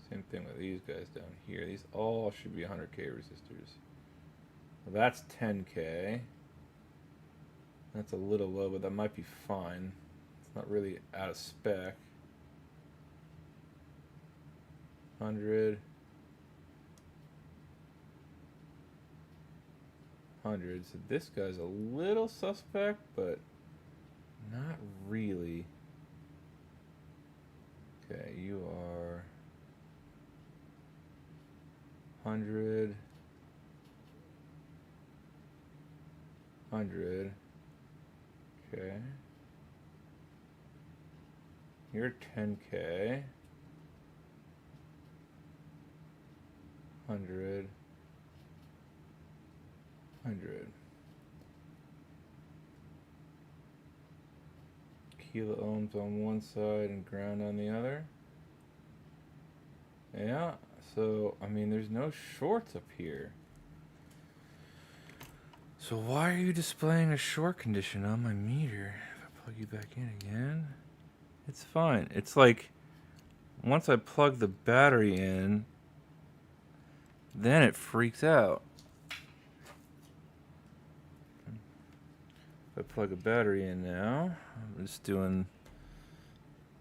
[SPEAKER 1] Same thing with these guys down here. These all should be 100K resistors. Well, that's 10K. That's a little low, but that might be fine. It's not really out of spec. 100. 100. So this guy's a little suspect, but not really. Okay, you are 100. 100. Okay. You're 10K. 100. 100. Kilo ohms on one side and ground on the other. Yeah, so, I mean, there's no shorts up here. So why are you displaying a short condition on my meter? If I plug you back in again, it's fine. It's like, once I plug the battery in, then it freaks out. If I plug a battery in now, I'm just doing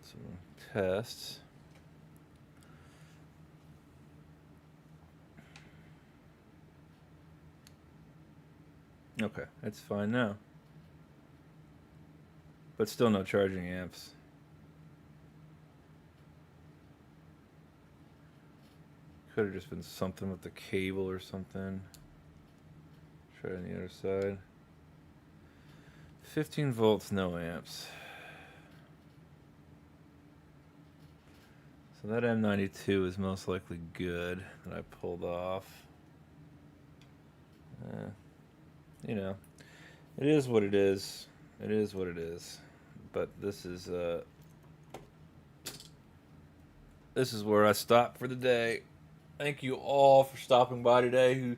[SPEAKER 1] some tests. Okay, that's fine now. But still no charging amps. Could have just been something with the cable or something. Try it on the other side. 15 volts, no amps. So that M92 is most likely good that I pulled off. You know, it is what it is. It is what it is. But this is where I stop for the day. Thank you all for stopping by today. Who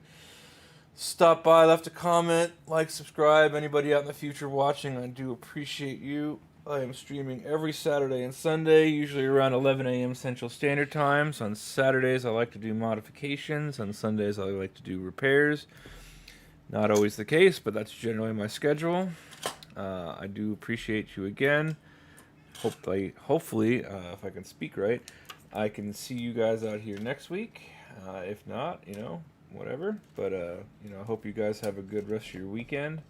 [SPEAKER 1] stopped by, left a comment, like, subscribe. Anybody out in the future watching, I do appreciate you. I am streaming every Saturday and Sunday, usually around 11 a.m. Central Standard Times. On Saturdays, I like to do modifications. On Sundays, I like to do repairs. Not always the case, but that's generally my schedule. I do appreciate you again. Hopefully, if I can speak right, I can see you guys out here next week. If not, you know, whatever. But, you know, I hope you guys have a good rest of your weekend.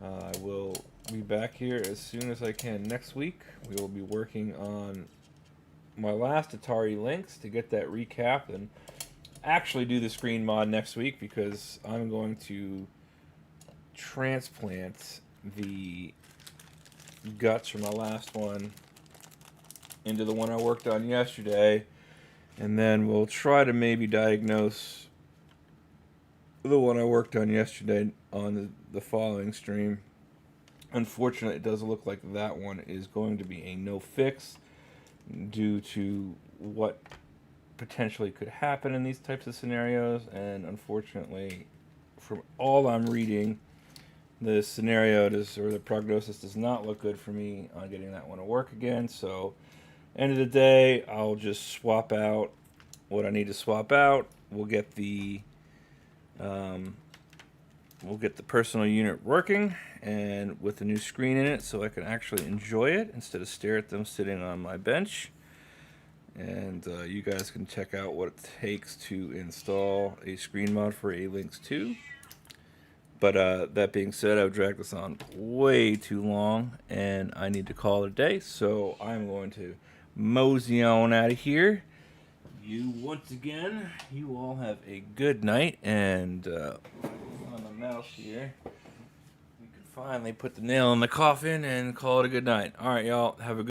[SPEAKER 1] I will be back here as soon as I can next week. We will be working on my last Atari Lynx to get that recap and actually do the screen mod next week, because I'm going to transplant the guts from my last one into the one I worked on yesterday, and then we'll try to maybe diagnose the one I worked on yesterday on the following stream. Unfortunately, it does look like that one is going to be a no fix due to what potentially could happen in these types of scenarios, and unfortunately, from all I'm reading, the scenario or the prognosis does not look good for me on getting that one to work again. So, end of the day, I'll just swap out what I need to swap out. We'll get the personal unit working and with a new screen in it, so I can actually enjoy it instead of stare at them sitting on my bench. And you guys can check out what it takes to install a screen mod for a Lynx 2. But that being said, I've dragged this on way too long, and I need to call it a day. So I'm going to mosey on out of here. Once again, you all have a good night. And on the mouse here, we can finally put the nail in the coffin and call it a good night. All right, y'all, have a good